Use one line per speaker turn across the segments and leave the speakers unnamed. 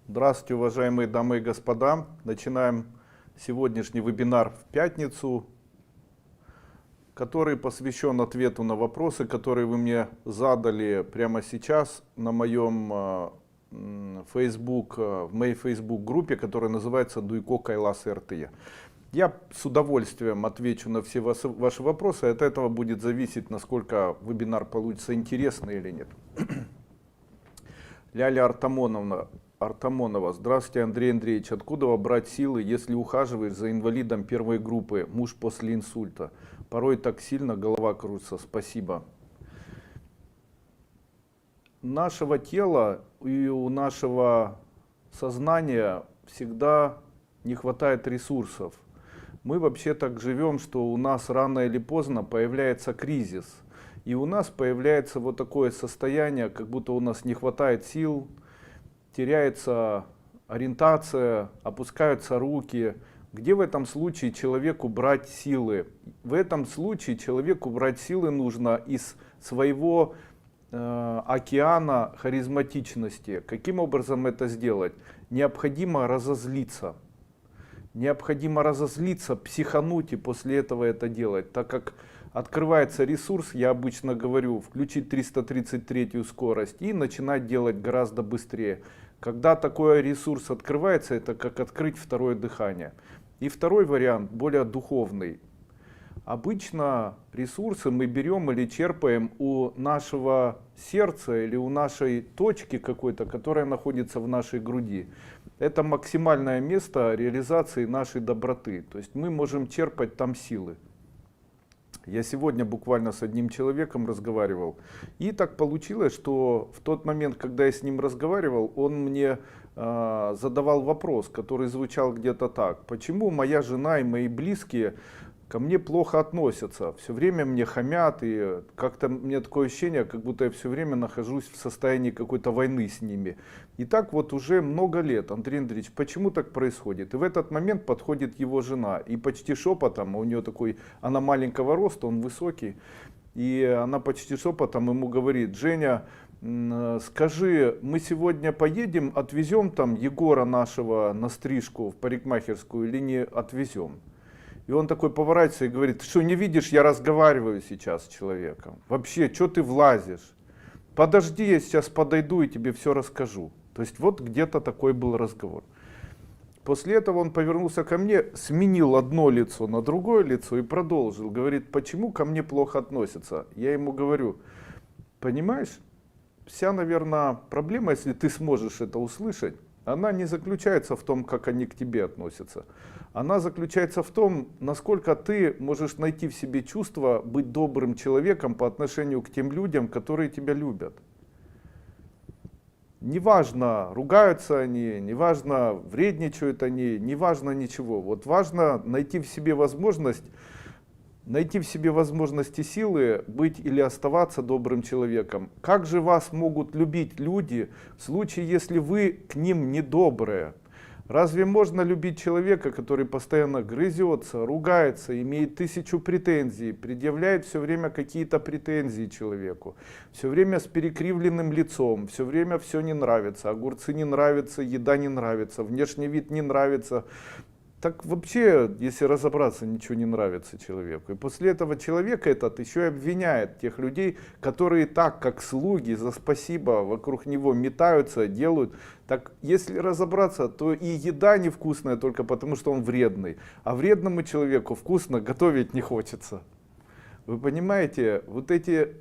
Здравствуйте, уважаемые дамы и господа. Начинаем сегодняшний вебинар в пятницу, который посвящен ответу на вопросы, которые вы мне задали прямо сейчас на моем Facebook, в моей Facebook группе, которая называется Дуйко Кайлас РТ. Я с удовольствием отвечу на все ваши вопросы. От этого будет зависеть, насколько вебинар получится интересный или нет. Ляля Артамонова. Здравствуйте, Андрей Андреевич. Откуда брать силы, если ухаживаешь за инвалидом первой группы, муж после инсульта? Порой так сильно голова кружится. Спасибо. У нашего тела и у нашего сознания всегда не хватает ресурсов. Мы вообще так живем, что у нас рано или поздно появляется кризис. И у нас появляется вот такое состояние, как будто у нас не хватает сил, теряется ориентация, опускаются руки. Где в этом случае человеку брать силы? В этом случае человеку брать силы нужно из своего океана харизматичности. Каким образом это сделать? Необходимо разозлиться. Необходимо разозлиться, психануть и после этого это делать. Так как открывается ресурс, я обычно говорю, включить 333-ю скорость и начинать делать гораздо быстрее. Когда такой ресурс открывается, это как открыть второе дыхание. И второй вариант, более духовный. Обычно ресурсы мы берем или черпаем у нашего сердца или у нашей точки какой-то, которая находится в нашей груди. Это максимальное место реализации нашей доброты. То есть мы можем черпать там силы. Я сегодня буквально с одним человеком разговаривал. И так получилось, что в тот момент, когда я с ним разговаривал, он мне задавал вопрос, который звучал где-то так. Почему моя жена и мои близкие ко мне плохо относятся? Все время мне хамят, и как-то мне такое ощущение, как будто я все время нахожусь в состоянии какой-то войны с ними. И так вот уже много лет. Андрей Андреевич, почему так происходит? И в этот момент подходит его жена, и почти шепотом, у нее такой, она маленького роста, он высокий, и она почти шепотом ему говорит: Женя, скажи, мы сегодня поедем, отвезем там Егора нашего на стрижку в парикмахерскую или не отвезем? И он такой поворачивается и говорит: что, не видишь, я разговариваю сейчас с человеком. Вообще, что ты влазишь? Подожди, я сейчас подойду и тебе все расскажу. То есть вот где-то такой был разговор. После этого он повернулся ко мне, сменил одно лицо на другое лицо и продолжил. Говорит: почему ко мне плохо относятся? Я ему говорю: понимаешь, вся, наверное, проблема, если ты сможешь это услышать, она не заключается в том, как они к тебе относятся. Она заключается в том, насколько ты можешь найти в себе чувство быть добрым человеком по отношению к тем людям, которые тебя любят. Неважно, ругаются они, неважно, вредничают они, неважно ничего. Вот важно найти в себе возможность, и силы быть или оставаться добрым человеком. Как же вас могут любить люди в случае, если вы к ним недобрые? Разве можно любить человека, который постоянно грызется, ругается, имеет 1000 претензий, предъявляет все время какие-то претензии человеку, все время с перекривленным лицом, все время все не нравится, огурцы не нравятся, еда не нравится, внешний вид не нравится? Так вообще, если разобраться, ничего не нравится человеку. И после этого человек этот еще и обвиняет тех людей, которые так, как слуги, за спасибо вокруг него метаются, делают. Так если разобраться, то и еда невкусная только потому, что он вредный. А вредному человеку вкусно готовить не хочется. Вы понимаете, вот эти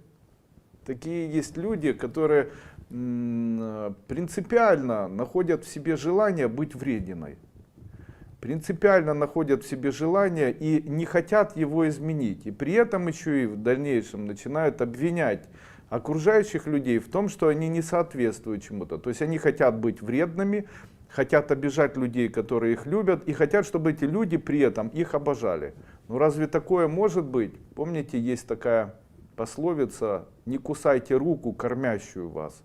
такие есть люди, которые принципиально находят в себе желание быть врединой. Принципиально находят в себе желание и не хотят его изменить. И при этом еще и в дальнейшем начинают обвинять окружающих людей в том, что они не соответствуют чему-то. То есть они хотят быть вредными, хотят обижать людей, которые их любят, и хотят, чтобы эти люди при этом их обожали. Ну разве такое может быть? Помните, есть такая пословица: не кусайте руку, кормящую вас.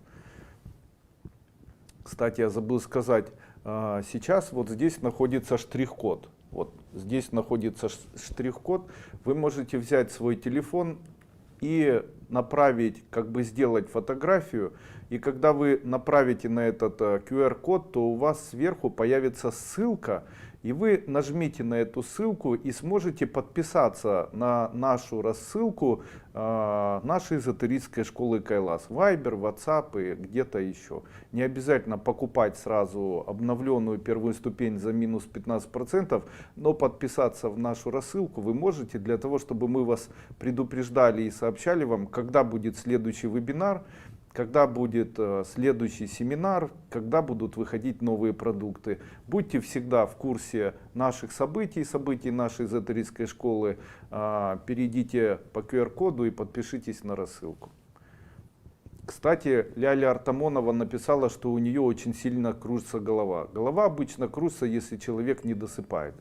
Кстати, я забыл сказать, сейчас вот здесь находится штрих-код. Вот здесь находится штрих-код. Вы можете взять свой телефон и направить, как бы сделать фотографию. И когда вы направите на этот QR-код, то у вас сверху появится ссылка, и вы нажмите на эту ссылку и сможете подписаться на нашу рассылку нашей эзотерической школы Кайлас. Вайбер, WhatsApp и где-то еще. Не обязательно покупать сразу обновленную первую ступень за минус 15%, но подписаться в нашу рассылку вы можете для того, чтобы мы вас предупреждали и сообщали вам, когда будет следующий вебинар, когда будет следующий семинар, когда будут выходить новые продукты. Будьте всегда в курсе наших событий, событий нашей эзотерической школы. Перейдите по QR-коду и подпишитесь на рассылку. Кстати, Ляля Артамонова написала, что у нее очень сильно кружится голова. Голова обычно кружится, если человек не досыпает.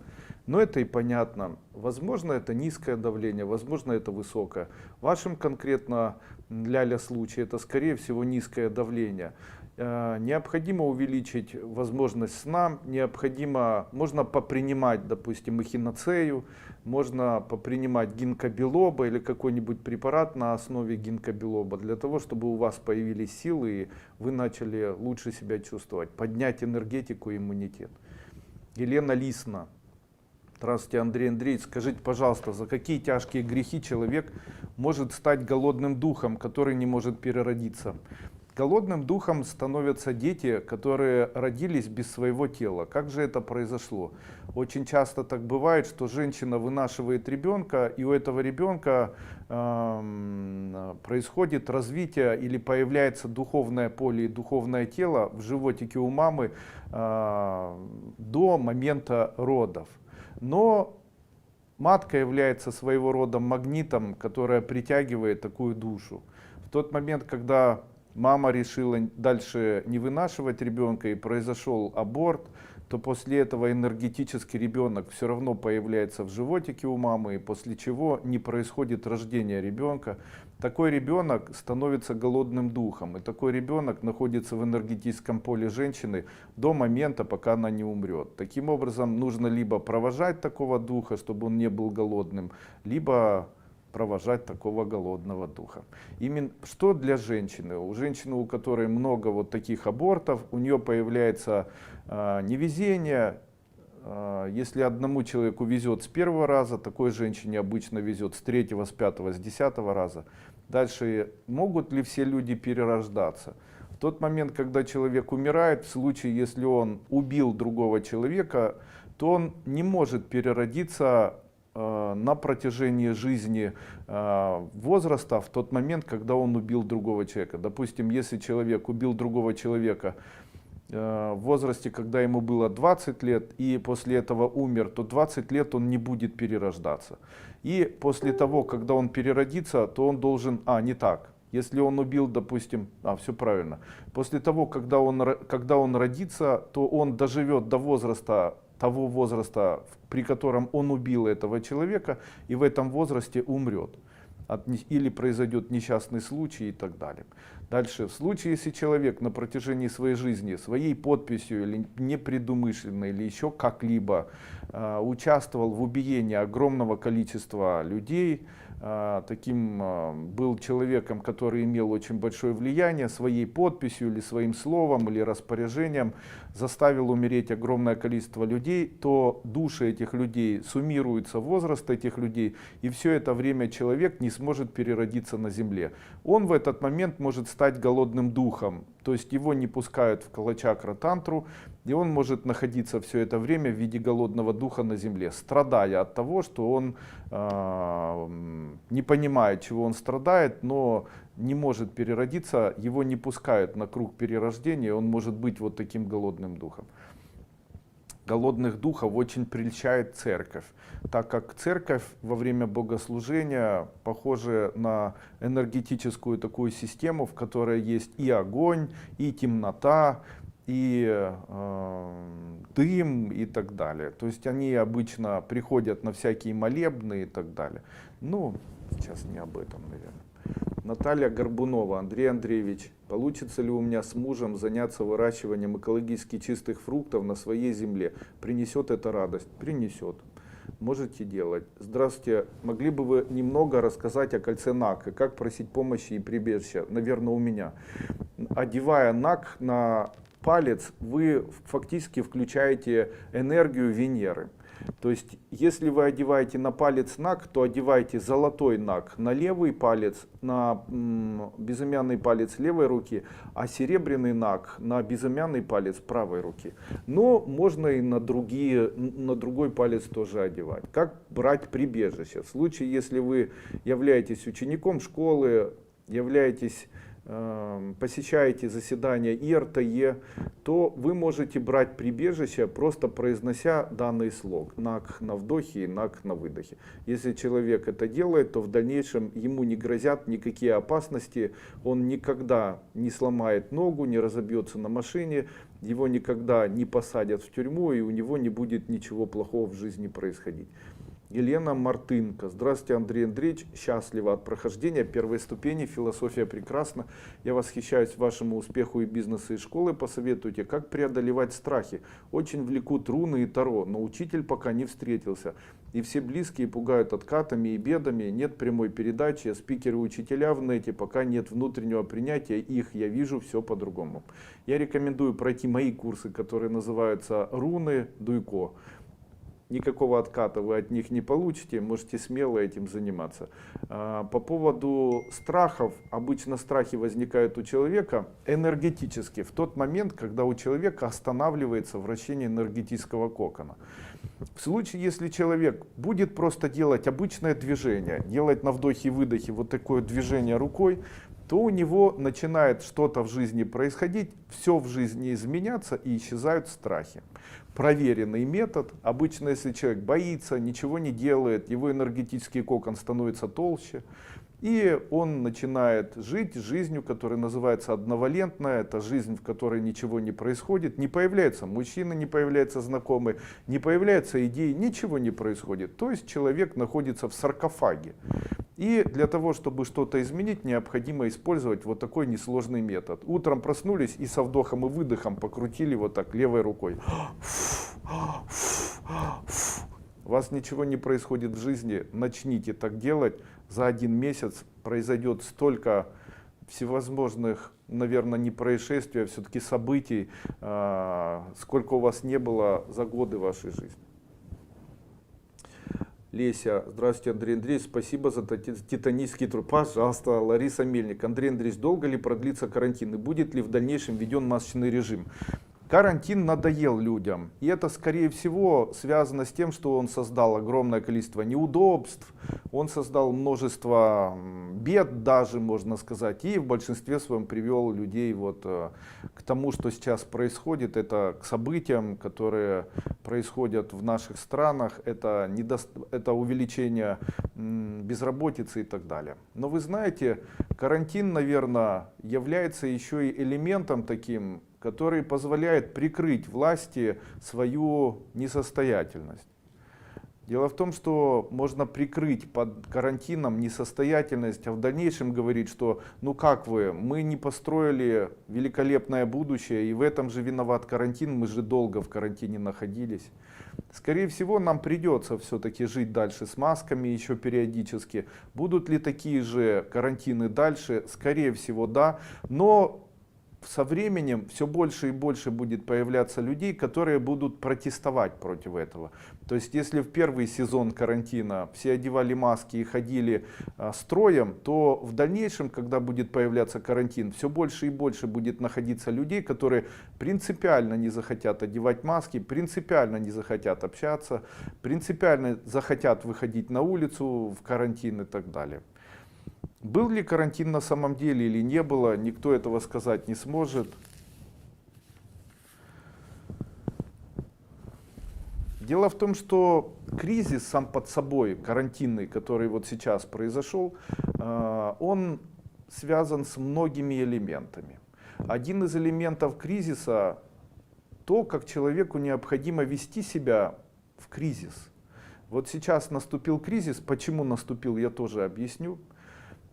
Но это и понятно. Возможно, это низкое давление, возможно, это высокое. В вашем конкретно, Ляля, случае это, скорее всего, низкое давление. Необходимо увеличить возможность сна, можно попринимать, допустим, эхиноцею, можно попринимать гинкобилоба или какой-нибудь препарат на основе гинкобилоба, для того, чтобы у вас появились силы и вы начали лучше себя чувствовать, поднять энергетику и иммунитет. Елена Лисна. Здравствуйте, Андрей Андреевич. Скажите, пожалуйста, за какие тяжкие грехи человек может стать голодным духом, который не может переродиться? Голодным духом становятся дети, которые родились без своего тела. Как же это произошло? Очень часто так бывает, что женщина вынашивает ребенка, и у этого ребенка происходит развитие или появляется духовное поле и духовное тело в животике у мамы до момента родов. Но матка является своего рода магнитом, которая притягивает такую душу. В тот момент, когда мама решила дальше не вынашивать ребенка и произошел аборт, то после этого энергетический ребенок все равно появляется в животике у мамы, и после чего не происходит рождение ребенка. Такой ребенок становится голодным духом, и такой ребенок находится в энергетическом поле женщины до момента, пока она не умрет. Таким образом, нужно либо провожать такого духа, чтобы он не был голодным, либо провожать такого голодного духа. Именно что для женщины? У женщины, у которой много вот таких абортов, у нее появляется невезение. Если одному человеку везет с первого раза, такой женщине обычно везет с третьего, с пятого, с 10-го раза. Дальше, могут ли все люди перерождаться? В тот момент, когда человек умирает, в случае, если он убил другого человека, то он не может переродиться на протяжении жизни возраста в тот момент, когда он убил другого человека. Допустим, если человек убил другого человека в возрасте, когда ему было 20 лет, и после этого умер, то 20 лет он не будет перерождаться. И после того, когда он переродится, то он должен... не так. Если он убил, допустим... все правильно. После того, когда он родится, то он доживет до того возраста, при котором он убил этого человека, и в этом возрасте умрет. Или произойдет несчастный случай и так далее. Дальше, в случае, если человек на протяжении своей жизни, своей подписью или непредумышленно, или еще как-либо участвовал в убиении огромного количества людей, был человеком, который имел очень большое влияние, своей подписью или своим словом или распоряжением заставил умереть огромное количество людей, то души этих людей суммируются, возраст этих людей, и все это время человек не сможет переродиться на земле. Он в этот момент может стать голодным духом, то есть его не пускают в Калачакра-тантру, и он может находиться все это время в виде голодного духа на земле, страдая от того, что он не понимает, чего он страдает, но не может переродиться, его не пускают на круг перерождения, он может быть вот таким голодным духом. Голодных духов очень прельщает церковь, так как церковь во время богослужения похожа на энергетическую такую систему, в которой есть и огонь, и темнота, и дым и так далее. То есть они обычно приходят на всякие молебны и так далее. Ну, сейчас не об этом, наверное. Наталья Горбунова. Андрей Андреевич, получится ли у меня с мужем заняться выращиванием экологически чистых фруктов на своей земле? Принесет это радость? Принесет. можете делать. Здравствуйте, могли бы вы немного рассказать о кольце НАК и как просить помощи и прибежища? Наверное, у меня. Одевая НАК на палец, вы фактически включаете энергию Венеры. То есть, если вы одеваете на палец НАК, то одевайте золотой НАК на левый палец, на безымянный палец левой руки, а серебряный НАК на безымянный палец правой руки. Но можно и на другой палец тоже одевать. Как брать прибежище? В случае, если вы являетесь учеником школы, посещаете заседания ИРТЕ, то вы можете брать прибежище, просто произнося данный слог. НАК на вдохе и НАК на выдохе. Если человек это делает, то в дальнейшем ему не грозят никакие опасности. Он никогда не сломает ногу, не разобьется на машине, его никогда не посадят в тюрьму, и у него не будет ничего плохого в жизни происходить. Елена Мартынко. Здравствуйте, Андрей Андреевич. Счастлива от прохождения первой ступени. Философия прекрасна. Я восхищаюсь вашему успеху и бизнеса, и школы. Посоветуйте, как преодолевать страхи. Очень влекут руны и таро, но учитель пока не встретился. И все близкие пугают откатами и бедами. Нет прямой передачи. Спикеры и учителя в нете. Пока нет внутреннего принятия их. Я вижу все по-другому. Я рекомендую пройти мои курсы, которые называются «Руны Дуйко». Никакого отката вы от них не получите, можете смело этим заниматься. По поводу страхов, обычно страхи возникают у человека энергетически, в тот момент, когда у человека останавливается вращение энергетического кокона. В случае, если человек будет просто делать обычное движение, делать на вдохе и выдохе вот такое движение рукой, то у него начинает что-то в жизни происходить, все в жизни изменяться и исчезают страхи. Проверенный метод. Обычно, если человек боится, ничего не делает, его энергетический кокон становится толще, и он начинает жить жизнью, которая называется одновалентная. Это жизнь, в которой ничего не происходит, не появляется мужчина, не появляется знакомый, не появляются идеи, ничего не происходит. То есть человек находится в саркофаге. И для того, чтобы что-то изменить, необходимо использовать вот такой несложный метод. Утром проснулись и со вдохом и выдохом покрутили вот так левой рукой. У вас ничего не происходит в жизни, начните так делать. За 1 месяц произойдет столько всевозможных, наверное, не происшествий, а все-таки событий, сколько у вас не было за годы вашей жизни. Леся, здравствуйте, Андрей Андреевич, спасибо за титанический труд. Пожалуйста. Лариса Мельник. Андрей Андреевич, долго ли продлится карантин и будет ли в дальнейшем введен масочный режим? Карантин надоел людям, и это, скорее всего, связано с тем, что он создал огромное количество неудобств, он создал множество бед даже, можно сказать, и в большинстве своем привел людей вот к тому, что сейчас происходит, это к событиям, которые происходят в наших странах, это увеличение безработицы и так далее. Но вы знаете, карантин, наверное, является еще и элементом таким, который позволяет прикрыть власти свою несостоятельность. Дело в том, что можно прикрыть под карантином несостоятельность, а в дальнейшем говорить, что ну как вы, мы не построили великолепное будущее, и в этом же виноват карантин, мы же долго в карантине находились. Скорее всего, нам придется все-таки жить дальше с масками еще периодически. Будут ли такие же карантины дальше? Скорее всего, да. Но со временем все больше и больше будет появляться людей, которые будут протестовать против этого. То есть, если в первый сезон карантина все одевали маски и ходили строем, то в дальнейшем, когда будет появляться карантин, все больше и больше будет находиться людей, которые принципиально не захотят одевать маски, принципиально не захотят общаться, принципиально захотят выходить на улицу в карантин и так далее. Был ли карантин на самом деле или не было, никто этого сказать не сможет. Дело в том, что кризис сам под собой, карантинный, который вот сейчас произошел, он связан с многими элементами. Один из элементов кризиса – то, как человеку необходимо вести себя в кризис. Вот сейчас наступил кризис, почему наступил, я тоже объясню.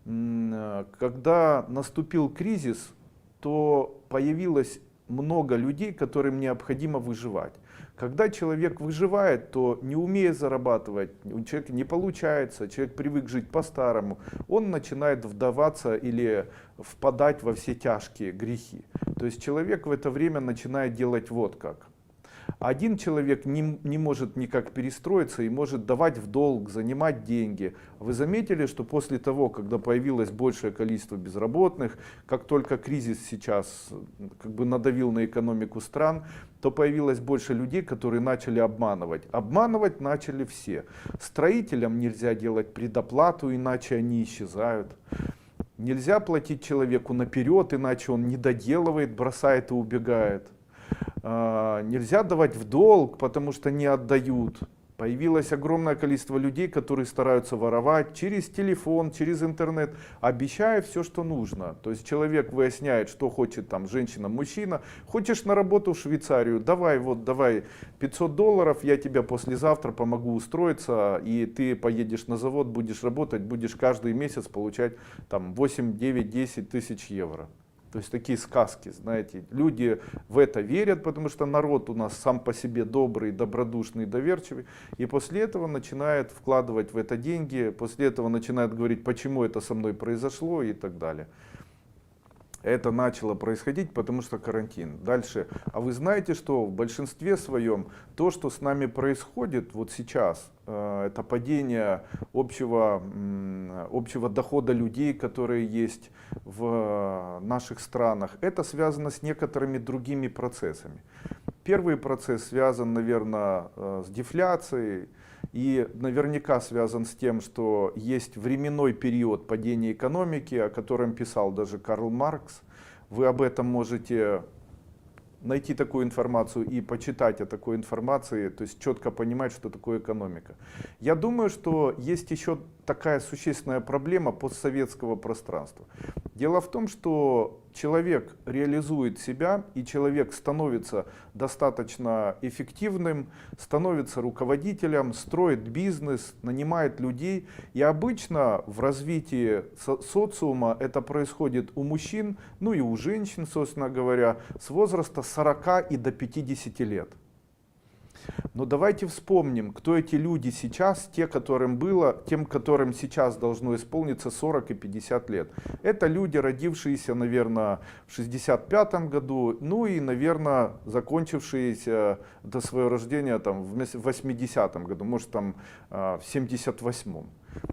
Когда наступил кризис, то появилась много людей, которым необходимо выживать. Когда человек выживает, то не умея зарабатывать, у человека не получается, человек привык жить по-старому, он начинает вдаваться или впадать во все тяжкие грехи. То есть человек в это время начинает делать вот как. Один человек не может никак перестроиться и может давать в долг, занимать деньги. Вы заметили, что после того, когда появилось большее количество безработных, как только кризис сейчас как бы надавил на экономику стран, то появилось больше людей, которые начали обманывать. Обманывать начали все. Строителям нельзя делать предоплату, иначе они исчезают. Нельзя платить человеку наперед, иначе он не доделывает, бросает и убегает. Нельзя давать в долг, потому что не отдают. Появилось огромное количество людей, которые стараются воровать через телефон, через интернет, обещая все, что нужно. То есть человек выясняет, что хочет там женщина, мужчина. Хочешь на работу в Швейцарию? Давай, вот, давай $500, я тебя послезавтра помогу устроиться, и ты поедешь на завод, будешь работать, будешь каждый месяц получать там 8, 9, 10 тысяч евро. То есть такие сказки, знаете, люди в это верят, потому что народ у нас сам по себе добрый, добродушный, доверчивый. И после этого начинает вкладывать в это деньги, после этого начинает говорить, почему это со мной произошло и так далее. Это начало происходить, потому что карантин. Дальше. А вы знаете, что в большинстве своем то, что с нами происходит вот сейчас, это падение общего дохода людей, которые есть в наших странах, это связано с некоторыми другими процессами. Первый процесс связан, наверное, с дефляцией. И наверняка связан с тем, что есть временной период падения экономики, о котором писал даже Карл Маркс. Вы об этом можете найти такую информацию и почитать о такой информации, то есть четко понимать, что такое экономика. Я думаю, что есть еще такая существенная проблема постсоветского пространства. Дело в том, что человек реализует себя, и человек становится достаточно эффективным, становится руководителем, строит бизнес, нанимает людей. И обычно в развитии социума это происходит у мужчин, ну и у женщин, собственно говоря, с возраста 40 и до 50 лет. Но давайте вспомним, кто эти люди сейчас, тем, которым сейчас должно исполниться 40 и 50 лет. Это люди, родившиеся, наверное, в 65 году, ну и, наверное, закончившиеся до своего рождения там, в 80-м году, может там в 78-м.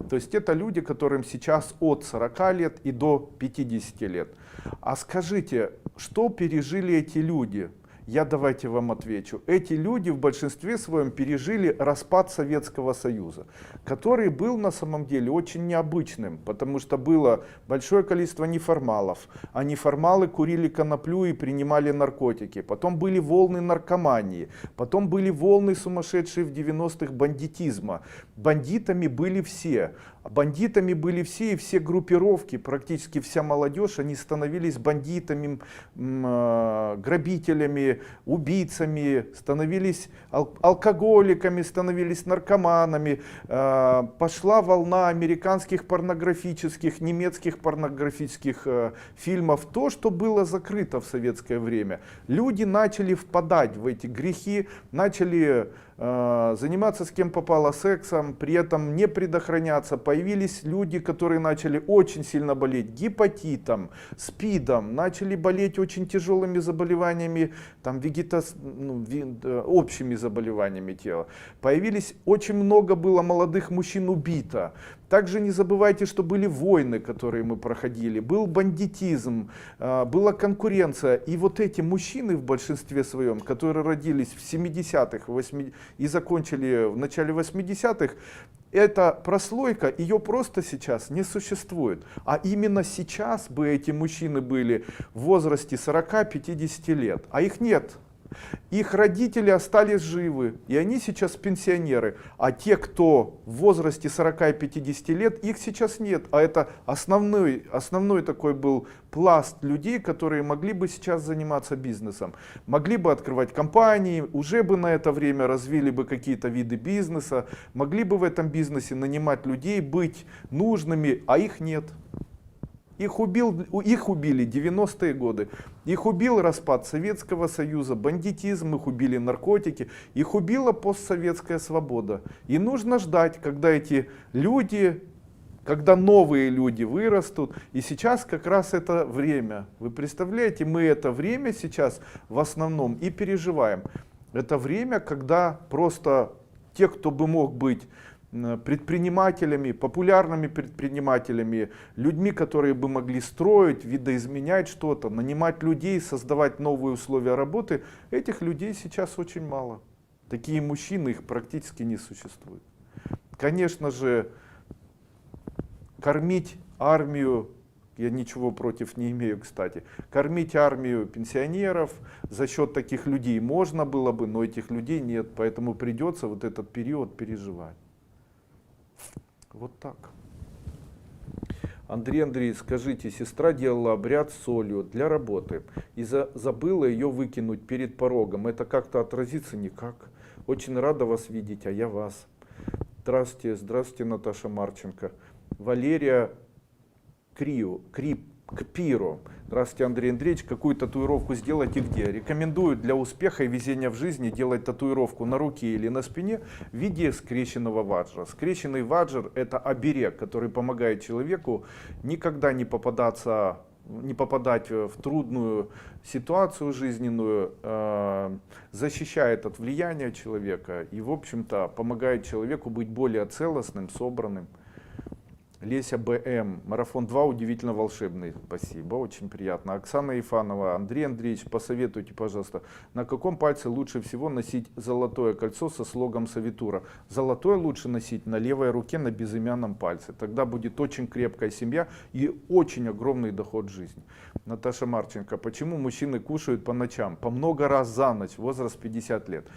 То есть это люди, которым сейчас от 40 лет и до 50 лет. А скажите, что пережили эти люди? Я давайте вам отвечу. Эти люди в большинстве своем пережили распад Советского Союза, который был на самом деле очень необычным, потому что было большое количество неформалов, а неформалы курили коноплю и принимали наркотики. Потом были волны наркомании, потом были волны сумасшедшие в 90-х бандитизма. Бандитами были все. Бандитами были все, и все группировки, практически вся молодежь, они становились бандитами, грабителями, убийцами, становились алкоголиками, становились наркоманами. Пошла волна американских порнографических, немецких порнографических фильмов. То, что было закрыто в советское время. Люди начали впадать в эти грехи, начали заниматься с кем попало сексом, при этом не предохраняться. Появились люди, которые начали очень сильно болеть гепатитом, СПИДом, начали болеть очень тяжелыми заболеваниями, там, общими заболеваниями тела. Появились, очень много было молодых мужчин убито. Также не забывайте, что были войны, которые мы проходили, был бандитизм, была конкуренция. И вот эти мужчины в большинстве своем, которые родились в 70-х и закончили в начале 80-х, эта прослойка, ее просто сейчас не существует. А именно сейчас бы эти мужчины были в возрасте 40-50 лет, а их нет. Их родители остались живы, и они сейчас пенсионеры. А те, кто в возрасте 40 и 50 лет, их сейчас нет. А это основной такой был пласт людей, которые могли бы сейчас заниматься бизнесом. Могли бы открывать компании, уже бы на это время развили бы какие-то виды бизнеса, могли бы в этом бизнесе нанимать людей, быть нужными, а их нет. Их убили 90-е годы, их убил распад Советского Союза, бандитизм, их убили наркотики, их убила постсоветская свобода. И нужно ждать, когда эти люди, когда новые люди вырастут. И сейчас как раз это время. Вы представляете, мы это время сейчас в основном и переживаем. Это время, когда просто те, кто бы мог быть предпринимателями, популярными предпринимателями, людьми, которые бы могли строить, видоизменять что-то, нанимать людей, создавать новые условия работы, этих людей сейчас очень мало. Такие мужчины, их практически не существует. Конечно же, кормить армию, я ничего против не имею, кстати, кормить армию пенсионеров за счет таких людей можно было бы, но этих людей нет, поэтому придется вот этот период переживать. Вот так. Андрей, скажите, сестра делала обряд с солью для работы и забыла ее выкинуть перед порогом. Это как-то отразится? Никак. Очень рада вас видеть, а я вас. Здравствуйте, Наташа Марченко. Валерия Кпиро. Здравствуйте, Андрей Андреевич. Какую татуировку сделать и где? Рекомендую для успеха и везения в жизни делать татуировку на руке или на спине в виде скрещенного ваджра. Скрещенный ваджр — это оберег, который помогает человеку никогда не попадать в трудную ситуацию жизненную, защищает от влияния человека и, в общем-то, помогает человеку быть более целостным, собранным. Леся БМ. Марафон 2 удивительно волшебный. Спасибо, очень приятно. Оксана Ефанова. Андрей Андреевич, посоветуйте, пожалуйста, на каком пальце лучше всего носить золотое кольцо со слогом Савитура? Золотое лучше носить на левой руке, на безымянном пальце. Тогда будет очень крепкая семья и очень огромный доход в жизни. Наташа Марченко. Почему мужчины кушают по ночам? По много раз за ночь, возраст 50 лет.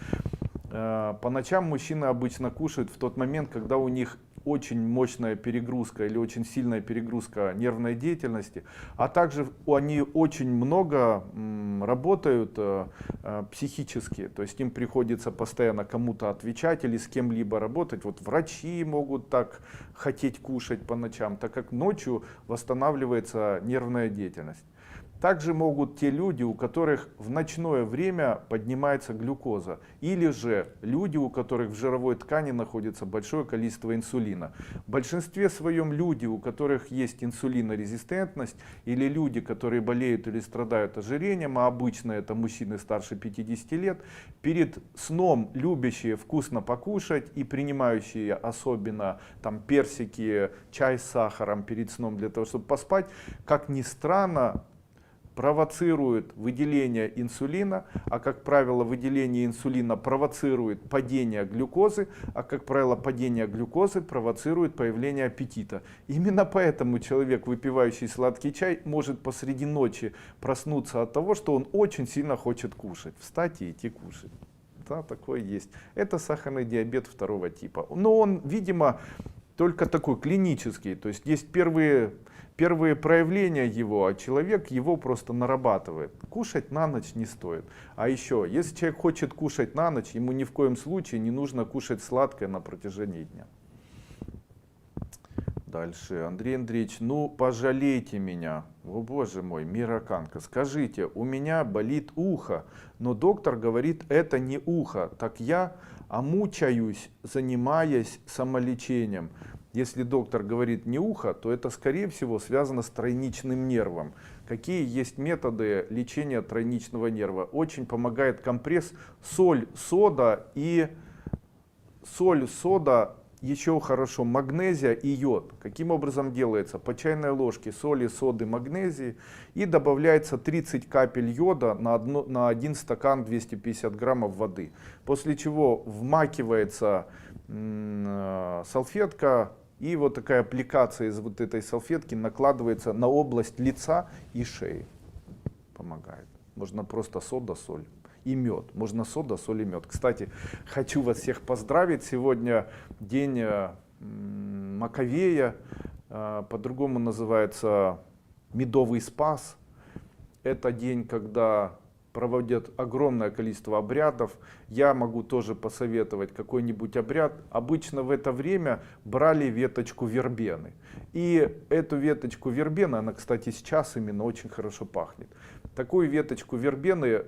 По ночам мужчины обычно кушают в тот момент, когда у них очень мощная перегрузка или очень сильная перегрузка нервной деятельности, а также они очень много работают психически, то есть им приходится постоянно кому-то отвечать или с кем-либо работать. Вот врачи могут так хотеть кушать по ночам, так как ночью восстанавливается нервная деятельность. Также могут те люди, у которых в ночное время поднимается глюкоза, или же люди, у которых в жировой ткани находится большое количество инсулина. В большинстве своем люди, у которых есть инсулинорезистентность, или люди, которые болеют или страдают ожирением, а обычно это мужчины старше 50 лет, перед сном любящие вкусно покушать и принимающие особенно там персики, чай с сахаром перед сном для того, чтобы поспать, как ни странно, провоцирует выделение инсулина, а как правило выделение инсулина провоцирует падение глюкозы, а как правило падение глюкозы провоцирует появление аппетита. Именно поэтому человек, выпивающий сладкий чай, может посреди ночи проснуться от того, что он очень сильно хочет кушать, встать и идти кушать. Да, такое есть. Это сахарный диабет второго типа. Но он, видимо, только такой клинический, то есть есть первые проявления его, а человек его просто нарабатывает. Кушать на ночь не стоит. А еще, если человек хочет кушать на ночь, ему ни в коем случае не нужно кушать сладкое на протяжении дня. Дальше. Андрей Андреевич, ну пожалейте меня. О боже мой, Мираканка, скажите, у меня болит ухо, но доктор говорит, это не ухо. Так я мучаюсь, занимаясь самолечением. Если доктор говорит не ухо, то это скорее всего связано с тройничным нервом. Какие есть методы лечения тройничного нерва? Очень помогает компресс соль, сода и еще хорошо магнезия и йод. Каким образом делается? По чайной ложке соли, соды, магнезии и добавляется 30 капель йода на 1 стакан 250 граммов воды. После чего вмакивается салфетка, и вот такая аппликация из вот этой салфетки накладывается на область лица и шеи. Помогает. Можно просто сода, соль и мед. Можно сода, соль и мед. Кстати, хочу вас всех поздравить. Сегодня день Маковея, по-другому называется Медовый Спас. Это день, когда проводят огромное количество обрядов. Я могу тоже посоветовать какой-нибудь обряд. Обычно в это время брали веточку вербены. И эту веточку вербены, она, кстати, сейчас именно очень хорошо пахнет. Такую веточку вербены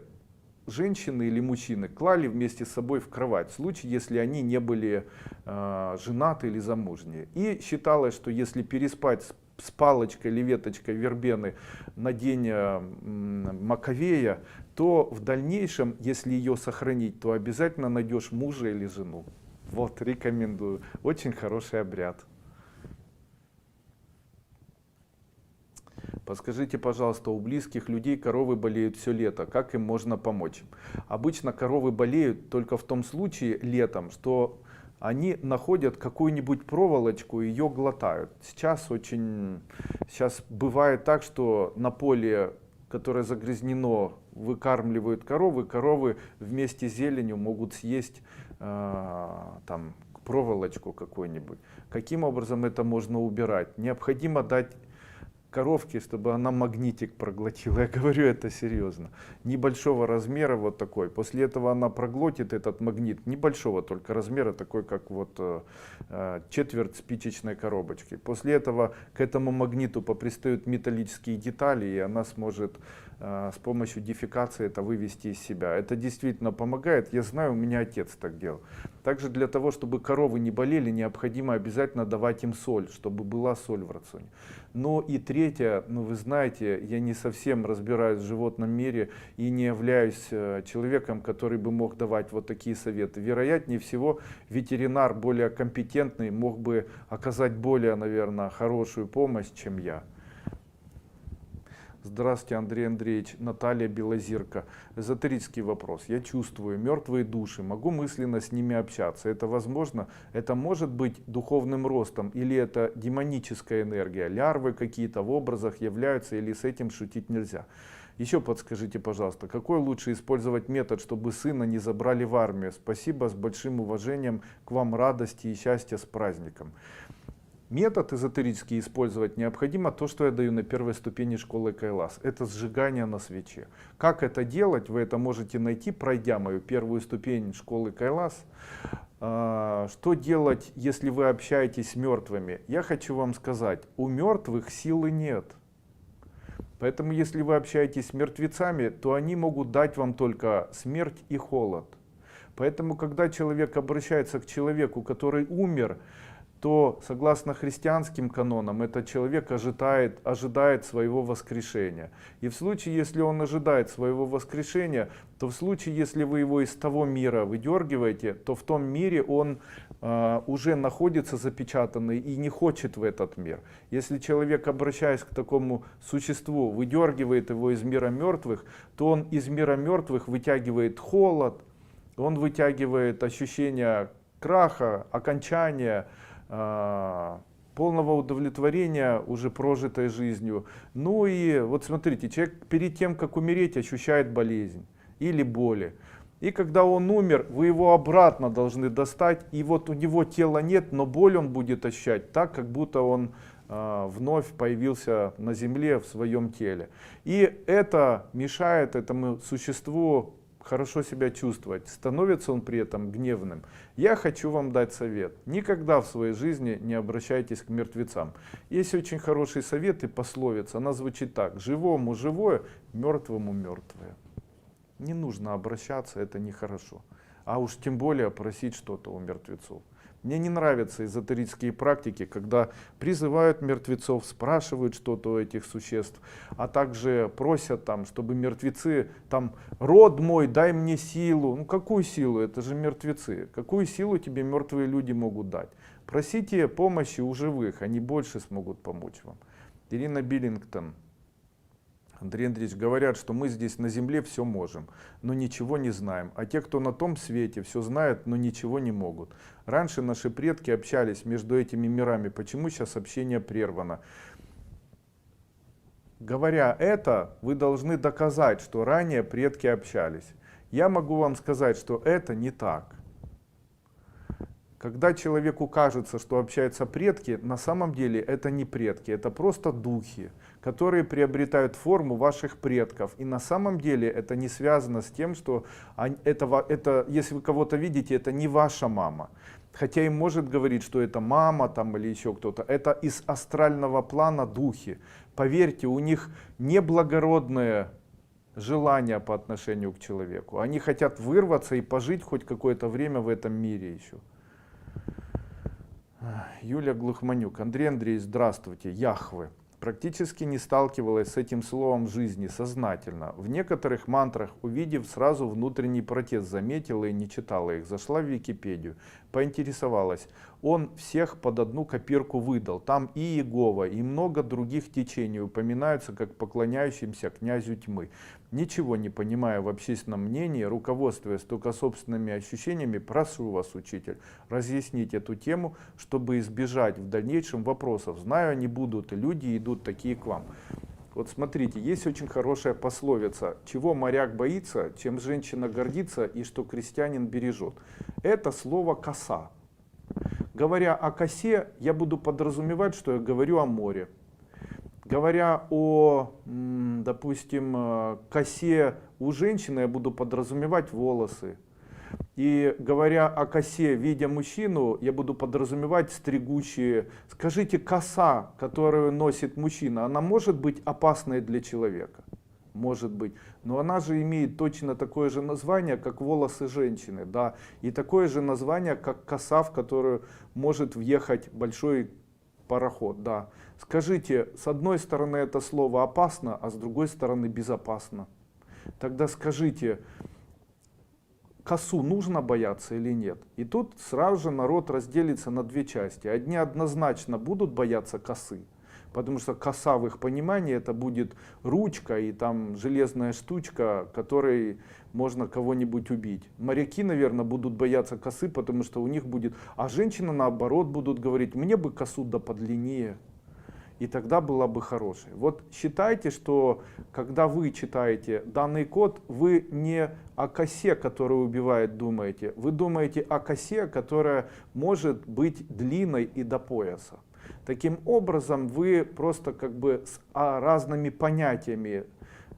женщины или мужчины клали вместе с собой в кровать, в случае, если они не были женаты или замужние. И считалось, что если переспать с палочкой или веточкой вербены на день Маковея, то в дальнейшем, если ее сохранить, то обязательно найдешь мужа или жену. Вот, рекомендую. Очень хороший обряд. Подскажите, пожалуйста, у близких людей коровы болеют все лето. Как им можно помочь? Обычно коровы болеют только в том случае летом, что они находят какую-нибудь проволочку и ее глотают. Сейчас бывает так, что на поле, которое загрязнено, выкармливают коровы. Коровы вместе с зеленью могут съесть там проволочку какую-нибудь. Каким образом это можно убирать? Необходимо дать коровке, чтобы она магнитик проглотила. Я говорю это серьезно. Небольшого размера вот такой. После этого она проглотит этот магнит. Небольшого только размера, такой как вот четверть спичечной коробочки. После этого к этому магниту попристают металлические детали, и она сможет с помощью дефекации это вывести из себя. Это действительно помогает. Я знаю, у меня отец так делал. Также для того, чтобы коровы не болели, необходимо обязательно давать им соль, чтобы была соль в рационе. Ну и третье, вы знаете, я не совсем разбираюсь в животном мире и не являюсь человеком, который бы мог давать вот такие советы. Вероятнее всего, ветеринар более компетентный мог бы оказать более, наверное, хорошую помощь, чем я. Здравствуйте, Андрей Андреевич, Наталья Белозирка. Эзотерический вопрос. Я чувствую мертвые души, могу мысленно с ними общаться. Это возможно? Это может быть духовным ростом или это демоническая энергия? Лярвы какие-то в образах являются или с этим шутить нельзя? Еще подскажите, пожалуйста, какой лучше использовать метод, чтобы сына не забрали в армию? Спасибо, с большим уважением к вам, радости и счастья с праздником. Метод эзотерический использовать необходимо то, что я даю на первой ступени школы Кайлас. Это сжигание на свече. Как это делать, вы это можете найти, пройдя мою первую ступень школы Кайлас. Что делать, если вы общаетесь с мертвыми? Я хочу вам сказать, у мертвых силы нет. Поэтому если вы общаетесь с мертвецами, то они могут дать вам только смерть и холод. Поэтому когда человек обращается к человеку, который умер, то, согласно христианским канонам, этот человек ожидает своего воскрешения. И в случае, если он ожидает своего воскрешения, то в случае, если вы его из того мира выдергиваете, то в том мире он уже находится запечатанный и не хочет в этот мир. Если человек, обращаясь к такому существу, выдергивает его из мира мертвых, то он из мира мертвых вытягивает холод, он вытягивает ощущение краха, окончания, полного удовлетворения уже прожитой жизнью. Ну и вот смотрите, человек перед тем, как умереть, ощущает болезнь или боли. И когда он умер, вы его обратно должны достать, и вот у него тела нет, но боль он будет ощущать так, как будто он вновь появился на земле в своем теле. И это мешает этому существу хорошо себя чувствовать. Становится он при этом гневным. Я хочу вам дать совет. Никогда в своей жизни не обращайтесь к мертвецам. Есть очень хороший совет и пословица. Она звучит так. Живому живое, мертвому мертвое. Не нужно обращаться, это нехорошо. А уж тем более просить что-то у мертвецов. Мне не нравятся эзотерические практики, когда призывают мертвецов, спрашивают что-то у этих существ, а также просят, чтобы мертвецы, род мой, дай мне силу. Ну какую силу? Это же мертвецы. Какую силу тебе мертвые люди могут дать? Просите помощи у живых, они больше смогут помочь вам. Ирина Биллингтон. Андрей Андреевич, говорят, что мы здесь на земле все можем, но ничего не знаем. А те, кто на том свете, все знают, но ничего не могут. Раньше наши предки общались между этими мирами. Почему сейчас общение прервано? Говоря это, вы должны доказать, что ранее предки общались. Я могу вам сказать, что это не так. Когда человеку кажется, что общаются предки, на самом деле это не предки, это просто духи, которые приобретают форму ваших предков. И на самом деле это не связано с тем, что если вы кого-то видите, это не ваша мама. Хотя и может говорить, что это мама там, или еще кто-то. Это из астрального плана духи. Поверьте, у них неблагородное желание по отношению к человеку. Они хотят вырваться и пожить хоть какое-то время в этом мире еще. Юлия Глухманюк. Андрей Андреевич, здравствуйте. Яхве. Практически не сталкивалась с этим словом в жизни сознательно. В некоторых мантрах, увидев, сразу внутренний протест заметила и не читала их. Зашла в Википедию, поинтересовалась. Он всех под одну копирку выдал. Там и Иегова, и много других течений упоминаются как поклоняющимся князю тьмы. Ничего не понимая в общественном мнении, руководствуясь только собственными ощущениями, прошу вас, учитель, разъяснить эту тему, чтобы избежать в дальнейшем вопросов. Знаю, они будут, и люди идут такие к вам. Вот смотрите, есть очень хорошая пословица: чего моряк боится, чем женщина гордится и что крестьянин бережет. Это слово коса. Говоря о косе, я буду подразумевать, что я говорю о море. Говоря о, допустим, косе у женщины, я буду подразумевать волосы. И говоря о косе, видя мужчину, я буду подразумевать стригущие. Скажите, коса, которую носит мужчина, она может быть опасной для человека? Может быть. Но она же имеет точно такое же название, как волосы женщины. Да? И такое же название, как коса, в которую может въехать большой пароход. Да. Скажите, с одной стороны это слово опасно, а с другой стороны безопасно. Тогда скажите, косу нужно бояться или нет? И тут сразу же народ разделится на две части. Одни однозначно будут бояться косы, потому что коса в их понимании это будет ручка и там железная штучка, которой можно кого-нибудь убить. Моряки, наверное, будут бояться косы, потому что у них будет... А женщины, наоборот, будут говорить, мне бы косу да подлиннее. И тогда была бы хорошей. Вот считайте, что когда вы читаете данный код, вы не о косе, которая убивает, думаете. Вы думаете о косе, которая может быть длинной и до пояса. Таким образом, вы просто как бы с разными понятиями,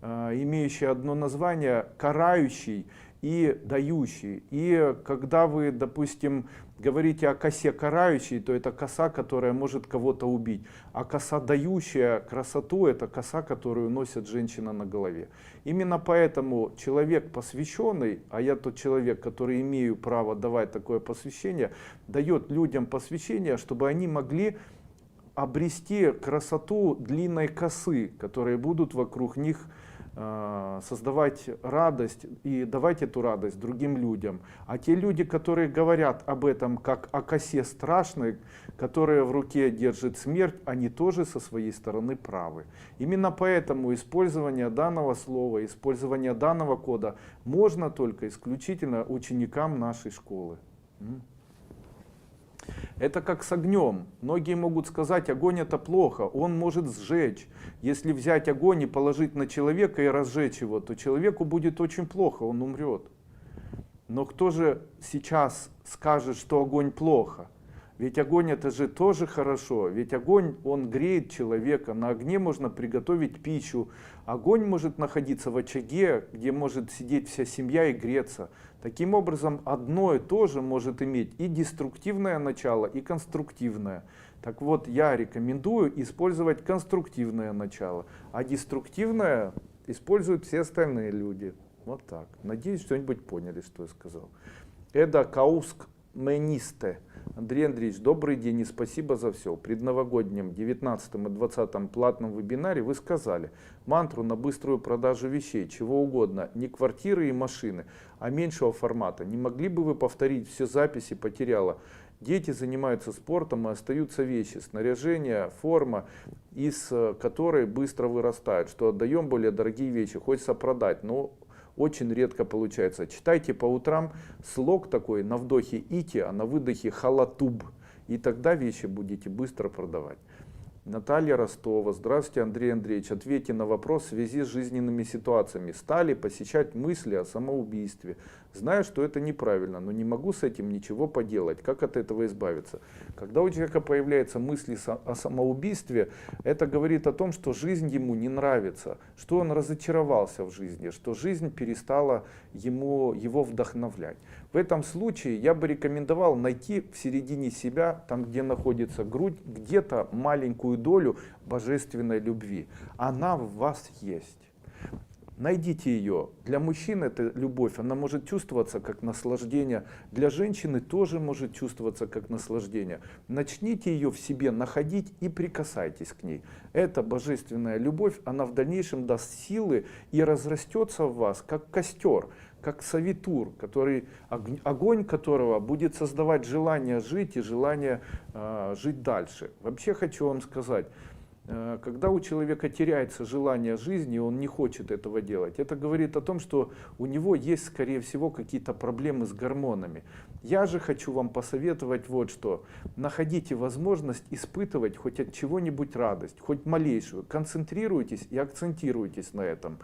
имеющие одно название, карающий и дающий. И когда вы, допустим, говорите о косе карающей, то это коса, которая может кого-то убить. А коса дающая красоту, это коса, которую носит женщина на голове. Именно поэтому человек посвященный, а я тот человек, который имею право давать такое посвящение, дает людям посвящение, чтобы они могли обрести красоту длинной косы, которые будут вокруг них создавать радость и давать эту радость другим людям. А те люди, которые говорят об этом как о косе страшной, которая в руке держит смерть, они тоже со своей стороны правы. Именно поэтому использование данного слова, использование данного кода можно только исключительно ученикам нашей школы. Это как с огнем. Многие могут сказать, огонь это плохо, он может сжечь. Если взять огонь и положить на человека и разжечь его, то человеку будет очень плохо, он умрет. Но кто же сейчас скажет, что огонь плохо? Ведь огонь это же тоже хорошо, ведь огонь он греет человека, на огне можно приготовить пищу. Огонь может находиться в очаге, где может сидеть вся семья и греться. Таким образом, одно и то же может иметь и деструктивное начало, и конструктивное. Так вот, я рекомендую использовать конструктивное начало, а деструктивное используют все остальные люди. Вот так. Надеюсь, что-нибудь поняли, что я сказал. Эда Кауск Менисте. Андрей Андреевич, добрый день и спасибо за все. В предновогоднем 19 и 20 платном вебинаре вы сказали мантру на быструю продажу вещей, чего угодно, не квартиры и машины, а меньшего формата. Не могли бы вы повторить все записи, потеряла? Дети занимаются спортом и остаются вещи, снаряжение, форма, из которой быстро вырастают, что отдаем более дорогие вещи, хочется продать, но очень редко получается. Читайте по утрам слог такой, на вдохе ити, а на выдохе халатуб. И тогда вещи будете быстро продавать. Наталья Ростова. Здравствуйте, Андрей Андреевич. Ответьте на вопрос в связи с жизненными ситуациями. Стали посещать мысли о самоубийстве. Знаю, что это неправильно, но не могу с этим ничего поделать. Как от этого избавиться? Когда у человека появляются мысли о самоубийстве, это говорит о том, что жизнь ему не нравится, что он разочаровался в жизни, что жизнь перестала его вдохновлять. В этом случае я бы рекомендовал найти в середине себя, там где находится грудь, где-то маленькую долю божественной любви. Она в вас есть. Найдите ее. Для мужчин эта любовь, она может чувствоваться как наслаждение. Для женщины тоже может чувствоваться как наслаждение. Начните ее в себе находить и прикасайтесь к ней. Эта божественная любовь, она в дальнейшем даст силы и разрастется в вас, как костер, как савитур, огонь которого будет создавать желание жить и желание жить дальше. Вообще хочу вам сказать, когда у человека теряется желание жизни, он не хочет этого делать. Это говорит о том, что у него есть, скорее всего, какие-то проблемы с гормонами. Я же хочу вам посоветовать вот что. Находите возможность испытывать хоть от чего-нибудь радость, хоть малейшую. Концентрируйтесь и акцентируйтесь на этом.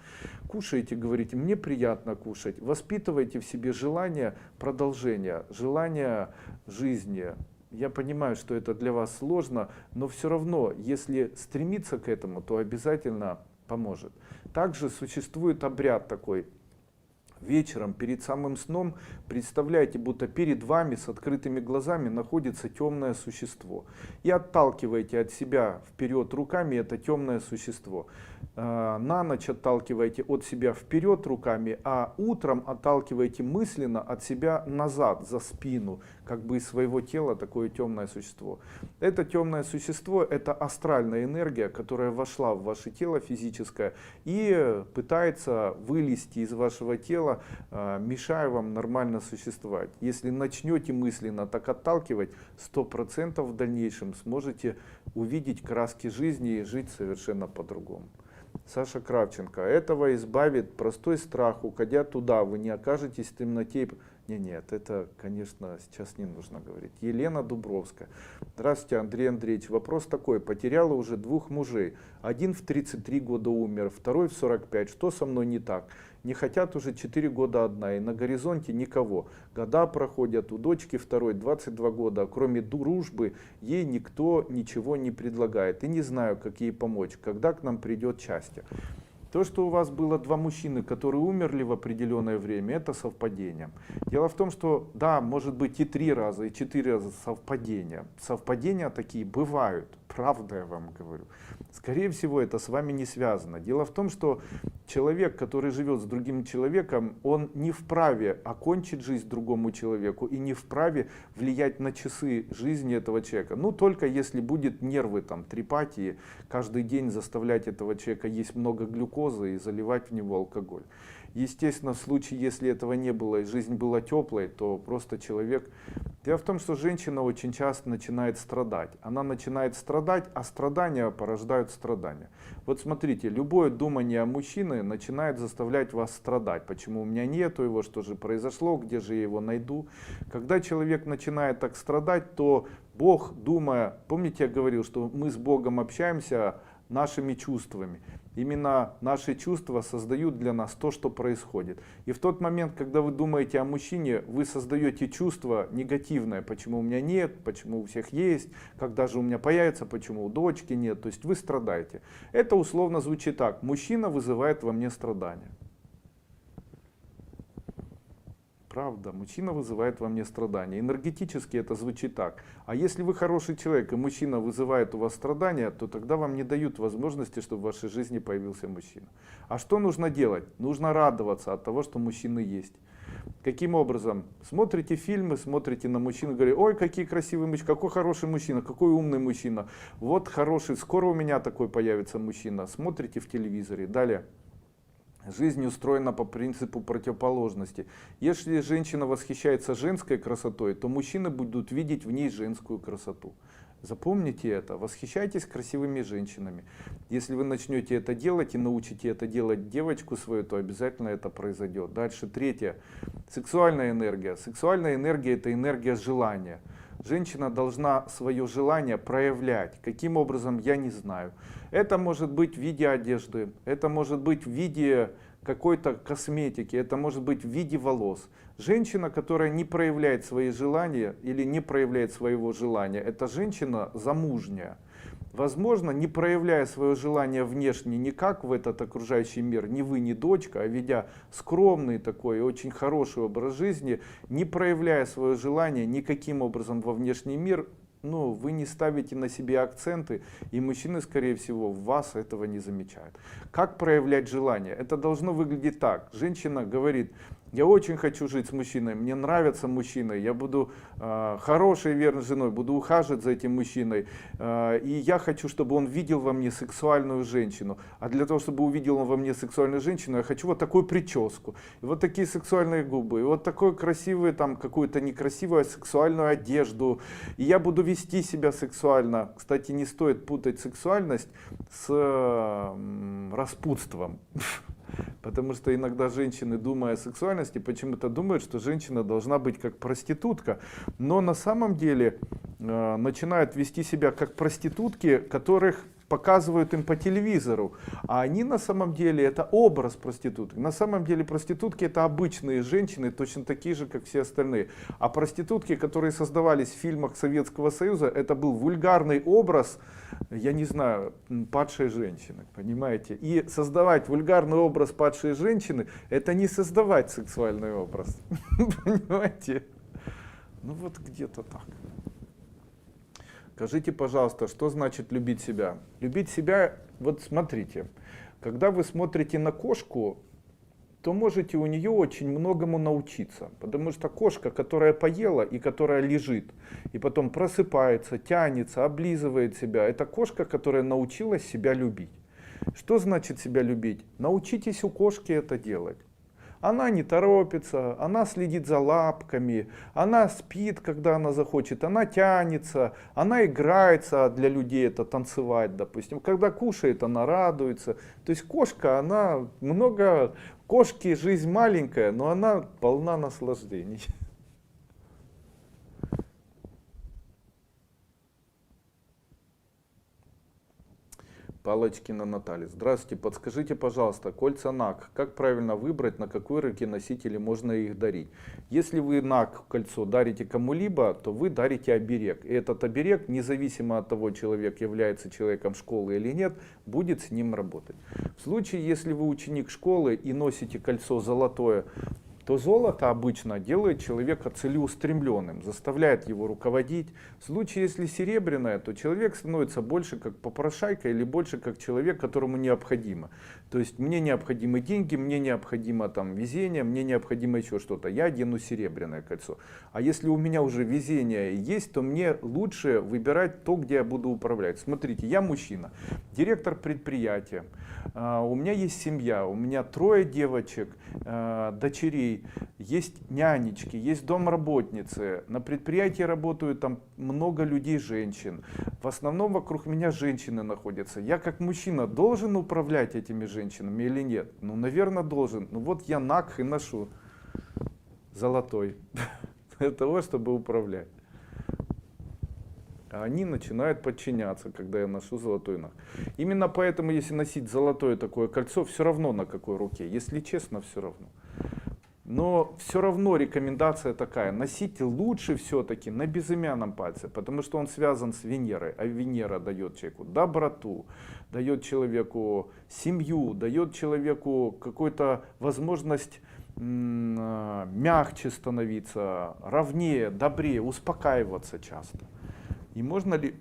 Кушайте, говорите, мне приятно кушать. Воспитывайте в себе желание продолжения, желание жизни. Я понимаю, что это для вас сложно, но все равно, если стремиться к этому, то обязательно поможет. Также существует обряд такой. Вечером, перед самым сном, представляйте, будто перед вами с открытыми глазами находится темное существо. И отталкиваете от себя вперед руками это темное существо. На ночь отталкиваете от себя вперед руками, а утром отталкиваете мысленно от себя назад, за спину, как бы из своего тела такое темное существо. Это темное существо, это астральная энергия, которая вошла в ваше тело физическое и пытается вылезти из вашего тела, мешая вам нормально существовать. Если начнете мысленно так отталкивать, 100% в дальнейшем сможете увидеть краски жизни и жить совершенно по-другому. Саша Кравченко. Этого избавит простой страх. Уходя туда, вы не окажетесь в темноте. Нет, это, конечно, сейчас не нужно говорить. Елена Дубровская. Здравствуйте, Андрей Андреевич. Вопрос такой. Потеряла уже 2 мужей. Один в 33 года умер, второй в 45. Что со мной не так? Не хотят уже 4 года одна, и на горизонте никого. Года проходят, у дочки второй 22 года, а кроме дружбы ей никто ничего не предлагает. И не знаю, как ей помочь, когда к нам придет счастье. То, что у вас было 2 мужчины, которые умерли в определенное время, это совпадение. Дело в том, что да, может быть и 3 раза, и 4 раза совпадения. Совпадения такие бывают, правда я вам говорю. Скорее всего, это с вами не связано. Дело в том, что человек, который живет с другим человеком, он не вправе окончить жизнь другому человеку и не вправе влиять на часы жизни этого человека. Ну, только если будет нервы там трепать и каждый день заставлять этого человека есть много глюкозы и заливать в него алкоголь. Естественно, в случае, если этого не было и жизнь была теплой, то просто человек... Дело в том, что женщина очень часто начинает страдать. Она начинает страдать, а страдания порождают страдания. Вот смотрите, любое думание о мужчине начинает заставлять вас страдать. Почему у меня нету его, что же произошло, где же я его найду. Когда человек начинает так страдать, то Бог, думая... Помните, я говорил, что мы с Богом общаемся нашими чувствами. Именно наши чувства создают для нас то, что происходит. И в тот момент, когда вы думаете о мужчине, вы создаете чувство негативное. Почему у меня нет, почему у всех есть, когда же у меня появится, почему у дочки нет. То есть вы страдаете. Это условно звучит так. Мужчина вызывает во мне страдания. Правда, мужчина вызывает во мне страдания. Энергетически это звучит так. А если вы хороший человек, и мужчина вызывает у вас страдания, то тогда вам не дают возможности, чтобы в вашей жизни появился мужчина. А что нужно делать? Нужно радоваться от того, что мужчины есть. Каким образом? Смотрите фильмы, смотрите на мужчину, говорите, ой, какие красивые мужчины, какой хороший мужчина, какой умный мужчина. Вот хороший, скоро у меня такой появится мужчина. Смотрите в телевизоре. Далее. Жизнь устроена по принципу противоположности. Если женщина восхищается женской красотой, то мужчины будут видеть в ней женскую красоту. Запомните это, восхищайтесь красивыми женщинами. Если вы начнете это делать и научите это делать девочку свою, то обязательно это произойдет. Дальше 3. Сексуальная энергия. Сексуальная энергия — это энергия желания. Женщина должна свое желание проявлять. Каким образом, я не знаю. Это может быть в виде одежды, это может быть в виде какой-то косметики, это может быть в виде волос. Женщина, которая не проявляет свои желания или не проявляет своего желания, это женщина замужняя. Возможно, не проявляя свое желание внешне никак в этот окружающий мир, ни вы, ни дочка, а ведя скромный такой, очень хороший образ жизни, не проявляя свое желание никаким образом во внешний мир, ну, вы не ставите на себе акценты, и мужчины, скорее всего, в вас этого не замечают. Как проявлять желание? Это должно выглядеть так. Женщина говорит: я очень хочу жить с мужчиной, мне нравится мужчина, я буду хорошей верной женой, буду ухаживать за этим мужчиной, и я хочу, чтобы он видел во мне сексуальную женщину. А для того, чтобы увидел он во мне сексуальную женщину, я хочу вот такую прическу, и вот такие сексуальные губы, и вот такую красивую, там, какую-то некрасивую сексуальную одежду, и я буду вести себя сексуально. Кстати, не стоит путать сексуальность с распутством. Потому что иногда женщины, думая о сексуальности, почему-то думают, что женщина должна быть как проститутка. Но на самом деле начинают вести себя как проститутки, которых показывают им по телевизору. А они на самом деле это образ проституток. На самом деле проститутки это обычные женщины, точно такие же, как все остальные. А проститутки, которые создавались в фильмах Советского Союза, это был вульгарный образ, я не знаю, падшей женщины, понимаете? И создавать вульгарный образ падшей женщины, это не создавать сексуальный образ. Понимаете? Ну вот где-то так. Скажите, пожалуйста, что значит любить себя? Любить себя, вот смотрите, когда вы смотрите на кошку, то можете у нее очень многому научиться. Потому что кошка, которая поела и которая лежит, и потом просыпается, тянется, облизывает себя, это кошка, которая научилась себя любить. Что значит себя любить? Научитесь у кошки это делать. Она не торопится, она следит за лапками, она спит, когда она захочет, она тянется, она играется, а для людей это танцевать, допустим. Когда кушает, она радуется. То есть кошка, она много... Кошки жизнь маленькая, но она полна наслаждений. Палочкина Наталья. Здравствуйте, подскажите, пожалуйста, кольца НАК, как правильно выбрать, на какой руке носителе можно их дарить? Если вы НАК кольцо дарите кому-либо, то вы дарите оберег. И этот оберег, независимо от того, человек является человеком школы или нет, будет с ним работать. В случае, если вы ученик школы и носите кольцо золотое, то золото обычно делает человека целеустремленным, заставляет его руководить. В случае, если серебряное, то человек становится больше как попрошайка или больше как человек, которому необходимо. То есть мне необходимы деньги, мне необходимо там везение, мне необходимо еще что-то. Я одену серебряное кольцо. А если у меня уже везение есть, то мне лучше выбирать то, где я буду управлять. Смотрите, я мужчина, директор предприятия, у меня есть семья, у меня 3 девочек, дочерей. Есть нянечки, есть домработницы, на предприятии работают там много людей, женщин. В основном вокруг меня женщины находятся. Я как мужчина должен управлять этими женщинами или нет? Ну, наверное, должен. Ну вот я НАК и ношу золотой для того, чтобы управлять. А они начинают подчиняться, когда я ношу золотой НАК. Именно поэтому, если носить золотое такое кольцо, все равно на какой руке. Если честно, все равно. Но все равно рекомендация такая: носите лучше все-таки на безымянном пальце, потому что он связан с Венерой, а Венера дает человеку доброту, дает человеку семью, дает человеку какую-то возможность мягче становиться, ровнее, добрее, успокаиваться часто. И можно ли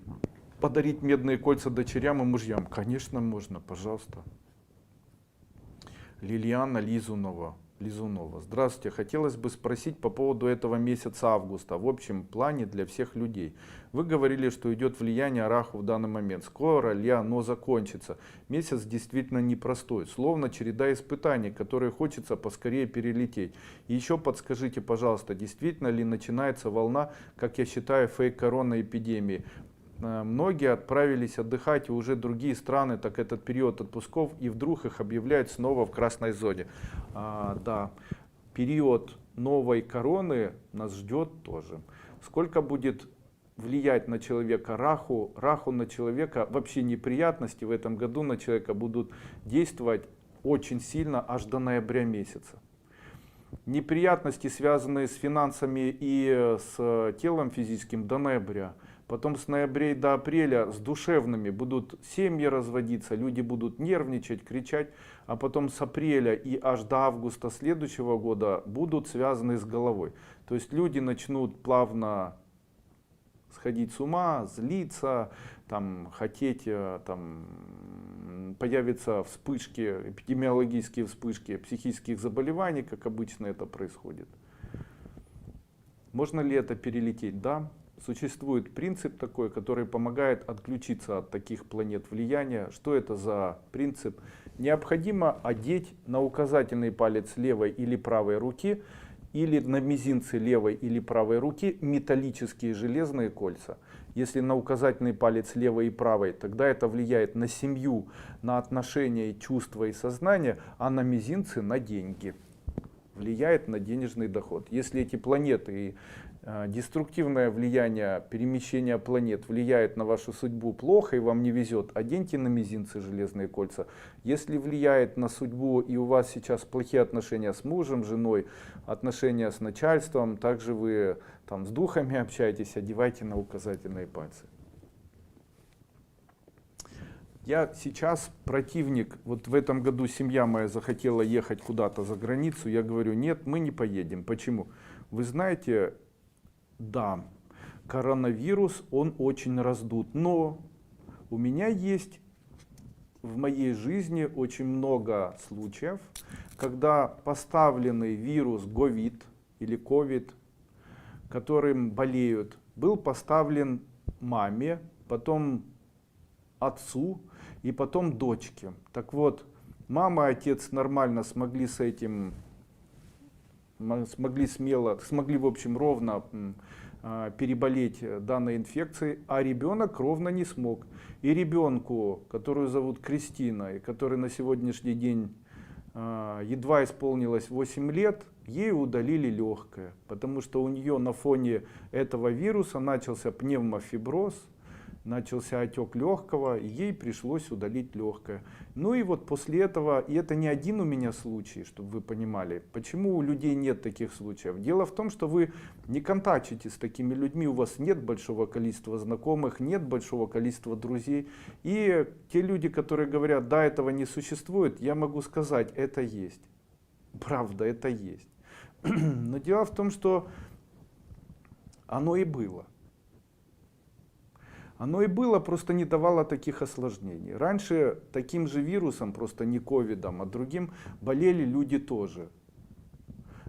подарить медные кольца дочерям и мужьям? Конечно, можно, пожалуйста. Лилиана Лизунова. Здравствуйте, хотелось бы спросить по поводу этого месяца августа, в общем плане для всех людей. Вы говорили, что идет влияние Раху в данный момент. Скоро ли оно закончится? Месяц действительно непростой, словно череда испытаний, которые хочется поскорее перелететь. И еще подскажите, пожалуйста, действительно ли начинается волна, как я считаю, фейк-коронной эпидемии? Многие отправились отдыхать, и уже другие страны, так этот период отпусков, и вдруг их объявляют снова в красной зоне. Да, период новой короны нас ждет тоже. Сколько будет влиять на человека Раху. Раху на человека, вообще неприятности в этом году на человека будут действовать очень сильно аж до ноября месяца. Неприятности, связанные с финансами и с телом физическим, до ноября. Потом с ноября до апреля с душевными будут семьи разводиться, люди будут нервничать, кричать. А потом с апреля и аж до августа следующего года будут связаны с головой. То есть люди начнут плавно сходить с ума, злиться, там, хотеть, там, появятся вспышки, эпидемиологические вспышки психических заболеваний, как обычно это происходит. Можно ли это перелететь? Да. Существует принцип такой, который помогает отключиться от таких планет влияния. Что это за принцип? Необходимо одеть на указательный палец левой или правой руки или на мизинцы левой или правой руки металлические железные кольца. Если на указательный палец левой и правой, тогда это влияет на семью, на отношения, чувства и сознание, а на мизинцы на деньги. Влияет на денежный доход. Если эти планеты и деструктивное влияние перемещения планет влияет на вашу судьбу плохо и вам не везет, оденьте на мизинцы железные кольца. Если влияет на судьбу и у вас сейчас плохие отношения с мужем, женой, отношения с начальством, также вы там с духами общаетесь, одевайте на указательные пальцы. Я сейчас противник, вот в этом году семья моя захотела ехать куда-то за границу, я говорю, нет, мы не поедем. Почему? Вы знаете, да, коронавирус, он очень раздут, но у меня есть в моей жизни очень много случаев, когда поставленный вирус говид или ковид, которым болеют, был поставлен маме, потом отцу и потом дочке. Так вот, мама и отец нормально смогли с этим, смогли в общем ровно переболеть данной инфекцией, а ребенок ровно не смог. И ребенку, которую зовут Кристина, и которой на сегодняшний день едва исполнилось 8 лет, ей удалили легкое, потому что у нее на фоне этого вируса начался пневмофиброз, начался отек легкого, и ей пришлось удалить легкое. Ну и вот после этого, и это не один у меня случай, чтобы вы понимали, почему у людей нет таких случаев. Дело в том, что вы не контактите с такими людьми, у вас нет большого количества знакомых, нет большого количества друзей. И те люди, которые говорят, да, этого не существует, я могу сказать, это есть. Правда, это есть. Но дело в том, что оно и было. Оно и было, просто не давало таких осложнений. Раньше таким же вирусом, просто не ковидом, а другим, болели люди тоже.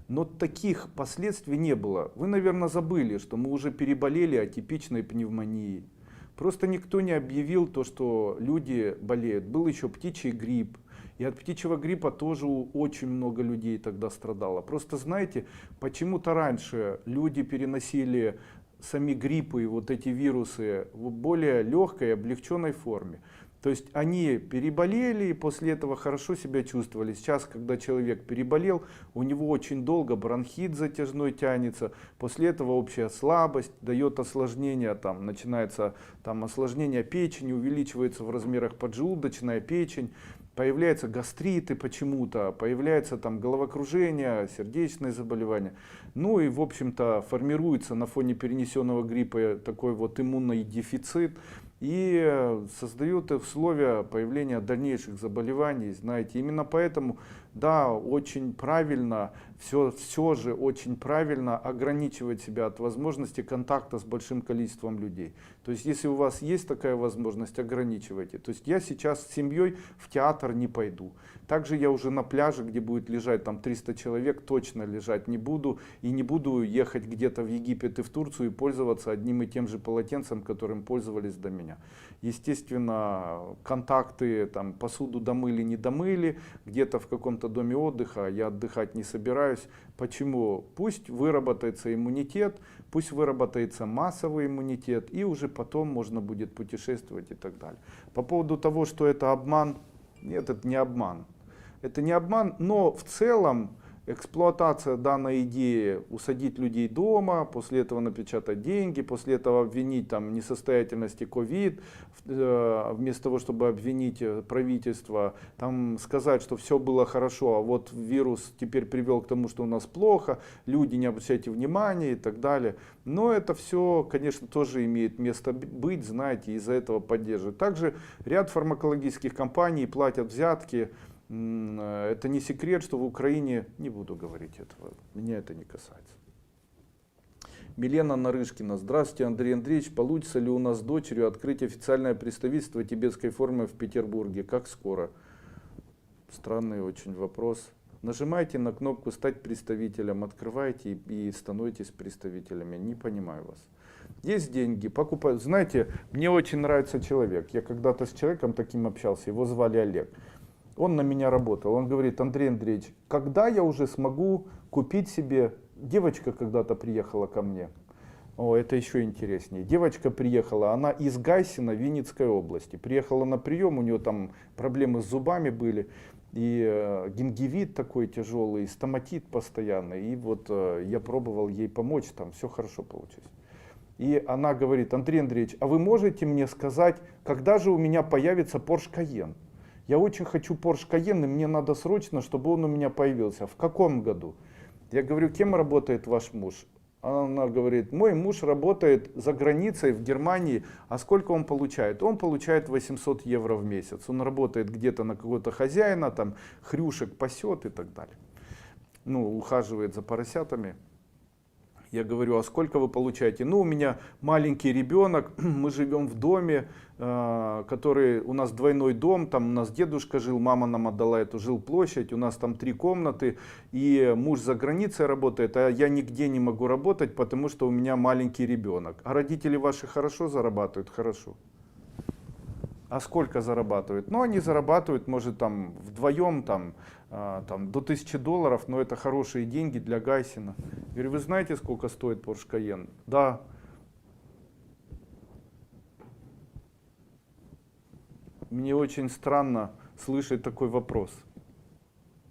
Но таких последствий не было. Вы, наверное, забыли, что мы уже переболели атипичной пневмонией. Просто никто не объявил то, что люди болеют. Был еще птичий грипп. И от птичьего гриппа тоже очень много людей тогда страдало. Просто знаете, почему-то раньше люди переносили сами гриппы и вот эти вирусы в более легкой, облегченной форме. То есть они переболели и после этого хорошо себя чувствовали. Сейчас, когда человек переболел, у него очень долго бронхит затяжной тянется, после этого общая слабость, дает осложнение, там, начинается там, осложнение печени, увеличивается в размерах поджелудочная печень, появляются гастриты почему-то, появляется там головокружение, сердечные заболевания. Ну и в общем-то формируется на фоне перенесенного гриппа такой вот иммунный дефицит. И создают условия появления дальнейших заболеваний, знаете. Именно поэтому, да, очень правильно, все же очень правильно ограничивать себя от возможности контакта с большим количеством людей. То есть, если у вас есть такая возможность, ограничивайте. То есть, я сейчас с семьей в театр не пойду. Также я уже на пляже, где будет лежать там 300 человек, точно лежать не буду. И не буду ехать где-то в Египет и в Турцию и пользоваться одним и тем же полотенцем, которым пользовались до меня. Естественно, контакты, там, посуду домыли, не домыли, где-то в каком-то доме отдыха, я отдыхать не собираюсь. Почему? Пусть выработается иммунитет, пусть выработается массовый иммунитет, и уже потом можно будет путешествовать и так далее. По поводу того, что это обман, нет, это не обман. Это не обман, но в целом эксплуатация данной идеи, усадить людей дома, после этого напечатать деньги, после этого обвинить там, в несостоятельности ковид, вместо того, чтобы обвинить правительство, там, сказать, что все было хорошо, а вот вирус теперь привел к тому, что у нас плохо, люди, не обращайте внимания и так далее. Но это все, конечно, тоже имеет место быть, знаете, из-за этого поддерживают. Также ряд фармакологических компаний платят взятки. Это не секрет, что в Украине, не буду говорить этого, меня это не касается. Милена Нарышкина. Здравствуйте, Андрей Андреевич. Получится ли у нас с дочерью открыть официальное представительство тибетской формы в Петербурге? Как скоро? Странный очень вопрос. Нажимайте на кнопку «Стать представителем», открывайте и становитесь представителями. Не понимаю вас. Есть деньги, покупают. Знаете, мне очень нравится человек. Я когда-то с человеком таким общался, его звали Олег. Он на меня работал. Он говорит: Андрей Андреевич, когда я уже смогу купить себе... Девочка когда-то приехала ко мне. О, это еще интереснее. Девочка приехала, она из Гайсина, Винницкой области. Приехала на прием, у нее там проблемы с зубами были. И гингивит такой тяжелый, и стоматит постоянный. И вот я пробовал ей помочь, там все хорошо получилось. И она говорит: Андрей Андреевич, а вы можете мне сказать, когда же у меня появится Porsche Cayenne? Я очень хочу Porsche Cayenne, и мне надо срочно, чтобы он у меня появился. В каком году? Я говорю: кем работает ваш муж? Она говорит: мой муж работает за границей в Германии. А сколько он получает? Он получает 800 евро в месяц. Он работает где-то на какого-то хозяина, там хрюшек пасет и так далее. Ну, ухаживает за поросятами. Я говорю: а сколько вы получаете? Ну, у меня маленький ребенок, мы живем в доме, который, у нас двойной дом, там у нас дедушка жил, мама нам отдала эту жилплощадь, у нас там 3 комнаты, и муж за границей работает, а я нигде не могу работать, потому что у меня маленький ребенок. А родители ваши хорошо зарабатывают? Хорошо. А сколько зарабатывают? Ну, они зарабатывают, может, там вдвоем там, до $1000, но это хорошие деньги для Гайсина. Я говорю: вы знаете, сколько стоит Porsche Cayenne? Да. Мне очень странно слышать такой вопрос.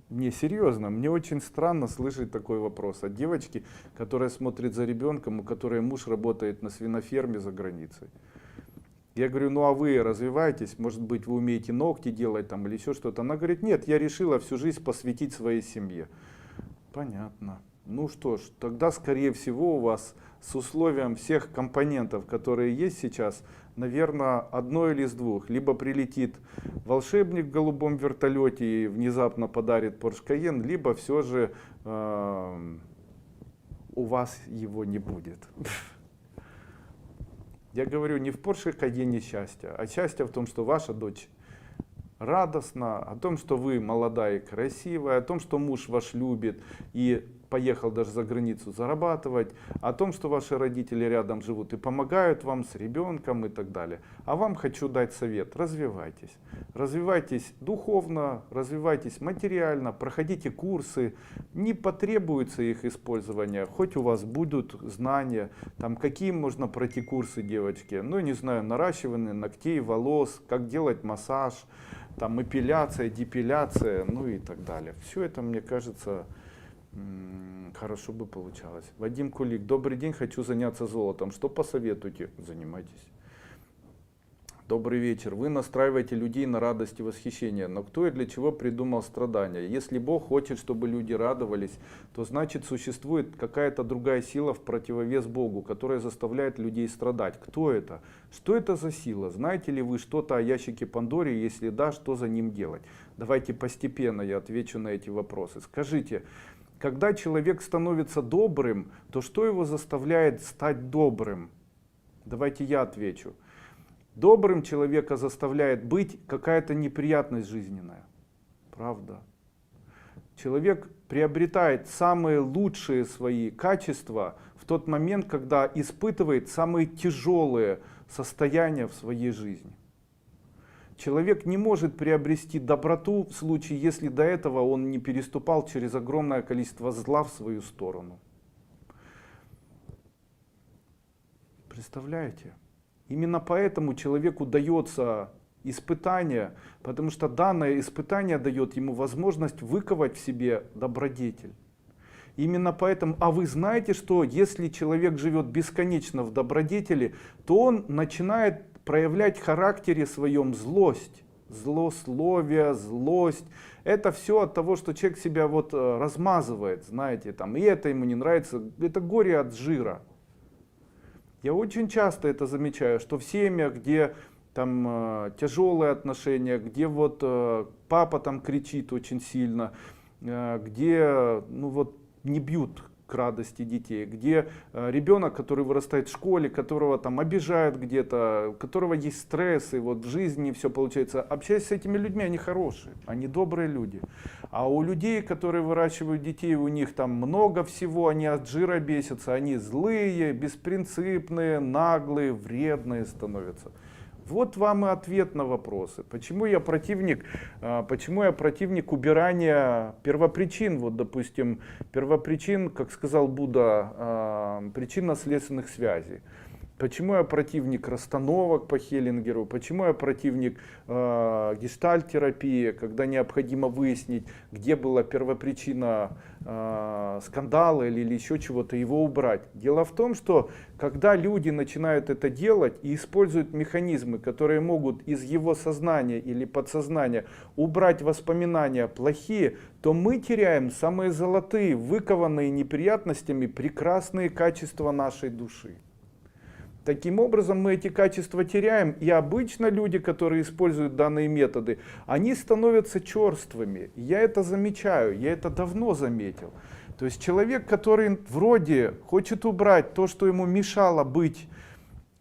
Не, серьезно, мне очень странно слышать такой вопрос от девочки, которая смотрит за ребенком, у которой муж работает на свиноферме за границей. Я говорю: ну а вы развиваетесь, может быть, вы умеете ногти делать там или еще что-то. Она говорит: нет, я решила всю жизнь посвятить своей семье. Понятно. Ну что ж, тогда, скорее всего, у вас с условием всех компонентов, которые есть сейчас, наверное, одно или из двух. Либо прилетит волшебник в голубом вертолете и внезапно подарит Porsche Cayenne, либо все же у вас его не будет. Я говорю, не в Porsche Cayenne счастье, а счастье в том, что ваша дочь радостна, о том, что вы молодая и красивая, о том, что муж ваш любит и поехал даже за границу зарабатывать, о том, что ваши родители рядом живут и помогают вам с ребенком и так далее. А вам хочу дать совет: развивайтесь. Развивайтесь духовно, развивайтесь материально, проходите курсы, не потребуется их использования, хоть у вас будут знания, там какие можно пройти курсы, девочки, ну не знаю, наращивание ногтей, волос, как делать массаж, там эпиляция, депиляция, ну и так далее. Все это, мне кажется, хорошо бы получалось. Вадим Кулик: добрый день, хочу заняться золотом. Что посоветуете? Занимайтесь. Добрый вечер. Вы настраиваете людей на радость и восхищение. Но кто и для чего придумал страдания? Если Бог хочет, чтобы люди радовались, то значит существует какая-то другая сила в противовес Богу, которая заставляет людей страдать. Кто это? Что это за сила? Знаете ли вы что-то о ящике Пандоре? Если да, что за ним делать? Давайте постепенно я отвечу на эти вопросы. Скажите, когда человек становится добрым, то что его заставляет стать добрым? Давайте я отвечу. Добрым человека заставляет быть какая-то неприятность жизненная. Правда. Человек приобретает самые лучшие свои качества в тот момент, когда испытывает самые тяжелые состояния в своей жизни. Человек не может приобрести доброту в случае, если до этого он не переступал через огромное количество зла в свою сторону. Представляете? Именно поэтому человеку дается испытание, потому что данное испытание дает ему возможность выковать в себе добродетель. Именно поэтому, а вы знаете, что если человек живет бесконечно в добродетели, то он начинает проявлять в характере своем злость, злословие, злость. Это все от того, что человек себя вот размазывает, знаете, там, и это ему не нравится. Это горе от жира. Я очень часто это замечаю, что в семьях, где там тяжелые отношения, где вот папа там кричит очень сильно, где ну вот не бьют к радости детей, где ребенок, который вырастает в школе, которого там обижают где-то, у которого есть стресс, и вот в жизни все получается. Общаясь с этими людьми, они хорошие, они добрые люди. А у людей, которые выращивают детей, у них там много всего, они от жира бесятся, они злые, беспринципные, наглые, вредные становятся. Вот вам и ответ на вопросы. Почему я противник убирания первопричин, вот, допустим, первопричин, как сказал Будда, причинно-следственных связей. Почему я противник расстановок по Хеллингеру, почему я противник гештальт-терапии, когда необходимо выяснить, где была первопричина скандала или еще чего-то, его убрать. Дело в том, что когда люди начинают это делать и используют механизмы, которые могут из его сознания или подсознания убрать воспоминания плохие, то мы теряем самые золотые, выкованные неприятностями прекрасные качества нашей души. Таким образом мы эти качества теряем, и обычно люди, которые используют данные методы, они становятся черствыми. Я это замечаю, я это давно заметил. То есть человек, который вроде хочет убрать то, что ему мешало быть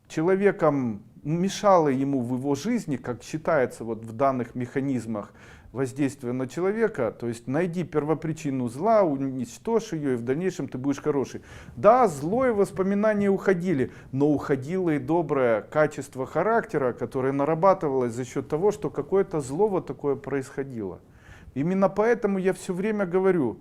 человеком, мешало ему в его жизни, как считается вот в данных механизмах воздействия на человека, то есть найди первопричину зла, уничтожь ее, и в дальнейшем ты будешь хороший. Да, злое воспоминания уходили, но уходило и доброе качество характера, которое нарабатывалось за счет того, что какое-то зло вот такое происходило. Именно поэтому я все время говорю,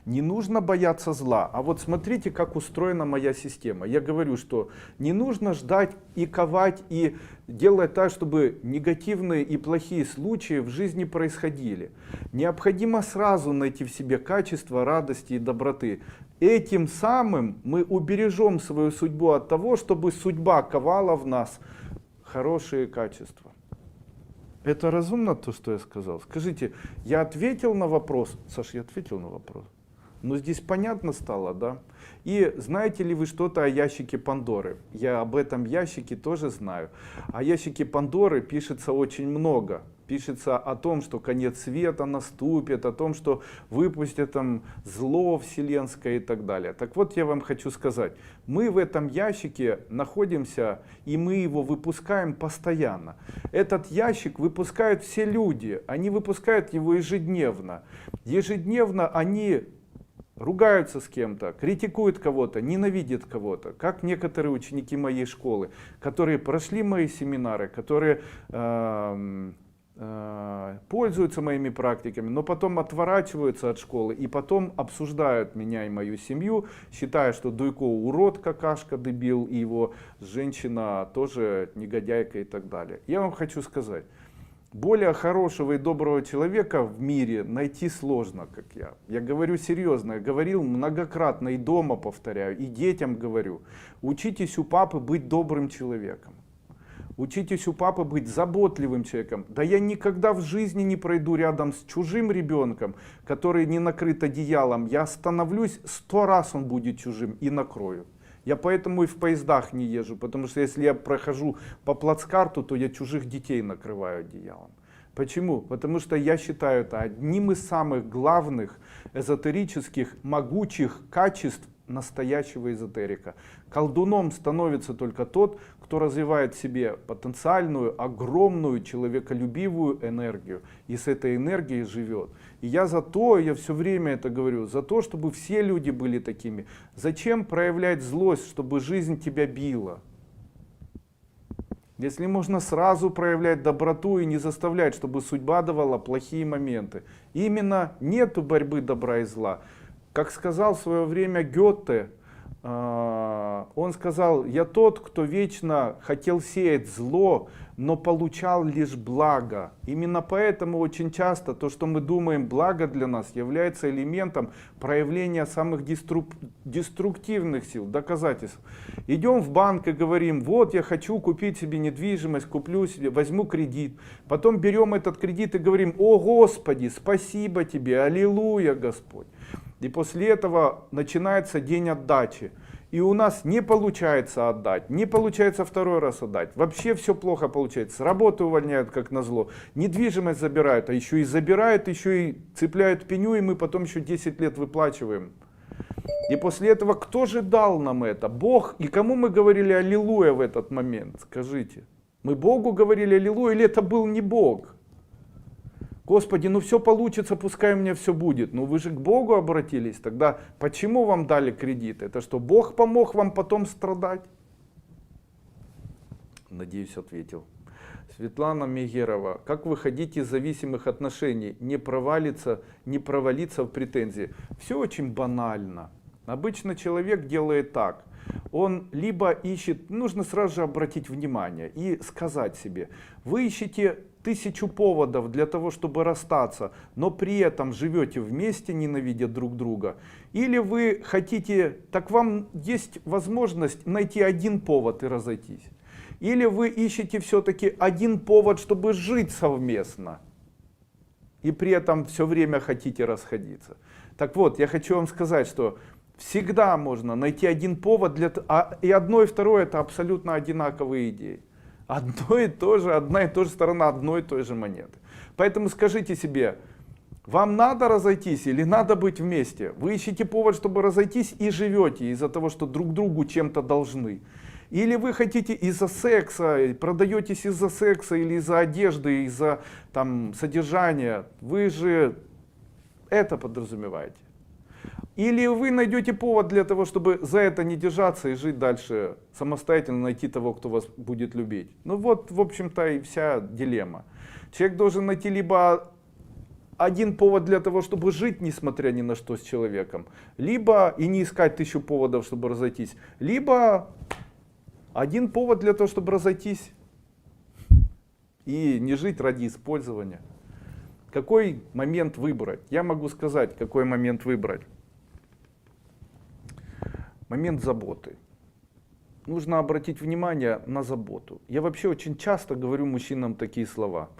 не нужно бояться зла. А вот смотрите, как устроена моя система. Я говорю, что не нужно ждать и ковать, и делать так, чтобы негативные и плохие случаи в жизни происходили. Необходимо сразу найти в себе качество радости и доброты. Этим самым мы убережем свою судьбу от того, чтобы судьба ковала в нас хорошие качества. Это разумно, то, что я сказал? Скажите, я ответил на вопрос? Саш, я ответил на вопрос? Ну, здесь понятно стало, да? И знаете ли вы что-то о ящике Пандоры? Я об этом ящике тоже знаю. О ящике Пандоры пишется очень много. Пишется о том, что конец света наступит, о том, что выпустят там зло вселенское и так далее. Так вот, я вам хочу сказать, мы в этом ящике находимся, и мы его выпускаем постоянно. Этот ящик выпускают все люди, они выпускают его ежедневно. Ежедневно они ругаются с кем-то, критикуют кого-то, ненавидят кого-то, как некоторые ученики моей школы, которые прошли мои семинары, которые пользуются моими практиками, но потом отворачиваются от школы и потом обсуждают меня и мою семью, считая, что Дуйко урод, какашка, дебил, и его женщина тоже негодяйка и так далее. Я вам хочу сказать, более хорошего и доброго человека в мире найти сложно, как я. Я говорю серьезно, я говорил многократно и дома повторяю, и детям говорю. Учитесь у папы быть добрым человеком. Учитесь у папы быть заботливым человеком. Да я никогда в жизни не пройду рядом с чужим ребенком, который не накрыт одеялом. Я остановлюсь, 100 раз он будет чужим и накрою. Я поэтому и в поездах не езжу, потому что если я прохожу по плацкарту, то я чужих детей накрываю одеялом. Почему? Потому что я считаю это одним из самых главных эзотерических, могучих качеств настоящего эзотерика. Колдуном становится только тот, кто развивает в себе потенциальную, огромную, человеколюбивую энергию. И с этой энергией живет. И я все время это говорю, за то, чтобы все люди были такими. Зачем проявлять злость, чтобы жизнь тебя била? Если можно сразу проявлять доброту и не заставлять, чтобы судьба давала плохие моменты. Именно нету борьбы добра и зла. Как сказал в свое время Гёте, Он сказал: я тот, кто вечно хотел сеять зло, но получал лишь благо. Именно поэтому очень часто то, что мы думаем благо для нас, является элементом проявления самых деструктивных сил, доказательств. Идем в банк и говорим: вот я хочу купить себе недвижимость, куплю себе, возьму кредит. Потом берем этот кредит и говорим: о Господи, спасибо тебе, аллилуйя, Господь. И после этого начинается день отдачи. И у нас не получается отдать, не получается второй раз отдать. Вообще все плохо получается. С работы увольняют как назло, недвижимость забирают, а еще и забирают, еще и цепляют пеню, и мы потом еще 10 лет выплачиваем. И после этого кто же дал нам это? Бог. И кому мы говорили аллилуйя в этот момент? Скажите. Мы Богу говорили аллилуйя, или это был не Бог? Господи, ну все получится, пускай у меня все будет. Ну вы же к Богу обратились. Тогда почему вам дали кредит? Это что, Бог помог вам потом страдать? Надеюсь, ответил. Светлана Мегерова. Как выходить из зависимых отношений? Не провалиться в претензии. Все очень банально. Обычно человек делает так. Он либо ищет, нужно сразу же обратить внимание и сказать себе: вы ищете 1000 поводов для того, чтобы расстаться, но при этом живете вместе, ненавидя друг друга. Или вы хотите, так вам есть возможность найти один повод и разойтись. Или вы ищете все-таки один повод, чтобы жить совместно. И при этом все время хотите расходиться. Так вот, я хочу вам сказать, что всегда можно найти один повод, и одно и второе это абсолютно одинаковые идеи. Одна и та же сторона одной и той же монеты. Поэтому скажите себе: вам надо разойтись или надо быть вместе? Вы ищете повод, чтобы разойтись, и живете из-за того, что друг другу чем-то должны. Или вы хотите из-за секса, продаетесь из-за секса или из-за одежды, из-за содержания. Вы же это подразумеваете. Или вы найдете повод для того, чтобы за это не держаться и жить дальше самостоятельно, найти того, кто вас будет любить. Ну вот, в общем-то, и вся дилемма. Человек должен найти либо один повод для того, чтобы жить, несмотря ни на что, с человеком, либо и не искать 1000 поводов, чтобы разойтись, либо один повод для того, чтобы разойтись и не жить ради использования. Какой момент выбрать? Я могу сказать, какой момент выбрать. Момент заботы. Нужно обратить внимание на заботу. Я вообще очень часто говорю мужчинам такие слова.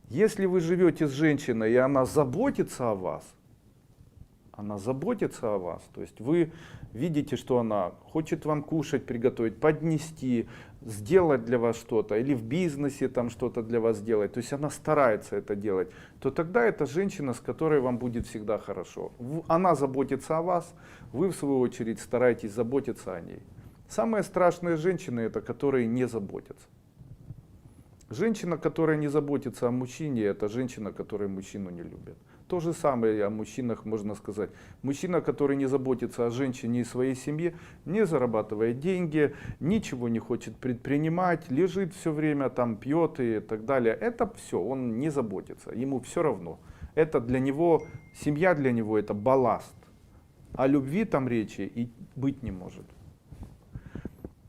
Если вы живете с женщиной, и она заботится о вас, то есть вы видите, что она хочет вам кушать, приготовить, поднести, сделать для вас что-то, или в бизнесе что-то для вас сделать, то есть она старается это делать, то тогда это женщина, с которой вам будет всегда хорошо. Она заботится о вас, вы в свою очередь стараетесь заботиться о ней. Самые страшные женщины — это которые не заботятся. Женщина, которая не заботится о мужчине, это женщина, которая мужчину не любит. То же самое о мужчинах можно сказать. Мужчина, который не заботится о женщине и своей семье, не зарабатывает деньги, ничего не хочет предпринимать, лежит все время, пьет и так далее. Это все, он не заботится, ему все равно. Это для него, семья для него это балласт. О любви речи и быть не может.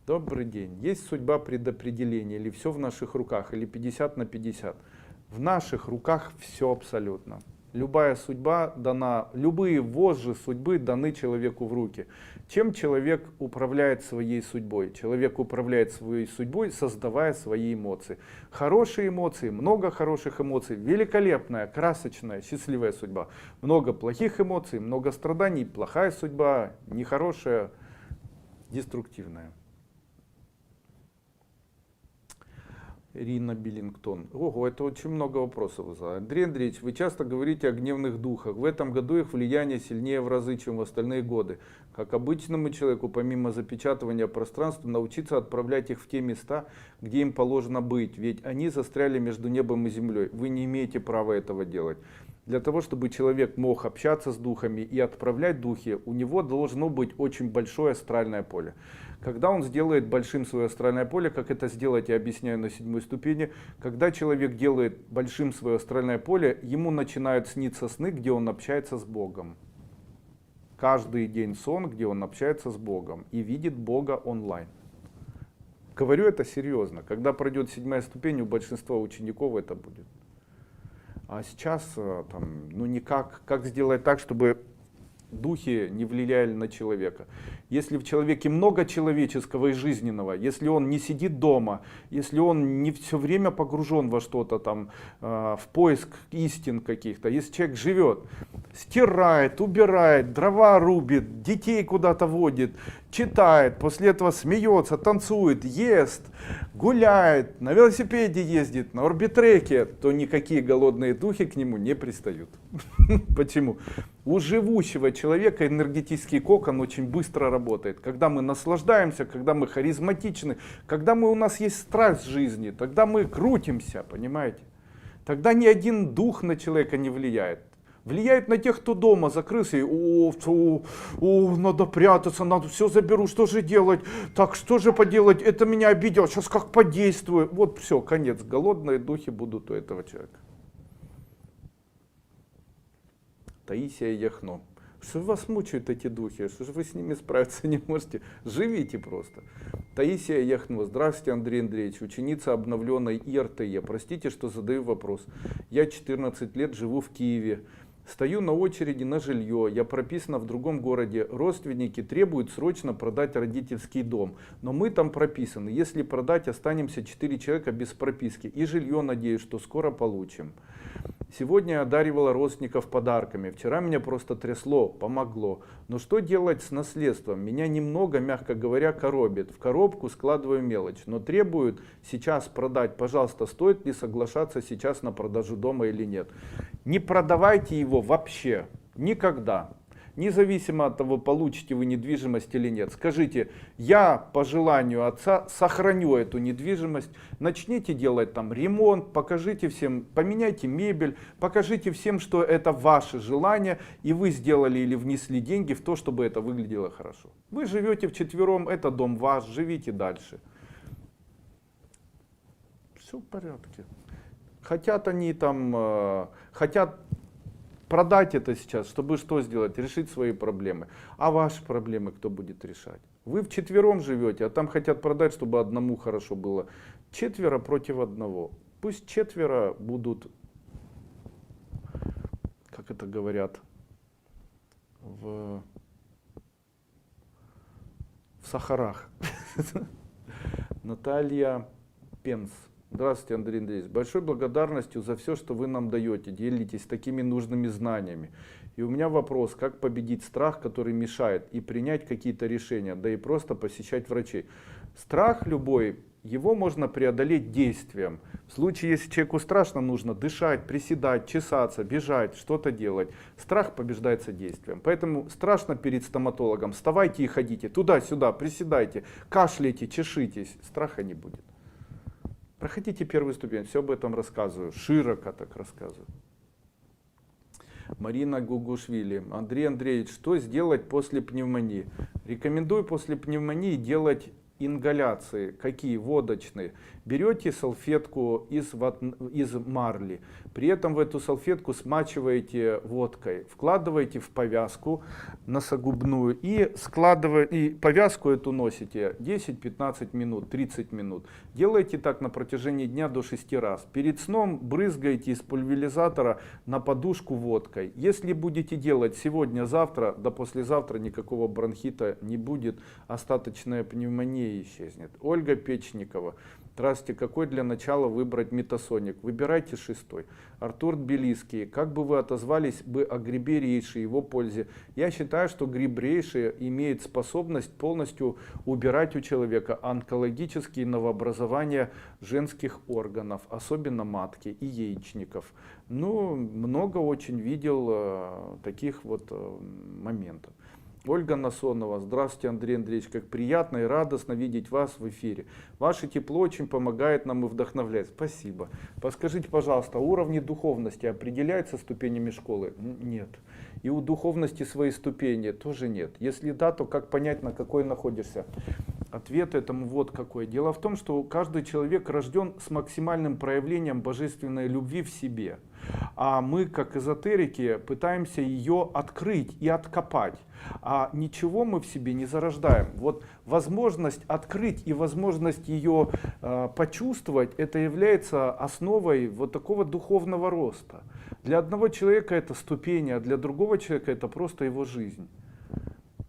Добрый день. Есть судьба предопределения, или все в наших руках, или 50/50? В наших руках все абсолютно. Любая судьба дана, любые вожжи судьбы даны человеку в руки. Чем человек управляет своей судьбой? Человек управляет своей судьбой, создавая свои эмоции. Хорошие эмоции, много хороших эмоций, великолепная, красочная, счастливая судьба. Много плохих эмоций, много страданий, плохая судьба, нехорошая, деструктивная. Ирина Биллингтон. Ого, это очень много вопросов вызывает. Андрей Андреевич, вы часто говорите о гневных духах. В этом году их влияние сильнее в разы, чем в остальные годы. Как обычному человеку, помимо запечатывания пространства, научиться отправлять их в те места, где им положено быть. Ведь они застряли между небом и землей. Вы не имеете права этого делать. Для того, чтобы человек мог общаться с духами и отправлять духи, у него должно быть очень большое астральное поле. Когда он сделает большим свое астральное поле, как это сделать, я объясняю на 7 ступени, когда человек делает большим свое астральное поле, ему начинают сниться сны, где он общается с Богом. каждый день сон, где он общается с Богом и видит Бога онлайн. Говорю это серьезно. Когда пройдет 7-я ступень, у большинства учеников это будет. А сейчас там, ну никак, как сделать так, чтобы духи не влияли на человека. Если в человеке много человеческого и жизненного, если он не сидит дома, если он не все время погружен во что-то там, в поиск истин каких-то, если человек живет, стирает, убирает, дрова рубит, детей куда-то водит, читает, после этого смеется, танцует, ест, гуляет, на велосипеде ездит, на орбитреке, то никакие голодные духи к нему не пристают. Почему? У живущего человека энергетический кокон очень быстро работает. Когда мы наслаждаемся, когда мы харизматичны, когда у нас есть страсть жизни, тогда мы крутимся, понимаете? Тогда ни один дух на человека не влияет. Влияет на тех, кто дома закрылся, и надо прятаться, надо все заберу, что же делать, так что же поделать, это меня обидело, сейчас как подействую. Вот все, конец, голодные духи будут у этого человека. Таисия Яхно. Что вас мучают эти духи? Что же вы с ними справиться не можете? Живите просто. Таисия Яхно. Здравствуйте, Андрей Андреевич, ученица обновленной ИРТЕ. Простите, что задаю вопрос. Я 14 лет живу в Киеве. Стою на очереди на жилье, я прописана в другом городе, родственники требуют срочно продать родительский дом, но мы там прописаны, если продать, останемся 4 человека без прописки, и жилье, надеюсь, что скоро получим. Сегодня я одаривала родственников подарками, вчера меня просто трясло, помогло, но что делать с наследством? Меня немного, мягко говоря, коробит, в коробку складываю мелочь, но требуют сейчас продать, пожалуйста, стоит ли соглашаться сейчас на продажу дома или нет? Не продавайте его вообще, никогда. Независимо от того, получите вы недвижимость или нет. Скажите, я по желанию отца сохраню эту недвижимость, начните делать там ремонт, покажите всем, поменяйте мебель, покажите всем, что это ваше желание, и вы сделали или внесли деньги в то, чтобы это выглядело хорошо. Вы живете вчетвером, это дом ваш, живите дальше. Все в порядке. Хотят они там, хотят продать это сейчас, чтобы что сделать? Решить свои проблемы. А ваши проблемы кто будет решать? Вы вчетвером живете, а там хотят продать, чтобы одному хорошо было. 4 против 1. Пусть 4 будут, как это говорят, в сахарах. Наталья Пенс. Здравствуйте, Андрей Андреевич. Большой благодарностью за все, что вы нам даете, делитесь такими нужными знаниями. И у меня вопрос, как победить страх, который мешает, и принять какие-то решения, да и просто посещать врачей. Страх любой, его можно преодолеть действием. В случае, если человеку страшно, нужно дышать, приседать, чесаться, бежать, что-то делать. Страх побеждается действием. Поэтому страшно перед стоматологом. Вставайте и ходите туда-сюда, приседайте, кашляйте, чешитесь. Страха не будет. Проходите первую ступень, все об этом рассказываю, широко так рассказываю. Марина Гугушвили. Андрей Андреевич, что сделать после пневмонии? Рекомендую после пневмонии делать ингаляции. Какие? Водочные. Берете салфетку из марли, при этом в эту салфетку смачиваете водкой, вкладываете в повязку носогубную и повязку эту носите 10-15 минут, 30 минут. Делайте так на протяжении дня до 6 раз. Перед сном брызгаете из пульверизатора на подушку водкой. Если будете делать сегодня-завтра, до послезавтра никакого бронхита не будет, остаточная пневмония исчезнет. Ольга Печникова. Здравствуйте, какой для начала выбрать метасоник? Выбирайте 6-й. Артур Тбилисский, как бы вы отозвались о грибе рейши, его пользе? Я считаю, что гриб рейши имеет способность полностью убирать у человека онкологические новообразования женских органов, особенно матки и яичников. Ну, много очень видел таких вот моментов. Ольга Насонова. Здравствуйте, Андрей Андреевич. Как приятно и радостно видеть вас в эфире. Ваше тепло очень помогает нам и вдохновляет. Спасибо. Подскажите, пожалуйста, уровни духовности определяются ступенями школы? Нет. И у духовности свои ступени тоже нет. Если да, то как понять, на какой находишься? Ответ этому вот какой. Дело в том, что каждый человек рожден с максимальным проявлением божественной любви в себе. А мы, как эзотерики, пытаемся ее открыть и откопать. А ничего мы в себе не зарождаем. Вот возможность открыть и возможность ее почувствовать, это является основой вот такого духовного роста. Для одного человека это ступень, а для другого человека это просто его жизнь.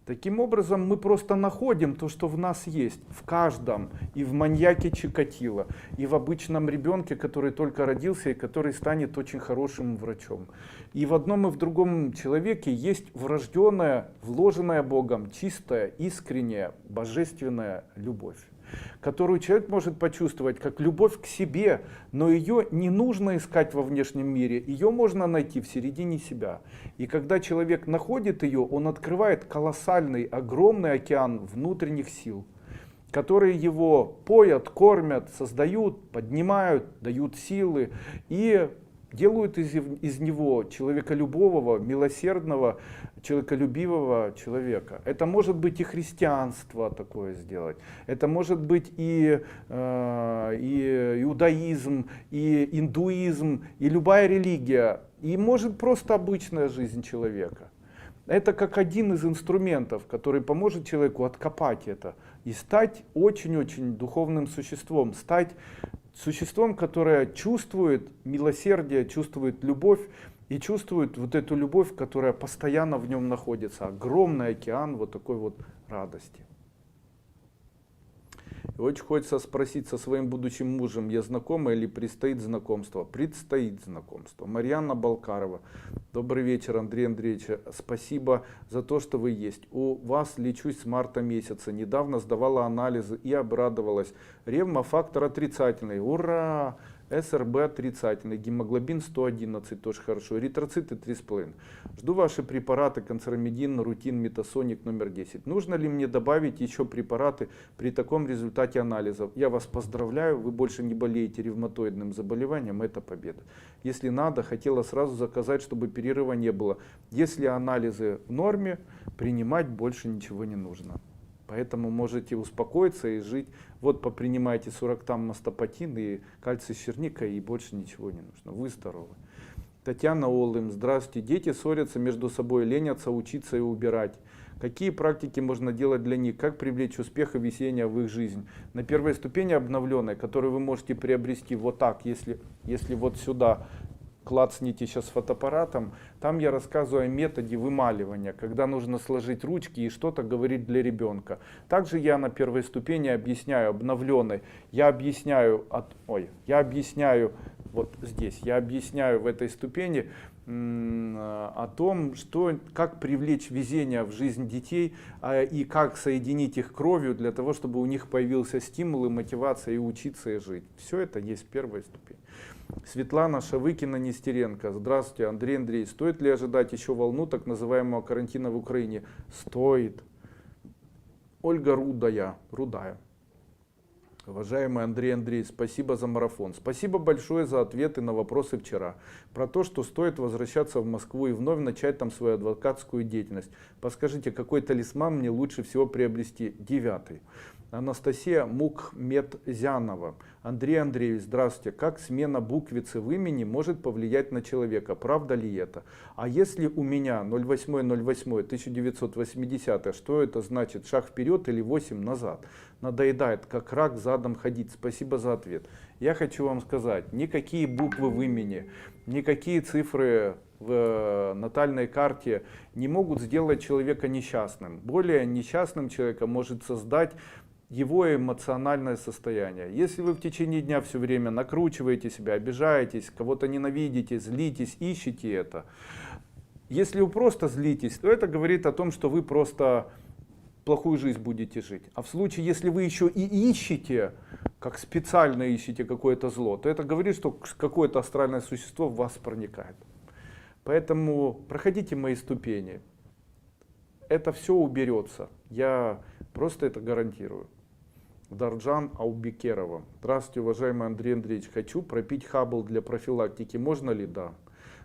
Таким образом, мы просто находим то, что в нас есть, в каждом, и в маньяке Чикатило, и в обычном ребенке, который только родился и который станет очень хорошим врачом. И в одном и в другом человеке есть врожденная, вложенная Богом, чистая, искренняя, божественная любовь, которую человек может почувствовать как любовь к себе, но ее не нужно искать во внешнем мире, ее можно найти в середине себя. И когда человек находит ее, он открывает колоссальный, огромный океан внутренних сил, которые его поят, кормят, создают, поднимают, дают силы и делают из него человеколюбивого, милосердного, человеколюбивого человека. Это может быть и христианство такое сделать, это может быть и иудаизм, и индуизм, и любая религия, и может просто обычная жизнь человека. Это как один из инструментов, который поможет человеку откопать это и стать очень-очень духовным существом, стать существом, которое чувствует милосердие, чувствует любовь и чувствует вот эту любовь, которая постоянно в нем находится. Огромный океан вот такой вот радости. И очень хочется спросить со своим будущим мужем, я знакома или предстоит знакомство? Предстоит знакомство. Марьяна Балкарова. Добрый вечер, Андрей Андреевич. Спасибо за то, что вы есть. У вас лечусь с марта месяца. Недавно сдавала анализы и обрадовалась. Ревмофактор отрицательный. Ура! СРБ отрицательный, гемоглобин 111, тоже хорошо, эритроциты 3,5. Жду ваши препараты канцерамидин, рутин, метасоник номер 10. Нужно ли мне добавить еще препараты при таком результате анализов? Я вас поздравляю, вы больше не болеете ревматоидным заболеванием, это победа. Если надо, хотела сразу заказать, чтобы перерыва не было. Если анализы в норме, принимать больше ничего не нужно. Поэтому можете успокоиться и жить. Вот попринимайте 40 там мастопатин и кальций с черникой, и больше ничего не нужно. Вы здоровы. Татьяна Олым. Здравствуйте. Дети ссорятся между собой, ленятся учиться и убирать. Какие практики можно делать для них? Как привлечь успех и веселье в их жизнь? На первой ступени обновленной, которую вы можете приобрести вот так, если вот сюда клацните сейчас фотоаппаратом, там я рассказываю о методе вымаливания, когда нужно сложить ручки и что-то говорить для ребенка. Также я на первой ступени объясняю обновленной, я объясняю вот здесь, я объясняю в этой ступени о том, как привлечь везение в жизнь детей и как соединить их кровью для того, чтобы у них появился стимул и мотивация и учиться и жить. Все это есть первая ступень. Светлана Шавыкина-Нестеренко. Здравствуйте, Андрей Андреевич. Стоит ли ожидать еще волну так называемого карантина в Украине? Стоит. Ольга Рудая. Уважаемый Андрей Андреевич, спасибо за марафон. Спасибо большое за ответы на вопросы вчера. Про то, что стоит возвращаться в Москву и вновь начать там свою адвокатскую деятельность. Подскажите, какой талисман мне лучше всего приобрести? 9. Анастасия Мукметзянова. Андрей Андреевич, здравствуйте. Как смена буквицы в имени может повлиять на человека? Правда ли это? А если у меня 08.08.1980, что это значит? Шаг вперед или 8 назад? Надоедает, как рак задом ходить. Спасибо за ответ. Я хочу вам сказать, никакие буквы в имени, никакие цифры в натальной карте не могут сделать человека несчастным. Более несчастным человека может создать его эмоциональное состояние. Если вы в течение дня все время накручиваете себя, обижаетесь, кого-то ненавидите, злитесь, ищете это. Если вы просто злитесь, то это говорит о том, что вы просто плохую жизнь будете жить. А в случае, если вы еще и ищете, как специально ищете какое-то зло, то это говорит, что какое-то астральное существо в вас проникает. Поэтому проходите мои ступени. Это все уберется. Я просто это гарантирую. Дарджан Аубекерова. Здравствуйте, уважаемый Андрей Андреевич. Хочу пропить Хаббл для профилактики. Можно ли? Да.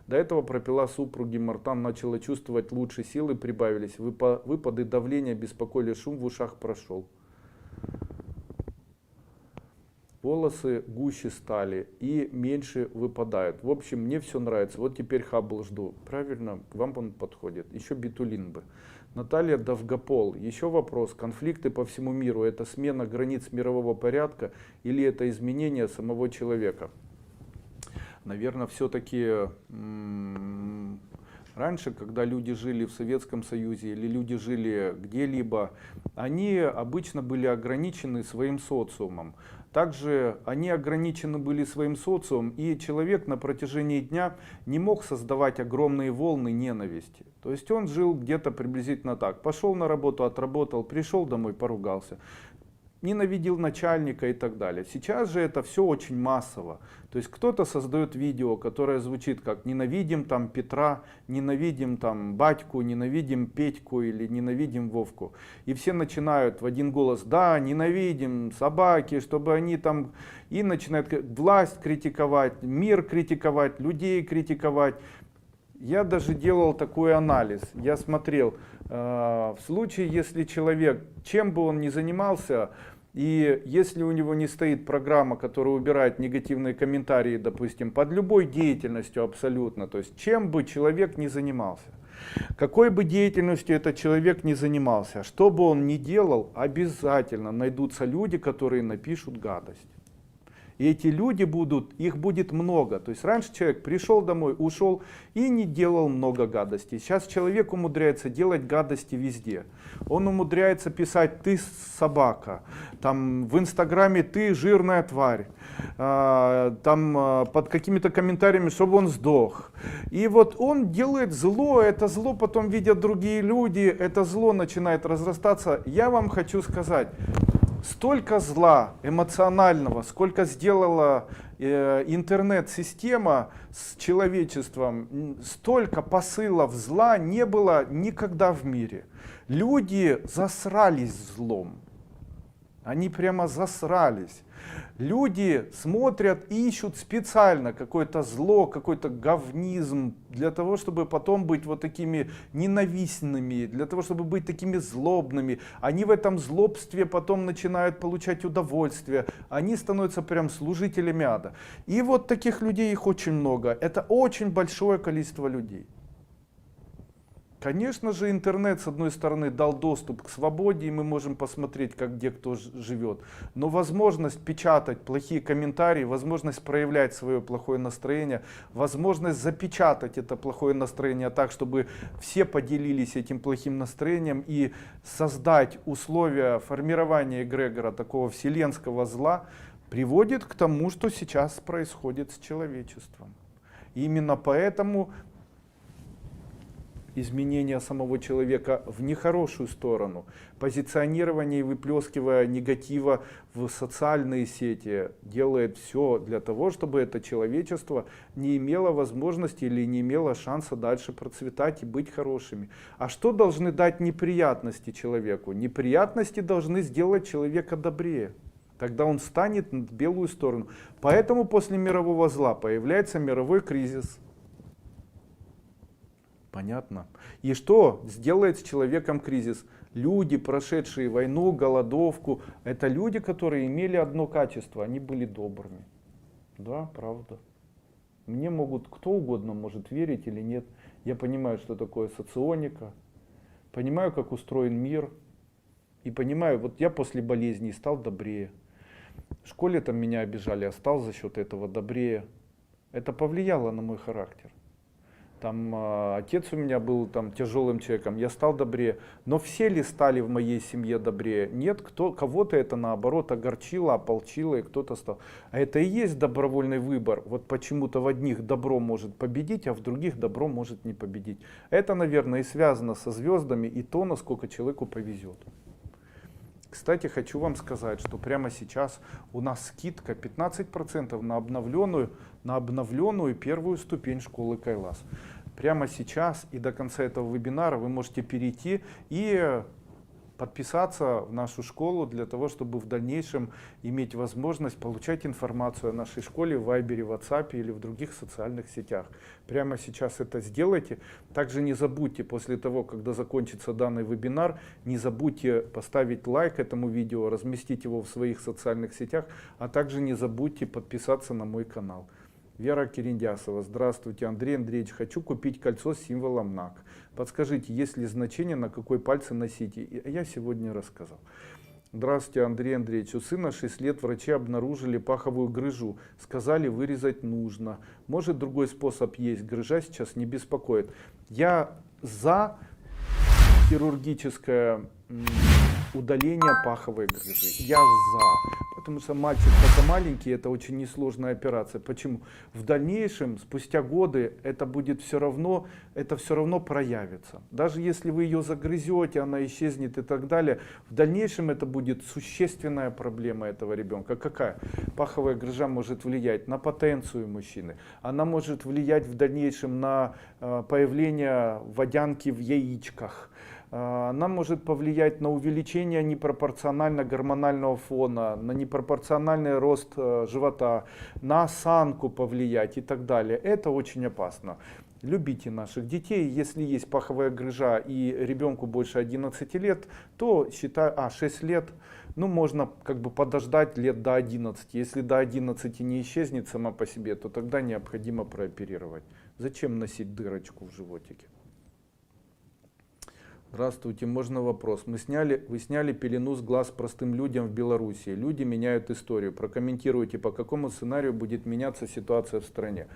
До этого пропила супруги Мартан, начала чувствовать лучше, силы прибавились. Выпады давления, беспокоили, шум в ушах прошел. волосы гуще стали и меньше выпадают. В общем, мне все нравится. Вот теперь Хаббл жду. Правильно, к вам он подходит. Еще Битулин бы. Наталья Довгопол. Еще вопрос. Конфликты по всему миру — это смена границ мирового порядка или это изменение самого человека? Наверное, все-таки раньше, когда люди жили в Советском Союзе или люди жили где-либо, они обычно были ограничены своим социумом. Также они ограничены были своим социумом, и человек на протяжении дня не мог создавать огромные волны ненависти. То есть он жил где-то приблизительно так. Пошел на работу, отработал, пришел домой, поругался. Ненавидел начальника и так далее. Сейчас же это все очень массово. То есть кто-то создает видео, которое звучит как «ненавидим там Петра», «ненавидим там батьку», «ненавидим Петьку» или «ненавидим Вовку». И все начинают в один голос: «Да, ненавидим собаки», чтобы они там... И начинают власть критиковать, мир критиковать, людей критиковать. Я даже делал такой анализ. Я смотрел, в случае, если человек, чем бы он ни занимался, и если у него не стоит программа, которая убирает негативные комментарии, допустим, под любой деятельностью абсолютно, то есть чем бы человек ни занимался, какой бы деятельностью этот человек ни занимался, что бы он ни делал, обязательно найдутся люди, которые напишут гадость. И эти люди будут, их будет много. То есть раньше человек пришел домой, ушел и не делал много гадостей. Сейчас человек умудряется делать гадости везде. Он умудряется писать: «ты собака», там в Инстаграме «ты жирная тварь», там под какими-то комментариями, чтобы он сдох. И вот он делает зло, это зло потом видят другие люди, это зло начинает разрастаться. Я вам хочу сказать, столько зла эмоционального, сколько сделала интернет-система с человечеством, столько посылов зла не было никогда в мире. Люди засрались злом. Они прямо засрались. Люди смотрят и ищут специально какое-то зло, какой-то говнизм, для того, чтобы потом быть вот такими ненавистными, для того, чтобы быть такими злобными. Они в этом злобстве потом начинают получать удовольствие. Они становятся прям служителями ада. И вот таких людей, их очень много. Это очень большое количество людей. Конечно же, интернет, с одной стороны, дал доступ к свободе, и мы можем посмотреть, как где кто живет. Но возможность печатать плохие комментарии, возможность проявлять свое плохое настроение, возможность запечатать это плохое настроение так, чтобы все поделились этим плохим настроением и создать условия формирования эгрегора такого вселенского зла, приводит к тому, что сейчас происходит с человечеством. И именно поэтому изменение самого человека в нехорошую сторону, позиционирование и выплескивая негатива в социальные сети, делает все для того, чтобы это человечество не имело возможности или не имело шанса дальше процветать и быть хорошими. А что должны дать неприятности человеку? Неприятности должны сделать человека добрее. Тогда он станет на белую сторону. Поэтому после мирового зла появляется мировой кризис. Понятно. И что сделает с человеком кризис? Люди, прошедшие войну, голодовку, это люди, которые имели одно качество, они были добрыми. Да, правда. Мне могут, кто угодно может верить или нет. Я понимаю, что такое соционика, понимаю, как устроен мир. И понимаю, вот я после болезни стал добрее. В школе там меня обижали, а стал за счет этого добрее. Это повлияло на мой характер. Там, отец у меня был там тяжелым человеком, я стал добрее. Но все ли стали в моей семье добрее? Нет, кого-то это наоборот огорчило, ополчило, и кто-то стал. А это и есть добровольный выбор. Вот почему-то в одних добро может победить, а в других добро может не победить. Это, наверное, и связано со звездами и то, насколько человеку повезет. Кстати, хочу вам сказать, что прямо сейчас у нас скидка 15% на обновленную первую ступень школы Кайлас. Прямо сейчас и до конца этого вебинара вы можете перейти и подписаться в нашу школу для того, чтобы в дальнейшем иметь возможность получать информацию о нашей школе в Вайбере, WhatsApp или в других социальных сетях. Прямо сейчас это сделайте. Также не забудьте, после того, когда закончится данный вебинар, не забудьте поставить лайк этому видео, разместить его в своих социальных сетях, а также не забудьте подписаться на мой канал. Вера Кириндясова. Здравствуйте, Андрей Андреевич. Хочу купить кольцо с символом НАК. Подскажите, есть ли значение, на какой пальце носить? Я сегодня рассказал. Здравствуйте, Андрей Андреевич. У сына 6 лет врачи обнаружили паховую грыжу. Сказали, вырезать нужно. Может, другой способ есть? Грыжа сейчас не беспокоит. Я за хирургическое удаление паховой грыжи. Я за. Потому что мальчик пока маленький, это очень несложная операция. Почему? В дальнейшем, спустя годы, это все равно проявится. Даже если вы ее загрызете, она исчезнет и так далее, в дальнейшем это будет существенная проблема этого ребенка. Какая? Паховая грыжа может влиять на потенцию мужчины. Она может влиять в дальнейшем на появление водянки в яичках. Она может повлиять на увеличение непропорционально гормонального фона, на непропорциональный рост живота, на осанку повлиять и так далее. Это очень опасно. Любите наших детей. Если есть паховая грыжа и ребенку больше 11 лет, то считай, 6 лет, ну можно как бы подождать лет до 11. Если до 11 не исчезнет сама по себе, то тогда необходимо прооперировать. Зачем носить дырочку в животике? Здравствуйте, можно вопрос? Вы сняли пелену с глаз простым людям в Беларуси. Люди меняют историю. Прокомментируйте, по какому сценарию будет меняться ситуация в стране.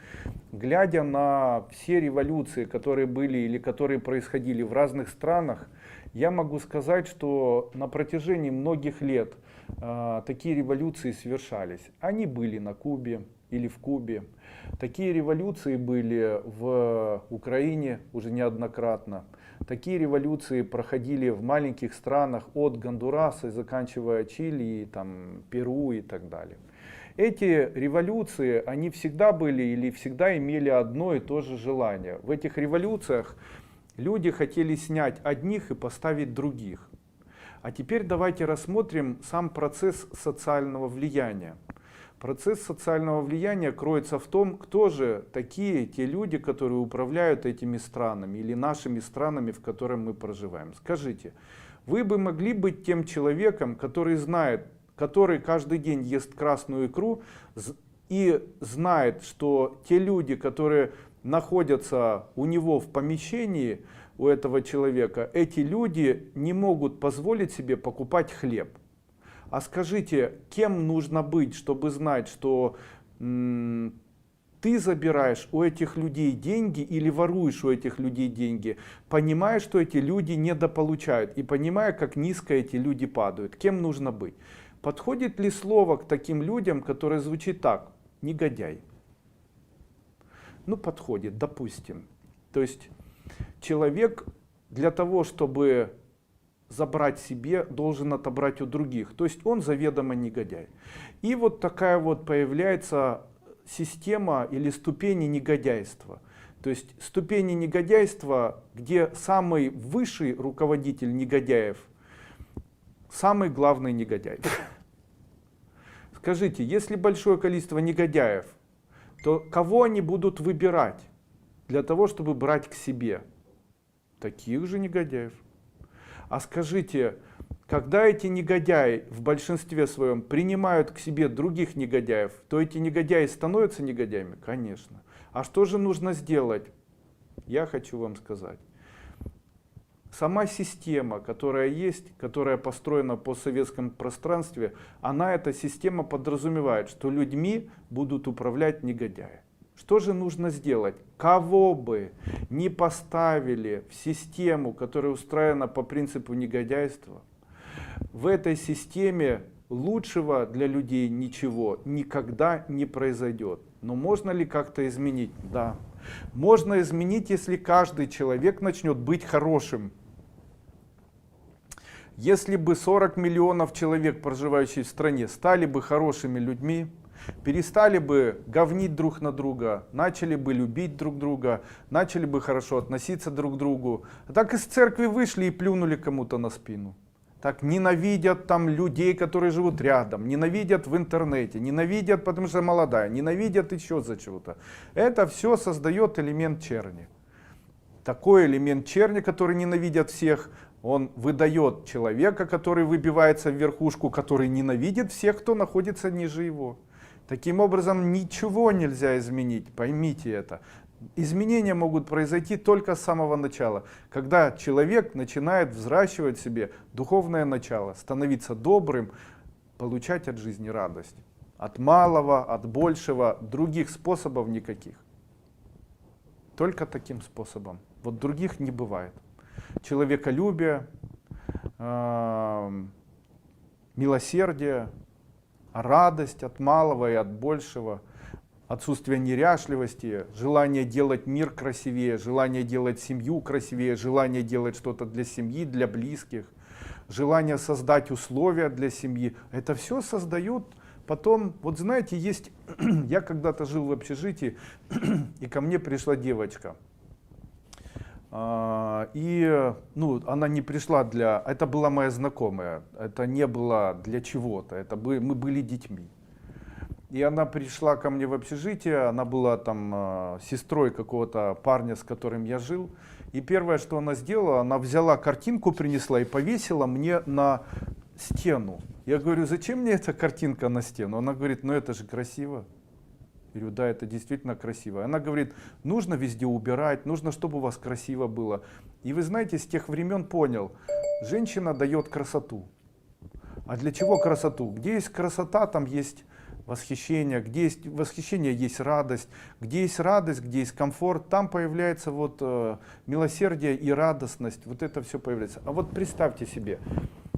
Глядя на все революции, которые были или которые происходили в разных странах, я могу сказать, что на протяжении многих лет такие революции совершались. Они были на Кубе или в Кубе. Такие революции были в Украине уже неоднократно. Такие революции проходили в маленьких странах от Гондураса, заканчивая Чили, и, там, Перу и так далее. Эти революции, они всегда были или всегда имели одно и то же желание. В этих революциях люди хотели снять одних и поставить других. А теперь давайте рассмотрим сам процесс социального влияния. Процесс социального влияния кроется в том, кто же такие те люди, которые управляют этими странами или нашими странами, в которых мы проживаем. Скажите, вы бы могли быть тем человеком, который каждый день ест красную икру и знает, что те люди, которые находятся у него в помещении, у этого человека, эти люди не могут позволить себе покупать хлеб. А скажите, кем нужно быть, чтобы знать, что ты забираешь у этих людей деньги или воруешь у этих людей деньги, понимая, что эти люди недополучают и понимая, как низко эти люди падают? Кем нужно быть? Подходит ли слово к таким людям, которое звучит так: негодяй? Ну, подходит, допустим. То есть человек для того, чтобы забрать себе, должен отобрать у других. То есть он заведомо негодяй. И вот такая вот появляется система или ступени негодяйства. То есть ступени негодяйства, где самый высший руководитель негодяев, самый главный негодяй. Скажите, если большое количество негодяев, то кого они будут выбирать для того, чтобы брать к себе? Таких же негодяев. А скажите, когда эти негодяи в большинстве своем принимают к себе других негодяев, то эти негодяи становятся негодяями? Конечно. А что же нужно сделать? Я хочу вам сказать. Сама система, которая есть, которая построена по советском пространстве, эта система подразумевает, что людьми будут управлять негодяи. Что же нужно сделать? Кого бы не поставили в систему, которая устроена по принципу негодяйства, в этой системе лучшего для людей ничего никогда не произойдет. Но можно ли как-то изменить? Да. Можно изменить, если каждый человек начнет быть хорошим. Если бы 40 миллионов человек, проживающих в стране, стали бы хорошими людьми, перестали бы говнить друг на друга, начали бы любить друг друга, начали бы хорошо относиться друг к другу. А так из церкви вышли и плюнули кому-то на спину. Так ненавидят там людей, которые живут рядом, ненавидят в интернете, ненавидят, потому что молодая, ненавидят еще за чего-то. Это все создает элемент черни. Такой элемент черни, который ненавидят всех, он выдает человека, который выбивается в верхушку, который ненавидит всех, кто находится ниже его. Таким образом, ничего нельзя изменить, поймите это. Изменения могут произойти только с самого начала, когда человек начинает взращивать в себе духовное начало, становиться добрым, получать от жизни радость. От малого, от большего, других способов никаких. Только таким способом. Вот других не бывает. Человеколюбие, милосердие, радость от малого и от большего, отсутствие неряшливости, желание делать мир красивее, желание делать семью красивее, желание делать что-то для семьи, для близких, желание создать условия для семьи. Это все создают потом, вот знаете, есть, я когда-то жил в общежитии, и ко мне пришла девочка. И она не пришла это была моя знакомая, это не было для чего-то, мы были детьми. И она пришла ко мне в общежитие, она была там сестрой какого-то парня, с которым я жил. И первое, что она сделала, она взяла картинку, принесла и повесила мне на стену. Я говорю, зачем мне эта картинка на стену? Она говорит, ну это же красиво. Я говорю, да, это действительно красиво. Она говорит, нужно везде убирать, нужно, чтобы у вас красиво было. И вы знаете, с тех времен понял, женщина дает красоту. А для чего красоту? Где есть красота, там есть восхищение, где есть восхищение, есть радость, где есть комфорт, там появляется вот милосердие и радостность, вот это все появляется. А вот представьте себе,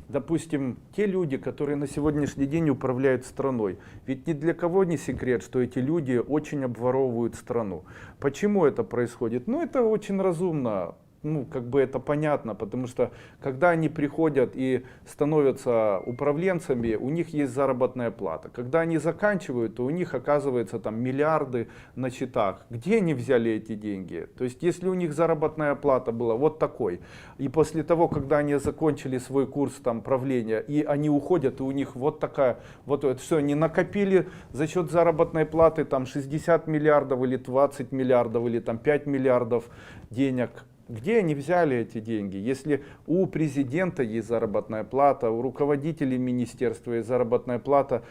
допустим, те люди, которые на сегодняшний день управляют страной, ведь ни для кого не секрет, что эти люди очень обворовывают страну. Почему это происходит? Ну, это очень разумно. Это понятно, потому что когда они приходят и становятся управленцами, у них есть заработная плата. Когда они заканчивают, то у них оказывается там миллиарды на счетах. Где они взяли эти деньги? То есть, если у них заработная плата была вот такой, и после того, когда они закончили свой курс там правления, и они уходят, и у них вот такая, вот это все, они накопили за счет заработной платы там 60 миллиардов или 20 миллиардов или там 5 миллиардов денег. Где они взяли эти деньги? Если у президента есть заработная плата, у руководителей министерства есть заработная плата,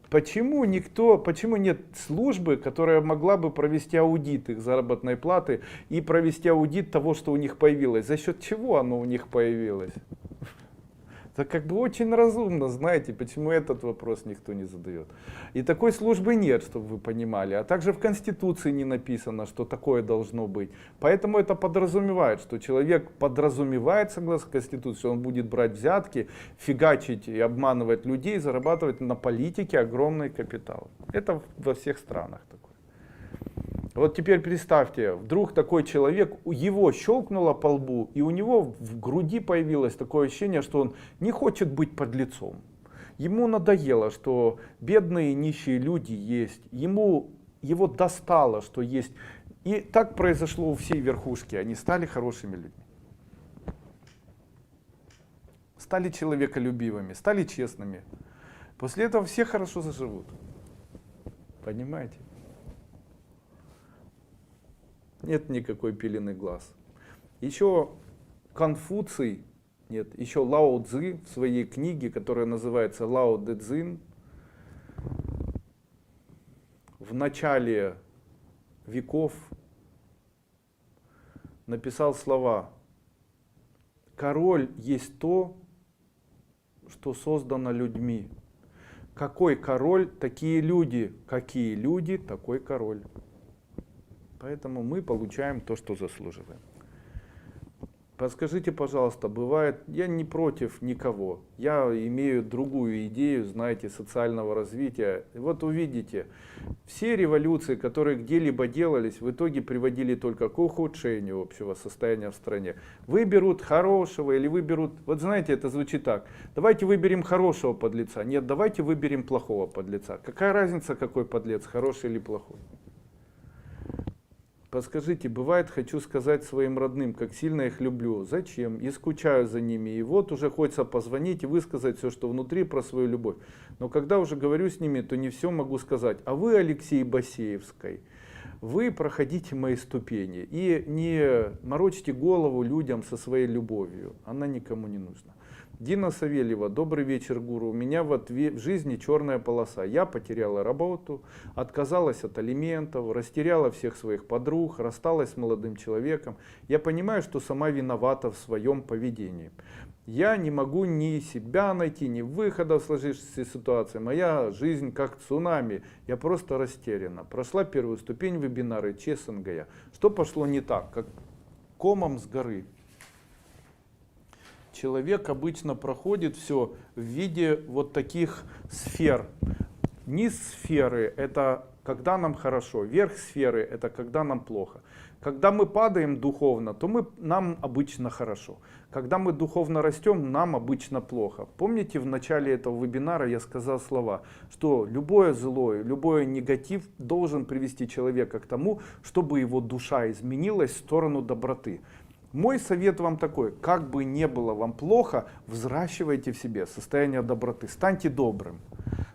почему нет службы, которая могла бы провести аудит их заработной платы и провести аудит того, что у них появилось? За счет чего оно у них появилось? Это очень разумно, знаете, почему этот вопрос никто не задает. И такой службы нет, чтобы вы понимали. А также в Конституции не написано, что такое должно быть. Поэтому это подразумевает, что человек подразумевает, согласно Конституции, что он будет брать взятки, фигачить и обманывать людей, зарабатывать на политике огромный капитал. Это во всех странах такое. Вот теперь представьте, вдруг такой человек, его щелкнуло по лбу, и у него в груди появилось такое ощущение, что он не хочет быть подлецом. Ему надоело, что бедные нищие люди есть, его достало, что есть. И так произошло у всей верхушки, они стали хорошими людьми. Стали человеколюбивыми, стали честными. После этого все хорошо заживут. Понимаете? Нет никакой пелены глаз. Еще Конфуций, еще Лао Цзы в своей книге, которая называется Лао Дэ Цзин, в начале веков написал слова: «Король есть то, что создано людьми». Какой король, такие люди. Какие люди, такой король. Поэтому мы получаем то, что заслуживаем. Подскажите, пожалуйста, бывает, я не против никого, я имею другую идею, знаете, социального развития. Вот увидите, все революции, которые где-либо делались, в итоге приводили только к ухудшению общего состояния в стране. Выберут хорошего или выберут, вот знаете, это звучит так: давайте выберем хорошего подлеца. Нет, давайте выберем плохого подлеца. Какая разница, какой подлец, хороший или плохой? Подскажите, бывает, хочу сказать своим родным, как сильно их люблю. Зачем? И скучаю за ними. И вот уже хочется позвонить и высказать все, что внутри, про свою любовь. Но когда уже говорю с ними, то не все могу сказать. А вы, Алексей Басеевской, вы проходите мои ступени. И не морочьте голову людям со своей любовью. Она никому не нужна. Дина Савельева, добрый вечер, гуру. У меня в жизни черная полоса. Я потеряла работу, отказалась от алиментов, растеряла всех своих подруг, рассталась с молодым человеком. Я понимаю, что сама виновата в своем поведении. Я не могу ни себя найти, ни выхода в сложившейся ситуации. Моя жизнь как цунами. Я просто растеряна. Прошла первую ступень вебинара ЧСНГ. Что пошло не так? Как комом с горы. Человек обычно проходит все в виде вот таких сфер. Низ сферы — это когда нам хорошо, верх сферы — это когда нам плохо. Когда мы падаем духовно, то нам обычно хорошо. Когда мы духовно растем, нам обычно плохо. Помните, в начале этого вебинара я сказал слова, что любое злое, любой негатив должен привести человека к тому, чтобы его душа изменилась в сторону доброты. Мой совет вам такой: как бы не было вам плохо, взращивайте в себе состояние доброты, станьте добрым.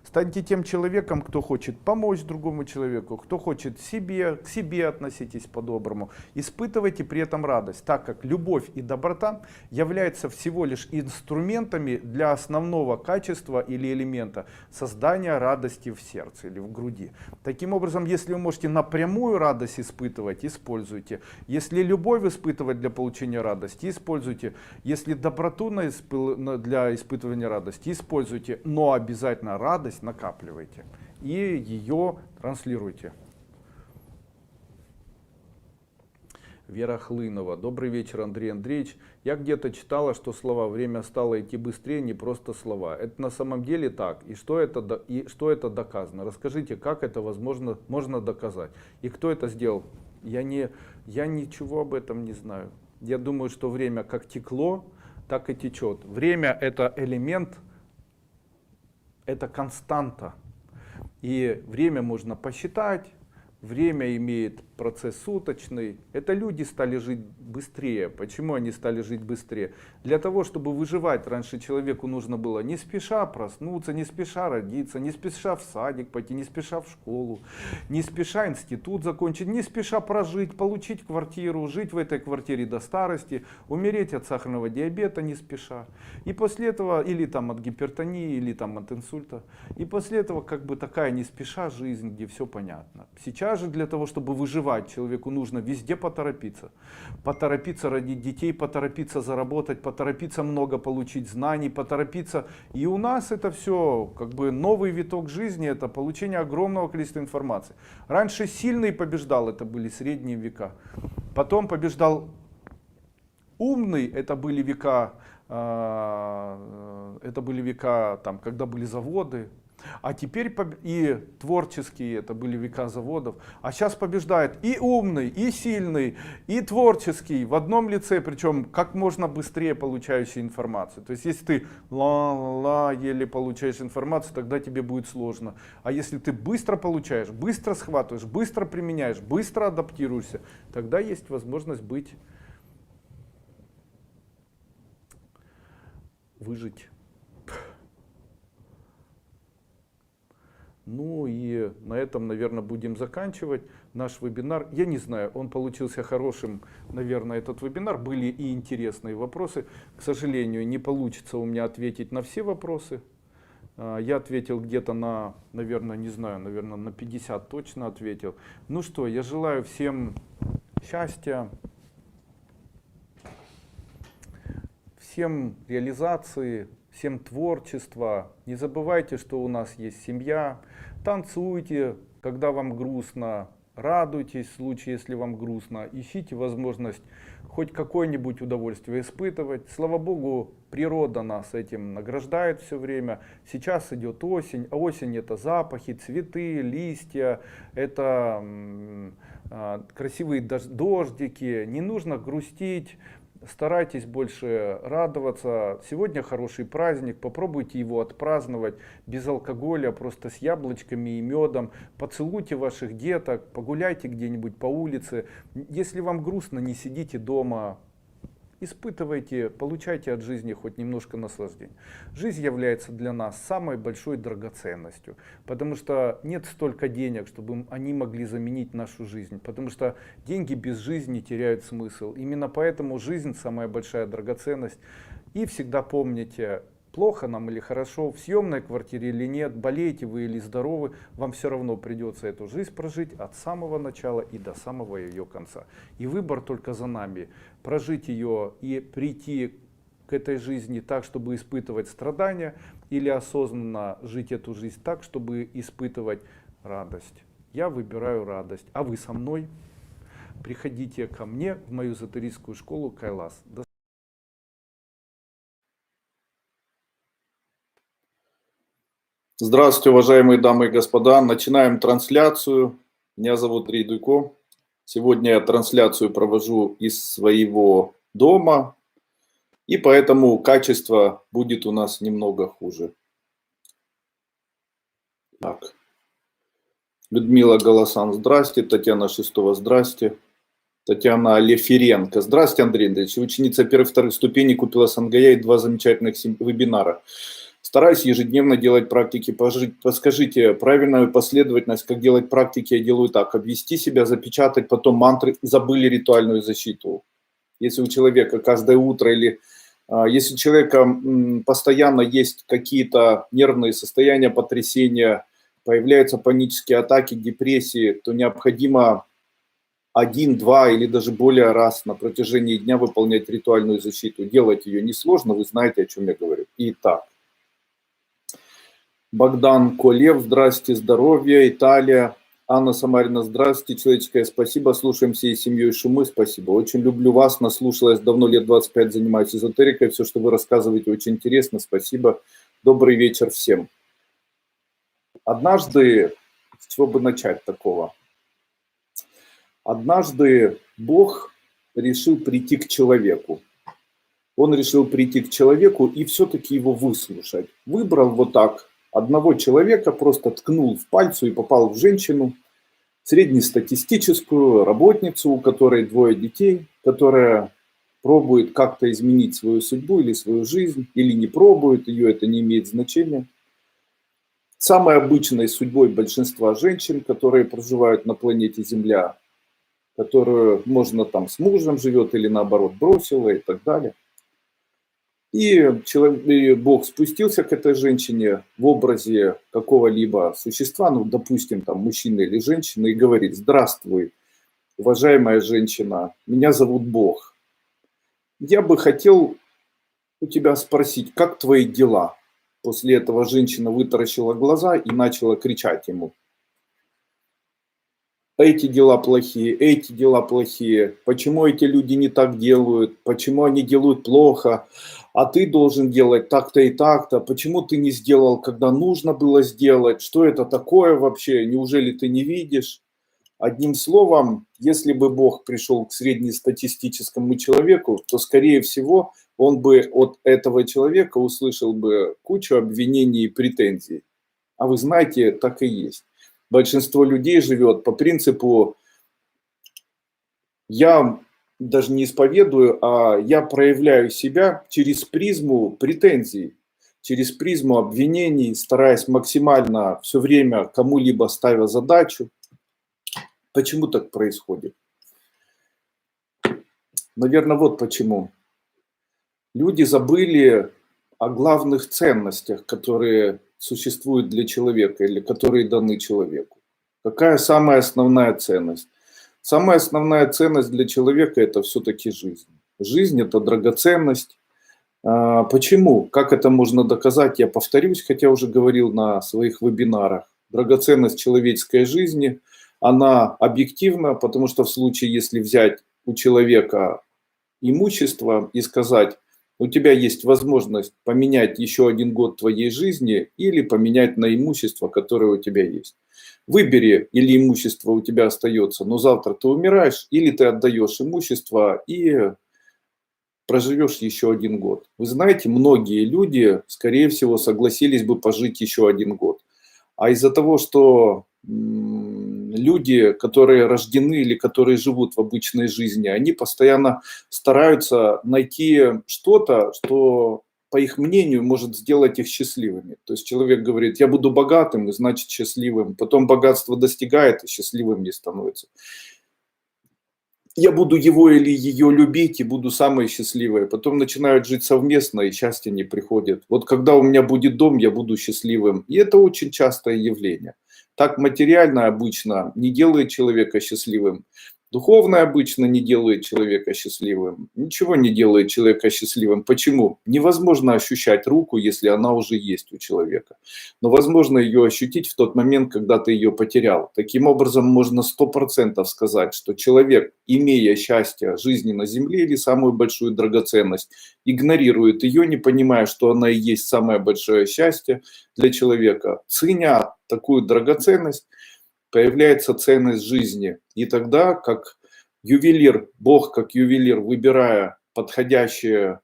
Станьте тем человеком, кто хочет помочь другому человеку, кто хочет к себе относитесь по-доброму. Испытывайте при этом радость, так как любовь и доброта являются всего лишь инструментами для основного качества или элемента создания радости в сердце или в груди. Таким образом, если вы можете напрямую радость испытывать, используйте. Если любовь испытывать для получения радости, используйте. Если доброту для испытывания радости, используйте. Но обязательно радость накапливайте и ее транслируйте. Вера Хлынова. Добрый вечер, Андрей Андреевич. Я где-то читала, что слова «время стало идти быстрее» не просто слова. Это на самом деле так. И что это доказано? Расскажите, как это можно доказать? И кто это сделал? Я ничего об этом не знаю. Я думаю, что время как текло, так и течет. Время — это элемент, это константа. И время можно посчитать, время имеет процесс суточный. Это люди стали жить быстрее. Почему они стали жить быстрее? Для того, чтобы выживать, раньше человеку нужно было не спеша проснуться, не спеша родиться, не спеша в садик пойти, не спеша в школу, не спеша институт закончить, не спеша прожить, получить квартиру, жить в этой квартире до старости, умереть от сахарного диабета не спеша. И после этого, или там от гипертонии, или там от инсульта. И после этого как бы такая не спеша жизнь, где все понятно. Сейчас же для того, чтобы выживать, человеку нужно везде поторопиться. Поторопиться родить детей, поторопиться заработать, поторопиться много получить знаний, поторопиться. И у нас это все как бы новый виток жизни, это получение огромного количества информации. Раньше сильный побеждал, это были средние века. Потом побеждал умный, это были века, там, когда были заводы. А теперь и творческие, это были века заводов. А сейчас побеждает и умный, и сильный, и творческий в одном лице, причем как можно быстрее получающий информацию. То есть если ты еле получаешь информацию, тогда тебе будет сложно. А если ты быстро получаешь, быстро схватываешь, быстро применяешь, быстро адаптируешься, тогда есть возможность выжить. Ну и на этом, наверное, будем заканчивать наш вебинар. Я не знаю, он получился хорошим, наверное, этот вебинар. Были и интересные вопросы. К сожалению, не получится у меня ответить на все вопросы. Я ответил где-то на, наверное, не знаю, наверное, на 50 точно ответил. Ну что, я желаю всем счастья, всем реализации, всем творчества. Не забывайте, что у нас есть семья. Танцуйте, когда вам грустно. Радуйтесь в случае, если вам грустно. Ищите возможность хоть какое-нибудь удовольствие испытывать. Слава Богу, природа нас этим награждает все время. Сейчас идет осень. А осень — это запахи, цветы, листья. Это красивые дождики. Не нужно грустить. Старайтесь больше радоваться. Сегодня хороший праздник, попробуйте его отпраздновать без алкоголя, просто с яблочками и медом. Поцелуйте ваших деток, погуляйте где-нибудь по улице. Если вам грустно, не сидите дома. Испытывайте, получайте от жизни хоть немножко наслаждения. Жизнь является для нас самой большой драгоценностью, потому что нет столько денег, чтобы они могли заменить нашу жизнь, потому что деньги без жизни теряют смысл. Именно поэтому жизнь самая большая драгоценность. И всегда помните, плохо нам или хорошо, в съемной квартире или нет, болеете вы или здоровы, вам все равно придется эту жизнь прожить от самого начала и до самого ее конца. И выбор только за нами. Прожить ее и прийти к этой жизни так, чтобы испытывать страдания, или осознанно жить эту жизнь так, чтобы испытывать радость. Я выбираю радость. А вы со мной? Приходите ко мне в мою эзотерическую школу Кайлас.
Здравствуйте, уважаемые дамы и господа. Начинаем трансляцию. Меня зовут Андрей Дуйко. Сегодня я трансляцию провожу из своего дома, и поэтому качество будет у нас немного хуже. Так. Людмила Голосан, здрасте. Татьяна Шестова, здрасте. Татьяна Лефиренко. Здравствуйте, Андрей Андреевич. Ученица первых-вторых ступеней купила Сангая и 2 замечательных вебинара. Стараюсь ежедневно делать практики. Подскажите, правильную последовательность, как делать практики, я делаю так. Обвести себя, запечатать, потом мантры, забыли ритуальную защиту. Если у человека каждое утро или если у человека постоянно есть какие-то нервные состояния, потрясения, появляются панические атаки, депрессии, то необходимо 1, 2 или даже более раз на протяжении дня выполнять ритуальную защиту. Делать ее несложно, вы знаете, о чем я говорю. Итак. Богдан Колев, здрасте, здоровья, Италия. Анна Самарина, здрасте, человеческое спасибо, слушаем всей семьей Шумы, спасибо. Очень люблю вас, наслушалась давно, лет 25 занимаюсь эзотерикой, все, что вы рассказываете, очень интересно, спасибо. Добрый вечер всем. Однажды, с чего бы начать такого? Однажды Бог решил прийти к человеку. Он решил прийти к человеку и все-таки его выслушать. Выбрал вот так одного человека, просто ткнул в пальцу и попал в женщину, среднестатистическую работницу, у которой 2 детей, которая пробует как-то изменить свою судьбу или свою жизнь, или не пробует, ее это не имеет значения. Самой обычной судьбой большинства женщин, которые проживают на планете Земля, которую можно там с мужем живет или наоборот бросила и так далее. И Бог спустился к этой женщине в образе какого-либо существа, ну, допустим, там, мужчины или женщины, и говорит: здравствуй, уважаемая женщина, меня зовут Бог. Я бы хотел у тебя спросить, как твои дела? После этого женщина вытаращила глаза и начала кричать ему: эти дела плохие, почему эти люди не так делают, почему они делают плохо, а ты должен делать так-то и так-то, почему ты не сделал, когда нужно было сделать, что это такое вообще, неужели ты не видишь? Одним словом, если бы Бог пришел к среднестатистическому человеку, то, скорее всего, он бы от этого человека услышал бы кучу обвинений и претензий. А вы знаете, так и есть. Большинство людей живет по принципу: я даже не исповедую, а я проявляю себя через призму претензий, через призму обвинений, стараясь максимально все время кому-либо ставя задачу. Почему так происходит? Наверное, вот почему. Люди забыли о главных ценностях, которые существуют для человека или которые даны человеку. Какая самая основная ценность? Самая основная ценность для человека – это все-таки жизнь. Жизнь – это драгоценность. Почему? Как это можно доказать? Я повторюсь, хотя уже говорил на своих вебинарах. Драгоценность человеческой жизни, она объективна, потому что в случае, если взять у человека имущество и сказать: у тебя есть возможность поменять еще 1 год твоей жизни или поменять на имущество, которое у тебя есть. Выбери, или имущество у тебя остается, но завтра ты умираешь, или ты отдаешь имущество и проживешь еще 1 год. Вы знаете, многие люди, скорее всего, согласились бы пожить еще 1 год. А из-за того, что люди, которые рождены или которые живут в обычной жизни, они постоянно стараются найти что-то, что, по их мнению, может сделать их счастливыми. То есть человек говорит, я буду богатым, и значит счастливым. Потом богатство достигает, и счастливым не становится. Я буду его или ее любить и буду самой счастливой. Потом начинают жить совместно, и счастье не приходит. Вот когда у меня будет дом, я буду счастливым. И это очень частое явление. Так материально обычно не делает человека счастливым. Духовное обычно не делает человека счастливым. Ничего не делает человека счастливым. Почему? Невозможно ощущать руку, если она уже есть у человека. Но возможно ее ощутить в тот момент, когда ты ее потерял. Таким образом, можно 100% сказать, что человек, имея счастье жизни на земле или самую большую драгоценность, игнорирует ее, не понимая, что она и есть самое большое счастье для человека. Ценя такую драгоценность, появляется ценность жизни. И тогда, как ювелир, Бог как ювелир, выбирая подходящее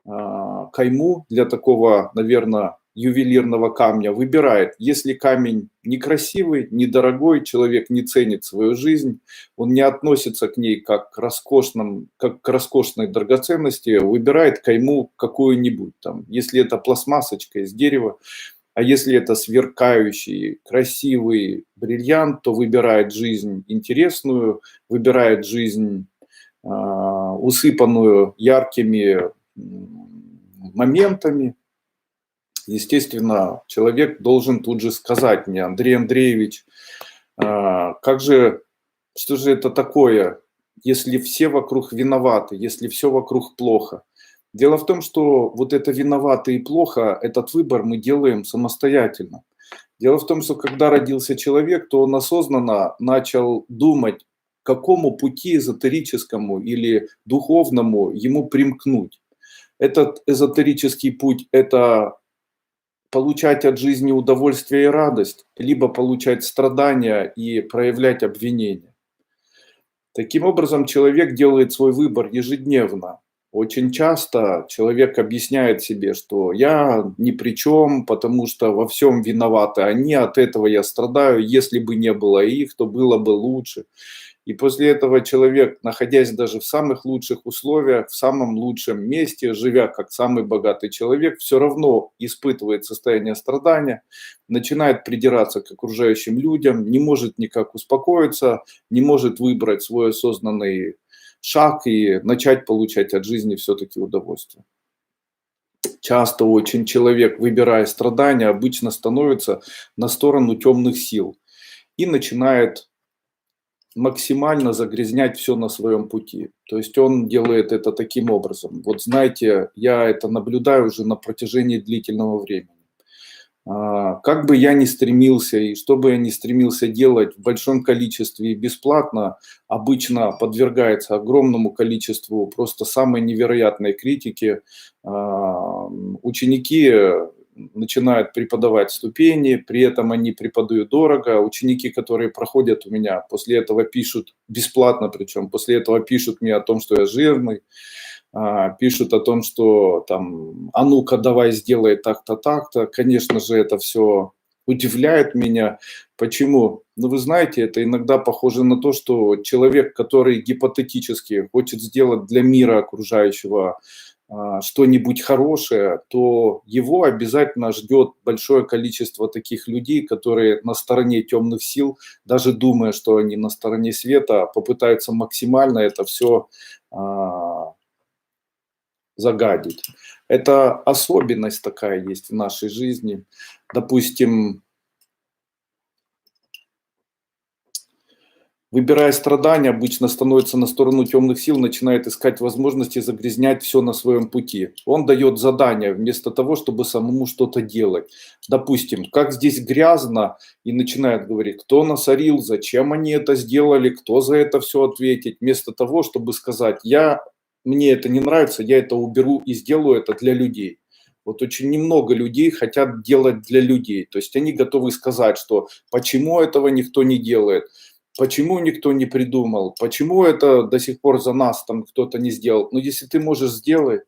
кайму для такого, наверное, ювелирного камня, выбирает. Если камень некрасивый, недорогой, человек не ценит свою жизнь, он не относится к ней как к роскошной драгоценности, выбирает кайму какую-нибудь там. Если это пластмассочка из дерева, а если это сверкающий, красивый бриллиант, то выбирает жизнь интересную, выбирает жизнь, усыпанную яркими моментами. Естественно, человек должен тут же сказать мне, Андрей Андреевич, что же это такое, если все вокруг виноваты, если все вокруг плохо? Дело в том, что вот это виновато и плохо, этот выбор мы делаем самостоятельно. Дело в том, что когда родился человек, то он осознанно начал думать, к какому пути эзотерическому или духовному ему примкнуть. Этот эзотерический путь – это получать от жизни удовольствие и радость, либо получать страдания и проявлять обвинения. Таким образом, человек делает свой выбор ежедневно. Очень часто человек объясняет себе, что я ни при чем, потому что во всем виноваты они, от этого я страдаю, если бы не было их, то было бы лучше. И после этого человек, находясь даже в самых лучших условиях, в самом лучшем месте, живя как самый богатый человек, все равно испытывает состояние страдания, начинает придираться к окружающим людям, не может никак успокоиться, не может выбрать свой осознанный шаг и начать получать от жизни все-таки удовольствие. Часто очень человек, выбирая страдания, обычно становится на сторону темных сил и начинает максимально загрязнять все на своем пути. То есть он делает это таким образом. Вот знаете, я это наблюдаю уже на протяжении длительного времени. Как бы я ни стремился и что бы я ни стремился делать в большом количестве и бесплатно, обычно подвергается огромному количеству просто самой невероятной критики. Ученики начинают преподавать ступени, при этом они преподают дорого. Ученики, которые проходят у меня, после этого пишут бесплатно, причем после этого пишут мне о том, что я жирный, пишут о том, что там, а ну-ка давай сделай так-то, так-то. Конечно же, это все удивляет меня. Почему? Ну, вы знаете, это иногда похоже на то, что человек, который гипотетически хочет сделать для мира окружающего что-нибудь хорошее, то его обязательно ждет большое количество таких людей, которые на стороне темных сил, даже думая, что они на стороне света, попытаются максимально это все загадить. Это особенность такая есть в нашей жизни. Допустим, выбирая страдания, обычно становится на сторону темных сил, начинает искать возможности загрязнять все на своем пути. Он дает задания вместо того, чтобы самому что-то делать. Допустим, как здесь грязно, и начинает говорить, кто насорил, зачем они это сделали, кто за это все ответит, вместо того, чтобы сказать, мне это не нравится, я это уберу и сделаю это для людей. Вот очень немного людей хотят делать для людей. То есть они готовы сказать, что почему этого никто не делает. почему никто не придумал, почему это до сих пор за нас там кто-то не сделал. Но если ты можешь сделать,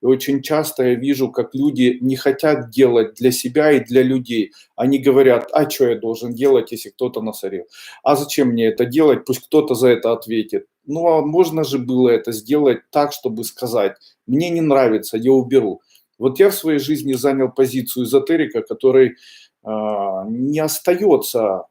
и очень часто я вижу, как люди не хотят делать для себя и для людей. Они говорят, а что я должен делать, если кто-то насорил? А зачем мне это делать? Пусть кто-то за это ответит. Ну, а можно же было это сделать так, чтобы сказать, мне не нравится, я уберу. Вот я в своей жизни занял позицию эзотерика, который не остается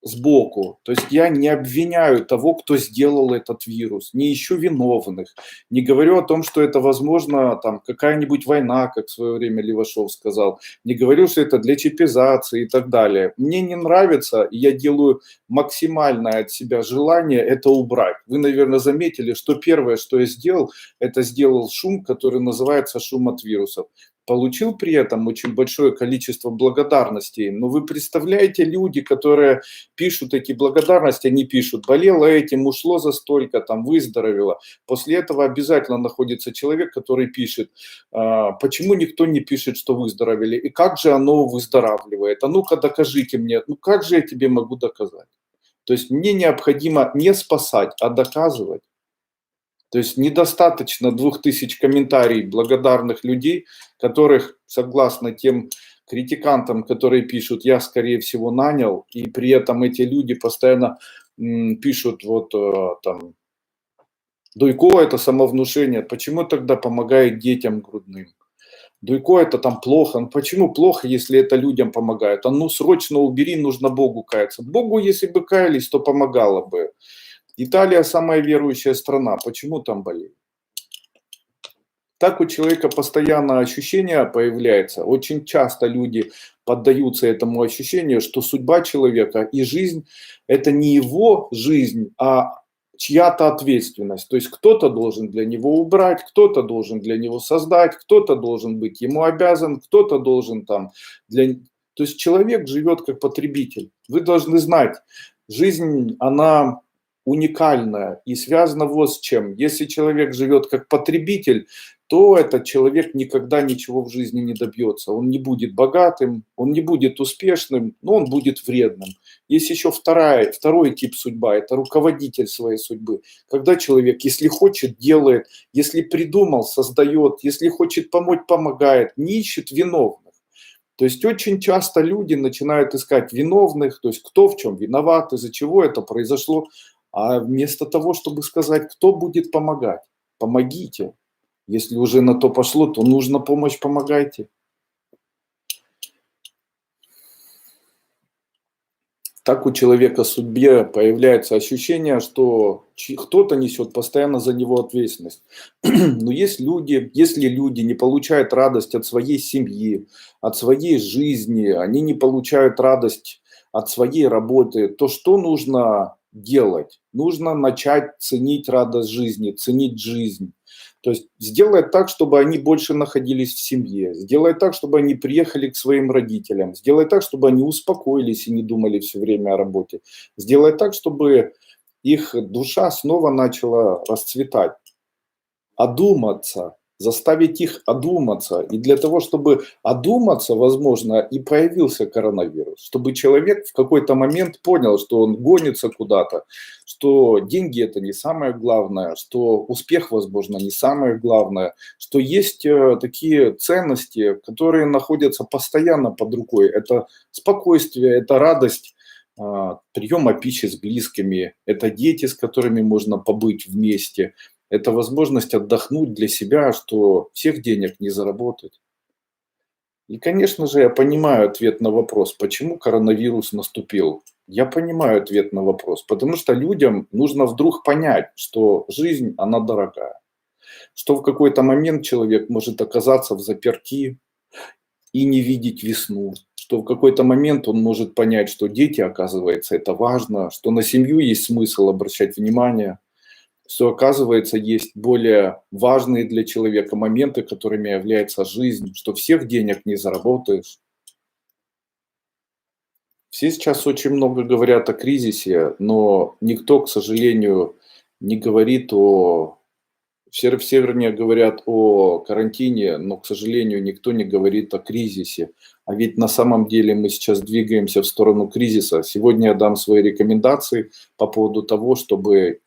сбоку. То есть я не обвиняю того, кто сделал этот вирус, не ищу виновных, не говорю о том, что это, возможно, там какая-нибудь война, как в свое время Левашов сказал, не говорю, что это для чипизации и так далее. Мне не нравится, и я делаю максимальное от себя желание это убрать. Вы, наверное, заметили, что первое, что я сделал, это сделал шум, который называется шум от вирусов. Получил при этом очень большое количество благодарностей. Но вы представляете, люди, которые пишут эти благодарности, они пишут, болела этим, ушло за столько, там, выздоровела. После этого обязательно находится человек, который пишет, почему никто не пишет, что выздоровели, и как же оно выздоравливает. А ну-ка докажите мне, ну как же я тебе могу доказать? То есть мне необходимо не спасать, а доказывать. То есть недостаточно 2000 комментариев благодарных людей, которых, согласно тем критикантам, которые пишут, я, скорее всего, нанял, и при этом эти люди постоянно пишут, вот там, Дуйко это самовнушение, почему тогда помогает детям грудным? Дуйко это там плохо. Ну, почему плохо, если это людям помогает? А ну срочно убери, нужно Богу каяться. Богу, если бы каялись, то помогало бы. Италия самая верующая страна. Почему там болеют? Так у человека постоянно ощущение появляется. Очень часто люди поддаются этому ощущению, что судьба человека и жизнь – это не его жизнь, а чья-то ответственность. То есть кто-то должен для него убрать, кто-то должен для него создать, кто-то должен быть ему обязан, кто-то должен там для... То есть человек живет как потребитель. Вы должны знать, жизнь, она уникальная и связана вот с чем. Если человек живет как потребитель, то этот человек никогда ничего в жизни не добьется. Он не будет богатым, он не будет успешным, но он будет вредным. Есть еще второй тип судьба, это руководитель своей судьбы. Когда человек, если хочет, делает, если придумал, создает, если хочет помочь, помогает, не ищет виновных. То есть очень часто люди начинают искать виновных, то есть кто в чем виноват, из-за чего это произошло, а вместо того, чтобы сказать, кто будет помогать, помогите. Если уже на то пошло, то нужно помощь, помогайте. Так у человека в судьбе появляется ощущение, что кто-то несет постоянно за него ответственность. Но если люди не получают радость от своей семьи, от своей жизни, они не получают радость от своей работы, то что нужно делать? Нужно начать ценить радость жизни, ценить жизнь. То есть сделать так, чтобы они больше находились в семье, сделать так, чтобы они приехали к своим родителям, сделать так, чтобы они успокоились и не думали все время о работе, сделать так, чтобы их душа снова начала расцветать, одуматься, заставить их одуматься. И для того, чтобы одуматься, возможно, и появился коронавирус. Чтобы человек в какой-то момент понял, что он гонится куда-то, что деньги это не самое главное, что успех, возможно, не самое главное, что есть такие ценности, которые находятся постоянно под рукой. Это спокойствие, это радость, приема пищи с близкими, это дети, с которыми можно побыть вместе, это возможность отдохнуть для себя, что всех денег не заработать. И, конечно же, я понимаю ответ на вопрос, почему коронавирус наступил. Я понимаю ответ на вопрос, потому что людям нужно вдруг понять, что жизнь, она дорогая. Что в какой-то момент человек может оказаться в заперти и не видеть весну. Что в какой-то момент он может понять, что дети, оказывается, это важно, что на семью есть смысл обращать внимание, что, оказывается, есть более важные для человека моменты, которыми является жизнь, что всех денег не заработаешь. Все сейчас очень много говорят о кризисе, но никто, к сожалению, не говорит о В Северне говорят о карантине, но, к сожалению, никто не говорит о кризисе. А ведь на самом деле мы сейчас двигаемся в сторону кризиса. Сегодня я дам свои рекомендации по поводу того, чтобы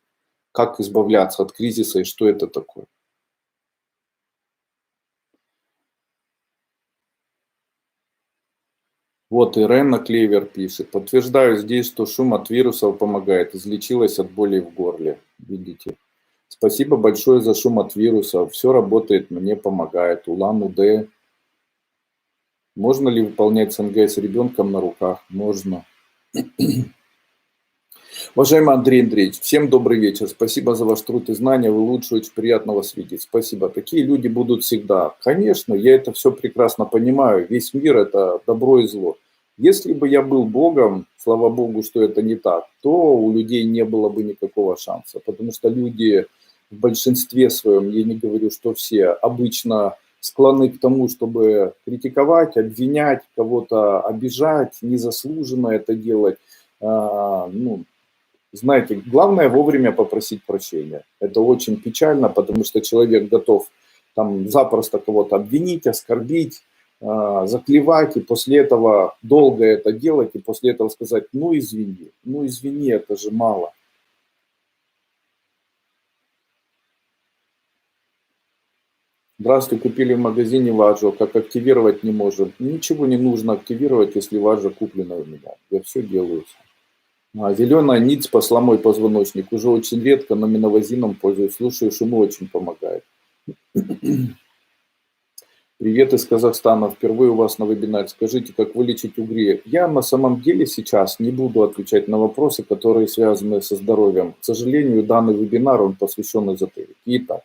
как избавляться от кризиса и что это такое. Вот Ирена Клевер пишет. Подтверждаю здесь, что шум от вирусов помогает. Излечилась от боли в горле. Видите? Спасибо большое за шум от вирусов. Все работает, мне помогает. Улан-Удэ. Можно ли выполнять СНГ с ребенком на руках? Можно. Уважаемый Андрей Андреевич, всем добрый вечер. Спасибо за ваш труд и знания. Вы лучше, очень приятно вас видеть. Спасибо. Такие люди будут всегда. Конечно, я это все прекрасно понимаю. Весь мир – это добро и зло. Если бы я был Богом, слава Богу, что это не так, то у людей не было бы никакого шанса. Потому что люди в большинстве своем, я не говорю, что все, обычно склонны к тому, чтобы критиковать, обвинять, кого-то обижать, незаслуженно это делать. Знаете, главное вовремя попросить прощения. Это очень печально, потому что человек готов там запросто кого-то обвинить, оскорбить, заклевать, и после этого долго это делать, и после этого сказать, ну извини, это же мало. Здравствуй, купили в магазине ваджу, как активировать не можем. Ничего не нужно активировать, если ваджа куплена у меня. Я все делаю. Зеленая нить спасла мой позвоночник. Уже очень редко, но миновазином пользуюсь. Слушаю, шумы очень помогает. Привет из Казахстана. Впервые у вас на вебинаре. Скажите, как вылечить угри? Я на самом деле сейчас не буду отвечать на вопросы, которые связаны со здоровьем. К сожалению, данный вебинар, он посвящен эзотерике. Итак,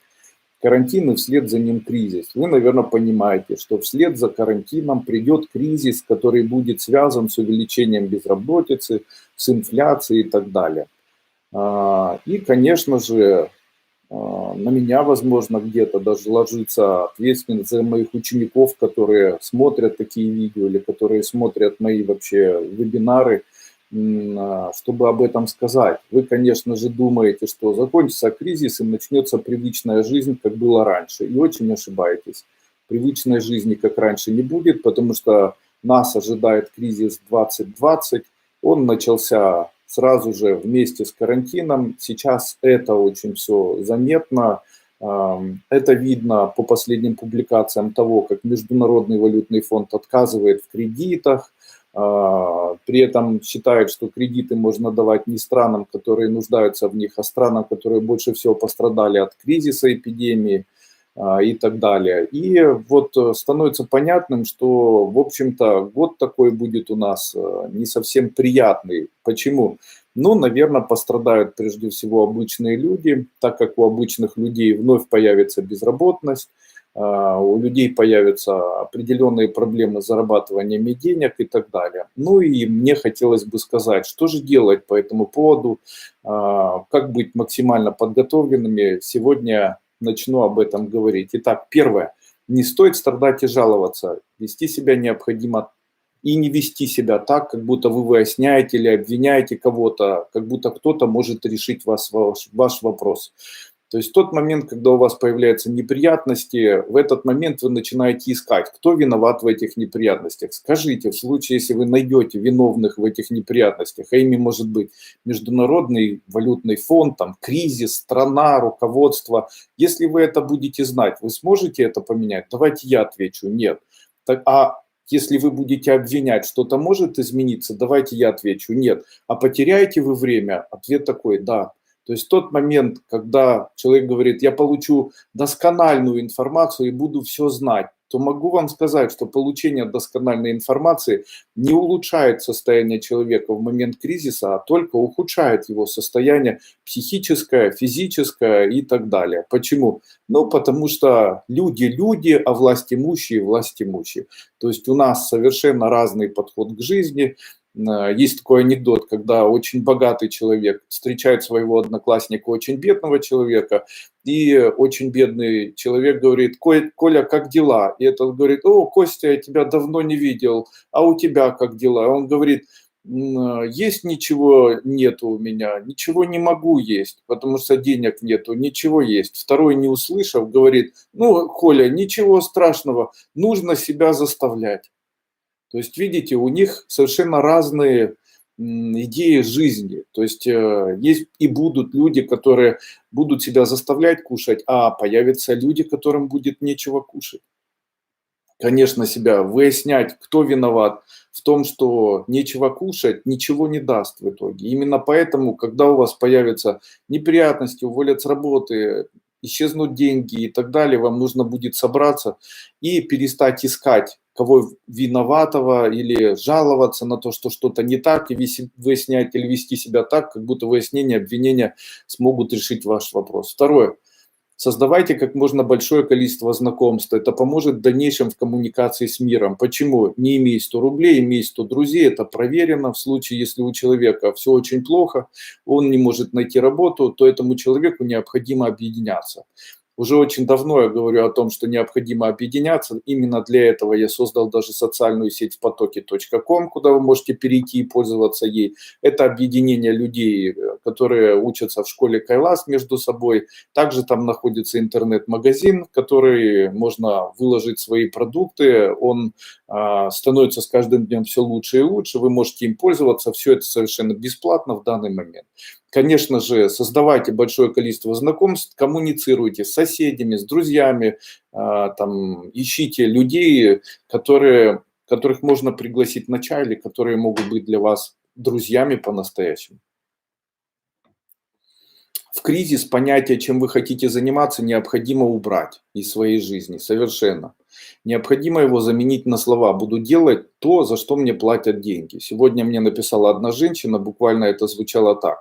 карантин и вслед за ним кризис. Вы, наверное, понимаете, что вслед за карантином придет кризис, который будет связан с увеличением безработицы, с инфляцией и так далее. И, конечно же, на меня, возможно, где-то даже ложится ответственность за моих учеников, которые смотрят такие видео или которые смотрят мои вообще вебинары, чтобы об этом сказать. Вы, конечно же, думаете, что закончится кризис и начнется привычная жизнь, как было раньше. И очень ошибаетесь. Привычной жизни, как раньше, не будет, потому что нас ожидает кризис 2020. Он начался сразу же вместе с карантином. Сейчас это очень все заметно. Это видно по последним публикациям того, как Международный валютный фонд отказывает в кредитах, при этом считает, что кредиты можно давать не странам, которые нуждаются в них, а странам, которые больше всего пострадали от кризиса, эпидемии и так далее. И вот становится понятным, что, в общем-то, год такой будет у нас не совсем приятный. Почему? Ну, наверное, пострадают прежде всего обычные люди, так как у обычных людей вновь появится безработность, у людей появятся определенные проблемы с зарабатыванием денег и так далее. Ну и мне хотелось бы сказать, что же делать по этому поводу, как быть максимально подготовленными. Сегодня начну об этом говорить. Итак, первое. Не стоит страдать и жаловаться. Вести себя необходимо и не вести себя так, как будто вы выясняете или обвиняете кого-то, как будто кто-то может решить ваш вопрос. То есть в тот момент, когда у вас появляются неприятности, в этот момент вы начинаете искать, кто виноват в этих неприятностях. Скажите, в случае, если вы найдете виновных в этих неприятностях, а ими может быть Международный валютный фонд, там, кризис, страна, руководство, если вы это будете знать, вы сможете это поменять? Давайте я отвечу, нет. А если вы будете обвинять, что-то может измениться, давайте я отвечу, нет. А потеряете вы время? Ответ такой, да. То есть в тот момент, когда человек говорит, я получу доскональную информацию и буду все знать, то могу вам сказать, что получение доскональной информации не улучшает состояние человека в момент кризиса, а только ухудшает его состояние психическое, физическое и так далее. Почему? Ну, потому что люди, а власть имущие. То есть у нас совершенно разный подход к жизни. Есть такой анекдот, когда очень богатый человек встречает своего одноклассника, очень бедного человека, и очень бедный человек говорит, Коля, как дела? И этот говорит, о, Костя, я тебя давно не видел, а у тебя как дела? Он говорит, есть ничего нету у меня, ничего не могу есть, потому что денег нету, ничего есть. Второй, не услышав, говорит, ну, Коля, ничего страшного, нужно себя заставлять. То есть, видите, у них совершенно разные идеи жизни. То есть есть и будут люди, которые будут себя заставлять кушать, а появятся люди, которым будет нечего кушать. Конечно, себя выяснять, кто виноват в том, что нечего кушать, ничего не даст в итоге. Именно поэтому, когда у вас появятся неприятности, уволят с работы, исчезнут деньги и так далее, вам нужно будет собраться и перестать искать кого виноватого или жаловаться на то, что что-то не так, и выяснять или вести себя так, как будто выяснение, обвинения смогут решить ваш вопрос. Второе. Создавайте как можно большое количество знакомств. Это поможет в дальнейшем в коммуникации с миром. Почему? Не имей 100 рублей, имей 100 друзей. Это проверено. В случае, если у человека все очень плохо, он не может найти работу, то этому человеку необходимо объединяться. Уже очень давно я говорю о том, что необходимо объединяться. Именно для этого я создал даже социальную сеть в потоке.ком, куда вы можете перейти и пользоваться ей. Это объединение людей, которые учатся в школе Кайлас между собой. Также там находится интернет-магазин, в который можно выложить свои продукты. Он становится с каждым днем все лучше и лучше. Вы можете им пользоваться. Все это совершенно бесплатно в данный момент. Конечно же, создавайте большое количество знакомств, коммуницируйте с соседями, с друзьями, там, ищите людей, которых можно пригласить на чай или которые могут быть для вас друзьями по-настоящему. В кризис понятие, чем вы хотите заниматься, необходимо убрать из своей жизни совершенно. Необходимо его заменить на слова «буду делать то, за что мне платят деньги». Сегодня мне написала одна женщина, буквально это звучало так.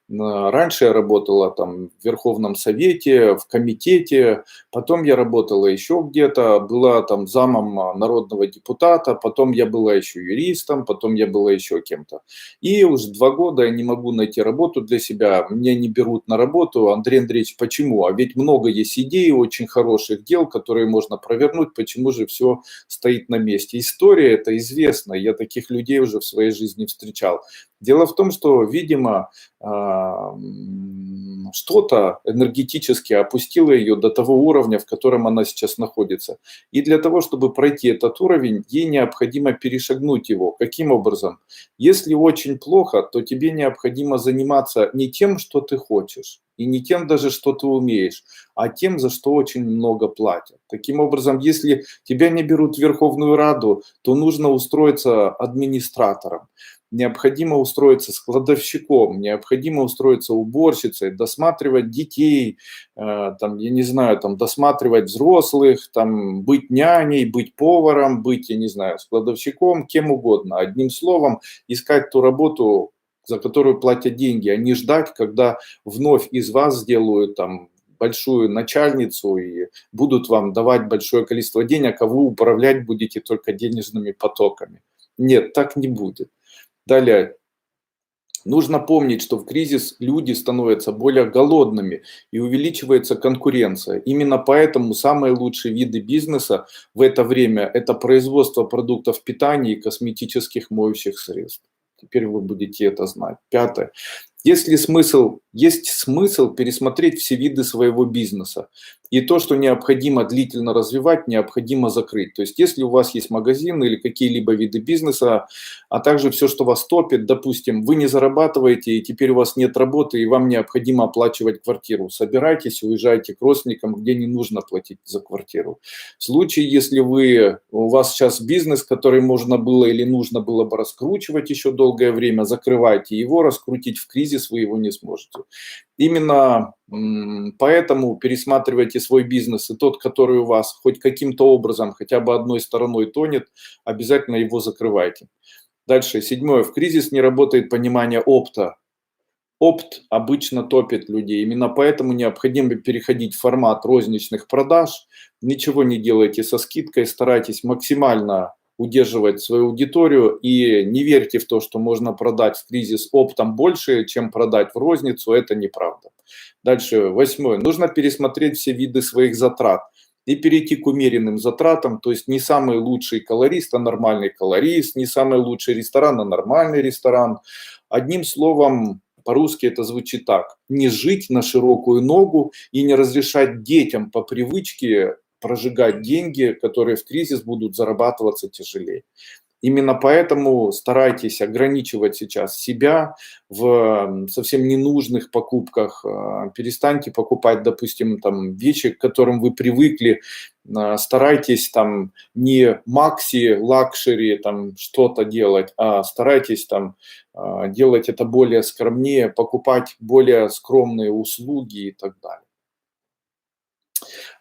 Раньше я работала там в Верховном Совете, в комитете, потом я работала еще где-то, была там замом народного депутата, потом я была еще юристом, потом я была еще кем-то. И уже 2 года я не могу найти работу для себя, меня не берут на работу. Андрей Андреевич, почему? А ведь много есть идей, очень хороших дел, которые можно провернуть, почему же все стоит на месте? История это известна, я таких людей уже в своей жизни встречал. Дело в том, что, видимо, что-то энергетически опустило ее до того уровня, в котором она сейчас находится. И для того, чтобы пройти этот уровень, ей необходимо перешагнуть его. Каким образом? Если очень плохо, то тебе необходимо заниматься не тем, что ты хочешь, и не тем даже, что ты умеешь, а тем, за что очень много платят. Таким образом, если тебя не берут в Верховную Раду, то нужно устроиться администратором. Необходимо устроиться складовщиком, необходимо устроиться уборщицей, досматривать детей, там, я не знаю, там, досматривать взрослых, там, быть няней, быть поваром, быть, я не знаю, складовщиком, кем угодно. Одним словом, искать ту работу, за которую платят деньги, а не ждать, когда вновь из вас сделают там большую начальницу и будут вам давать большое количество денег, а вы управлять будете только денежными потоками. Нет, так не будет. Далее. Нужно помнить, что в кризис люди становятся более голодными и увеличивается конкуренция. Именно поэтому самые лучшие виды бизнеса в это время – это производство продуктов питания и косметических моющих средств. Теперь вы будете это знать. 5. Есть смысл пересмотреть все виды своего бизнеса. И то, что необходимо длительно развивать, необходимо закрыть. То есть, если у вас есть магазин или какие-либо виды бизнеса, а также все, что вас топит, допустим, вы не зарабатываете, и теперь у вас нет работы, и вам необходимо оплачивать квартиру. Собирайтесь, уезжайте к родственникам, где не нужно платить за квартиру. В случае, если у вас сейчас бизнес, который можно было или нужно было бы раскручивать еще долгое время, закрывайте его, раскрутить в кризис вы его не сможете. Именно поэтому пересматривайте свой бизнес, и тот, который у вас хоть каким-то образом, хотя бы одной стороной тонет, обязательно его закрывайте. Дальше, 7. В кризис не работает понимание опта. Опт обычно топит людей. Именно поэтому необходимо переходить в формат розничных продаж. Ничего не делайте со скидкой, старайтесь максимально удерживать свою аудиторию и не верьте в то, что можно продать в кризис оптом больше, чем продать в розницу. Это неправда. Дальше, 8. Нужно пересмотреть все виды своих затрат. и перейти к умеренным затратам, то есть не самый лучший колорист, а нормальный колорист, не самый лучший ресторан, а нормальный ресторан. Одним словом, по-русски это звучит так: не жить на широкую ногу и не разрешать детям по привычке прожигать деньги, которые в кризис будут зарабатываться тяжелее. Именно поэтому старайтесь ограничивать сейчас себя в совсем ненужных покупках. Перестаньте покупать, допустим, там вещи, к которым вы привыкли. Старайтесь там не макси, лакшери, там что-то делать, а старайтесь там делать это более скромнее, покупать более скромные услуги и так далее.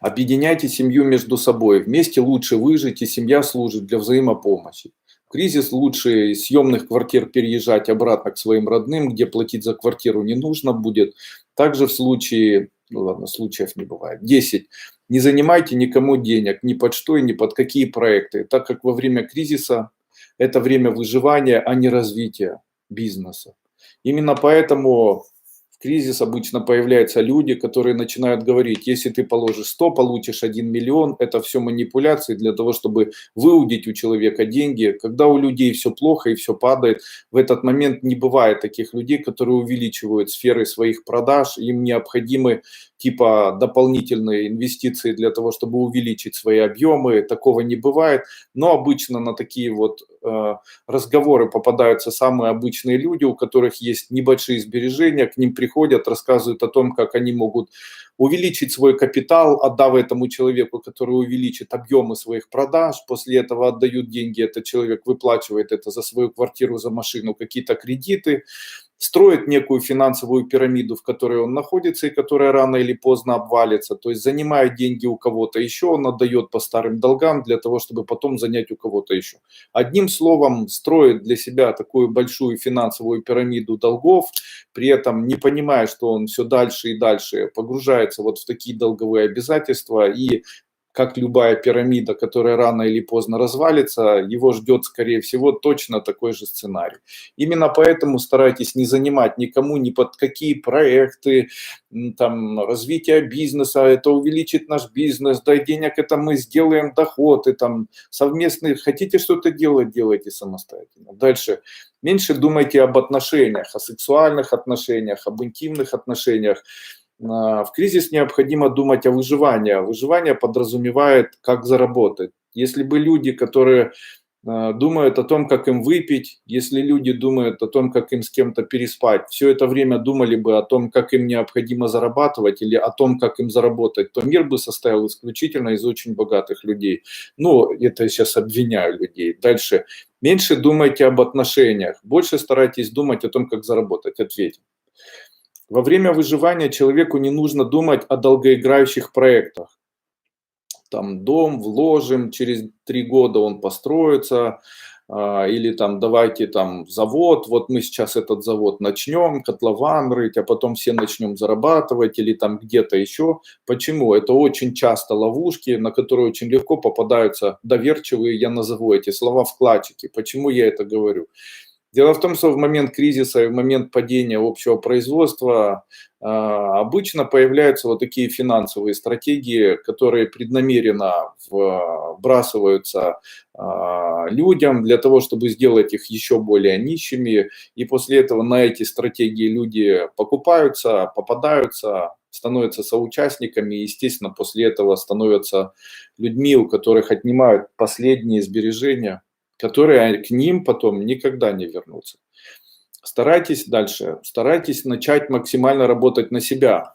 Объединяйте семью между собой. Вместе лучше выжить, и семья служит для взаимопомощи. В кризис лучше из съемных квартир переезжать обратно к своим родным, где платить за квартиру не нужно будет. Также в случае, ну ладно, случаев не бывает. 10. Не занимайте никому денег, ни под что и ни под какие проекты, так как во время кризиса это время выживания, а не развития бизнеса. Именно поэтому в кризис обычно появляются люди, которые начинают говорить: если ты положишь 100, получишь 1 миллион. Это все манипуляции для того, чтобы выудить у человека деньги. Когда у людей все плохо и все падает, в этот момент не бывает таких людей, которые увеличивают сферы своих продаж. Им необходимы типа дополнительные инвестиции для того, чтобы увеличить свои объемы. Такого не бывает. Но обычно на такие вот разговоры попадаются самые обычные люди, у которых есть небольшие сбережения, к ним приходят, рассказывают о том, как они могут увеличить свой капитал, отдав этому человеку, который увеличит объемы своих продаж. После этого отдают деньги, этот человек выплачивает это за свою квартиру, за машину, какие-то кредиты, строит некую финансовую пирамиду, в которой он находится и которая рано или поздно обвалится. То есть занимает деньги у кого-то еще, он отдает по старым долгам для того, чтобы потом занять у кого-то еще. Одним словом, строит для себя такую большую финансовую пирамиду долгов, при этом не понимая, что он все дальше и дальше погружается вот в такие долговые обязательства, и как любая пирамида, которая рано или поздно развалится, его ждет, скорее всего, точно такой же сценарий. Именно поэтому старайтесь не занимать никому ни под какие проекты, там, развитие бизнеса, это увеличит наш бизнес, дай денег, это мы сделаем доход, и там совместные, хотите что-то делать, делайте самостоятельно. Дальше. Меньше думайте об отношениях, о сексуальных отношениях, об интимных отношениях. В кризис необходимо думать о выживании. Выживание подразумевает, как заработать. Если бы люди, которые думают о том, как им выпить, если люди думают о том, как им с кем-то переспать, все это время думали бы о том, как им необходимо зарабатывать или о том, как им заработать, то мир бы состоял исключительно из очень богатых людей. Ну, это я сейчас обвиняю людей. Дальше. Меньше думайте об отношениях, больше старайтесь думать о том, как заработать. Ответим. Во время выживания человеку не нужно думать о долгоиграющих проектах. Там дом вложим, через 3 года он построится, или там давайте там завод, вот мы сейчас этот завод начнем, котлован рыть, а потом все начнем зарабатывать, или там где-то еще. Почему? Это очень часто ловушки, на которые очень легко попадаются доверчивые, я назову эти слова, вкладчики. Почему я это говорю? Дело в том, что в момент кризиса и в момент падения общего производства обычно появляются вот такие финансовые стратегии, которые преднамеренно вбрасываются людям для того, чтобы сделать их еще более нищими. И после этого на эти стратегии люди покупаются, попадаются, становятся соучастниками и, естественно, после этого становятся людьми, у которых отнимают последние сбережения, которые к ним потом никогда не вернутся. Старайтесь дальше, старайтесь начать максимально работать на себя.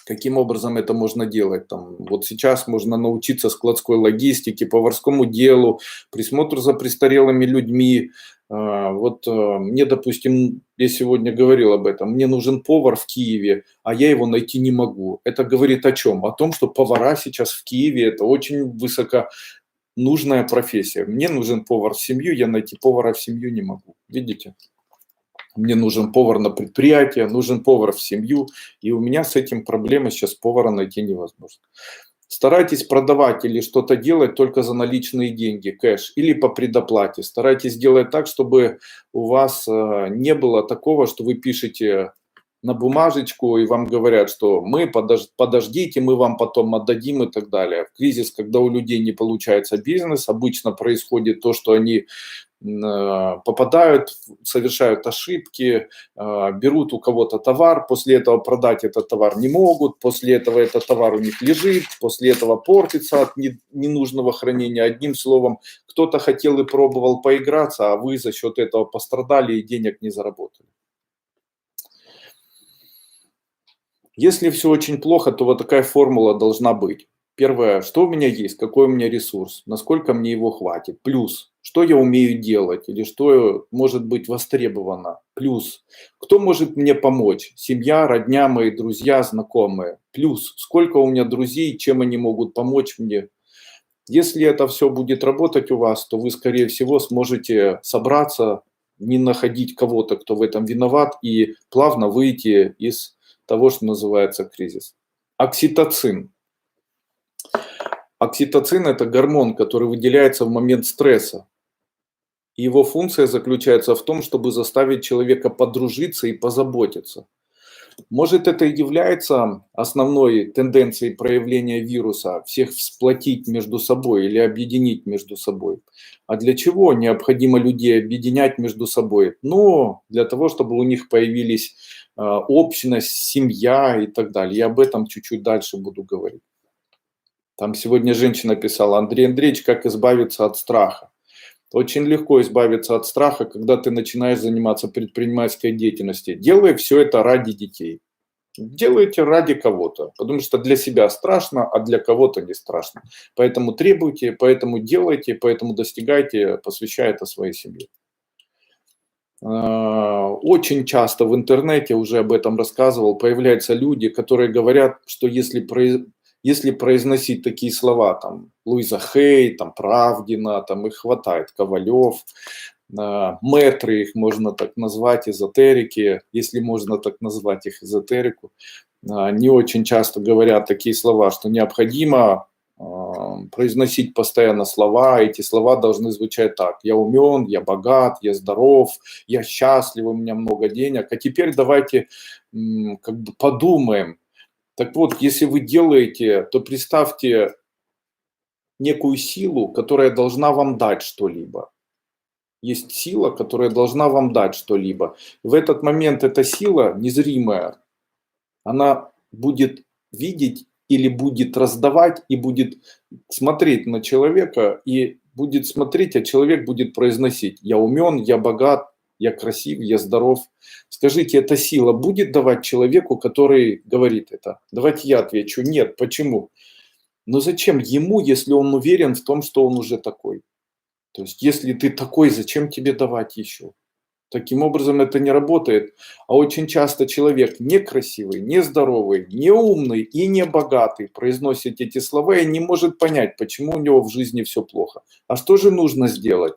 Каким образом это можно делать? Там, вот сейчас можно научиться складской логистике, поварскому делу, присмотру за престарелыми людьми. Вот мне, допустим, я сегодня говорил об этом, мне нужен повар в Киеве, а я его найти не могу. Это говорит о чем? О том, что повара сейчас в Киеве – это очень высоко нужная профессия. Мне нужен повар в семью, я найти повара в семью не могу. Видите? Мне нужен повар на предприятие, нужен повар в семью, и у меня с этим проблемы, сейчас повара найти невозможно. Старайтесь продавать или что-то делать только за наличные деньги, кэш, или по предоплате. Старайтесь делать так, чтобы у вас не было такого, что вы пишете на бумажечку, и вам говорят, что мы подождите, мы вам потом отдадим и так далее. В кризис, когда у людей не получается бизнес, обычно происходит то, что они попадают, совершают ошибки, берут у кого-то товар, после этого продать этот товар не могут, после этого этот товар у них лежит, после этого портится от ненужного хранения. Одним словом, кто-то хотел и пробовал поиграться, а вы за счет этого пострадали и денег не заработали. Если все очень плохо, то вот такая формула должна быть. Первое, что у меня есть, какой у меня ресурс, насколько мне его хватит. Плюс, что я умею делать или что может быть востребовано. Плюс, кто может мне помочь, семья, родня, мои друзья, знакомые. Плюс, сколько у меня друзей, чем они могут помочь мне. Если это все будет работать у вас, то вы, скорее всего, сможете собраться, не находить кого-то, кто в этом виноват, и плавно выйти из того, что называется кризис. Окситоцин. Окситоцин – это гормон, который выделяется в момент стресса. И его функция заключается в том, чтобы заставить человека подружиться и позаботиться. Может, это и является основной тенденцией проявления вируса – всех сплотить между собой или объединить между собой. А для чего необходимо людей объединять между собой? Ну, для того, чтобы у них появились общность, семья и так далее. Я об этом чуть-чуть дальше буду говорить. Там сегодня женщина писала: Андрей Андреевич, как избавиться от страха? Очень легко избавиться от страха, когда ты начинаешь заниматься предпринимательской деятельностью. Делай все это ради детей. Делайте ради кого-то, потому что для себя страшно, а для кого-то не страшно. Поэтому требуйте, поэтому делайте, поэтому достигайте, посвящая это своей семье. Очень часто в интернете, уже об этом рассказывал, появляются люди, которые говорят, что если произносить такие слова, там, Луиза Хей, там, Правдина, там, их хватает, Ковалев, мэтры, их можно так назвать, эзотерики, если можно так назвать их, эзотерику, не очень часто говорят такие слова, что необходимо произносить постоянно слова, эти слова должны звучать так: я умен, я богат, я здоров, я счастлив, у меня много денег. А теперь давайте как бы подумаем. Так вот, если вы делаете, то представьте некую силу, которая должна вам дать что-либо. Есть сила, которая должна вам дать что-либо. В этот момент эта сила незримая, она будет видеть или будет раздавать и будет смотреть на человека, и будет смотреть, а человек будет произносить: я умен, я богат, я красив, я здоров. Скажите, эта сила будет давать человеку, который говорит это? Давайте я отвечу: нет. Почему? Но зачем ему, если он уверен в том, что он уже такой? То есть, если ты такой, зачем тебе давать еще? Таким образом, это не работает. А очень часто человек некрасивый, нездоровый, неумный и не богатый произносит эти слова и не может понять, почему у него в жизни все плохо. А что же нужно сделать?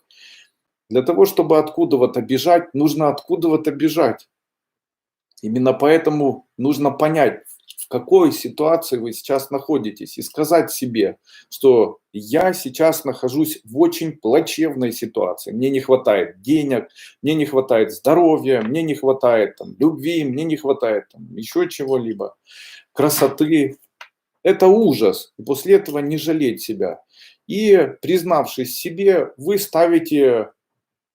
Для того, чтобы откуда-то бежать, нужно откуда-то бежать. Именно поэтому нужно понять, в какой ситуации вы сейчас находитесь, и сказать себе, что я сейчас нахожусь в очень плачевной ситуации. Мне не хватает денег, мне не хватает здоровья, мне не хватает любви, мне не хватает еще чего-либо, красоты. Это ужас. И после этого не жалеть себя. И, признавшись себе, вы ставите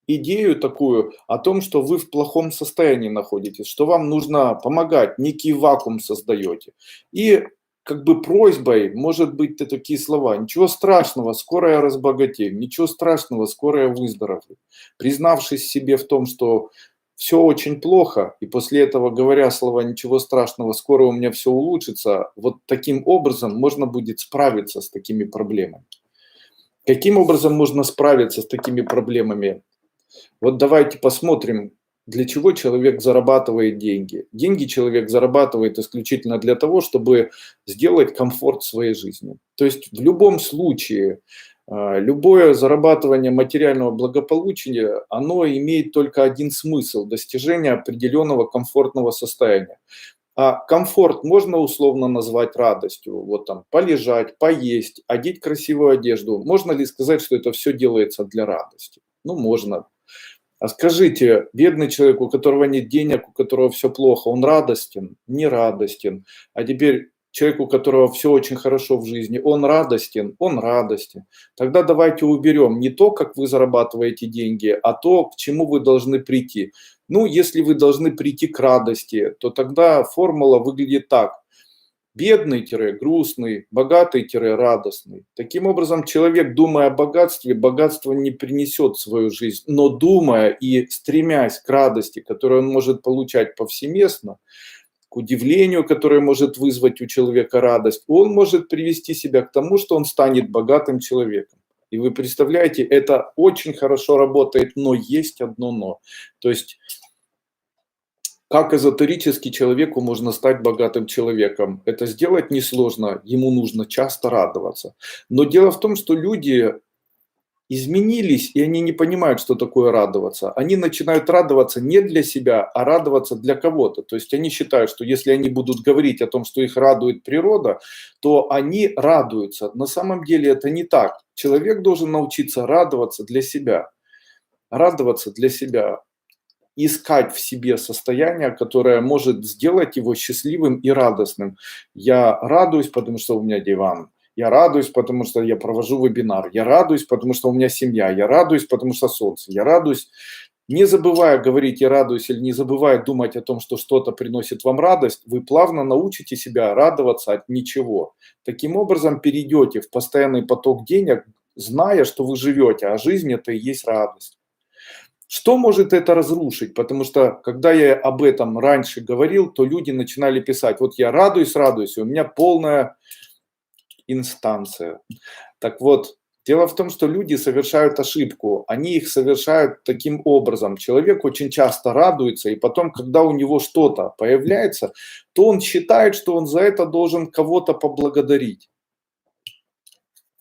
идею такую о том, что вы в плохом состоянии находитесь, что вам нужно помогать, некий вакуум создаете. И как бы просьбой может быть такие слова: ничего страшного, скоро я разбогатею, ничего страшного, скоро я выздоровлю. Признавшись себе в том, что все очень плохо, и после этого говоря слова «ничего страшного, скоро у меня все улучшится», вот таким образом можно будет справиться с такими проблемами. Каким образом можно справиться с такими проблемами? Вот давайте посмотрим, для чего человек зарабатывает деньги. Деньги человек зарабатывает исключительно для того, чтобы сделать комфорт своей жизни. То есть в любом случае, любое зарабатывание материального благополучия, оно имеет только один смысл – достижение определенного комфортного состояния. А комфорт можно условно назвать радостью. Вот там полежать, поесть, одеть красивую одежду. Можно ли сказать, что это все делается для радости? Ну, можно. А скажите, бедный человек, у которого нет денег, у которого все плохо, он радостен? Не радостен. А теперь человек, у которого все очень хорошо в жизни, он радостен? Он радостен. Тогда давайте уберем не то, как вы зарабатываете деньги, а то, к чему вы должны прийти. Ну, если вы должны прийти к радости, то тогда формула выглядит так. Бедный-грустный, богатый-радостный. Таким образом, человек, думая о богатстве, богатство не принесет в свою жизнь, но думая и стремясь к радости, которую он может получать повсеместно, к удивлению, которое может вызвать у человека радость, он может привести себя к тому, что он станет богатым человеком. И вы представляете, это очень хорошо работает, но есть одно но. То есть как эзотерически человеку можно стать богатым человеком? Это сделать несложно, ему нужно часто радоваться. Но дело в том, что люди изменились, и они не понимают, что такое радоваться. Они начинают радоваться не для себя, а радоваться для кого-то. То есть они считают, что если они будут говорить о том, что их радует природа, то они радуются. На самом деле это не так. Человек должен научиться радоваться для себя. Радоваться для себя. Искать в себе состояние, которое может сделать его счастливым и радостным. Я радуюсь, потому что у меня диван. Я радуюсь, потому что я провожу вебинар. Я радуюсь, потому что у меня семья. Я радуюсь, потому что солнце. Я радуюсь, не забывая говорить «я радуюсь» или не забывая думать о том, что что-то приносит вам радость, вы плавно научите себя радоваться от ничего. Таким образом перейдете в постоянный поток денег, зная, что вы живете, а жизнь – это и есть радость. Что может это разрушить? Потому что, когда я об этом раньше говорил, то люди начинали писать, вот я радуюсь, у меня полная инстанция. Так вот, дело в том, что люди совершают ошибку. Они их совершают таким образом. Человек очень часто радуется, и потом, когда у него что-то появляется, то он считает, что он за это должен кого-то поблагодарить.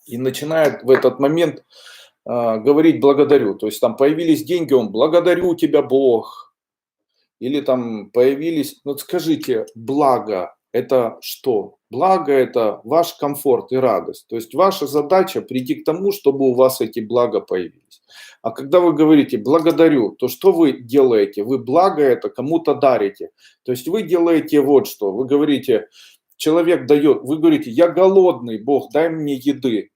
И начинает в этот момент говорить благодарю. То есть там появились деньги, он благодарю тебя, Бог. Или там появились, вот скажите, благо это что? Благо это ваш комфорт и радость. То есть ваша задача прийти к тому, чтобы у вас эти блага появились. А когда вы говорите благодарю, то что вы делаете? Вы благо это кому-то дарите. То есть вы делаете вот что. Вы говорите, человек дает, вы говорите, я голодный, Бог, дай мне еды.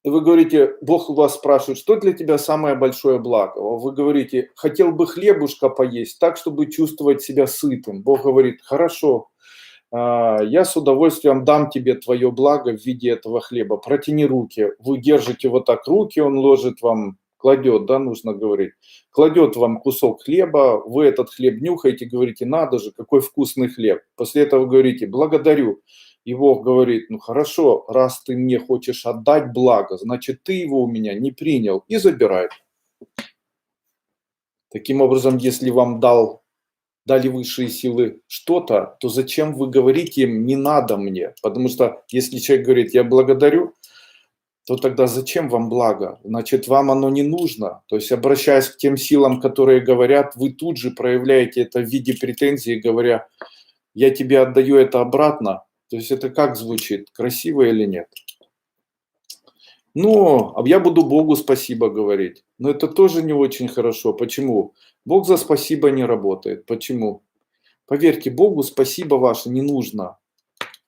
И вы говорите, Бог у вас спрашивает, что для тебя самое большое благо? Вы говорите, хотел бы хлебушка поесть, так, чтобы чувствовать себя сытым. Бог говорит, хорошо, я с удовольствием дам тебе твое благо в виде этого хлеба. Протяни руки. Вы держите вот так руки, он ложит вам, кладет, да, нужно говорить, кладет вам кусок хлеба, вы этот хлеб нюхаете, говорите, надо же, какой вкусный хлеб. После этого говорите, благодарю. И Бог говорит, ну хорошо, раз ты мне хочешь отдать благо, значит ты его у меня не принял и забирай. Таким образом, если вам дали высшие силы что-то, то зачем вы говорите им не надо мне? Потому что если человек говорит я благодарю, то тогда зачем вам благо? Значит, вам оно не нужно. То есть, обращаясь к тем силам, которые говорят, вы тут же проявляете это в виде претензии, говоря, я тебе отдаю это обратно. То есть это как звучит? Красиво или нет? Ну, а я буду Богу спасибо говорить. Но это тоже не очень хорошо. Почему? Бог за спасибо не работает. Почему? Поверьте, Богу спасибо ваше не нужно.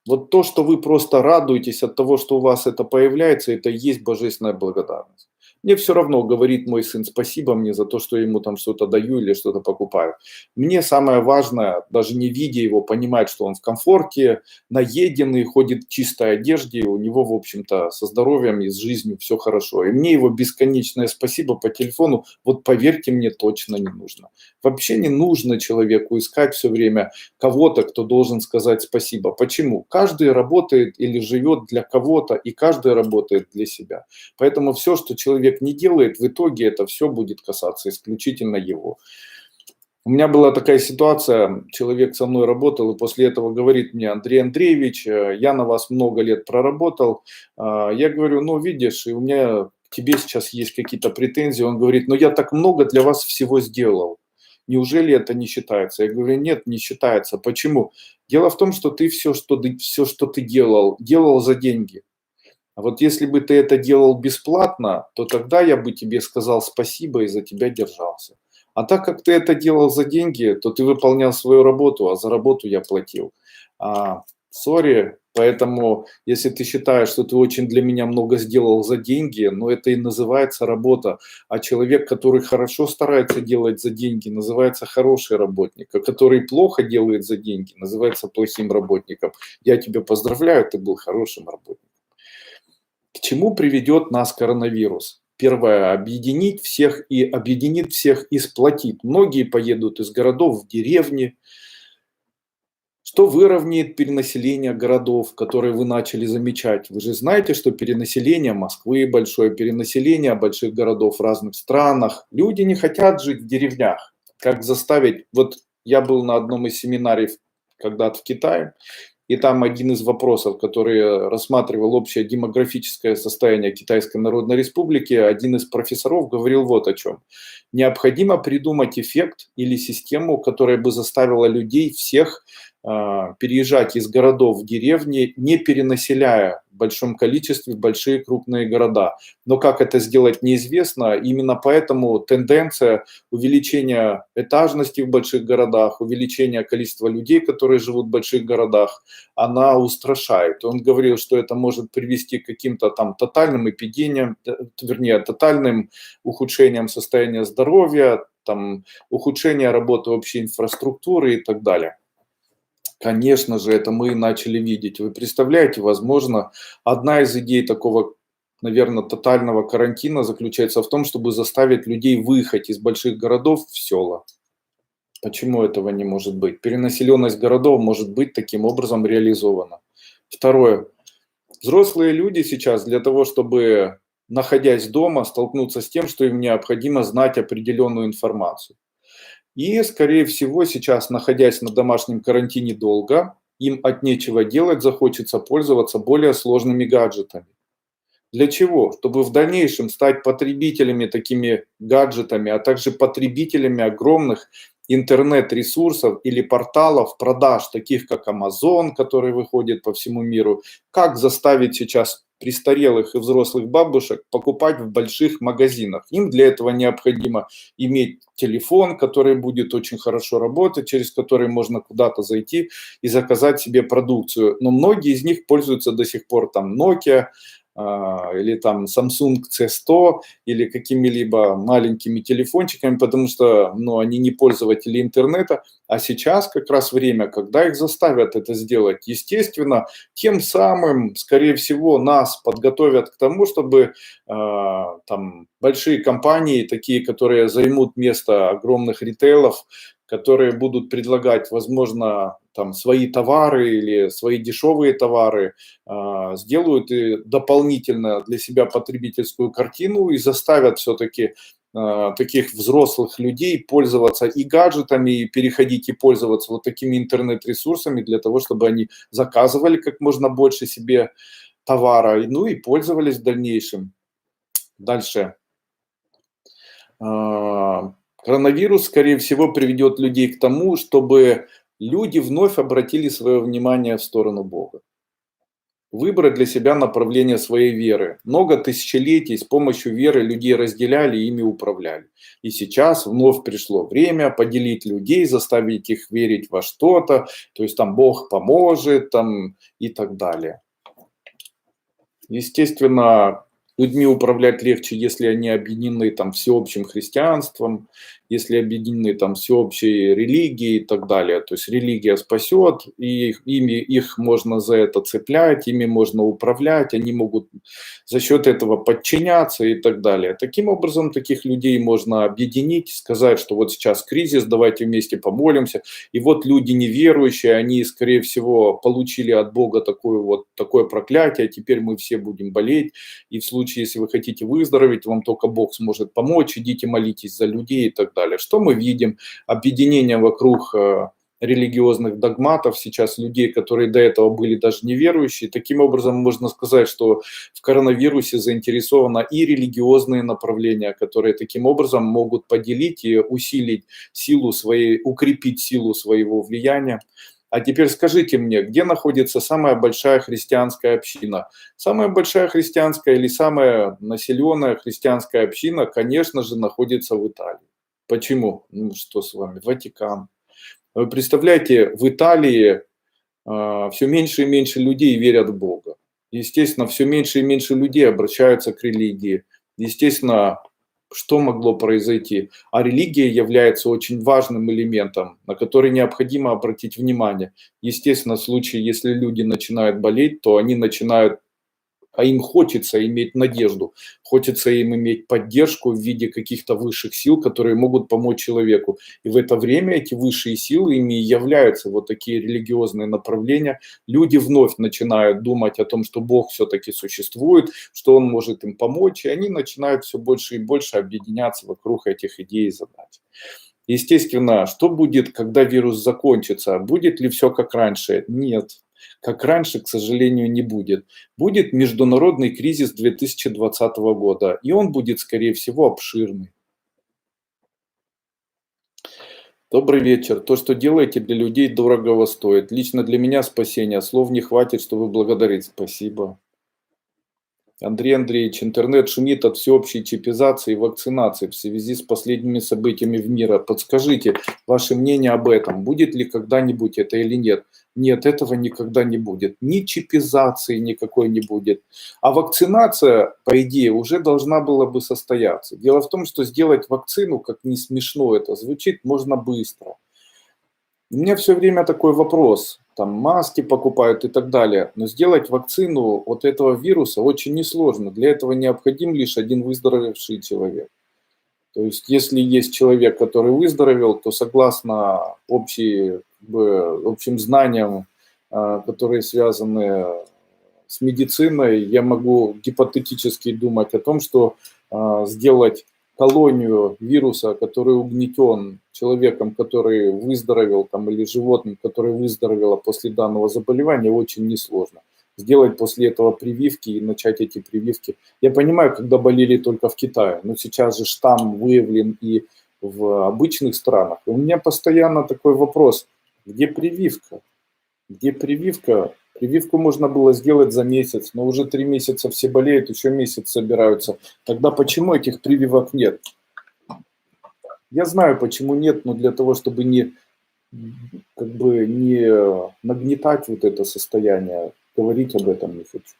Вот то, что вы просто радуетесь от того, что у вас это появляется, это и есть божественная благодарность. Мне все равно, говорит мой сын, спасибо мне за то, что я ему там что-то даю или что-то покупаю. Мне самое важное, даже не видя его, понимать, что он в комфорте, наеденный, ходит в чистой одежде, и у него, в общем-то, со здоровьем и с жизнью все хорошо. И мне его бесконечное спасибо по телефону, вот поверьте мне, точно не нужно. Вообще не нужно человеку искать все время кого-то, кто должен сказать спасибо. Почему? Каждый работает или живет для кого-то, и каждый работает для себя. Поэтому все, что человек не делает, в итоге это все будет касаться исключительно его. У меня была такая ситуация, человек со мной работал, и после этого говорит мне, Андрей Андреевич, я на вас много лет проработал. Я говорю, ну видишь, и у меня к тебе сейчас есть какие-то претензии. Он говорит, но я так много для вас всего сделал. Неужели это не считается? Я говорю, нет, не считается. Почему? Дело в том, что ты все, что ты делал за деньги. А вот если бы ты это делал бесплатно, то тогда я бы тебе сказал спасибо и за тебя держался. А так как ты это делал за деньги, то ты выполнял свою работу, а за работу я платил. Сори, поэтому если ты считаешь, что ты очень для меня много сделал за деньги, но это и называется работа. А человек, который хорошо старается делать за деньги, называется хороший работник. А который плохо делает за деньги, называется плохим работником. Я тебя поздравляю, ты был хорошим работником. К чему приведет нас коронавирус? Первое, объединить всех и объединит всех и сплотит. Многие поедут из городов в деревни, что выровняет перенаселение городов, которые вы начали замечать. Вы же знаете, что перенаселение Москвы большое, перенаселение больших городов в разных странах. Люди не хотят жить в деревнях. Как заставить? Вот я был на одном из семинарий когда-то в Китае, и там один из вопросов, который рассматривал общее демографическое состояние Китайской Народной Республики, один из профессоров говорил вот о чем. Необходимо придумать эффект или систему, которая бы заставила людей всех переезжать из городов в деревни, не перенаселяя в большом количестве большие крупные города. Но как это сделать, неизвестно. Именно поэтому тенденция увеличения этажности в больших городах, увеличения количества людей, которые живут в больших городах, она устрашает. Он говорил, что это может привести к каким-то там тотальным эпидемиям, вернее, тотальным ухудшениям состояния здоровья, там, ухудшение работы общей инфраструктуры и так далее. Конечно же, это мы начали видеть. Вы представляете, возможно, одна из идей такого, наверное, тотального карантина заключается в том, чтобы заставить людей выехать из больших городов в села. Почему этого не может быть? Перенаселенность городов может быть таким образом реализована. Второе. Взрослые люди сейчас для того, чтобы, находясь дома, столкнуться с тем, что им необходимо знать определенную информацию. И, скорее всего, сейчас, находясь на домашнем карантине долго, им от нечего делать захочется пользоваться более сложными гаджетами. Для чего? Чтобы в дальнейшем стать потребителями такими гаджетами, а также потребителями огромных интернет-ресурсов или порталов продаж, таких как Amazon, который выходит по всему миру. Как заставить сейчас престарелых и взрослых бабушек покупать в больших магазинах? Им для этого необходимо иметь телефон, который будет очень хорошо работать, через который можно куда-то зайти и заказать себе продукцию. Но многие из них пользуются до сих пор там Nokia, или там Samsung C100 или какими-либо маленькими телефончиками, потому что они не пользователи интернета, а сейчас как раз время, когда их заставят это сделать. Естественно, тем самым, скорее всего, нас подготовят к тому, чтобы там большие компании, такие, которые займут место огромных ритейлов, которые будут предлагать, возможно, там свои товары или свои дешевые товары, сделают и дополнительно для себя потребительскую картину и заставят все-таки таких взрослых людей пользоваться и гаджетами, и переходить и пользоваться вот такими интернет-ресурсами для того, чтобы они заказывали как можно больше себе товара, и пользовались в дальнейшем. Дальше. Коронавирус, скорее всего, приведет людей к тому, чтобы люди вновь обратили свое внимание в сторону Бога. Выбрать для себя направление своей веры. Много тысячелетий с помощью веры людей разделяли и ими управляли. И сейчас вновь пришло время поделить людей, заставить их верить во что-то, то есть там Бог поможет там, и так далее. Естественно, людьми управлять легче, если они объединены там всеобщим христианством, если объединены там всеобщей религией и так далее. То есть религия спасет, и их можно за это цеплять, ими можно управлять, они могут за счет этого подчиняться и так далее. Таким образом, таких людей можно объединить, сказать, что вот сейчас кризис, давайте вместе помолимся. И вот люди неверующие, они, скорее всего, получили от Бога такое проклятие, теперь мы все будем болеть. И в случае, если вы хотите выздороветь, вам только Бог сможет помочь, идите молитесь за людей и так далее. Что мы видим? Объединение вокруг религиозных догматов сейчас людей, которые до этого были даже неверующие. Таким образом, можно сказать, что в коронавирусе заинтересовано и религиозные направления, которые таким образом могут поделить и усилить силу своей, укрепить силу своего влияния. А теперь скажите мне, где находится самая большая христианская община? Самая большая христианская или самая населенная христианская община, конечно же, находится в Италии. Почему? Ну что с вами? Ватикан. Вы представляете, в Италии все меньше и меньше людей верят в Бога. Естественно, все меньше и меньше людей обращаются к религии. Естественно, что могло произойти? А религия является очень важным элементом, на который необходимо обратить внимание. Естественно, в случае, если люди начинают болеть, то они начинают, а им хочется иметь надежду, хочется им иметь поддержку в виде каких-то высших сил, которые могут помочь человеку. И в это время эти высшие силы, ими и являются вот такие религиозные направления. Люди вновь начинают думать о том, что Бог все-таки существует, что Он может им помочь, и они начинают все больше и больше объединяться вокруг этих идей и задач. Естественно, что будет, когда вирус закончится? Будет ли все как раньше? Нет. Как раньше, к сожалению, не будет. Будет международный кризис 2020 года, и он будет, скорее всего, обширный. Добрый вечер. То, что делаете для людей, дорогого стоит. Лично для меня спасение. Слов не хватит, чтобы благодарить. Спасибо. Андрей Андреевич, интернет шумит от всеобщей чипизации и вакцинации в связи с последними событиями в мире. Подскажите ваше мнение об этом. Будет ли когда-нибудь это или нет? Нет, этого никогда не будет. Ни чипизации никакой не будет. А вакцинация, по идее, уже должна была бы состояться. Дело в том, что сделать вакцину, как ни смешно это звучит, можно быстро. У меня все время такой вопрос. Там маски покупают и так далее. Но сделать вакцину от этого вируса очень несложно. Для этого необходим лишь один выздоровевший человек. То есть, если есть человек, который выздоровел, то согласно общим знаниям, которые связаны с медициной, я могу гипотетически думать о том, что сделать колонию вируса, который угнетен человеком, который выздоровел, там, или животным, которое выздоровело после данного заболевания, очень несложно. Сделать после этого прививки и начать эти прививки. Я понимаю, когда болели только в Китае, но сейчас же штамм выявлен и в обычных странах. И у меня постоянно такой вопрос, где прививка? Где прививка? Прививку можно было сделать за месяц, но уже 3 месяца все болеют, еще месяц собираются. Тогда почему этих прививок нет? Я знаю, почему нет, но для того, чтобы не нагнетать вот это состояние, говорить об этом не хочу.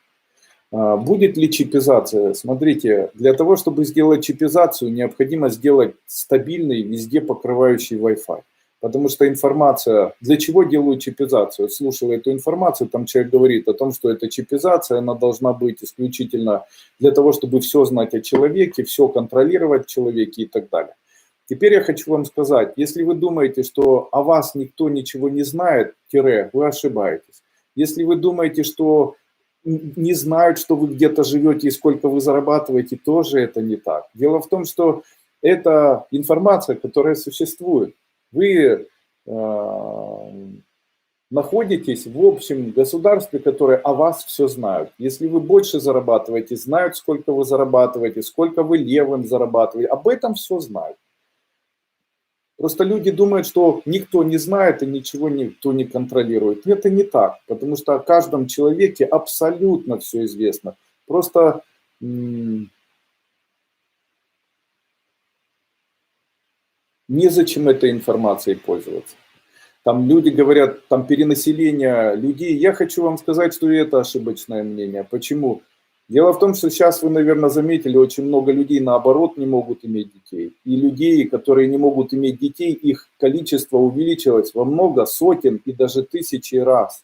Будет ли чипизация? Смотрите, для того, чтобы сделать чипизацию, необходимо сделать стабильный, везде покрывающий Wi-Fi. Потому что информация, для чего делают чипизацию? Слушал эту информацию, там человек говорит о том, что эта чипизация, она должна быть исключительно для того, чтобы все знать о человеке, все контролировать в человеке и так далее. Теперь я хочу вам сказать, если вы думаете, что о вас никто ничего не знает, вы ошибаетесь. Если вы думаете, что не знают, что вы где-то живете и сколько вы зарабатываете, тоже это не так. Дело в том, что это информация, которая существует. Вы находитесь в общем государстве, которое о вас все знают. Если вы больше зарабатываете, знают, сколько вы зарабатываете, сколько вы левым зарабатываете, об этом все знают. Просто люди думают, что никто не знает и ничего никто не контролирует. Это не так, потому что о каждом человеке абсолютно все известно. Просто незачем этой информацией пользоваться. Там люди говорят, там перенаселение людей. Я хочу вам сказать, что это ошибочное мнение. Почему? Дело в том, что сейчас вы, наверное, заметили, очень много людей, наоборот, не могут иметь детей. И людей, которые не могут иметь детей, их количество увеличилось во много сотен и даже тысячи раз.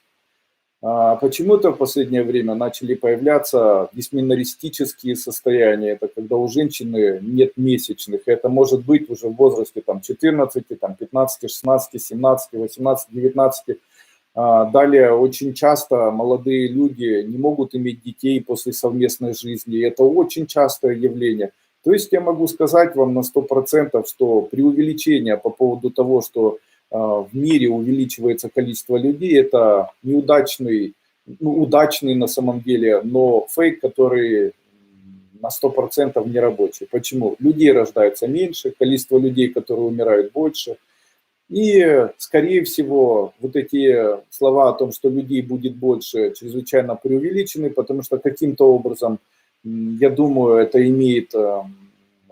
Почему-то в последнее время начали появляться дисменористические состояния. Это когда у женщины нет месячных. Это может быть уже в возрасте там, 14, там, 15, 16, 17, 18, 19. Далее очень часто молодые люди не могут иметь детей после совместной жизни. Это очень частое явление. То есть я могу сказать вам на 100%, что преувеличение по поводу того, что в мире увеличивается количество людей, это неудачный, удачный на самом деле, но фейк, который на 100% не рабочий. Почему? Людей рождается меньше, количество людей, которые умирают, больше. И, скорее всего, вот эти слова о том, что людей будет больше, чрезвычайно преувеличены, потому что каким-то образом, я думаю, это имеет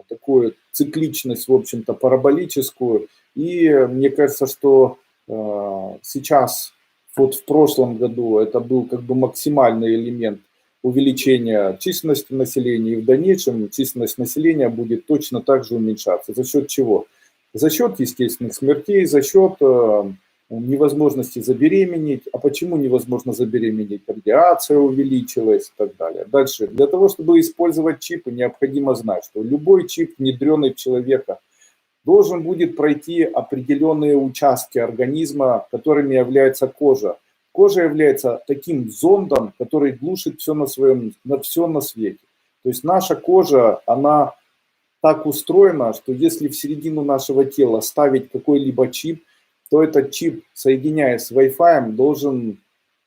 такую цикличность, в общем-то, параболическую. И мне кажется, что сейчас, вот в прошлом году, это был как бы максимальный элемент увеличения численности населения, и в дальнейшем численность населения будет точно так же уменьшаться. За счет чего? За счет естественных смертей, за счет невозможности забеременеть. А почему невозможно забеременеть? Радиация увеличилась и так далее. Дальше. Для того, чтобы использовать чипы, необходимо знать, что любой чип, внедренный в человека, должен будет пройти определенные участки организма, которыми является кожа. Кожа является таким зондом, который глушит все все на свете. То есть наша кожа, она так устроена, что если в середину нашего тела ставить какой-либо чип, то этот чип, соединяясь с Wi-Fi, должен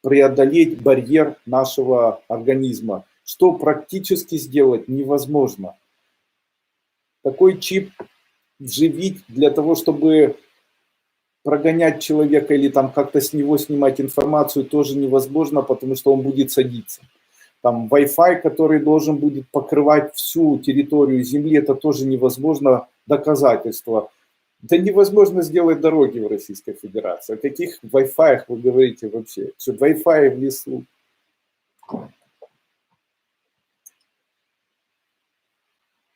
преодолеть барьер нашего организма, что практически сделать невозможно. Такой чип вживить для того, чтобы прогонять человека или там как-то с него снимать информацию, тоже невозможно, потому что он будет садиться. Там Wi-Fi, который должен будет покрывать всю территорию Земли, это тоже невозможно доказательство. Да невозможно сделать дороги в Российской Федерации. О каких Wi-Fi вы говорите вообще? Что Wi-Fi в лесу?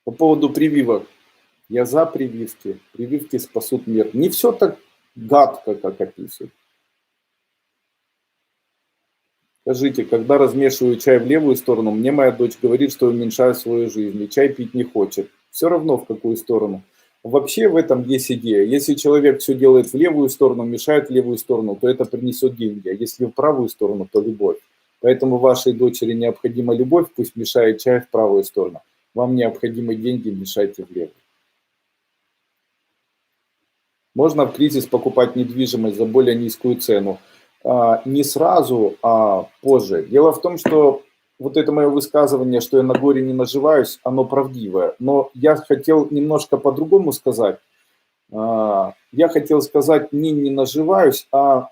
По поводу прививок. Я за прививки. Прививки спасут мир. Не все так гадко, как описывают. Скажите, когда размешиваю чай в левую сторону, мне моя дочь говорит, что уменьшаю свою жизнь, и чай пить не хочет. Все равно в какую сторону. Вообще в этом есть идея. Если человек все делает в левую сторону, мешает в левую сторону, то это принесет деньги. А если в правую сторону, то любовь. Поэтому вашей дочери необходима любовь, пусть мешает чай в правую сторону. Вам необходимы деньги, мешайте в левую. Можно в кризис покупать недвижимость за более низкую цену. Не сразу, а позже. Дело в том, что вот это мое высказывание, что я на горе не наживаюсь, оно правдивое. Но я хотел немножко по-другому сказать. Я хотел сказать не наживаюсь, а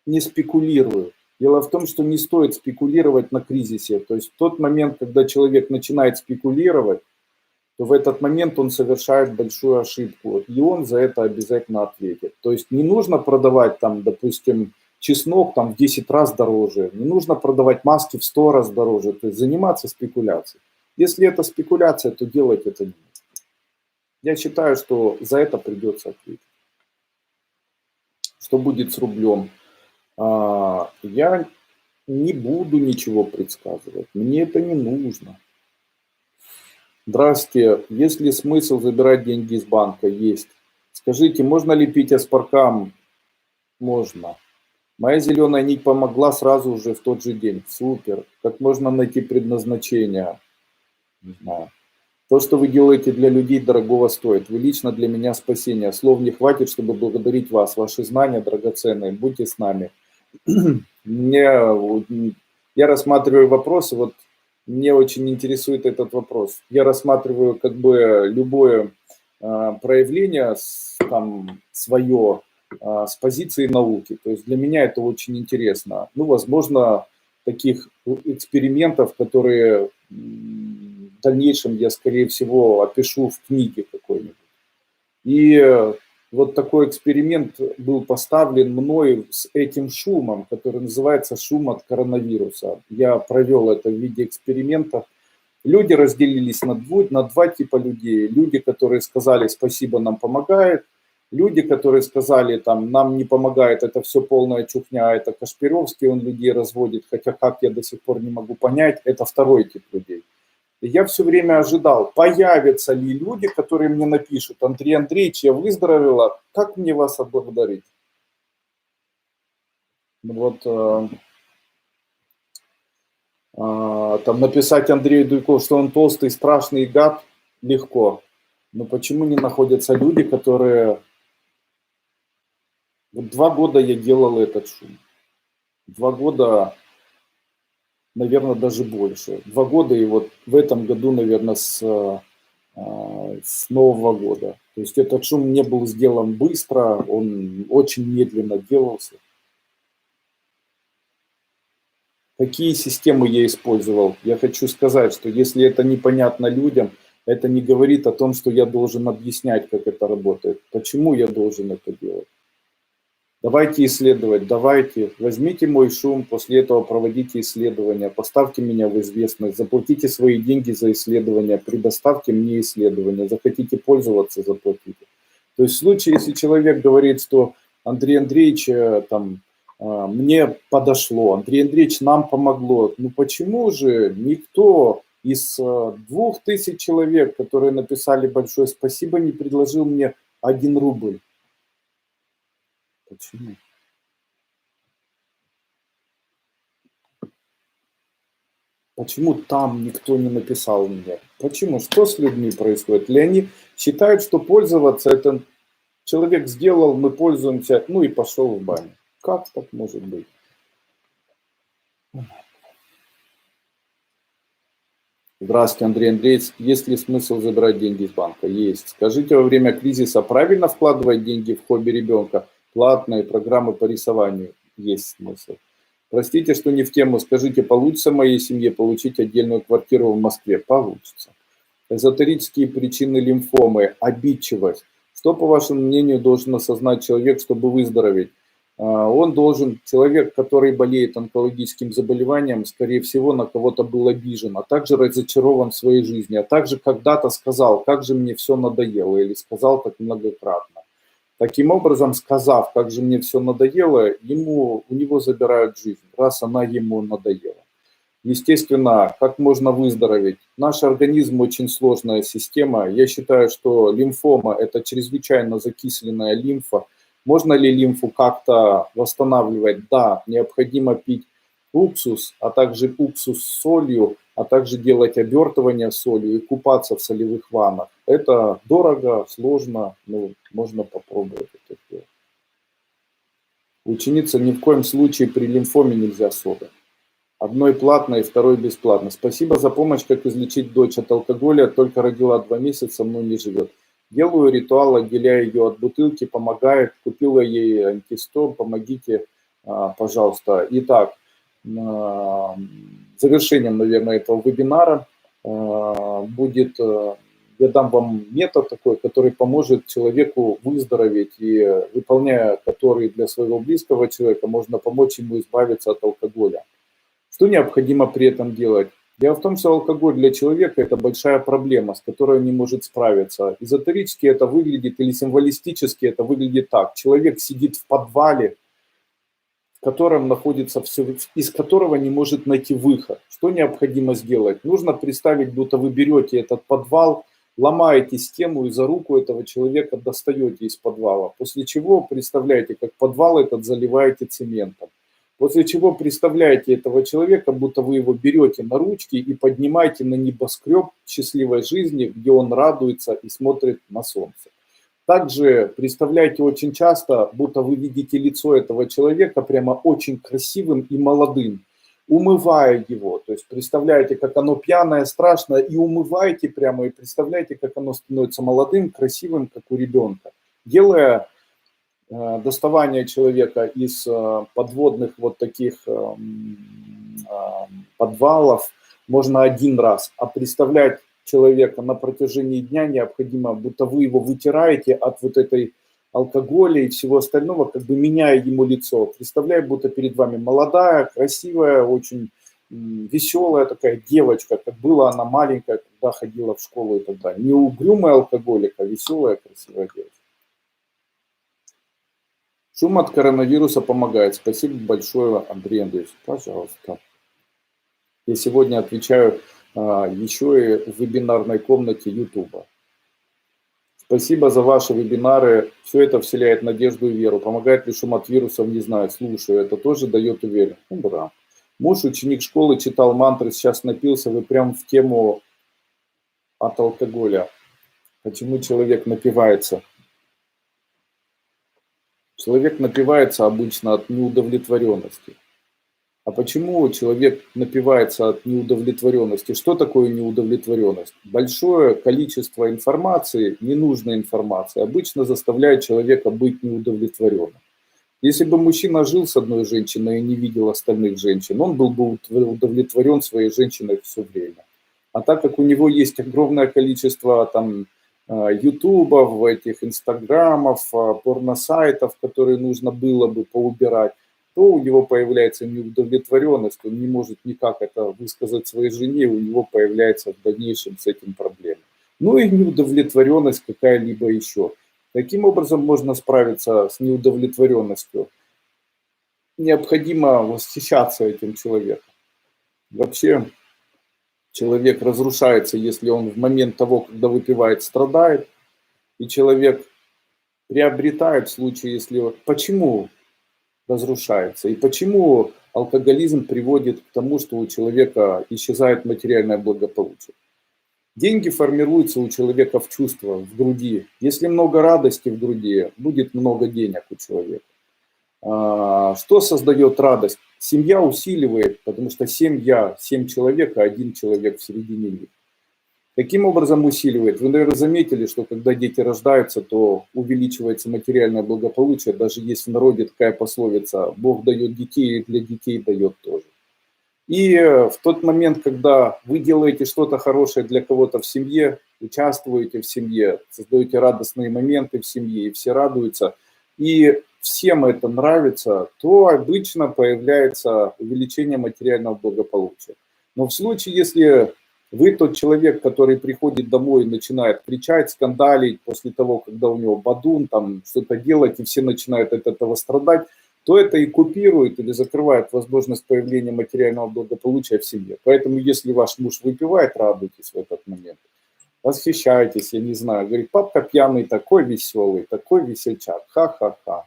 не спекулирую. Дело в том, что не стоит спекулировать на кризисе. То есть в тот момент, когда человек начинает спекулировать, то в этот момент он совершает большую ошибку, и он за это обязательно ответит. То есть не нужно продавать там, допустим, чеснок там в 10 раз дороже, не нужно продавать маски в 100 раз дороже, то есть заниматься спекуляцией. Если это спекуляция, то делать это не нужно. Я считаю, что за это придется ответить. Что будет с рублем? Я не буду ничего предсказывать, мне это не нужно. Здравствуйте, есть ли смысл забирать деньги из банка? Есть. Скажите, можно ли пить аспаргам? Можно. Моя зеленая нить помогла сразу же в тот же день. Супер. Как можно найти предназначение? Не знаю. То, что вы делаете для людей, дорогого стоит. Вы лично для меня спасение. Слов не хватит, чтобы благодарить вас. Ваши знания драгоценные. Будьте с нами. Я рассматриваю вопросы. Вот мне очень интересует этот вопрос. Я рассматриваю как бы любое проявление там, свое с позиции науки. То есть для меня это очень интересно. Ну, возможно, таких экспериментов, которые в дальнейшем я, скорее всего, опишу в книге какой-нибудь. И вот такой эксперимент был поставлен мной с этим шумом, который называется шум от коронавируса. Я провел это в виде эксперимента. Люди разделились на два типа людей. Люди, которые сказали «спасибо, нам помогает». Люди, которые сказали там «нам не помогает, это все полная чухня, это Кашпировский, он людей разводит». Хотя как я до сих пор не могу понять, это второй тип людей. И я все время ожидал, появятся ли люди, которые мне напишут: Андрей Андреевич, я выздоровела, как мне вас отблагодарить? Вот там написать Андрею Дуйкову, что он толстый, страшный гад, легко. Но почему не находятся люди, которые... Вот 2 года я делал этот шум. 2 года, наверное, даже больше. 2 года, и вот в этом году, наверное, с с Нового года. То есть этот шум не был сделан быстро, он очень медленно делался. Какие системы я использовал? Я хочу сказать, что если это непонятно людям, это не говорит о том, что я должен объяснять, как это работает. Почему я должен это делать? Давайте исследовать, давайте, возьмите мой шум, после этого проводите исследования, поставьте меня в известность, заплатите свои деньги за исследования, предоставьте мне исследования, захотите пользоваться, заплатите. То есть в случае, если человек говорит, что Андрей Андреевич, мне подошло, Андрей Андреевич, нам помогло, ну почему же никто из 2000 человек, которые написали большое спасибо, не предложил мне 1 рубль? Почему? Почему там никто не написал мне? Почему? Что с людьми происходит? Или они считают, что пользоваться это человек сделал, мы пользуемся, ну и пошел в баню. Как так может быть? Здравствуйте, Андрей Андреевич. Есть ли смысл забирать деньги из банка? Есть. Скажите, во время кризиса правильно вкладывать деньги в хобби ребенка? Платные программы по рисованию? Есть смысл. Простите, что не в тему. Скажите, получится моей семье получить отдельную квартиру в Москве? Получится. Эзотерические причины лимфомы, обидчивость. Что, по вашему мнению, должен осознать человек, чтобы выздороветь? Он должен, человек, который болеет онкологическим заболеванием, скорее всего, на кого-то был обижен, а также разочарован в своей жизни, а также когда-то сказал, как же мне все надоело, или сказал так многократно. Таким образом, сказав, как же мне все надоело, у него забирают жизнь, раз она ему надоела. Естественно, как можно выздороветь? Наш организм очень сложная система. Я считаю, что лимфома – это чрезвычайно закисленная лимфа. Можно ли лимфу как-то восстанавливать? Да, необходимо пить уксус, а также уксус с солью, а также делать обертывание солью и купаться в солевых ваннах. Это дорого, сложно, но можно попробовать это сделать. Ученица, ни в коем случае при лимфоме нельзя сода. Одной платной, второй бесплатно. Спасибо за помощь, как излечить дочь от алкоголя. Только родила 2 месяца, но не живет. Делаю ритуал, отделяю ее от бутылки, помогает. Купила ей антистор, помогите, пожалуйста. Итак, завершением, наверное, этого вебинара будет, я дам вам метод такой, который поможет человеку выздороветь и выполняя который для своего близкого человека, можно помочь ему избавиться от алкоголя. Что необходимо при этом делать? Дело в том, что алкоголь для человека – это большая проблема, с которой он не может справиться. Эзотерически это выглядит или символистически это выглядит так. Человек сидит в подвале, в котором находится все, из которого не может найти выход. Что необходимо сделать? Нужно представить, будто вы берете этот подвал, ломаете стену и за руку этого человека достаете из подвала. После чего представляете, как подвал этот заливаете цементом. После чего представляете этого человека, будто вы его берете на ручки и поднимаете на небоскреб счастливой жизни, где он радуется и смотрит на солнце. Также представляйте очень часто, будто вы видите лицо этого человека прямо очень красивым и молодым, умывая его. То есть представляете, как оно пьяное, страшное, и умываете прямо, и представляете, как оно становится молодым, красивым, как у ребенка. Делая доставание человека из подводных вот таких подвалов можно 1 раз, а представлять человека на протяжении дня необходимо, будто вы его вытираете от вот этой алкоголя и всего остального, как бы меняя ему лицо. Представляю, будто перед вами молодая, красивая, очень веселая такая девочка, как была она маленькая, когда ходила в школу и так далее. Не угрюмая алкоголик, а веселая, красивая девочка. Шум от коронавируса помогает. Спасибо большое, Андрей Андреевич. Пожалуйста. Я сегодня отвечаю еще и в вебинарной комнате YouTube. Спасибо за ваши вебинары. Все это вселяет надежду и веру. Помогает ли шум от вирусов, не знаю. Слушаю. Это тоже дает уверенность. Ну, да. Муж, ученик школы, читал мантры, сейчас напился. Вы прям в тему от алкоголя. Почему человек напивается? Человек напивается обычно от неудовлетворенности. А почему человек напивается от неудовлетворенности? Что такое неудовлетворенность? Большое количество информации, ненужной информации, обычно заставляет человека быть неудовлетворенным. Если бы мужчина жил с одной женщиной и не видел остальных женщин, он был бы удовлетворен своей женщиной все время. А так как у него есть огромное количество там ютубов, этих инстаграмов, порносайтов, которые нужно было бы поубирать, то у него появляется неудовлетворенность, он не может никак это высказать своей жене, у него появляется в дальнейшем с этим проблема. Ну и неудовлетворенность какая-либо еще. Каким образом можно справиться с неудовлетворенностью? Необходимо восхищаться этим человеком. Вообще человек разрушается, если он в момент того, когда выпивает, страдает, и человек приобретает в случае, если... Почему разрушается? И почему алкоголизм приводит к тому, что у человека исчезает материальное благополучие? Деньги формируются у человека в чувствах, в груди. Если много радости в груди, будет много денег у человека. Что создает радость? Семья усиливает, потому что семья, 7 человек, а 1 человек в середине них. Каким образом усиливает? Вы, наверное, заметили, что когда дети рождаются, то увеличивается материальное благополучие. Даже есть в народе такая пословица: Бог дает детей и для детей дает тоже. И в тот момент, когда вы делаете что-то хорошее для кого-то в семье, участвуете в семье, создаете радостные моменты в семье, и все радуются, и всем это нравится, то обычно появляется увеличение материального благополучия. Но в случае, если вы тот человек, который приходит домой и начинает кричать, скандалить после того, когда у него бадун, там что-то делать, и все начинают от этого страдать, то это и купирует или закрывает возможность появления материального благополучия в семье. Поэтому, если ваш муж выпивает, радуйтесь в этот момент. Восхищайтесь, я не знаю. Говорит, папка пьяный, такой веселый, такой весельчак. Ха-ха-ха.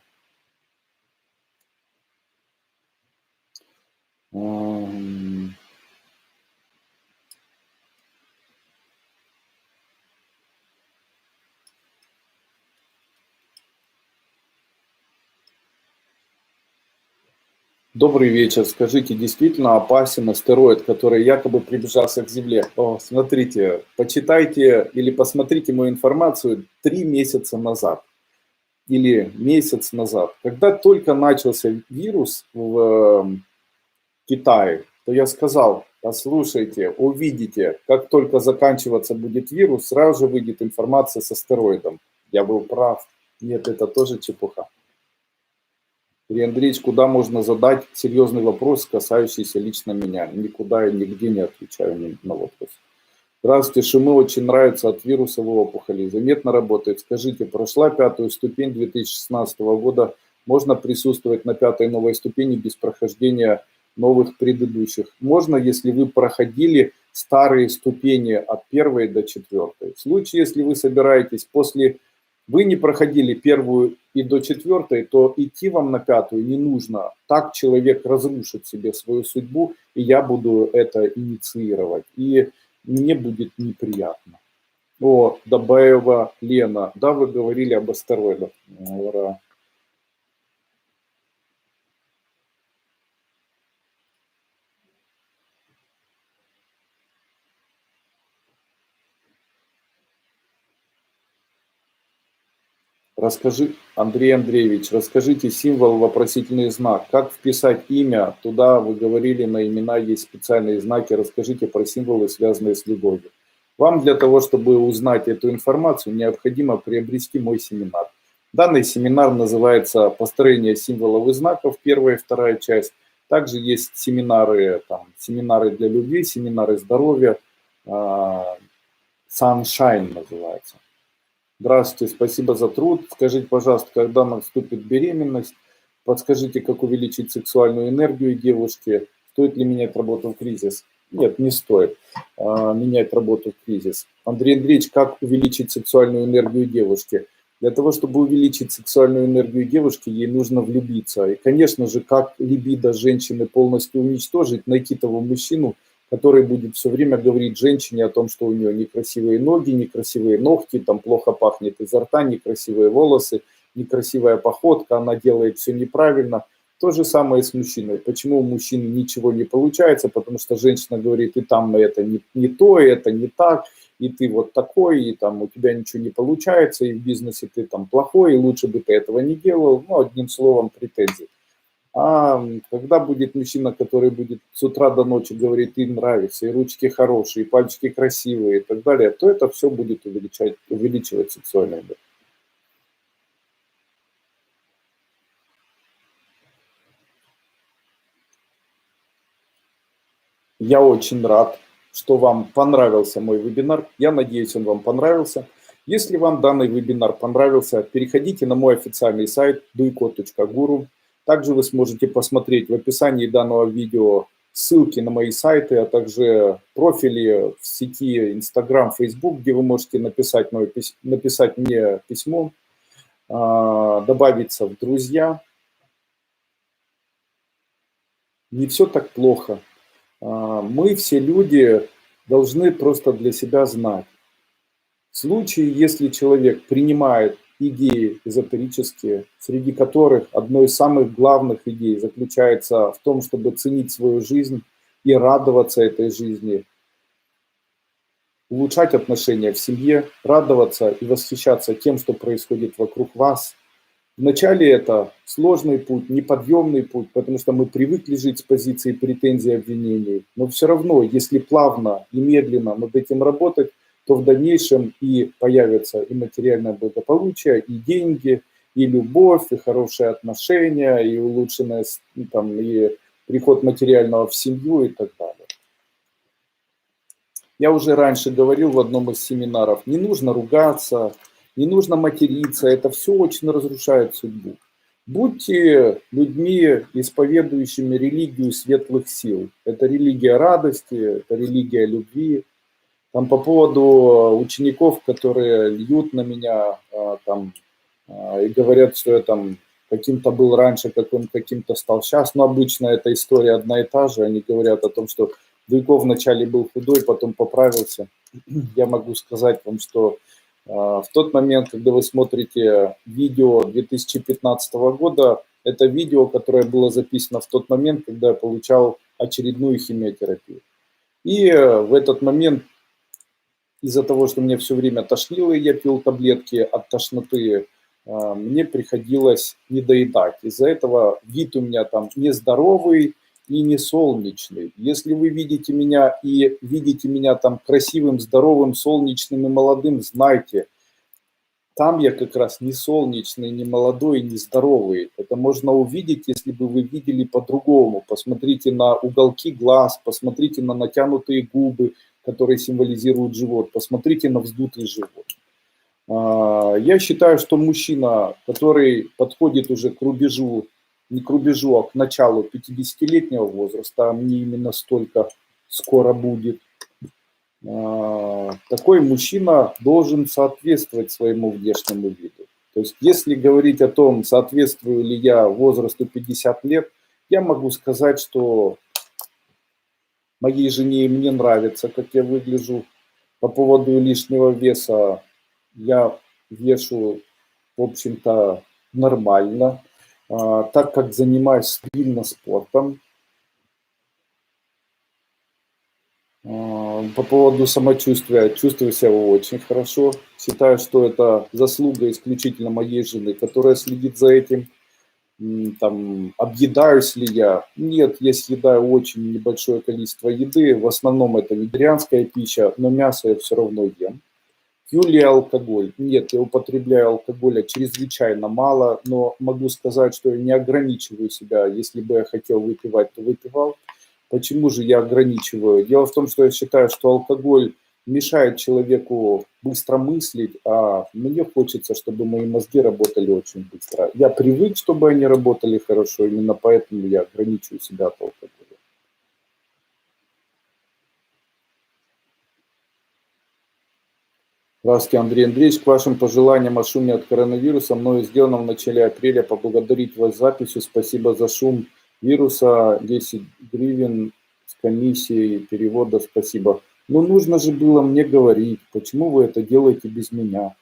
Добрый вечер. Скажите, действительно опасен астероид, который якобы приближался к Земле? О, смотрите, почитайте или посмотрите мою информацию 3 месяца назад или месяц назад. Когда только начался вирус в Китае, то я сказал: послушайте, увидите, как только заканчиваться будет вирус, сразу же выйдет информация с астероидом. Я был прав. Нет, это тоже чепуха. Юрий Андреевич, куда можно задать серьезный вопрос, касающийся лично меня? Никуда и нигде не отвечаю ни на вопрос. Здравствуйте, Шимы, очень нравится от вирусовой опухоли. Заметно работает. Скажите, прошла 5-ю ступень 2016 года, можно присутствовать на 5-й новой ступени без прохождения новых предыдущих? Можно, если вы проходили старые ступени от 1 до 4. В случае, если вы собираетесь после... Вы не проходили 1 и до 4, то идти вам на 5 не нужно. Так человек разрушит себе свою судьбу, и я буду это инициировать. И мне будет неприятно. О, Добаева Лена, да, вы говорили об астероидах. Ура. Расскажи, Андрей Андреевич, расскажите символ вопросительный знак. Как вписать имя? Туда вы говорили, на имена есть специальные знаки. Расскажите про символы, связанные с любовью. Вам для того, чтобы узнать эту информацию, необходимо приобрести мой семинар. Данный семинар называется «Построение символов и знаков», 1 и 2 часть. Также есть семинары, семинары для любви, семинары здоровья, Sunshine называется. Здравствуйте, спасибо за труд. Скажите, пожалуйста, когда наступит беременность? Подскажите, как увеличить сексуальную энергию девушки? Стоит ли менять работу в кризис? Нет, не стоит менять работу в кризис. Андрей Андреевич, как увеличить сексуальную энергию девушки? Для того, чтобы увеличить сексуальную энергию девушки, ей нужно влюбиться. И, конечно же, как либидо женщины полностью уничтожить, найти того мужчину, который будет все время говорить женщине о том, что у нее некрасивые ноги, некрасивые ногти, там плохо пахнет изо рта, некрасивые волосы, некрасивая походка, она делает все неправильно. То же самое с мужчиной. Почему у мужчины ничего не получается? Потому что женщина говорит, и там это не то, и это не так, и ты вот такой, и там у тебя ничего не получается, и в бизнесе ты там плохой, и лучше бы ты этого не делал. Ну, одним словом, претензии. А когда будет мужчина, который будет с утра до ночи говорить, им нравится, и ручки хорошие, и пальчики красивые и так далее, то это все будет увеличивать сексуальный мир. Я очень рад, что вам понравился мой вебинар. Я надеюсь, он вам понравился. Если вам данный вебинар понравился, переходите на мой официальный сайт duiko.guru. Также вы сможете посмотреть в описании данного видео ссылки на мои сайты, а также профили в сети Instagram, Facebook, где вы можете написать мне письмо, добавиться в друзья. Не все так плохо. Мы все люди должны просто для себя знать. В случае, если человек принимает идеи эзотерические, среди которых одной из самых главных идей заключается в том, чтобы ценить свою жизнь и радоваться этой жизни, улучшать отношения в семье, радоваться и восхищаться тем, что происходит вокруг вас. Вначале это сложный путь, неподъемный путь, потому что мы привыкли жить с позиции претензий и обвинений. Но все равно, если плавно и медленно над этим работать, то в дальнейшем и появится и материальное благополучие, и деньги, и любовь, и хорошие отношения, и улучшенное там, и приход материального в семью и так далее. Я уже раньше говорил в одном из семинаров, не нужно ругаться, не нужно материться, это все очень разрушает судьбу. Будьте людьми, исповедующими религию светлых сил. Это религия радости, это религия любви. Там по поводу учеников, которые льют на меня и говорят, что я там каким-то был раньше, каким-то стал сейчас. Но обычно эта история одна и та же. Они говорят о том, что Дуйко вначале был худой, потом поправился. Я могу сказать вам, что в тот момент, когда вы смотрите видео 2015 года, это видео, которое было записано в тот момент, когда я получал очередную химиотерапию. И в этот момент из-за того, что мне все время тошнило, и я пил таблетки от тошноты, мне приходилось недоедать. Из-за этого вид у меня там нездоровый и не солнечный. Если вы видите меня и видите меня там красивым, здоровым, солнечным и молодым, знайте, там я как раз не солнечный, не молодой, не здоровый. Это можно увидеть, если бы вы видели по-другому. Посмотрите на уголки глаз, посмотрите на натянутые губы, которые символизируют живот, посмотрите на вздутый живот. Я считаю, что мужчина, который подходит уже к рубежу, не к рубежу, а к началу 50-летнего возраста, а мне именно столько скоро будет, такой мужчина должен соответствовать своему внешнему виду. То есть, если говорить о том, соответствую ли я возрасту 50 лет, я могу сказать, что моей жене и мне нравится, как я выгляжу. По поводу лишнего веса я вешу, в общем-то, нормально, так как занимаюсь сильно спортом. По поводу самочувствия, чувствую себя очень хорошо. Считаю, что это заслуга исключительно моей жены, которая следит за этим. Там, объедаюсь ли я? Нет, я съедаю очень небольшое количество еды. В основном это вегетарианская пища, но мясо я все равно ем. Пью ли я алкоголь? Нет, я употребляю алкоголя чрезвычайно мало, но могу сказать, что я не ограничиваю себя. Если бы я хотел выпивать, то выпивал. Почему же я ограничиваю? Дело в том, что я считаю, что алкоголь мешает человеку быстро мыслить, а мне хочется, чтобы мои мозги работали очень быстро. Я привык, чтобы они работали хорошо, именно поэтому я ограничиваю себя от алкоголя. Здравствуйте, Андрей Андреевич. К вашим пожеланиям о шуме от коронавируса мною сделано в начале апреля поблагодарить вас записью. Спасибо за шум вируса. 10 гривен с комиссией перевода. Спасибо. Но нужно же было мне говорить. Почему вы это делаете без меня?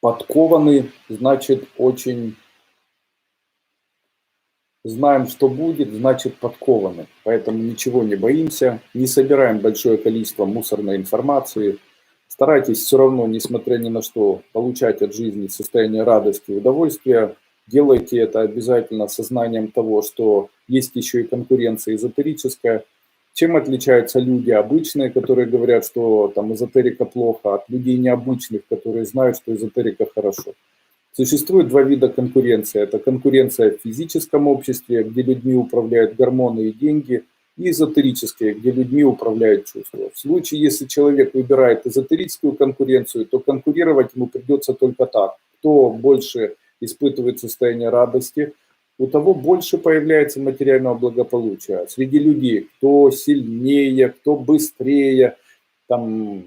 Подкованы, значит, очень знаем, что будет, значит, подкованы. Поэтому ничего не боимся, не собираем большое количество мусорной информации. Старайтесь все равно, несмотря ни на что, получать от жизни состояние радости и удовольствия. Делайте это обязательно с сознанием того, что есть еще и конкуренция эзотерическая. Чем отличаются люди обычные, которые говорят, что там эзотерика плохо, от людей необычных, которые знают, что эзотерика хорошо? Существует два вида конкуренции. Это конкуренция в физическом обществе, где людьми управляют гормоны и деньги, и эзотерическая, где людьми управляют чувства. В случае, если человек выбирает эзотерическую конкуренцию, то конкурировать ему придется только так. Кто больше испытывает состояние радости, у того больше появляется материального благополучия. Среди людей, кто сильнее, кто быстрее, там,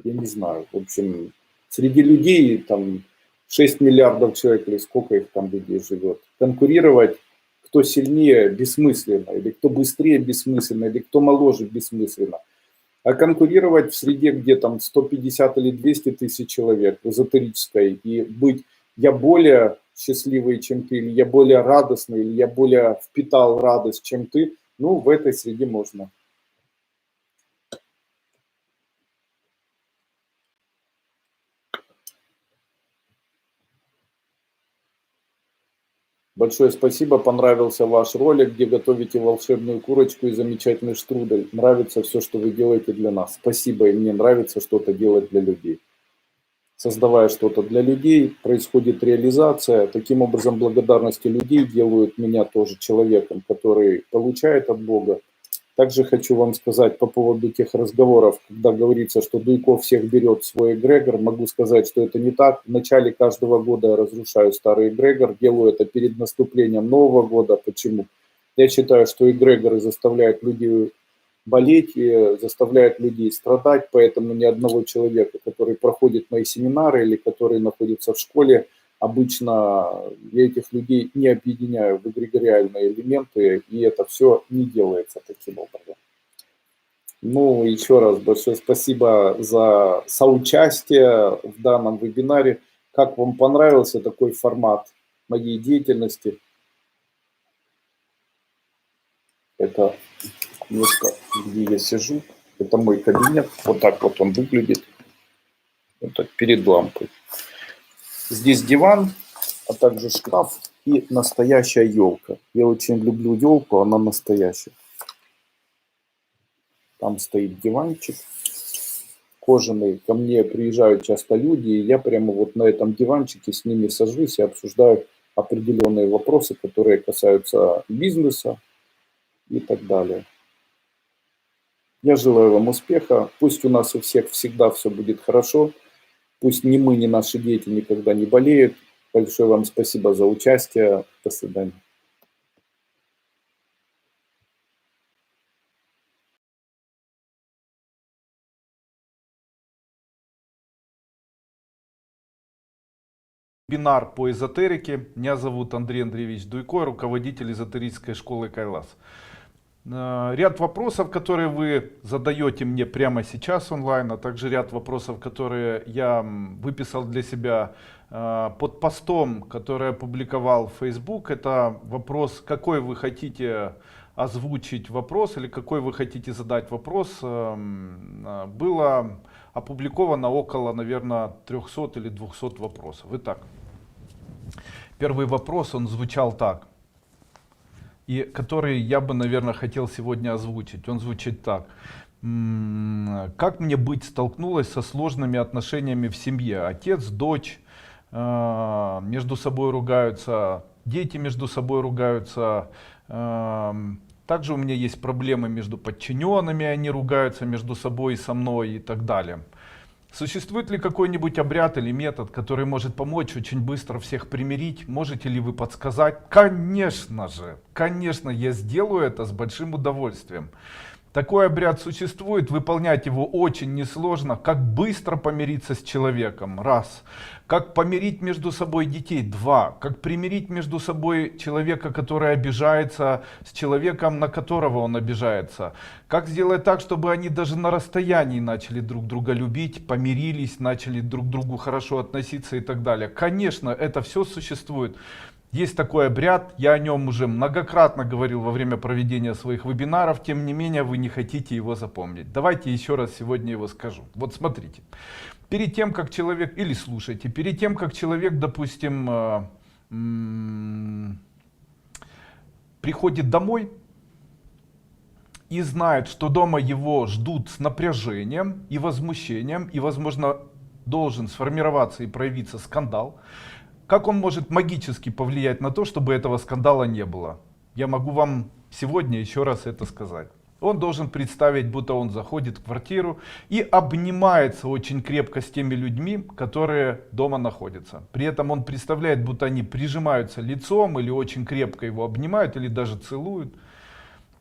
я не знаю, в общем, среди людей там 6 миллиардов человек или сколько их там людей живет. Конкурировать, кто сильнее, бессмысленно, или кто быстрее, бессмысленно, или кто моложе, бессмысленно. А конкурировать в среде, где там 150 или 200 тысяч человек в эзотерической, и быть я более счастливый, чем ты, или я более радостный, или я более впитал радость, чем ты, ну, в этой среде можно. Большое спасибо, понравился ваш ролик, где готовите волшебную курочку и замечательный штрудель. Нравится все, что вы делаете для нас. Спасибо, и мне нравится что-то делать для людей. Создавая что-то для людей, происходит реализация. Таким образом, благодарности людей делают меня тоже человеком, который получает от Бога. Также хочу вам сказать по поводу тех разговоров, когда говорится, что Дуйко всех берет в свой эгрегор, могу сказать, что это не так. В начале каждого года я разрушаю старый эгрегор, делаю это перед наступлением Нового года. Почему? Я считаю, что эгрегоры заставляют людей болеть, и заставляют людей страдать, поэтому ни одного человека, который проходит мои семинары или который находится в школе, обычно я этих людей не объединяю в эгрегориальные элементы, и это все не делается таким образом. Ну, еще раз большое спасибо за соучастие в данном вебинаре. Как вам понравился такой формат моей деятельности? Это место, где я сижу. Это мой кабинет. Вот так вот он выглядит. Вот так, перед лампой. Здесь диван, а также шкаф и настоящая елка. Я очень люблю елку, она настоящая. Там стоит диванчик кожаный. Ко мне приезжают часто люди, и я прямо вот на этом диванчике с ними сажусь и обсуждаю определенные вопросы, которые касаются бизнеса и так далее. Я желаю вам успеха. Пусть у нас у всех всегда все будет хорошо. Пусть ни мы, ни наши дети никогда не болеют. Большое вам спасибо за участие. До свидания.
Вебинар по эзотерике. Меня зовут Андрей Андреевич Дуйко, руководитель эзотерической школы Кайлас. Ряд вопросов, которые вы задаете мне прямо сейчас онлайн, а также ряд вопросов, которые я выписал для себя под постом, который я опубликовал в Facebook. Это вопрос, какой вы хотите озвучить вопрос или какой вы хотите задать вопрос. Было опубликовано около, наверное, 300 или 200 вопросов. Итак, первый вопрос, он звучал так. И который я бы, наверное, хотел сегодня озвучить. Он звучит так. Как мне быть, столкнулась со сложными отношениями в семье? Отец, дочь между собой ругаются, дети между собой ругаются. Также у меня есть проблемы между подчиненными, они ругаются между собой и со мной и так далее. Существует ли какой-нибудь обряд или метод, который может помочь очень быстро всех примирить? Можете ли вы подсказать? Конечно же, конечно, я сделаю это с большим удовольствием. Такой обряд существует, выполнять его очень несложно. Как быстро помириться с человеком? Раз. Как помирить между собой детей? Два. Как примирить между собой человека, который обижается, с человеком, на которого он обижается? Как сделать так, чтобы они даже на расстоянии начали друг друга любить, помирились, начали друг к другу хорошо относиться и так далее? Конечно, это все существует. Есть такой обряд, я о нем уже многократно говорил во время проведения своих вебинаров, тем не менее вы не хотите его запомнить. Давайте еще раз сегодня его скажу. Вот смотрите, перед тем как человек, или слушайте, перед тем как человек, допустим, приходит домой и знает, что дома его ждут с напряжением и возмущением, и возможно должен сформироваться и проявиться скандал, как он может магически повлиять на то, чтобы этого скандала не было? Я могу вам сегодня еще раз это сказать. Он должен представить, будто он заходит в квартиру и обнимается очень крепко с теми людьми, которые дома находятся. При этом он представляет, будто они прижимаются лицом или очень крепко его обнимают, или даже целуют.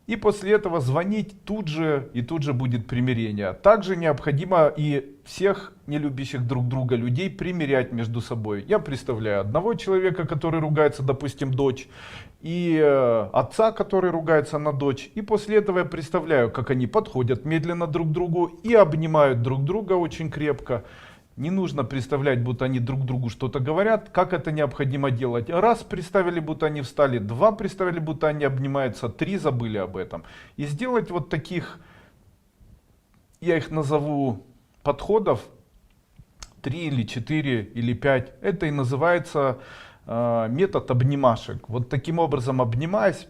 И после этого звонить тут же, и тут же будет примирение. Также необходимо и всех не любящих друг друга людей примирять между собой. Я представляю одного человека, который ругается, допустим, дочь, и отца, который ругается на дочь. И после этого я представляю, как они подходят медленно друг к другу и обнимают друг друга очень крепко. Не нужно представлять, будто они друг другу что-то говорят, как это необходимо делать. Раз представили, будто они встали, два представили, будто они обнимаются, три забыли об этом. И сделать вот таких, я их назову подходов, 3 или 4 или 5. Это и называется метод обнимашек. Вот таким образом, обнимаясь,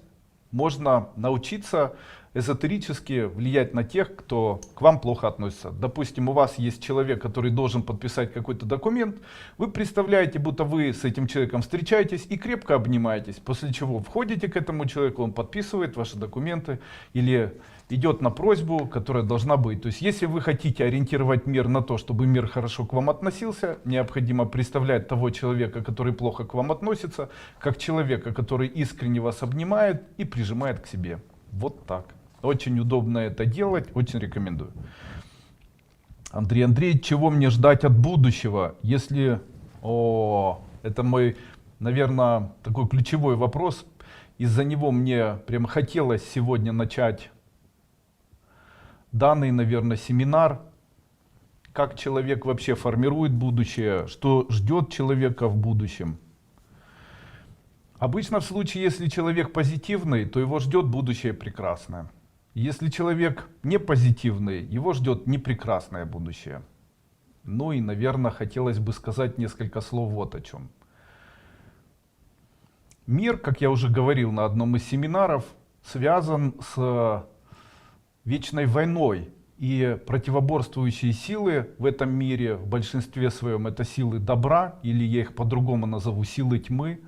можно научиться эзотерически влиять на тех, кто к вам плохо относится. Допустим, у вас есть человек, который должен подписать какой-то документ. Вы представляете, будто вы с этим человеком встречаетесь и крепко обнимаетесь. После чего входите к этому человеку, он подписывает ваши документы или идет на просьбу, которая должна быть. То есть, если вы хотите ориентировать мир на то, чтобы мир хорошо к вам относился, необходимо представлять того человека, который плохо к вам относится, как человека, который искренне вас обнимает и прижимает к себе. Вот так. Очень удобно это делать, очень рекомендую. Андрей Андреевич, чего мне ждать от будущего, если... это мой, наверное, такой ключевой вопрос. Из-за него мне прям хотелось сегодня начать данный, наверное, семинар. Как человек вообще формирует будущее, что ждет человека в будущем. Обычно в случае, если человек позитивный, то его ждет будущее прекрасное. Если человек не позитивный, его ждет непрекрасное будущее. Ну и, наверное, хотелось бы сказать несколько слов вот о чем. Мир, как я уже говорил на одном из семинаров, связан с вечной войной. И противоборствующие силы в этом мире, в большинстве своем, это силы добра, или я их по-другому назову силы тьмы.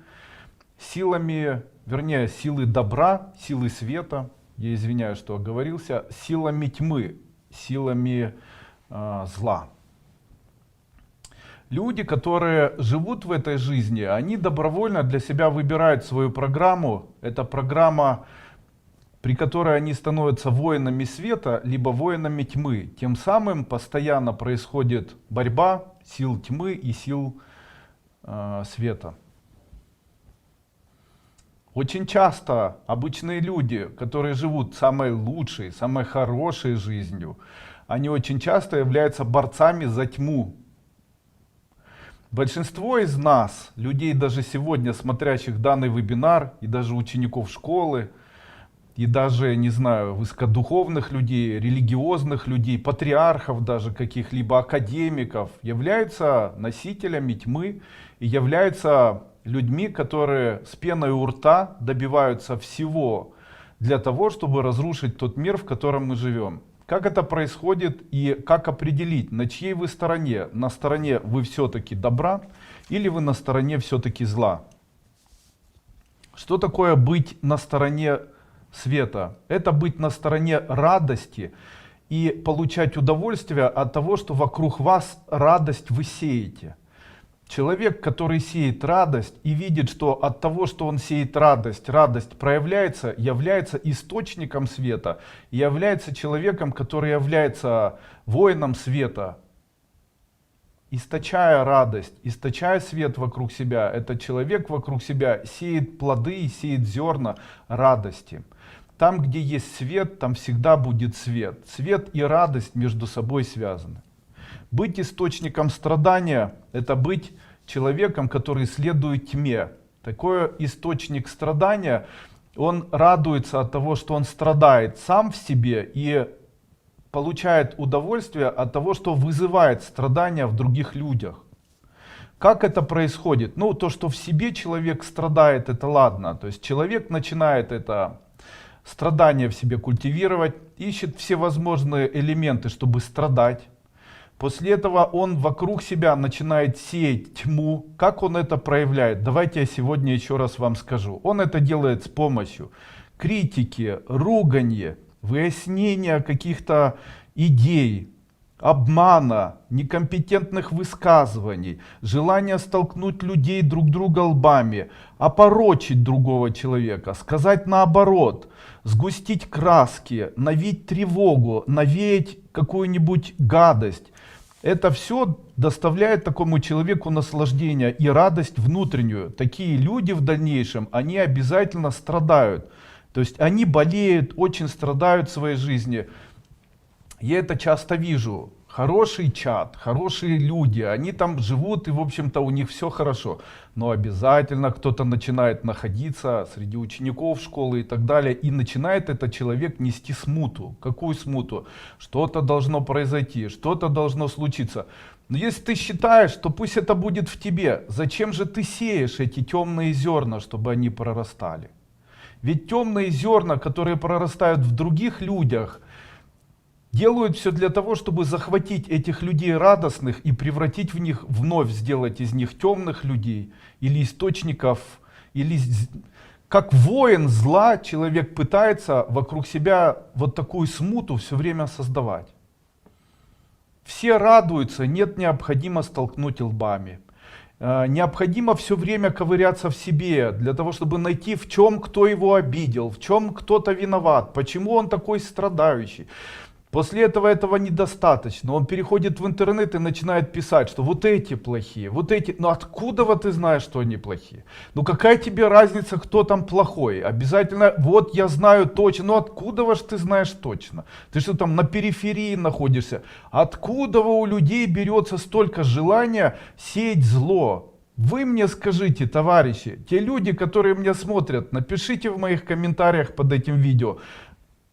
Силами, вернее, силы добра, силы света, я извиняюсь, что оговорился, силами тьмы, силами зла. Люди, которые живут в этой жизни, они добровольно для себя выбирают свою программу. Это программа, при которой они становятся воинами света, либо воинами тьмы. Тем самым постоянно происходит борьба сил тьмы и сил света. Очень часто обычные люди, которые живут самой лучшей, самой хорошей жизнью, они очень часто являются борцами за тьму. Большинство из нас, людей даже сегодня смотрящих данный вебинар, и даже учеников школы, и даже, не знаю, высокодуховных людей, религиозных людей, патриархов даже каких-либо, академиков, являются носителями тьмы и являются людьми, которые с пеной у рта добиваются всего для того, чтобы разрушить тот мир, в котором мы живем. Как это происходит и как определить, на чьей вы стороне? На стороне вы все-таки добра или вы на стороне все-таки зла? Что такое быть на стороне света? Это быть на стороне радости и получать удовольствие от того, что вокруг вас радость вы сеете. Человек, который сеет радость и видит, что от того, что он сеет радость, радость проявляется, является источником света, является человеком, который является воином света, источая радость, источая свет вокруг себя, этот человек вокруг себя сеет плоды и сеет зерна радости. Там, где есть свет, там всегда будет свет. Свет и радость между собой связаны. Быть источником страдания — это быть человеком, который следует тьме. Такой источник страдания, он радуется от того, что он страдает сам в себе и получает удовольствие от того, что вызывает страдания в других людях. Как это происходит? Ну, то, что в себе человек страдает, это ладно. То есть человек начинает это страдание в себе культивировать, ищет всевозможные элементы, чтобы страдать. После этого он вокруг себя начинает сеять тьму. Как он это проявляет? Давайте я сегодня еще раз вам скажу. Он это делает с помощью критики, руганья, выяснения каких-то идей, обмана, некомпетентных высказываний, желания столкнуть людей друг друга лбами, опорочить другого человека, сказать наоборот, сгустить краски, навеять тревогу, навеять какую-нибудь гадость. Это все доставляет такому человеку наслаждение и радость внутреннюю. Такие люди в дальнейшем, они обязательно страдают. То есть они болеют, очень страдают в своей жизни. Я это часто вижу. Хороший чат, хорошие люди, они там живут и, в общем-то, у них все хорошо. Но обязательно кто-то начинает находиться среди учеников школы и так далее, и начинает этот человек нести смуту. Какую смуту? Что-то должно произойти, что-то должно случиться. Но если ты считаешь, то пусть это будет в тебе. Зачем же ты сеешь эти темные зерна, чтобы они прорастали? Ведь темные зерна, которые прорастают в других людях, делают все для того, чтобы захватить этих людей радостных и превратить в них, вновь сделать из них темных людей или источников, или как воин зла человек пытается вокруг себя вот такую смуту все время создавать. Все радуются, нет, необходимо столкнуть лбами. Необходимо все время ковыряться в себе, для того, чтобы найти, в чем кто его обидел, в чем кто-то виноват, почему он такой страдающий. После этого недостаточно. Он переходит в интернет и начинает писать, что вот эти плохие, вот эти. Ну откуда вот ты знаешь, что они плохие? Ну какая тебе разница, кто там плохой? Обязательно, вот я знаю точно. Ну откуда ваш ты знаешь точно? Ты что там на периферии находишься? Откуда у людей берется столько желания сеять зло? Вы мне скажите, товарищи, те люди, которые меня смотрят, напишите в моих комментариях под этим видео.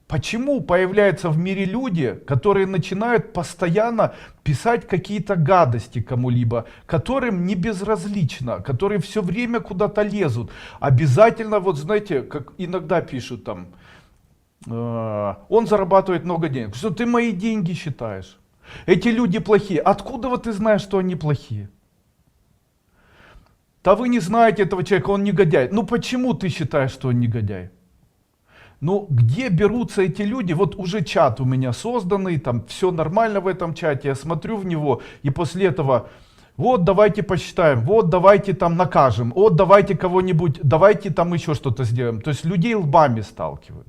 Почему появляются в мире люди, которые начинают постоянно писать какие-то гадости кому-либо, которым не безразлично, которые все время куда-то лезут? Обязательно, вот знаете, как иногда пишут там, он зарабатывает много денег. Что ты мои деньги считаешь? Эти люди плохие. Откуда вот ты знаешь, что они плохие? Да вы не знаете этого человека, он негодяй. Ну почему ты считаешь, что он негодяй? Ну, где берутся эти люди? Вот уже чат у меня созданный, там все нормально в этом чате, я смотрю в него, и после этого, вот давайте посчитаем, вот давайте там накажем, вот давайте кого-нибудь, давайте там еще что-то сделаем. То есть людей лбами сталкивают.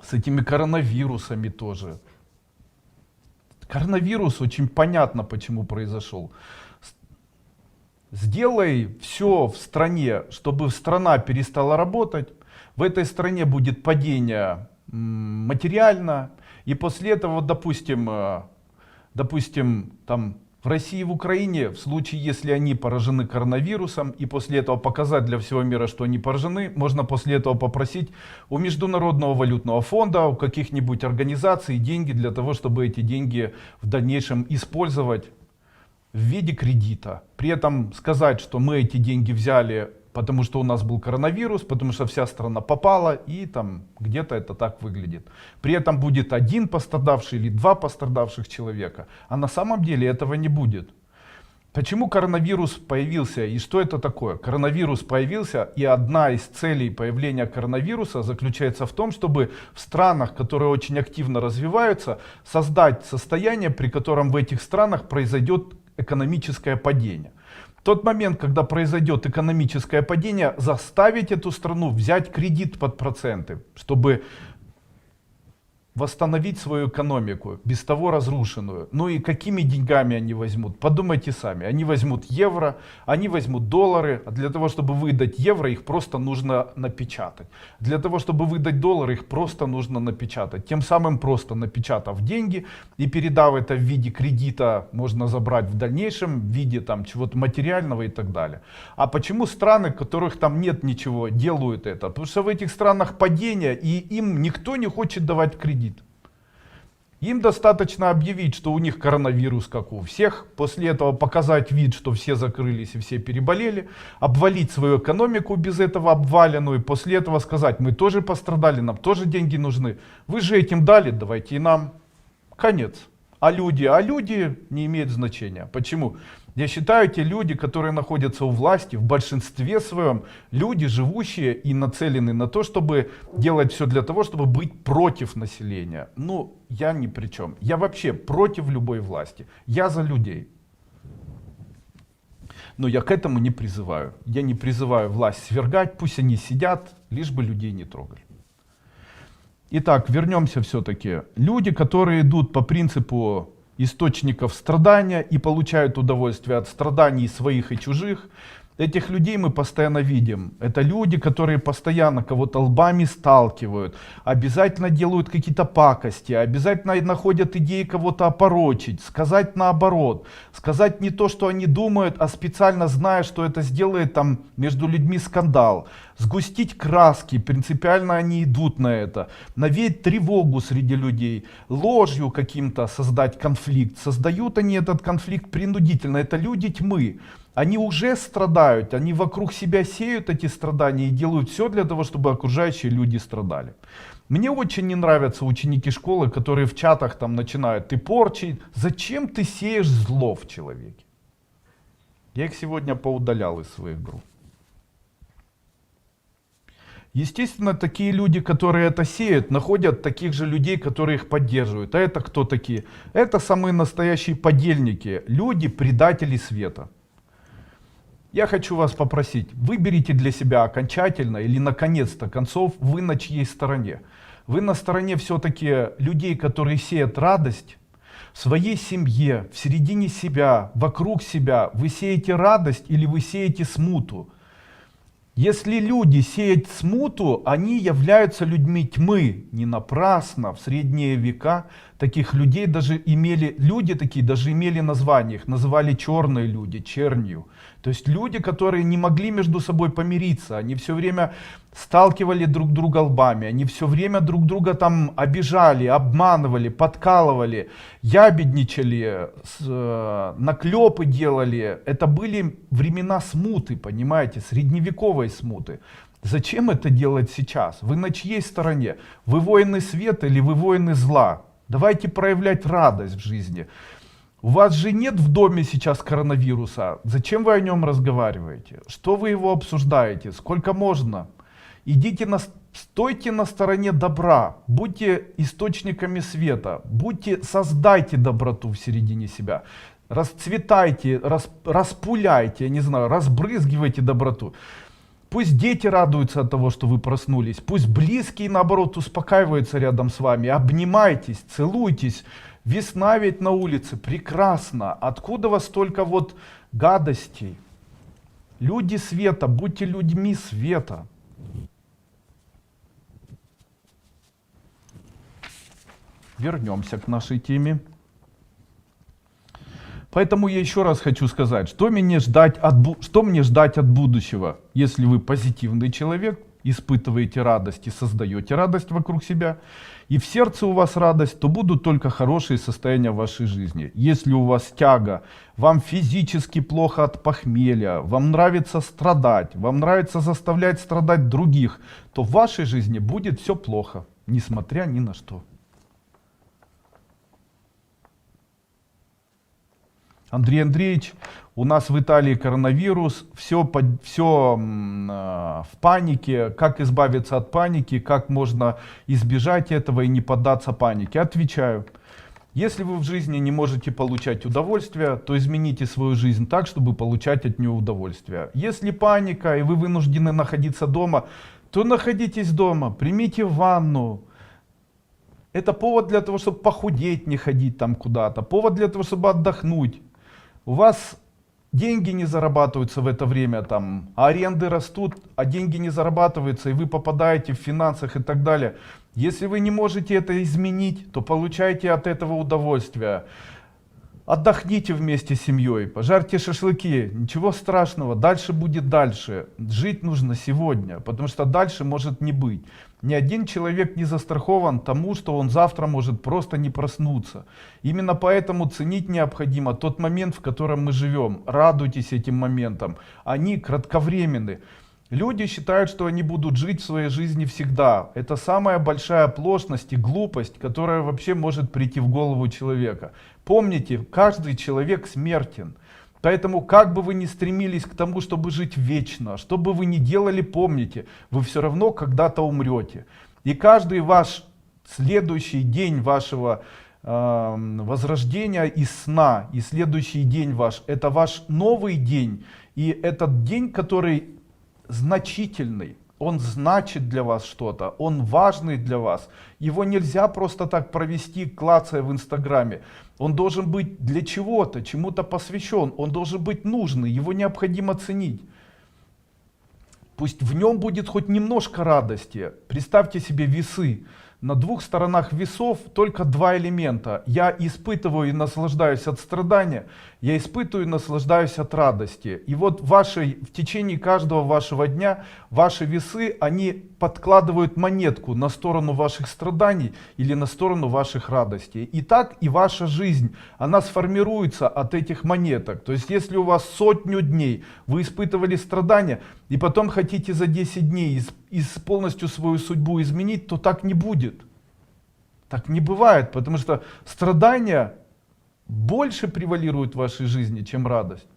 С этими коронавирусами тоже. Коронавирус очень понятно, почему произошел. Сделай все в стране, чтобы страна перестала работать. В этой стране будет падение материально, и после этого, допустим, там в России и в Украине, в случае, если они поражены коронавирусом, и после этого показать для всего мира, что они поражены, можно после этого попросить у Международного валютного фонда, у каких-нибудь организаций деньги для того, чтобы эти деньги в дальнейшем использовать в виде кредита. При этом сказать, что мы эти деньги взяли, потому что у нас был коронавирус, потому что вся страна попала, и там где-то это так выглядит. При этом будет один пострадавший или два пострадавших человека, а на самом деле этого не будет. Почему коронавирус появился и что это такое? Коронавирус появился, и одна из целей появления коронавируса заключается в том, чтобы в странах, которые очень активно развиваются, создать состояние, при котором в этих странах произойдет экономическое падение. В тот момент, когда произойдет экономическое падение, заставить эту страну взять кредит под проценты, чтобы восстановить свою экономику, без того разрушенную. Ну и какими деньгами они возьмут? Подумайте сами. Они возьмут евро, они возьмут доллары. А для того, чтобы выдать евро, их просто нужно напечатать. Для того, чтобы выдать доллары, их просто нужно напечатать. Тем самым просто напечатав деньги и передав это в виде кредита, можно забрать в дальнейшем в виде там чего-то материального и так далее. А почему страны, в которых там нет ничего, делают это? Потому что в этих странах падение, и им никто не хочет давать кредит. Им достаточно объявить, что у них коронавирус, как у всех, после этого показать вид, что все закрылись и все переболели, обвалить свою экономику без этого обваленную, после этого сказать: мы тоже пострадали, нам тоже деньги нужны, вы же этим дали, давайте и нам. Конец. А люди не имеют значения. Почему? Я считаю, те люди, которые находятся у власти, в большинстве своем, люди, живущие и нацелены на то, чтобы делать все для того, чтобы быть против населения. Ну, я ни при чем. Я вообще против любой власти. Я за людей. Но я к этому не призываю. Я не призываю власть свергать, пусть они сидят, лишь бы людей не трогали. Итак, вернемся все-таки. Люди, которые идут по принципу источников страдания и получают удовольствие от страданий своих и чужих, этих людей мы постоянно видим. Это люди, которые постоянно кого-то лбами сталкивают, обязательно делают какие-то пакости, обязательно находят идеи кого-то опорочить, сказать наоборот, сказать не то, что они думают, а специально зная, что это сделает там между людьми скандал, сгустить краски, принципиально они идут на это, навеять тревогу среди людей, ложью каким-то создать конфликт. Создают они этот конфликт принудительно, это люди тьмы. Они уже страдают, они вокруг себя сеют эти страдания и делают все для того, чтобы окружающие люди страдали. Мне очень не нравятся ученики школы, которые в чатах там начинают: ты порчи, зачем ты сеешь зло в человеке? Я их сегодня поудалял из своих групп. Естественно, такие люди, которые это сеют, находят таких же людей, которые их поддерживают. А это кто такие? Это самые настоящие подельники, люди, предатели света. Я хочу вас попросить, выберите для себя окончательно или наконец-то концов, вы на чьей стороне. Вы на стороне все-таки людей, которые сеют радость в своей семье, в середине себя, вокруг себя. Вы сеете радость или вы сеете смуту? Если люди сеют смуту, они являются людьми тьмы. Не напрасно в средние века таких людей даже имели, люди такие даже имели название, их называли черные люди, чернью. То есть люди, которые не могли между собой помириться, они все время сталкивали друг друга лбами, они все время друг друга там обижали, обманывали, подкалывали, ябедничали, наклепы делали. Это были времена смуты, понимаете, средневековой смуты. Зачем это делать сейчас? Вы на чьей стороне? Вы воины света или вы воины зла? Давайте проявлять радость в жизни. У вас же нет в доме сейчас коронавируса. Зачем вы о нем разговариваете? Что вы его обсуждаете? Сколько можно? Стойте на стороне добра. Будьте источниками света. Создайте доброту в середине себя. Расцветайте, распуляйте, я не знаю, разбрызгивайте доброту. Пусть дети радуются от того, что вы проснулись. Пусть близкие, наоборот, успокаиваются рядом с вами. Обнимайтесь, целуйтесь. Весна ведь на улице, прекрасно. Откуда у вас столько вот гадостей? Люди света, будьте людьми света. Вернемся к нашей теме. Поэтому я еще раз хочу сказать, что мне ждать от будущего, если вы позитивный человек, испытываете радость и создаете радость вокруг себя, и в сердце у вас радость, то будут только хорошие состояния в вашей жизни. Если у вас тяга, вам физически плохо от похмелья, вам нравится страдать, вам нравится заставлять страдать других, то в вашей жизни будет все плохо, несмотря ни на что. Андрей Андреевич, у нас в Италии коронавирус, все в панике. Как избавиться от паники, как можно избежать этого и не поддаться панике? Отвечаю. Если вы в жизни не можете получать удовольствие, то измените свою жизнь так, чтобы получать от нее удовольствие. Если паника и вы вынуждены находиться дома, то находитесь дома, примите ванну. Это повод для того, чтобы похудеть, не ходить там куда-то. Повод для того, чтобы отдохнуть. У вас деньги не зарабатываются в это время, там, а аренды растут, а деньги не зарабатываются, и вы попадаете в финансах и так далее. Если вы не можете это изменить, то получайте от этого удовольствие. Отдохните вместе с семьей, пожарьте шашлыки, ничего страшного, дальше будет дальше. Жить нужно сегодня, потому что дальше может не быть. Ни один человек не застрахован тому, что он завтра может просто не проснуться. Именно поэтому ценить необходимо тот момент, в котором мы живем. Радуйтесь этим моментам, они кратковременны. Люди считают, что они будут жить в своей жизни всегда. Это самая большая оплошность и глупость, которая вообще может прийти в голову человека. Помните, каждый человек смертен. Поэтому, как бы вы ни стремились к тому, чтобы жить вечно, что бы вы ни делали, помните, вы все равно когда-то умрете. И каждый ваш следующий день вашего возрождения из сна, и следующий день ваш, это ваш новый день. И этот день, который значительный, он значит для вас что-то, он важный для вас. Его нельзя просто так провести, клацая в Инстаграме. Он должен быть для чего-то, чему-то посвящен, он должен быть нужный, его необходимо ценить. Пусть в нем будет хоть немножко радости. Представьте себе весы. На двух сторонах весов только два элемента. Я испытываю и наслаждаюсь от страдания, я испытываю и наслаждаюсь от радости. И вот в течение каждого вашего дня ваши весы, они подкладывают монетку на сторону ваших страданий или на сторону ваших радостей. И так и ваша жизнь, она сформируется от этих монеток. То есть если у вас 100 дней вы испытывали страдания, и потом хотите за 10 дней полностью свою судьбу изменить, то так не будет. Так не бывает, потому что страдания больше превалируют в вашей жизни, чем радость.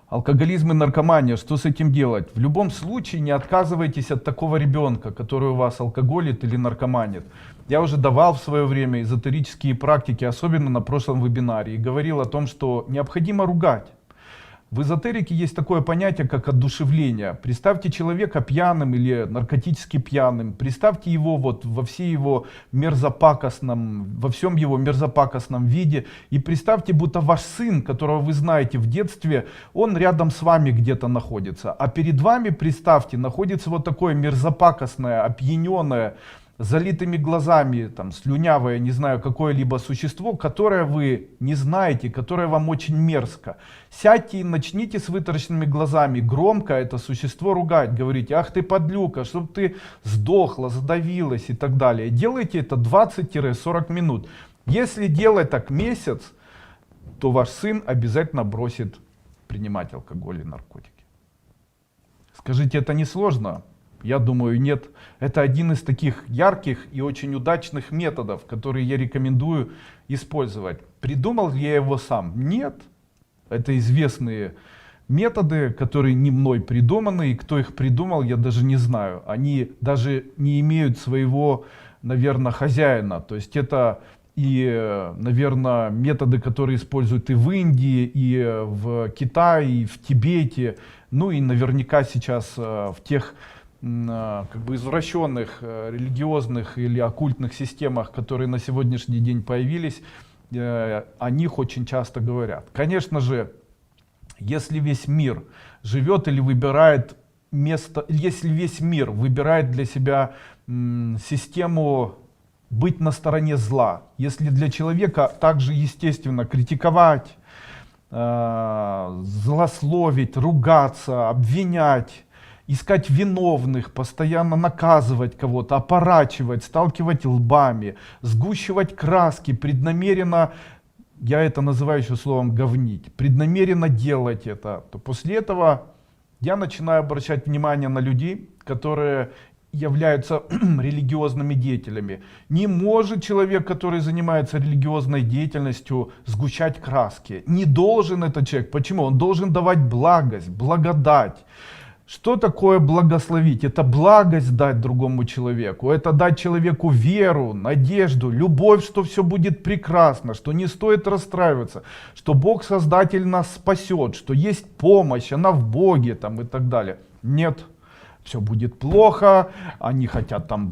Алкоголизм и наркомания, что с этим делать? В любом случае не отказывайтесь от такого ребенка, который у вас алкоголит или наркоманит. Я уже давал в свое время эзотерические практики, особенно на прошлом вебинаре, и говорил о том, что необходимо ругать. В эзотерике есть такое понятие, как одушевление. Представьте человека пьяным или наркотически пьяным. Представьте его вот во всем его мерзопакостном виде. И представьте, будто ваш сын, которого вы знаете в детстве, он рядом с вами где-то находится. А перед вами, представьте, находится вот такое мерзопакостное, опьяненное, залитыми глазами, там, слюнявое, не знаю, какое-либо существо, которое вы не знаете, которое вам очень мерзко. Сядьте и начните с вытаращенными глазами громко это существо ругать, говорите: ах ты подлюка, чтобы ты сдохла, задавилась и так далее. Делайте это 20-40 минут. Если делать так месяц, то ваш сын обязательно бросит принимать алкоголь и наркотики. Скажите, это не сложно? Я думаю, нет. Это один из таких ярких и очень удачных методов, которые я рекомендую использовать. Придумал ли я его сам? Нет. Это известные методы, которые не мной придуманы, и кто их придумал, я даже не знаю. Они даже не имеют своего, наверное, хозяина. То есть это и, наверное, методы, которые используют и в Индии, и в Китае, и в Тибете, ну и наверняка сейчас в тех как бы извращенных религиозных или оккультных системах, которые на сегодняшний день появились, о них очень часто говорят. Конечно же, если весь мир живет или выбирает место, если весь мир выбирает для себя систему быть на стороне зла, если для человека также естественно критиковать, злословить, ругаться, обвинять, искать виновных, постоянно наказывать кого-то, опорачивать, сталкивать лбами, сгущивать краски, преднамеренно, я это называю еще словом говнить, преднамеренно делать это, то после этого я начинаю обращать внимание на людей, которые являются религиозными деятелями. Не может человек, который занимается религиозной деятельностью, сгущать краски. Не должен этот человек. Почему? Он должен давать благость, благодать. Что такое благословить? Это благость дать другому человеку, это дать человеку веру, надежду, любовь, что все будет прекрасно, что не стоит расстраиваться, что Бог Создатель нас спасет, что есть помощь, она в Боге там, и так далее. Нет, все будет плохо, они хотят там...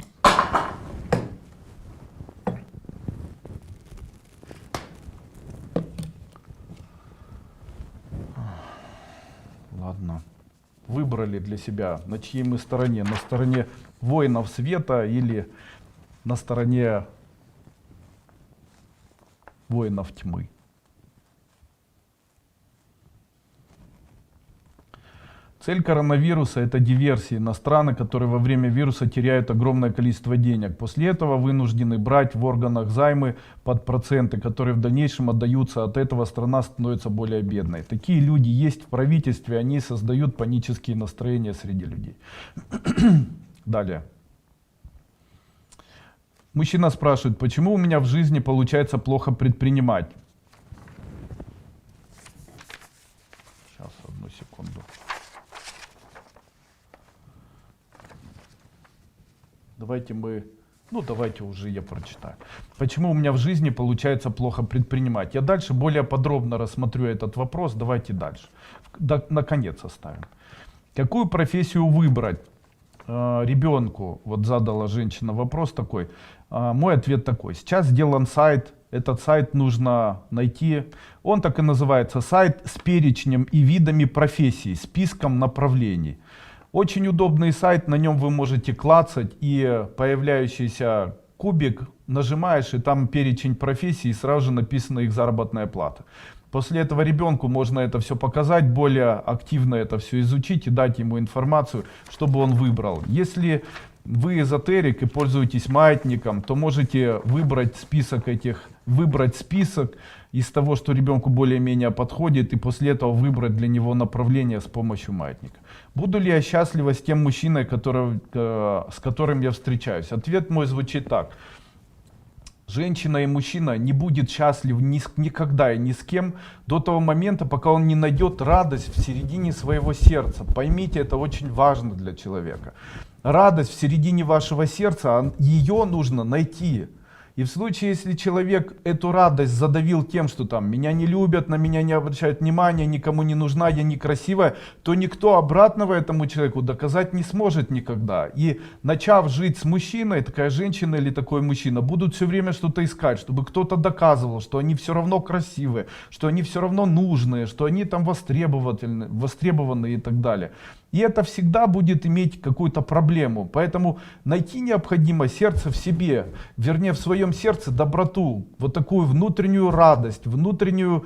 Ладно. Выбрали для себя, на чьей мы стороне. На стороне воинов света или на стороне воинов тьмы. Цель коронавируса — это диверсии на страны, которые во время вируса теряют огромное количество денег. После этого вынуждены брать в органах займы под проценты, которые в дальнейшем отдаются. От этого страна становится более бедной. Такие люди есть в правительстве, они создают панические настроения среди людей. Далее. Мужчина спрашивает, почему у меня в жизни получается плохо предпринимать? Сейчас, одну секунду. Давайте уже я прочитаю. Почему у меня в жизни получается плохо предпринимать? Я дальше более подробно рассмотрю этот вопрос. Давайте дальше. Наконец оставим. Какую профессию выбрать ребенку? Вот задала женщина вопрос такой. Мой ответ такой. Сейчас сделан сайт. Этот сайт нужно найти. Он так и называется. Сайт с перечнем и видами профессий, списком направлений. Очень удобный сайт, на нем вы можете клацать, и появляющийся кубик нажимаешь, и там перечень профессий, и сразу же написана их заработная плата. После этого ребенку можно это все показать, более активно это все изучить и дать ему информацию, чтобы он выбрал. Если вы эзотерик и пользуетесь маятником, то можете выбрать список из того, что ребенку более-менее подходит, и после этого выбрать для него направление с помощью маятника. Буду ли я счастлива с тем мужчиной, с которым я встречаюсь? Ответ мой звучит так. Женщина и мужчина не будет счастлив никогда и ни с кем до того момента, пока он не найдет радость в середине своего сердца. Поймите, это очень важно для человека. Радость в середине вашего сердца, ее нужно найти. И в случае, если человек эту радость задавил тем, что там меня не любят, на меня не обращают внимания, никому не нужна, я некрасивая, то никто обратного этому человеку доказать не сможет никогда. И начав жить с мужчиной, такая женщина или такой мужчина будут все время что-то искать, чтобы кто-то доказывал, что они все равно красивые, что они все равно нужные, что они там востребованы и так далее. И это всегда будет иметь какую-то проблему. Поэтому найти необходимо сердце в себе, вернее в своем сердце доброту, вот такую внутреннюю радость, внутреннюю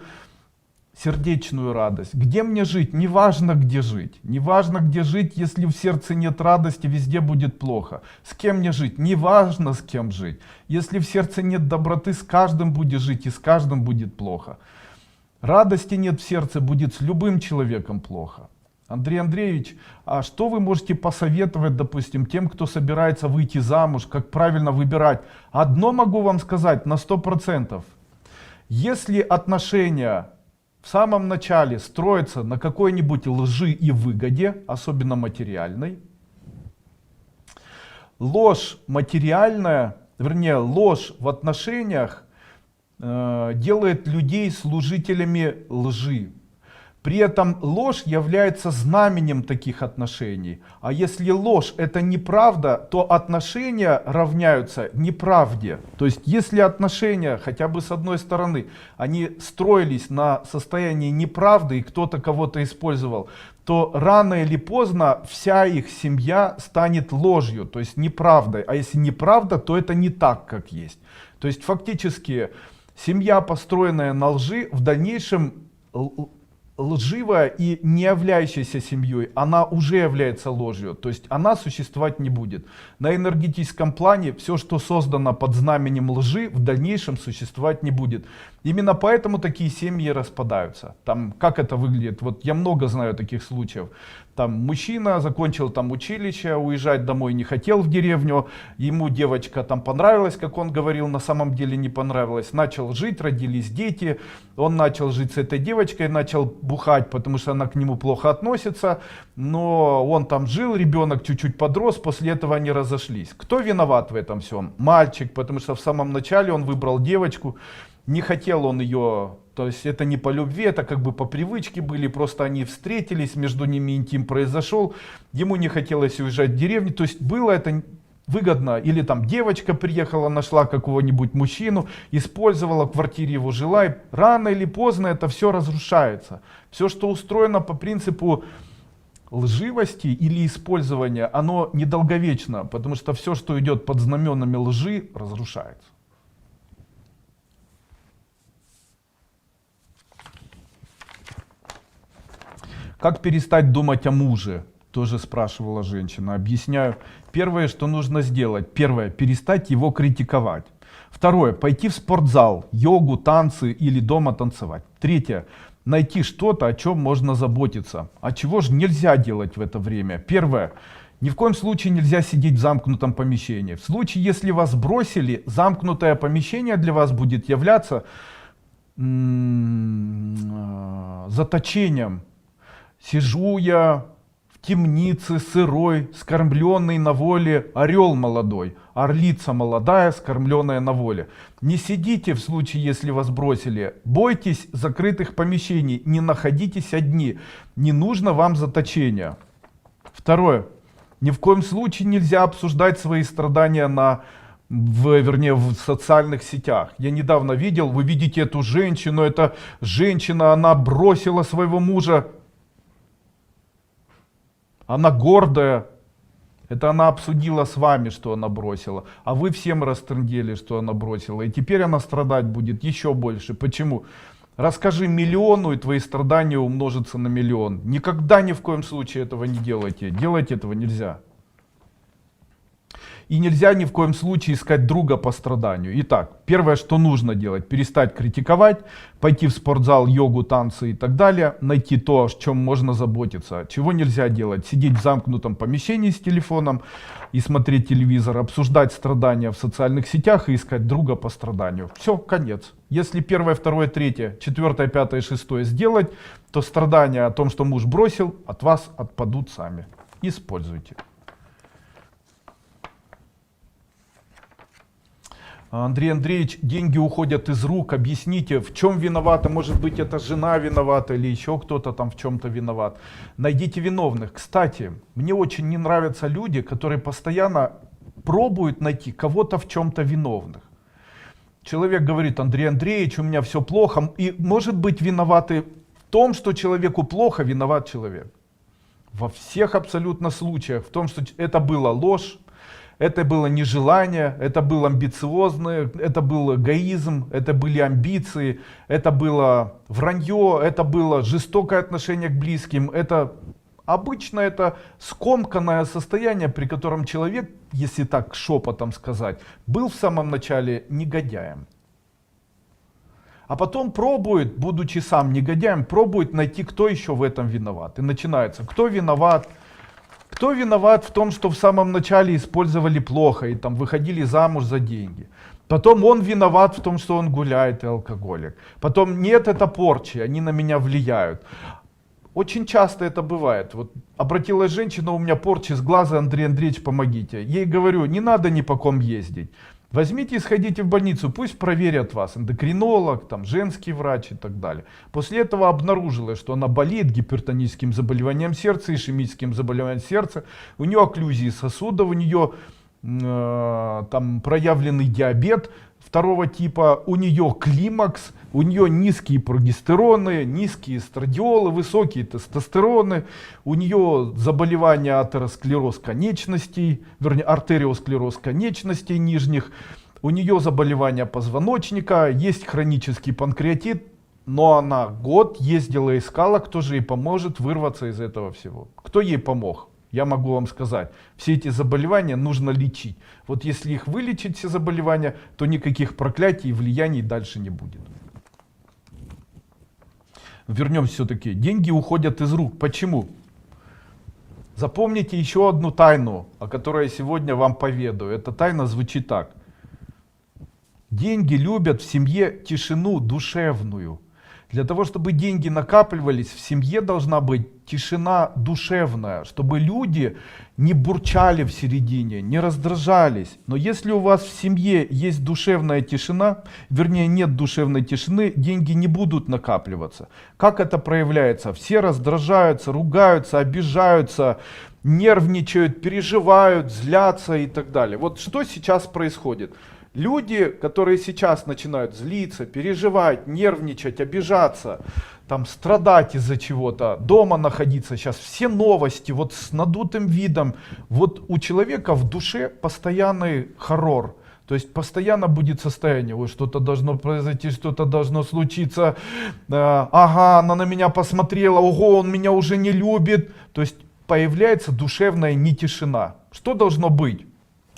сердечную радость. Где мне жить? Неважно где жить. Неважно где жить, если в сердце нет радости, везде будет плохо. С кем мне жить? Неважно с кем жить. Если в сердце нет доброты, с каждым будешь жить и с каждым будет плохо. Радости нет в сердце, будет с любым человеком плохо. Андрей Андреевич, а что вы можете посоветовать, допустим, тем, кто собирается выйти замуж, как правильно выбирать? Одно могу вам сказать на 100%. Если отношения в самом начале строятся на какой-нибудь лжи и выгоде, особенно материальной, ложь материальная, вернее ложь в отношениях делает людей служителями лжи. При этом ложь является знаменем таких отношений. А если ложь это неправда, то отношения равняются неправде. То есть если отношения хотя бы с одной стороны, они строились на состоянии неправды и кто-то кого-то использовал, то рано или поздно вся их семья станет ложью, то есть неправдой. А если неправда, то это не так, как есть. То есть фактически семья, построенная на лжи, в дальнейшем лживая и не являющаяся семьей, она уже является ложью, то есть она существовать не будет. На энергетическом плане все, что создано под знаменем лжи, в дальнейшем существовать не будет. Именно поэтому такие семьи распадаются. Там, как это выглядит? Вот я много знаю таких случаев. Там мужчина закончил там училище, уезжать домой не хотел в деревню, ему девочка там понравилась, как он говорил, на самом деле не понравилась. Начал жить, родились дети, он начал жить с этой девочкой, начал бухать, потому что она к нему плохо относится, но он там жил, ребенок чуть-чуть подрос, после этого они разошлись. Кто виноват в этом всем? Мальчик, потому что в самом начале он выбрал девочку, не хотел он ее, то есть это не по любви, это как бы по привычке были, просто они встретились, между ними интим произошел, ему не хотелось уезжать в деревню, то есть было это выгодно, или там девочка приехала, нашла какого-нибудь мужчину, использовала, в квартире его жила, и рано или поздно это все разрушается. Все, что устроено по принципу лживости или использования, оно недолговечно, потому что все, что идет под знаменами лжи, разрушается. Как перестать думать о муже? Тоже спрашивала женщина. Объясняю. Первое, что нужно сделать. Первое, перестать его критиковать. Второе, пойти в спортзал, йогу, танцы или дома танцевать. Третье, найти что-то, о чем можно заботиться. А чего же нельзя делать в это время? Первое, ни в коем случае нельзя сидеть в замкнутом помещении. В случае, если вас бросили, замкнутое помещение для вас будет являться заточением. Сижу я в темнице сырой, скормленный на воле орел молодой, орлица молодая, скормленная на воле. Не сидите в случае, если вас бросили, бойтесь закрытых помещений, не находитесь одни, не нужно вам заточения. Второе, ни в коем случае нельзя обсуждать свои страдания в социальных сетях. Я недавно видел, вы видите эту женщину, эта женщина, она бросила своего мужа. Она гордая, это она обсудила с вами, что она бросила, а вы всем растрындели, что она бросила, и теперь она страдать будет еще больше. Почему? Расскажи миллиону, и твои страдания умножатся на миллион. Никогда ни в коем случае этого не делайте, делать этого нельзя. И нельзя ни в коем случае искать друга по страданию. Итак, первое, что нужно делать, перестать критиковать, пойти в спортзал, йогу, танцы и так далее, найти то, о чем можно заботиться. Чего нельзя делать? Сидеть в замкнутом помещении с телефоном и смотреть телевизор, обсуждать страдания в социальных сетях и искать друга по страданию. Все, конец. Если первое, второе, третье, четвертое, пятое, шестое сделать, то страдания о том, что муж бросил, от вас отпадут сами. Используйте. Андрей Андреевич, деньги уходят из рук, объясните, в чем виновата, может быть это жена виновата или еще кто-то там в чем-то виноват. Найдите виновных. Кстати, мне очень не нравятся люди, которые постоянно пробуют найти кого-то в чем-то виновных. Человек говорит: Андрей Андреевич, у меня все плохо, и может быть виноваты в том, что человеку плохо, виноват человек. Во всех абсолютно случаях, в том, что это была ложь, это было нежелание, это был амбициозный, это был эгоизм, это были амбиции, это было вранье, это было жестокое отношение к близким. Это обычно это скомканное состояние, при котором человек, если так шепотом сказать, был в самом начале негодяем. А потом пробует, будучи сам негодяем, пробует найти, кто еще в этом виноват. И начинается, кто виноват. Кто виноват в том, что в самом начале использовали плохо и там выходили замуж за деньги? Потом он виноват в том, что он гуляет и алкоголик. Потом нет, это порчи, они на меня влияют. Очень часто это бывает. Вот обратилась женщина: у меня порчи с глаза, Андрей Андреевич, помогите. Ей говорю: не надо ни по ком ездить. Возьмите и сходите в больницу, пусть проверят вас, эндокринолог, там, женский врач и так далее. После этого обнаружилось, что она болеет гипертоническим заболеванием сердца, ишемическим заболеванием сердца, у нее окклюзии сосудов, у нее там проявленный диабет второго типа, у нее климакс, у нее низкие прогестероны, низкие эстрадиолы, высокие тестостероны, у нее заболевание атеросклероз конечностей, вернее артериосклероз конечностей нижних, у нее заболевание позвоночника, есть хронический панкреатит, но она год ездила, искала, кто же ей поможет вырваться из этого всего. Кто ей помог? Я могу вам сказать, все эти заболевания нужно лечить. Вот если их вылечить, все заболевания, то никаких проклятий и влияний дальше не будет. Вернемся все-таки. Деньги уходят из рук. Почему? Запомните еще одну тайну, о которой я сегодня вам поведаю. Эта тайна звучит так. Деньги любят в семье тишину душевную.
Для того, чтобы деньги накапливались, в семье должна быть тишина душевная, чтобы люди не бурчали в середине, не раздражались. Но если у вас в семье есть душевная тишина, вернее нет душевной тишины, деньги не будут накапливаться. Как это проявляется? Все раздражаются, ругаются, обижаются, нервничают, переживают, злятся и так далее. Вот что сейчас происходит? Люди, которые сейчас начинают злиться, переживать, нервничать, обижаться, там, страдать из-за чего-то, дома находиться, сейчас все новости, вот с надутым видом, вот у человека в душе постоянный хоррор. То есть постоянно будет состояние, ой, что-то должно произойти, что-то должно случиться, ага, она на меня посмотрела, ого, он меня уже не любит. То есть появляется душевная нетишина. Что должно быть?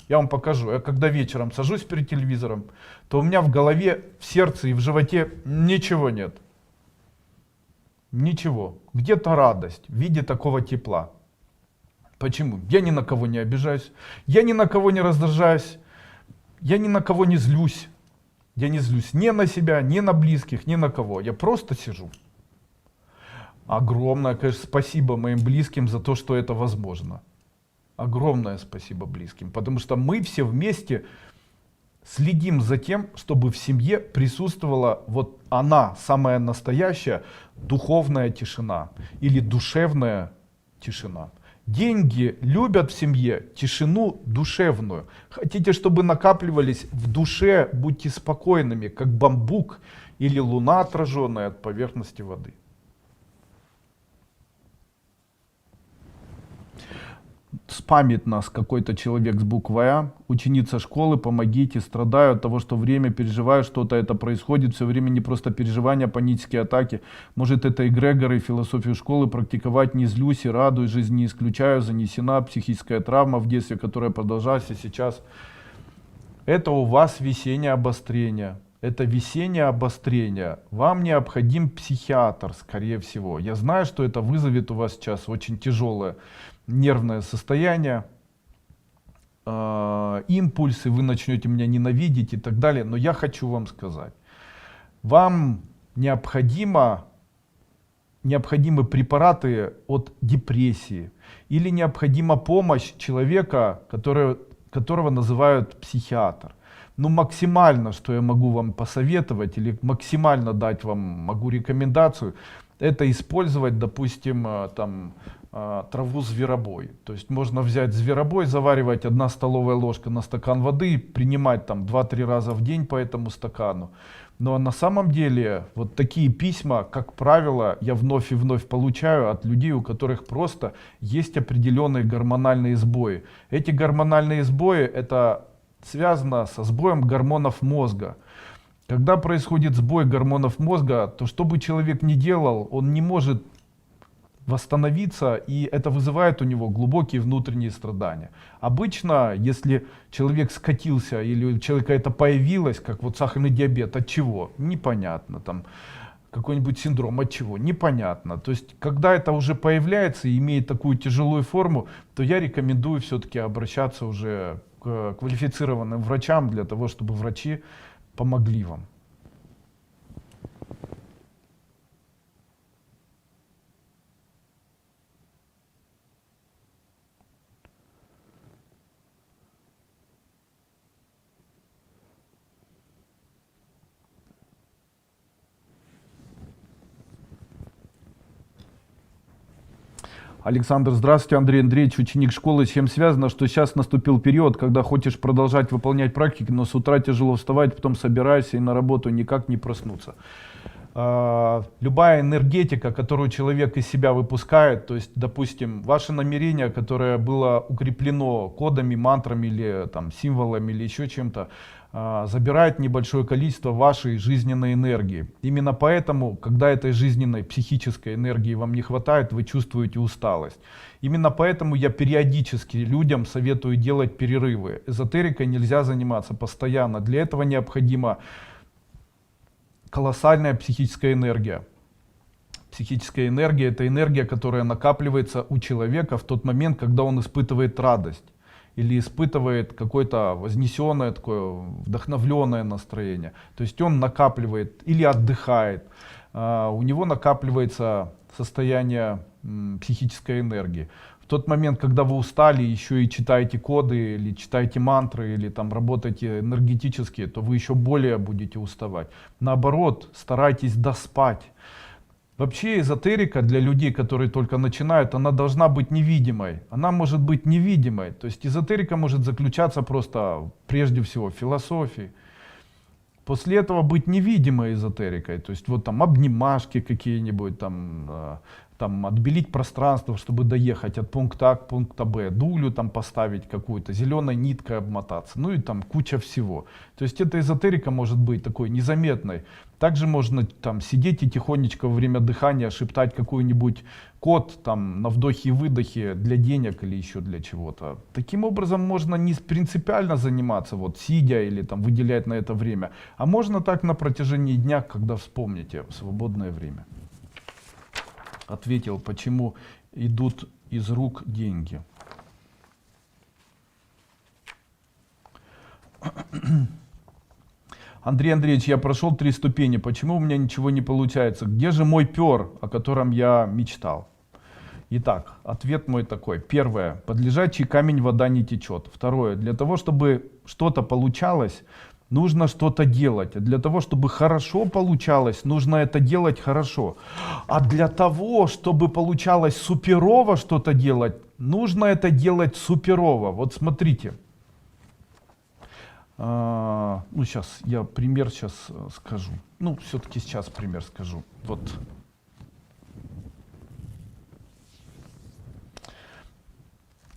Я вам покажу. Я когда вечером сажусь перед телевизором, то у меня в голове, в сердце и в животе ничего нет. Ничего. Где-то радость в виде такого тепла. Почему? Я ни на кого не обижаюсь, я ни на кого не раздражаюсь, я ни на кого не злюсь. Я не злюсь ни на себя, ни на близких, ни на кого. Я просто сижу. Огромное, конечно, спасибо моим близким за то, что это возможно. Огромное спасибо близким, потому что мы все вместе следим за тем, чтобы в семье присутствовала вот она, самая настоящая духовная тишина или душевная тишина. Деньги любят в семье тишину душевную. Хотите, чтобы накапливались в душе, будьте спокойными, как бамбук или луна, отраженная от поверхности воды. Спамит нас какой-то человек с буквой А, ученица школы, помогите, страдаю от того, что время переживаю, что-то это происходит, все время не просто переживания, панические атаки. Может это эгрегоры, философию школы практиковать, не злюсь и радуюсь, жизнь не исключаю, занесена психическая травма в детстве, которая продолжалась и сейчас. Это у вас весеннее обострение. Это весеннее обострение. Вам необходим психиатр, скорее всего. Я знаю, что это вызовет у вас сейчас очень тяжелое нервное состояние, импульсы, вы начнете меня ненавидеть и так далее. Но я хочу вам сказать, вам необходимы препараты от депрессии или необходима помощь человека, которого называют психиатр. Ну, максимально, что я могу вам посоветовать или максимально дать вам могу рекомендацию, это использовать, допустим, там, траву зверобой. То есть можно взять зверобой, заваривать 1 столовая ложка на стакан воды, принимать там 2-3 раза в день по этому стакану. Но на самом деле вот такие письма, как правило, я вновь и вновь получаю от людей, у которых просто есть определенные гормональные сбои. Эти гормональные сбои это связано со сбоем гормонов мозга. Когда происходит сбой гормонов мозга, то что бы человек ни делал, он не может восстановиться, и это вызывает у него глубокие внутренние страдания. Обычно, если человек скатился или у человека это появилось, как вот сахарный диабет, от чего? Непонятно. Там какой-нибудь синдром, от чего? Непонятно. То есть, когда это уже появляется и имеет такую тяжелую форму, то я рекомендую все-таки обращаться уже к квалифицированным врачам, для того, чтобы врачи помогли вам. Александр, здравствуйте, Андрей Андреевич, ученик школы. С чем связано, что сейчас наступил период, когда хочешь продолжать выполнять практики, но с утра тяжело вставать, потом собираешься и на работу никак не проснуться. Любая энергетика, которую человек из себя выпускает, то есть, допустим, ваше намерение, которое было укреплено кодами, мантрами или там, символами или еще чем-то, забирает небольшое количество вашей жизненной энергии. Именно поэтому, когда этой жизненной психической энергии вам не хватает, вы чувствуете усталость. Именно поэтому я периодически людям советую делать перерывы. Эзотерикой нельзя заниматься постоянно. Для этого необходима колоссальная психическая энергия. Психическая энергия — это энергия, которая накапливается у человека в тот момент, когда он испытывает радость или испытывает какое-то вознесенное, такое вдохновленное настроение. То есть он накапливает или отдыхает. у него накапливается состояние психической энергии. В тот момент, когда вы устали, еще и читаете коды, или читаете мантры, или там работаете энергетически, то вы еще более будете уставать. Наоборот, старайтесь доспать. Вообще эзотерика для людей, которые только начинают, она должна быть невидимой. Она может быть невидимой. То есть эзотерика может заключаться просто, прежде всего, в философии. После этого быть невидимой эзотерикой. То есть вот там обнимашки какие-нибудь, там отбелить пространство, чтобы доехать от пункта А к пункту Б, дулю там поставить какую-то, зеленой ниткой обмотаться, ну и там куча всего. То есть эта эзотерика может быть такой незаметной. Также можно там сидеть и тихонечко во время дыхания шептать какой-нибудь код там на вдохе и выдохе для денег или еще для чего-то. Таким образом можно не принципиально заниматься, вот сидя или там выделять на это время, а можно так на протяжении дня, когда вспомните, в свободное время. Ответил, почему идут из рук деньги. Андрей Андреевич, я прошел 3 ступени, почему у меня ничего не получается? Где же мой пер, о котором я мечтал? Итак, ответ мой такой. Первое, под лежачий камень вода не течет. Второе, для того, чтобы что-то получалось, нужно что-то делать. А для того, чтобы хорошо получалось, нужно это делать хорошо. А для того, чтобы получалось суперово что-то делать, нужно это делать суперово. Вот смотрите. Ну, сейчас я пример скажу. Ну, все-таки сейчас пример скажу. Вот.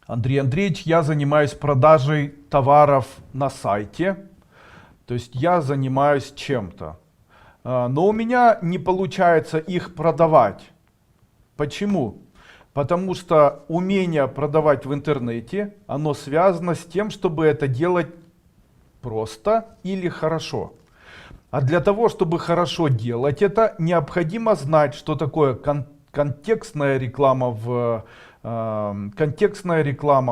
Андрей Андреевич, я занимаюсь продажей товаров на сайте. То есть я занимаюсь чем-то. Но у меня не получается их продавать. Почему? Потому что умение продавать в интернете, оно связано с тем, чтобы это делать просто или хорошо. А для того, чтобы хорошо делать это, необходимо знать, что такое контекстная реклама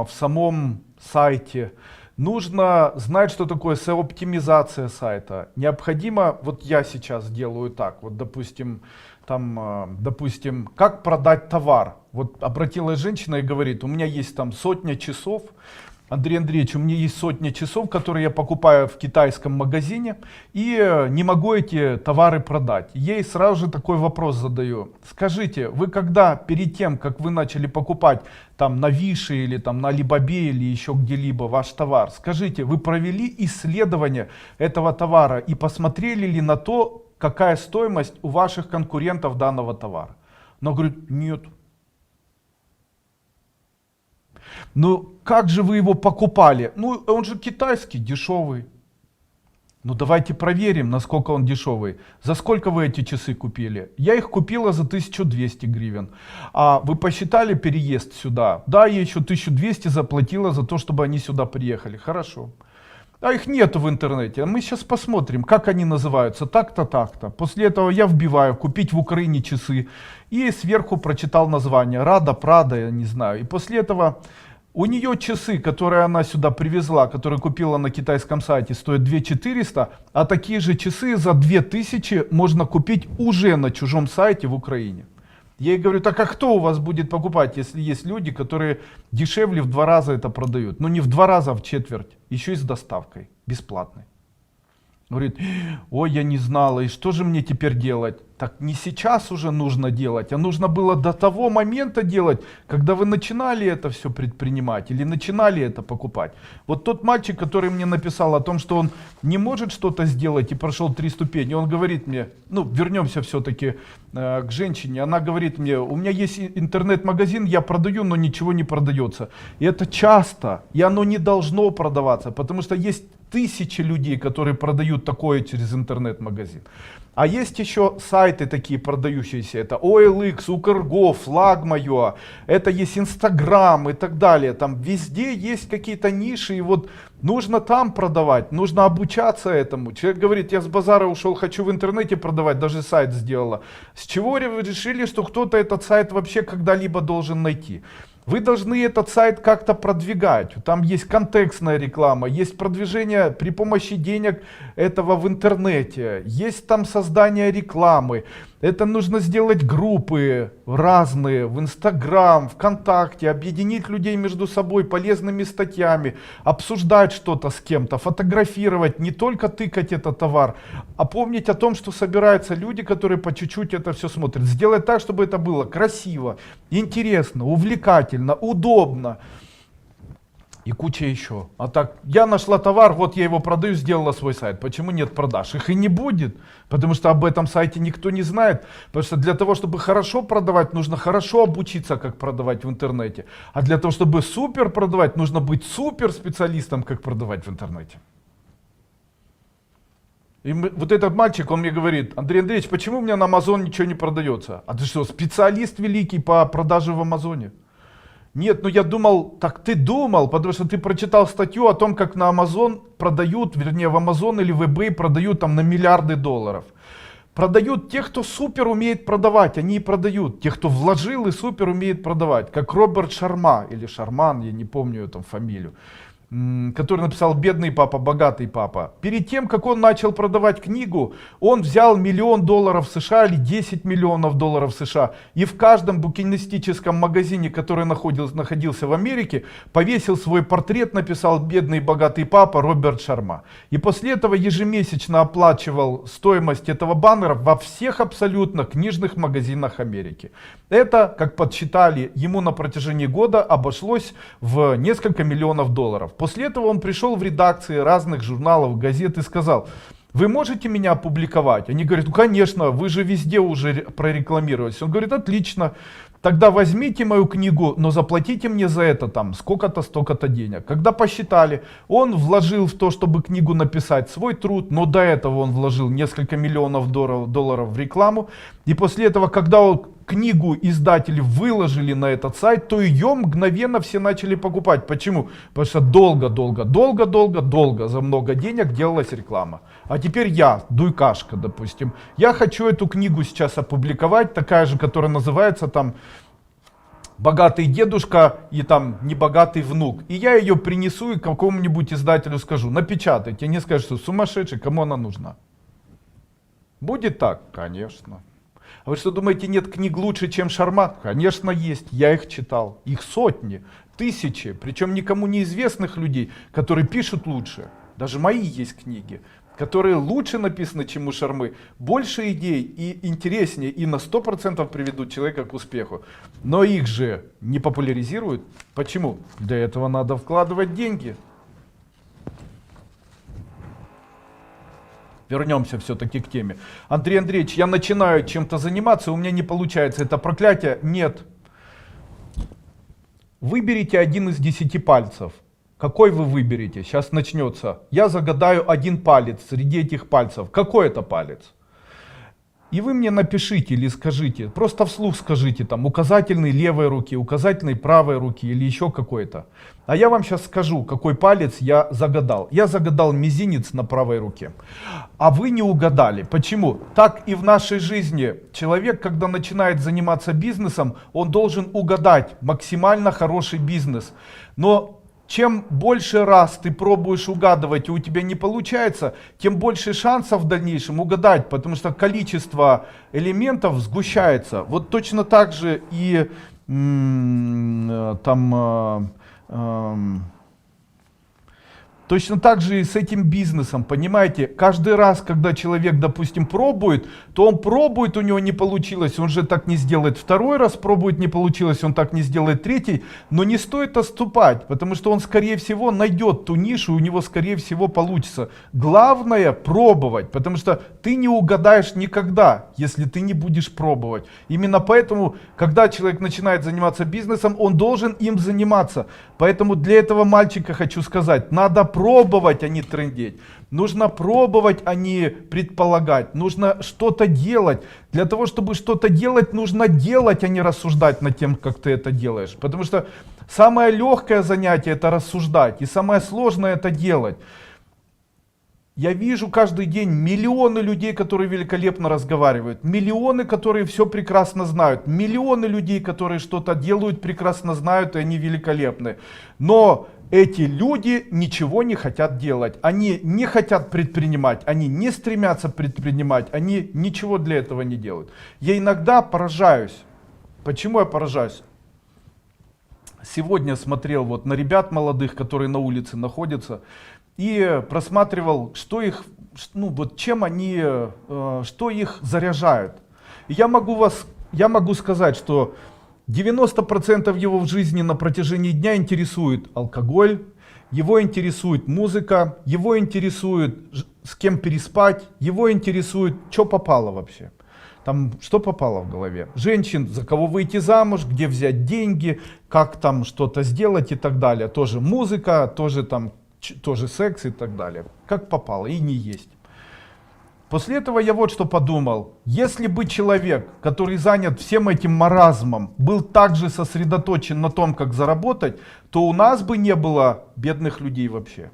в самом сайте. Нужно знать, что такое SEO-оптимизация сайта. Необходимо, вот я сейчас делаю так, вот допустим, как продать товар. Вот обратилась женщина и говорит, у меня есть там 100 часов, Андрей Андреевич, у меня есть 100 часов, которые я покупаю в китайском магазине и не могу эти товары продать. Ей сразу же такой вопрос задаю. Скажите, вы когда, перед тем, как вы начали покупать там на Више или там на Алибабе или еще где-либо ваш товар, скажите, вы провели исследование этого товара и посмотрели ли на то, какая стоимость у ваших конкурентов данного товара? Она говорит, нет. Ну, как же вы его покупали? Ну, он же китайский, дешевый. Ну, давайте проверим, насколько он дешевый. За сколько вы эти часы купили? Я их купила за 1200 гривен. А вы посчитали переезд сюда? Да, я еще 1200 заплатила за то, чтобы они сюда приехали. Хорошо. А их нету в интернете. Мы сейчас посмотрим, как они называются. Так-то, так-то. После этого я вбиваю «купить в Украине часы». И сверху прочитал название. Рада, Прада, я не знаю. И после этого у нее часы, которые она сюда привезла, которые купила на китайском сайте, стоят 2400. А такие же часы за 2000 можно купить уже на чужом сайте в Украине. Я ей говорю, так а кто у вас будет покупать, если есть люди, которые дешевле в 2 раза это продают? Ну не в 2 раза, а в четверть. Еще и с доставкой, бесплатной. Говорит, ой, я не знала, и что же мне теперь делать? Так не сейчас уже нужно делать, а нужно было до того момента делать, когда вы начинали это все предпринимать или начинали это покупать. Вот тот мальчик, который мне написал о том, что он не может что-то сделать и прошел 3 ступени, он говорит мне, ну вернемся все-таки к женщине, она говорит мне, у меня есть интернет-магазин, я продаю, но ничего не продается. И это часто, и оно не должно продаваться, потому что есть тысячи людей, которые продают такое через интернет-магазин. А есть еще сайты такие продающиеся, это OLX, Укрго, Флагмайо, это есть Инстаграм и так далее. Там везде есть какие-то ниши, и вот нужно там продавать, нужно обучаться этому. Человек говорит, я с базара ушел, хочу в интернете продавать, даже сайт сделала. С чего вы решили, что кто-то этот сайт вообще когда-либо должен найти? Вы должны этот сайт как-то продвигать. Там есть контекстная реклама, есть продвижение при помощи денег этого в интернете, есть там создание рекламы, это нужно сделать группы разные в Инстаграм, ВКонтакте, объединить людей между собой полезными статьями, обсуждать что-то с кем-то, фотографировать, не только тыкать этот товар, а помнить о том, что собираются люди, которые по чуть-чуть это все смотрят. Сделать так, чтобы это было красиво, интересно, увлекательно, удобно. И куча еще. А так, я нашла товар, вот я его продаю, сделала свой сайт. Почему нет продаж? Их и не будет, потому что об этом сайте никто не знает. Потому что для того, чтобы хорошо продавать, нужно хорошо обучиться, как продавать в интернете. А для того, чтобы супер продавать, нужно быть супер специалистом, как продавать в интернете. И вот этот мальчик, он мне говорит: Андрей Андреевич, почему у меня на Amazon ничего не продается? А ты что, специалист великий по продаже в Амазоне? Нет, ну я думал, так ты думал, потому что ты прочитал статью о том, как на Amazon продают, вернее в Amazon или в eBay продают там на миллиарды долларов. Продают тех, кто супер умеет продавать, они и продают. Тех, кто вложил и супер умеет продавать. Как Роберт Шарма, или Шарман, я не помню там фамилию, который написал «Бедный папа, богатый папа». Перед тем, как он начал продавать книгу, он взял $1 миллион США или 10 миллионов долларов США. И в каждом букинистическом магазине, который находился в Америке, повесил свой портрет, написал «Бедный богатый папа Роберт Шарма». И после этого ежемесячно оплачивал стоимость этого баннера во всех абсолютно книжных магазинах Америки. Это, как подсчитали, ему на протяжении года обошлось в несколько миллионов долларов. После этого он пришел в редакции разных журналов, газет и сказал: вы можете меня опубликовать? Они говорят: ну конечно, вы же везде уже прорекламировались. Он говорит: отлично, тогда возьмите мою книгу, но заплатите мне за это там сколько-то, столько-то денег. Когда посчитали, он вложил в то, чтобы книгу написать, свой труд, но до этого он вложил несколько миллионов долларов в рекламу. И после этого, когда книгу издатели выложили на этот сайт, то ее мгновенно все начали покупать. Почему? Потому что долго за много денег делалась реклама. А теперь я, Дуйкашка, допустим, я хочу эту книгу сейчас опубликовать, такая же, которая называется там «Богатый дедушка» и там «Небогатый внук». И я ее принесу и какому-нибудь издателю скажу: напечатайте. Они скажут, что сумасшедший, кому она нужна? Будет так? Конечно. А вы что думаете, нет книг лучше, чем Шарма? Конечно есть, я их читал. Их сотни, тысячи, причем никому неизвестных людей, которые пишут лучше. Даже мои есть книги, которые лучше написаны, чем у Шармы. Больше идей и интереснее, и на 100% приведут человека к успеху. Но их же не популяризируют. Почему? Для этого надо вкладывать деньги. Вернемся все-таки к теме. Андрей Андреевич, я начинаю чем-то заниматься, у меня не получается. Это проклятие? Нет. Выберите один из 10 пальцев. Какой вы выберете? Сейчас начнется. Я загадаю один палец среди этих пальцев. Какой это палец? И вы мне напишите или скажите, просто вслух скажите, там, указательный левой руки, указательный правой руки или еще какой-то. А я вам сейчас скажу, какой палец я загадал. Я загадал мизинец на правой руке. А вы не угадали. Почему? Так и в нашей жизни. Человек, когда начинает заниматься бизнесом, он должен угадать максимально хороший бизнес. Но чем больше раз ты пробуешь угадывать и у тебя не получается, тем больше шансов в дальнейшем угадать, потому что количество элементов сгущается. Вот точно так же и точно так же и с этим бизнесом, понимаете, каждый раз, когда человек, допустим, пробует, то он пробует, у него не получилось, он же так не сделает второй раз, пробует, не получилось, он так не сделает третий, но не стоит отступать, потому что он, скорее всего, найдет ту нишу, у него, скорее всего, получится. Главное пробовать, потому что ты не угадаешь никогда, если ты не будешь пробовать. Именно поэтому, когда человек начинает заниматься бизнесом, он должен им заниматься. Поэтому для этого мальчика хочу сказать, надо пробовать, а не трындеть. Нужно пробовать, а не предполагать. Нужно что-то делать. Для того, чтобы что-то делать, нужно делать, а не рассуждать над тем, как ты это делаешь. Потому что самое легкое занятие это рассуждать, и самое сложное это делать. Я вижу каждый день миллионы людей, которые великолепно разговаривают, миллионы, которые все прекрасно знают, миллионы людей, которые что-то делают, прекрасно знают, и они великолепны. Но Эти люди ничего не хотят делать, они не хотят предпринимать, они не стремятся предпринимать, они ничего для этого не делают. Я иногда поражаюсь. Почему я поражаюсь? Сегодня смотрел вот на ребят молодых, которые на улице находятся, и просматривал, что их, ну вот чем они, что их заряжает. И я могу сказать, что 90% его в жизни на протяжении дня интересует алкоголь, его интересует музыка, его интересует с кем переспать, его интересует, что попало вообще. Там что попало в голове? Женщин, за кого выйти замуж, где взять деньги, как там что-то сделать и так далее. Тоже музыка, тоже там, тоже секс и так далее. Как попало и не есть. После этого я вот что подумал. Если бы человек, который занят всем этим маразмом, был также сосредоточен на том, как заработать, то у нас бы не было бедных людей вообще.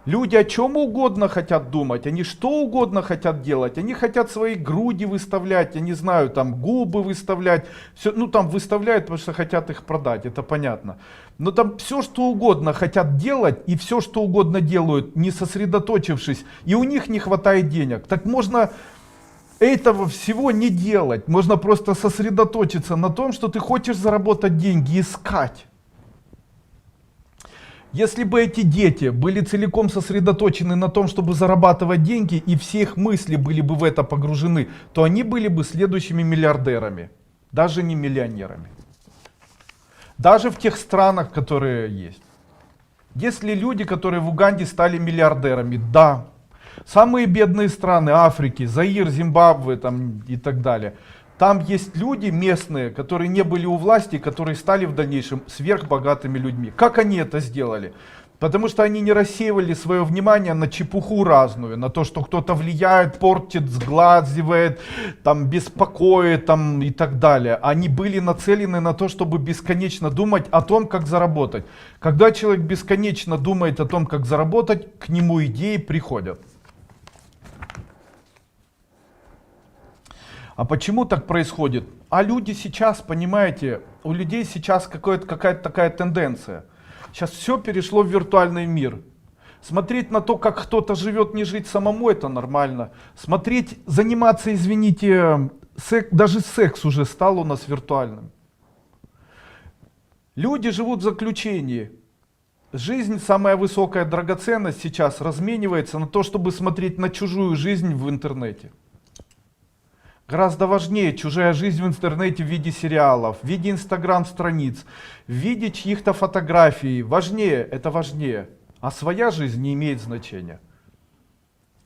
Люди о чем угодно хотят думать, они что угодно хотят делать, они хотят свои груди выставлять, я не знаю, там губы выставлять, все, ну там выставляют, потому что хотят их продать, это понятно. Но там все что угодно хотят делать и все что угодно делают, не сосредоточившись, и у них не хватает денег. Так можно этого всего не делать, можно просто сосредоточиться на том, что ты хочешь заработать деньги, искать. Если бы эти дети были целиком сосредоточены на том, чтобы зарабатывать деньги, и все их мысли были бы в это погружены, то они были бы следующими миллиардерами, даже не миллионерами. Даже в тех странах, которые есть. Есть ли люди, которые в Уганде стали миллиардерами? Да. Самые бедные страны Африки, Заир, Зимбабве там, и так далее. Там есть люди местные, которые не были у власти, которые стали в дальнейшем сверхбогатыми людьми. Как они это сделали? Потому что они не рассеивали свое внимание на чепуху разную, на то, что кто-то влияет, портит, сглазивает, там, беспокоит там, и так далее. Они были нацелены на то, чтобы бесконечно думать о том, как заработать. Когда человек бесконечно думает о том, как заработать, к нему идеи приходят. А почему так происходит? А люди сейчас, понимаете, у людей сейчас какая-то такая тенденция. Сейчас все перешло в виртуальный мир. Смотреть на то, как кто-то живет, не жить самому, это нормально. Смотреть, заниматься, извините, даже секс уже стал у нас виртуальным. Люди живут в заключении. Жизнь, самая высокая драгоценность сейчас разменивается на то, чтобы смотреть на чужую жизнь в интернете. Гораздо важнее чужая жизнь в интернете в виде сериалов, в виде инстаграм-страниц, в виде чьих-то фотографий. Важнее, это важнее. А своя жизнь не имеет значения.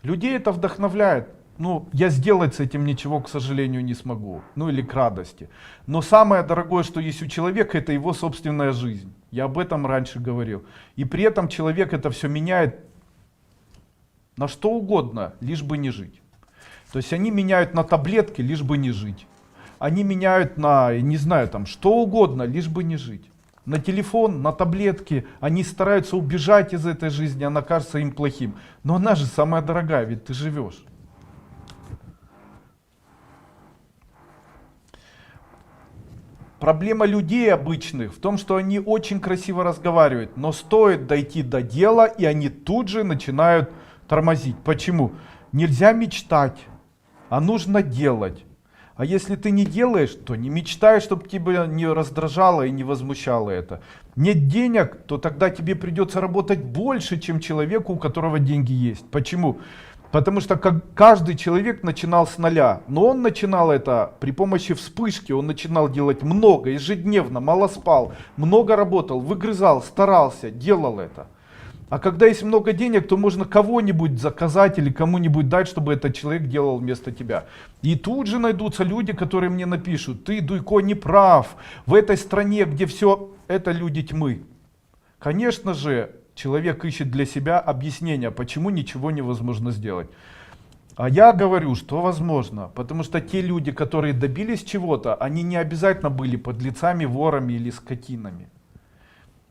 Людей это вдохновляет. Ну, я сделать с этим ничего, к сожалению, не смогу. Ну или к радости. Но самое дорогое, что есть у человека, это его собственная жизнь. Я об этом раньше говорил. И при этом человек это все меняет на что угодно, лишь бы не жить. То есть они меняют на таблетки, лишь бы не жить. Они меняют на, не знаю, там, что угодно, лишь бы не жить. На телефон, на таблетки. Они стараются убежать из этой жизни, она кажется им плохим. Но она же самая дорогая, ведь ты живешь. Проблема людей обычных в том, что они очень красиво разговаривают, но стоит дойти до дела, и они тут же начинают тормозить. Почему? Нельзя мечтать. А нужно делать. А если ты не делаешь, то не мечтай, чтобы тебя не раздражало и не возмущало это. Нет денег, то тогда тебе придется работать больше, чем человеку, у которого деньги есть. Почему? Потому что каждый человек начинал с нуля. Но он начинал это при помощи вспышки. Он начинал делать много, ежедневно, мало спал, много работал, выгрызал, старался, делал это. А когда есть много денег, то можно кого-нибудь заказать или кому-нибудь дать, чтобы этот человек делал вместо тебя. И тут же найдутся люди, которые мне напишут: ты, Дуйко, не прав, в этой стране, где все, это люди тьмы. Конечно же, человек ищет для себя объяснение, почему ничего невозможно сделать. А я говорю, что возможно, потому что те люди, которые добились чего-то, они не обязательно были подлецами, ворами или скотинами.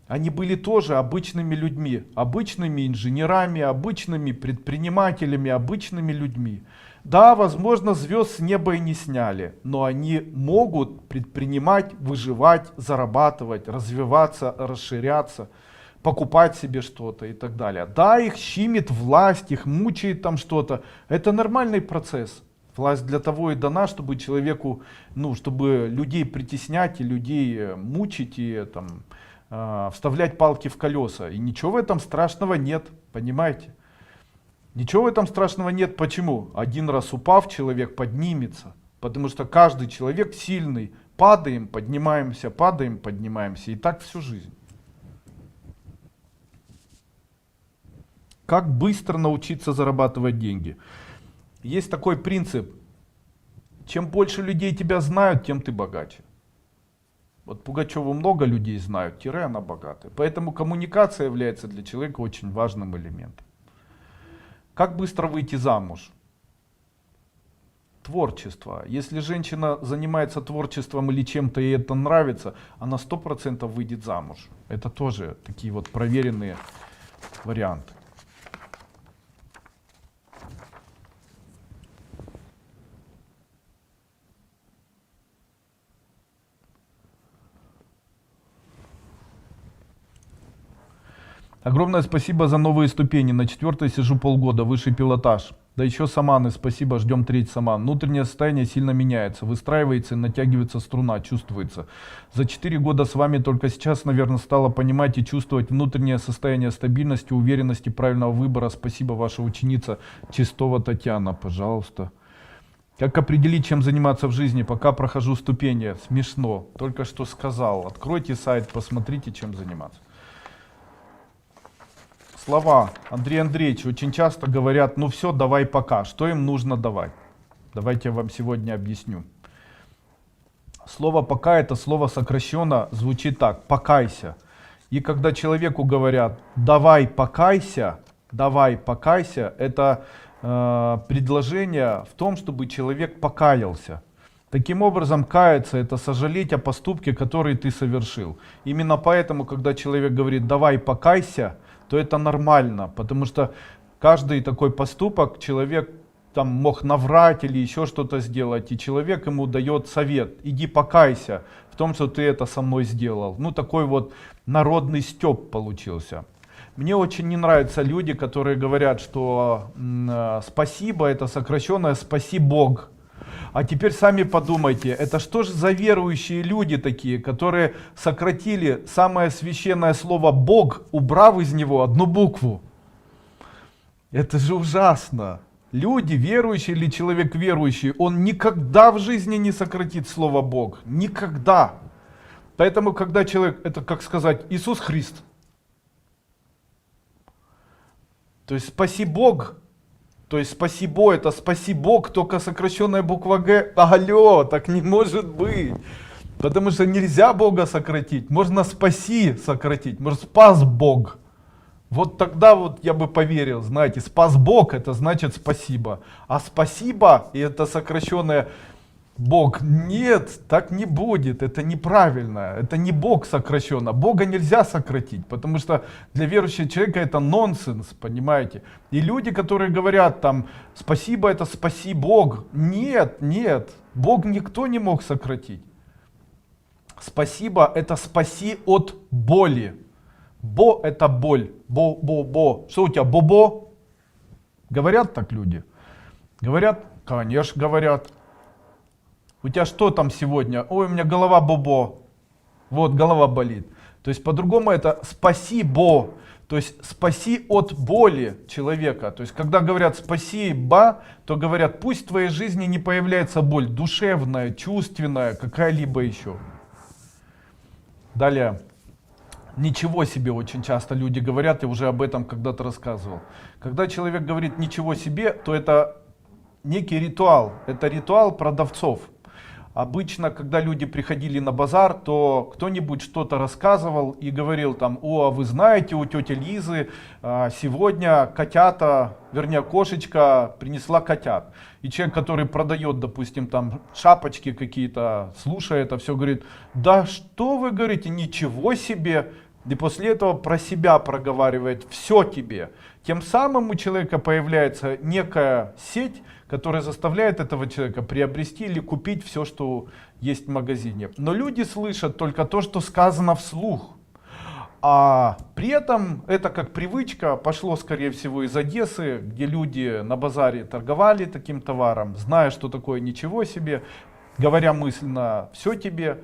Они были тоже обычными людьми, обычными инженерами, обычными предпринимателями, обычными людьми. Да, возможно, звезд с неба и не сняли, но они могут предпринимать, выживать, зарабатывать, развиваться, расширяться. покупать себе что-то и так далее. Да, их щемит власть, их мучает там что-то. Это нормальный процесс. Власть для того и дана, чтобы человеку, ну, чтобы людей притеснять и людей мучить и там, вставлять палки в колеса. И ничего в этом страшного нет, понимаете? Ничего в этом страшного нет. Почему? Один раз упав, человек поднимется. Потому что каждый человек сильный. Падаем, поднимаемся, падаем, поднимаемся. И так всю жизнь. Как быстро научиться зарабатывать деньги? Есть такой принцип. Чем больше людей тебя знают, тем ты богаче. Вот Пугачеву много людей знают, тире она богатая. Поэтому коммуникация является для человека очень важным элементом. Как быстро выйти замуж? Творчество. Если женщина занимается творчеством или чем-то ей это нравится, она 100% выйдет замуж. Это тоже такие вот проверенные варианты. Огромное спасибо за новые ступени. На 4-й сижу полгода, высший пилотаж. Да еще саманы, спасибо, ждем 3-й саман. Внутреннее состояние сильно меняется, выстраивается и натягивается струна, чувствуется. За 4 года с вами только сейчас, наверное, стало понимать и чувствовать внутреннее состояние стабильности, уверенности, правильного выбора. Спасибо, ваша ученица Чистова Татьяна, пожалуйста. Как определить, чем заниматься в жизни, пока прохожу ступени? Смешно, только что сказал. Откройте сайт, посмотрите, чем заниматься. Слова Андрей Андреевич очень часто говорят, ну все, давай пока. Что им нужно давать? Давайте я вам сегодня объясню. Слово пока, это слово сокращенно звучит так, покайся. И когда человеку говорят, давай покайся, это предложение в том, чтобы человек покаялся. Таким образом, каяться — это сожалеть о поступке, который ты совершил. Именно поэтому, когда человек говорит «давай покайся», то это нормально, потому что каждый такой поступок человек там мог наврать или еще что-то сделать, и человек ему дает совет: иди покайся в том, что ты это со мной сделал. Ну, такой вот народный стёб получился. Мне очень не нравятся люди, которые говорят, что спасибо — это сокращенное «спаси Бог». А теперь сами подумайте, это что же за верующие люди такие, которые сократили самое священное слово «Бог», убрав из него одну букву? Это же ужасно. Люди верующие или человек верующий, он никогда в жизни не сократит слово «Бог». Никогда. Поэтому, когда человек, это как сказать Иисус Христ. То есть спаси Бог. То есть спасибо, это спаси Бог, только сокращенная буква Г. Алло, так не может быть. Потому что нельзя Бога сократить. Можно спаси сократить, может спас Бог. Вот тогда вот я бы поверил, знаете, спас Бог, это значит спасибо. А спасибо, и это сокращенное Бог, нет, так не будет, это неправильно, это не Бог сокращенно, Бога нельзя сократить, потому что для верующего человека это нонсенс, понимаете. И люди, которые говорят там, спасибо, это спаси Бог, нет, Бог никто не мог сократить. Спасибо, это спаси от боли. Бо — это боль, бо. Что у тебя, бобо? Говорят так люди? Говорят? Конечно, говорят. У тебя что там сегодня? Ой, у меня голова бобо. Вот, голова болит. То есть по-другому это спасибо. То есть спаси от боли человека. То есть когда говорят спасибо, то говорят, пусть в твоей жизни не появляется боль. Душевная, чувственная, какая-либо еще. Далее. Ничего себе очень часто люди говорят, я уже об этом когда-то рассказывал. Когда человек говорит ничего себе, то это некий ритуал. Это ритуал продавцов. Обычно, когда люди приходили на базар, то кто-нибудь что-то рассказывал и говорил там: о, вы знаете, у тети Лизы сегодня котята, вернее кошечка принесла котят. И человек, который продает, допустим, там шапочки какие-то, слушая это все, говорит: да что вы говорите, ничего себе. И после этого про себя проговаривает: все тебе. Тем самым у человека появляется некая сеть, которая заставляет этого человека приобрести или купить все, что есть в магазине. Но люди слышат только то, что сказано вслух. А при этом это как привычка пошло, скорее всего, из Одессы, где люди на базаре торговали таким товаром, зная, что такое ничего себе, говоря мысленно «все тебе».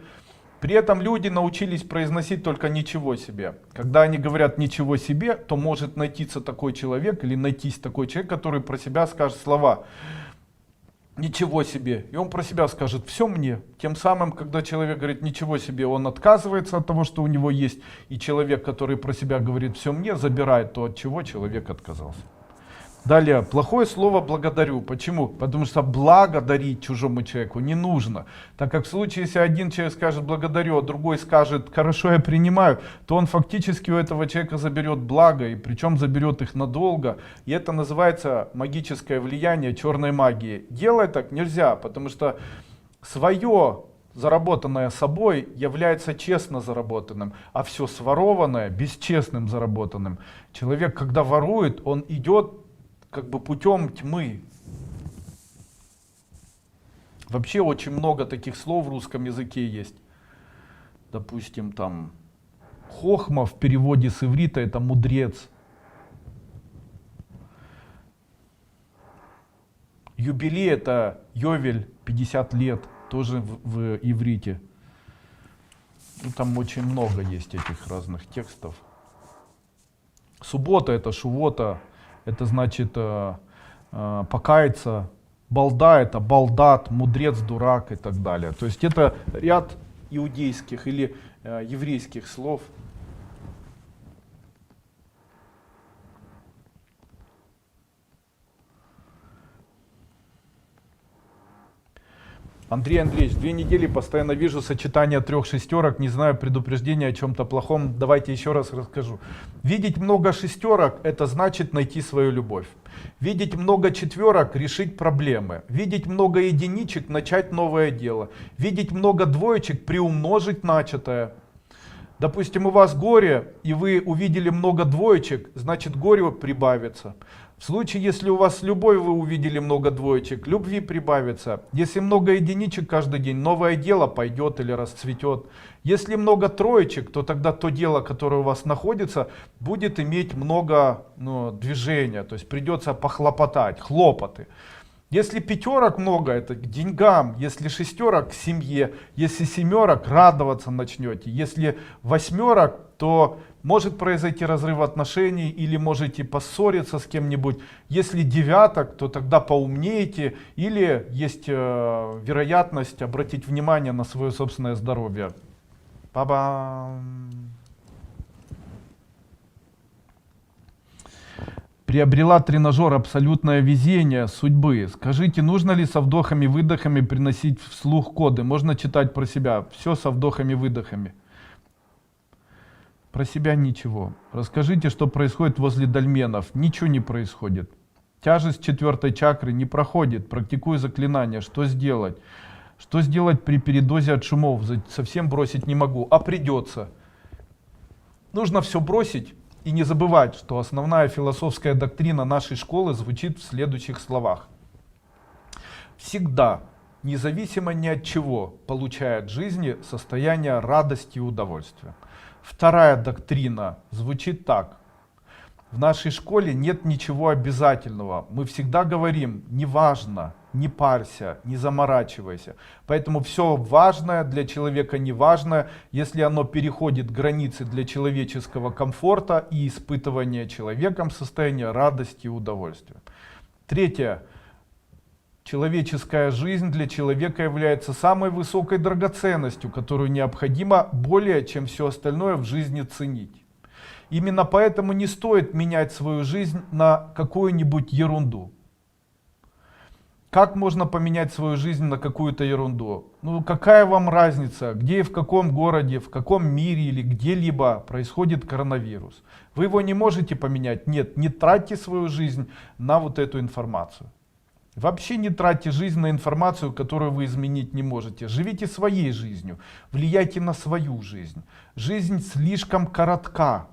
При этом люди научились произносить только «ничего себе». Когда они говорят «ничего себе», то может найтись такой человек или найтись такой человек, который про себя скажет слова «ничего себе». И он про себя скажет «все мне». Тем самым, когда человек говорит «ничего себе», он отказывается от того, что у него есть. И человек, который про себя говорит «все мне», забирает то, от чего человек отказался. Далее, плохое слово «благодарю». Почему? Потому что благодарить чужому человеку не нужно. Так как в случае, если один человек скажет «благодарю», а другой скажет «хорошо, я принимаю», то он фактически у этого человека заберет благо, и причем заберет их надолго. И это называется магическое влияние черной магии. Делать так нельзя, потому что свое заработанное собой является честно заработанным, а все сворованное бесчестным заработанным. Человек, когда ворует, он идет как бы путем тьмы. Вообще очень много таких слов в русском языке есть. Допустим, там хохма в переводе с иврита это мудрец. Юбилей это йовель, 50 лет, тоже в иврите. Ну, там очень много есть этих разных текстов. Суббота это шувота. Это значит покаяться. Балда это балдат, мудрец, дурак и так далее. То есть это ряд иудейских или еврейских слов. Андрей Андреевич, 2 недели постоянно вижу сочетание 3 шестерок, не знаю предупреждения о чем-то плохом. Давайте еще раз расскажу. Видеть много шестерок — это значит найти свою любовь. Видеть много четверок — решить проблемы. Видеть много единичек — начать новое дело. Видеть много двоечек — приумножить начатое. Допустим, у вас горе, и вы увидели много двоечек, значит горе прибавится. В случае, если у вас любовь, вы увидели много двоечек, любви прибавится. Если много единичек каждый день, новое дело пойдет или расцветет. Если много троечек, то тогда то дело, которое у вас находится, будет иметь много движения, то есть придется похлопотать, хлопоты. Если пятерок много, это к деньгам. Если шестерок, к семье. Если семерок, радоваться начнете. Если восьмерок, то может произойти разрыв отношений или можете поссориться с кем-нибудь. Если девяток, то тогда поумнеете или есть вероятность обратить внимание на свое собственное здоровье. Ба-бам! Приобрела тренажер «Абсолютное везение судьбы». Скажите, нужно ли со вдохами-выдохами приносить вслух коды? Можно читать про себя. Все со вдохами-выдохами. Про себя ничего. Расскажите, что происходит возле дольменов. Ничего не происходит. Тяжесть 4-й чакры не проходит. Практикую заклинания. Что сделать? Что сделать при передозе от шумов? Совсем бросить не могу. А придется. Нужно все бросить. И не забывать, что основная философская доктрина нашей школы звучит в следующих словах. Всегда, независимо ни от чего, получает в жизни состояние радости и удовольствия. Вторая доктрина звучит так. В нашей школе нет ничего обязательного. Мы всегда говорим, неважно, не парься, не заморачивайся. Поэтому все важное для человека неважное, если оно переходит границы для человеческого комфорта и испытывания человеком состояния радости и удовольствия. Третье. Человеческая жизнь для человека является самой высокой драгоценностью, которую необходимо более, чем все остальное в жизни ценить. Именно поэтому не стоит менять свою жизнь на какую-нибудь ерунду. Как можно поменять свою жизнь на какую-то ерунду? Ну какая вам разница, где и в каком городе, в каком мире или где-либо происходит коронавирус? Вы его не можете поменять? Нет, не тратьте свою жизнь на вот эту информацию. Вообще не тратьте жизнь на информацию, которую вы изменить не можете. Живите своей жизнью, влияйте на свою жизнь. Жизнь слишком коротка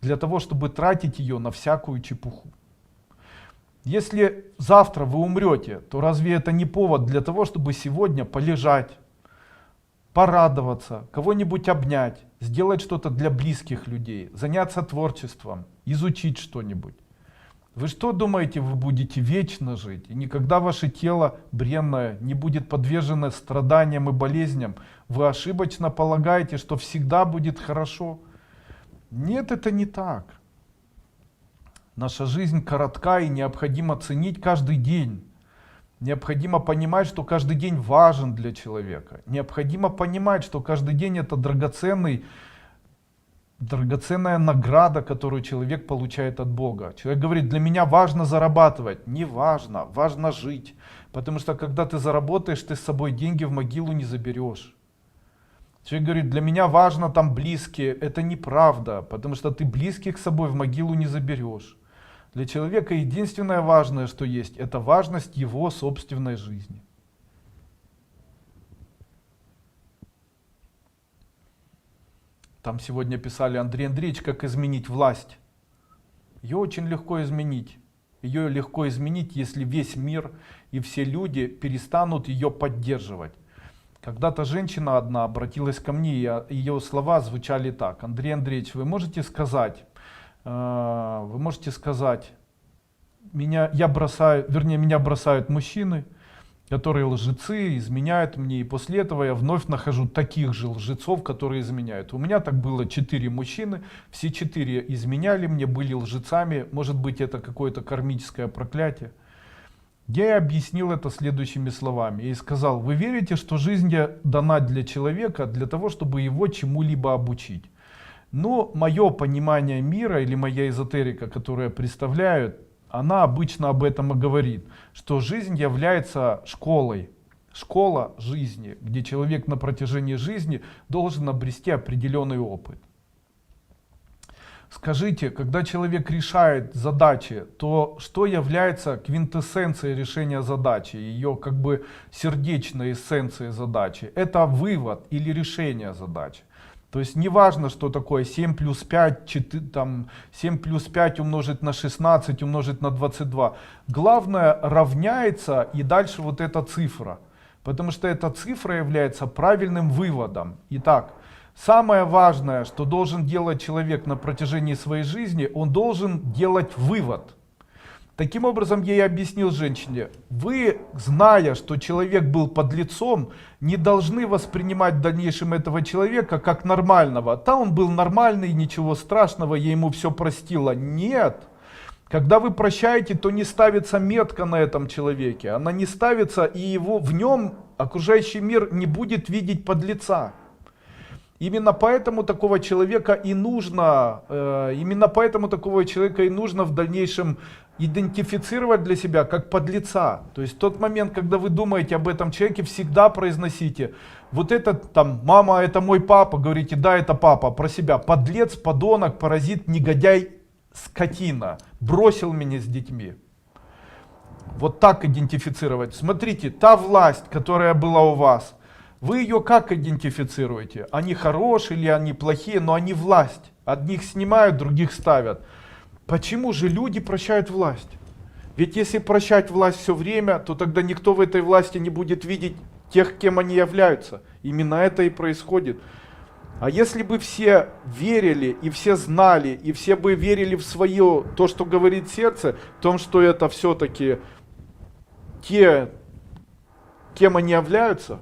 для того, чтобы тратить ее на всякую чепуху. Если завтра вы умрете, то разве это не повод для того, чтобы сегодня полежать, порадоваться, кого-нибудь обнять, сделать что-то для близких людей, заняться творчеством, изучить что-нибудь. Вы что думаете, вы будете вечно жить, и никогда ваше тело бренное не будет подвержено страданиям и болезням? Вы ошибочно полагаете, что всегда будет хорошо? Нет, это не так. Наша жизнь коротка, и необходимо ценить каждый день. Необходимо понимать, что каждый день важен для человека. Необходимо понимать, что каждый день это драгоценная награда, которую человек получает от Бога. Человек говорит, для меня важно зарабатывать. Не важно, важно жить. Потому что когда ты заработаешь, ты с собой деньги в могилу не заберешь. Человек говорит, для меня важно там близкие. Это неправда, потому что ты близких с собой в могилу не заберешь. Для человека единственное важное, что есть, это важность его собственной жизни. Там сегодня писали, Андрей Андреевич, как изменить власть. Ее очень легко изменить. Ее легко изменить, если весь мир и все люди перестанут ее поддерживать. Когда-то женщина одна обратилась ко мне, и ее слова звучали так. Андрей Андреевич, вы можете сказать, меня бросают мужчины, которые лжецы, изменяют мне, и после этого я вновь нахожу таких же лжецов, которые изменяют. У меня так было 4 мужчины, все 4 изменяли мне, были лжецами, может быть это какое-то кармическое проклятие. Я ей объяснил это следующими словами и сказал, вы верите, что жизнь дана для человека для того, чтобы его чему-либо обучить? Но мое понимание мира или моя эзотерика, которую я представляю, она обычно об этом и говорит, что жизнь является школой, школа жизни, где человек на протяжении жизни должен обрести определенный опыт. Скажите, когда человек решает задачи, то что является квинтэссенцией решения задачи, ее как бы сердечной эссенцией задачи? Это вывод или решение задачи. То есть не важно, что такое 7 плюс 5, 7 плюс 5 умножить на 16, умножить на 22. Главное равняется и дальше вот эта цифра. Потому что эта цифра является правильным выводом. Итак, самое важное, что должен делать человек на протяжении своей жизни, он должен делать вывод. Таким образом, я и объяснил женщине, вы, зная, что человек был подлецом, не должны воспринимать в дальнейшем этого человека как нормального. Да, он был нормальный, ничего страшного, я ему все простила. Нет. Когда вы прощаете, то не ставится метка на этом человеке. Она не ставится, и в нем окружающий мир не будет видеть подлеца. Именно поэтому такого человека и нужно, в дальнейшем идентифицировать для себя как подлеца. То есть в тот момент, когда вы думаете об этом человеке, всегда произносите, вот это там, мама, это мой папа, говорите, да, это папа, про себя, подлец, подонок, паразит, негодяй, скотина, бросил меня с детьми. Вот так идентифицировать. Смотрите, та власть, которая была у вас, вы ее как идентифицируете? Они хорошие или они плохие, но они власть. Одних снимают, других ставят. Почему же люди прощают власть? Ведь если прощать власть все время, то тогда никто в этой власти не будет видеть тех, кем они являются. Именно это и происходит. А если бы все верили и все знали, и все бы верили в свое, то, что говорит сердце, в том, что это все-таки те, кем они являются,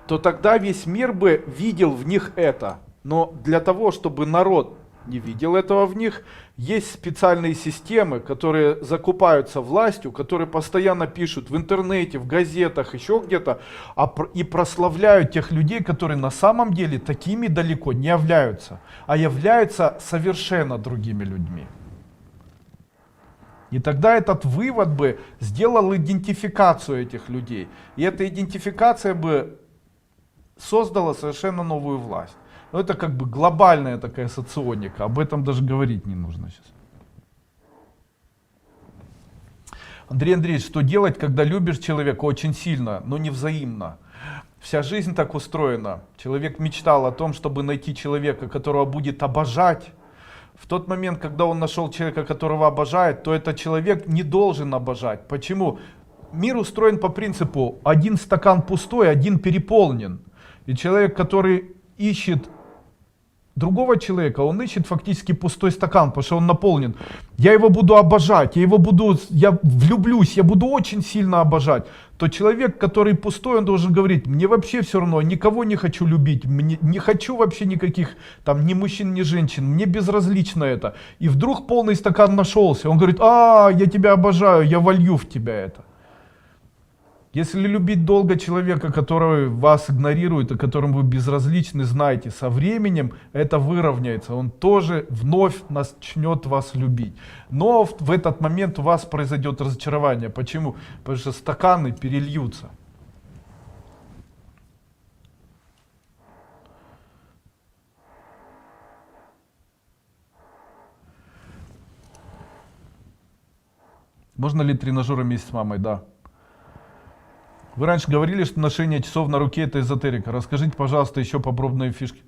то тогда весь мир бы видел в них это. Но для того, чтобы народ не видел этого в них, есть специальные системы, которые закупаются властью, которые постоянно пишут в интернете, в газетах, еще где-то, и прославляют тех людей, которые на самом деле такими далеко не являются, а являются совершенно другими людьми. И тогда этот вывод бы сделал идентификацию этих людей. И эта идентификация бы создала совершенно новую власть. Но это как бы глобальная такая соционика, об этом даже говорить не нужно сейчас. Андрей Андреевич, что делать, когда любишь человека очень сильно, но не взаимно? Вся жизнь так устроена. Человек мечтал о том, чтобы найти человека, которого будет обожать. В тот момент, когда он нашел человека, которого обожает, то этот человек не должен обожать. Почему? Мир устроен по принципу: один стакан пустой, один переполнен. И человек, который ищет другого человека, он ищет фактически пустой стакан, потому что он наполнен. Я его буду обожать, я влюблюсь, я буду очень сильно обожать. То человек, который пустой, он должен говорить: мне вообще все равно, никого не хочу любить, не хочу вообще никаких там ни мужчин, ни женщин, мне безразлично это. И вдруг полный стакан нашелся, он говорит: я тебя обожаю, я волью в тебя это. Если любить долго человека, который вас игнорирует и которому вы безразличны, знайте, со временем это выровняется, он тоже вновь начнет вас любить. Но в этот момент у вас произойдет разочарование. Почему? Потому что стаканы перельются. Можно ли тренажеры вместе с мамой? Да. Вы раньше говорили, что ношение часов на руке — это эзотерика. Расскажите, пожалуйста, еще подробные фишки.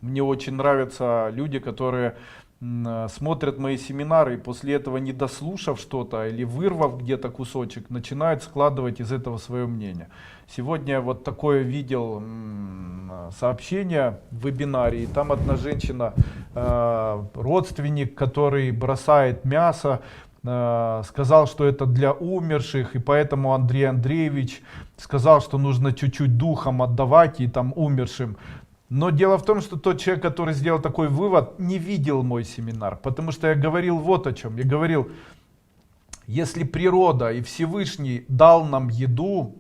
Мне очень нравятся люди, которые смотрят мои семинары и после этого, не дослушав что-то или вырвав где-то кусочек, начинают складывать из этого свое мнение. Сегодня вот такое видел сообщение в вебинаре, и там одна женщина, родственник, который бросает мясо, сказал, что это для умерших, и поэтому Андрей Андреевич сказал, что нужно чуть-чуть духом отдавать и там умершим. Но дело в том, что тот человек, который сделал такой вывод, не видел мой семинар, потому что я говорил вот о чем. Я говорил: если природа и Всевышний дал нам еду,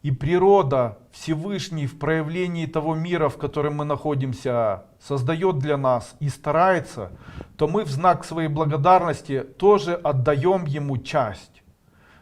и природа, Всевышний в проявлении того мира, в котором мы находимся, создает для нас и старается, то мы в знак своей благодарности тоже отдаем ему часть.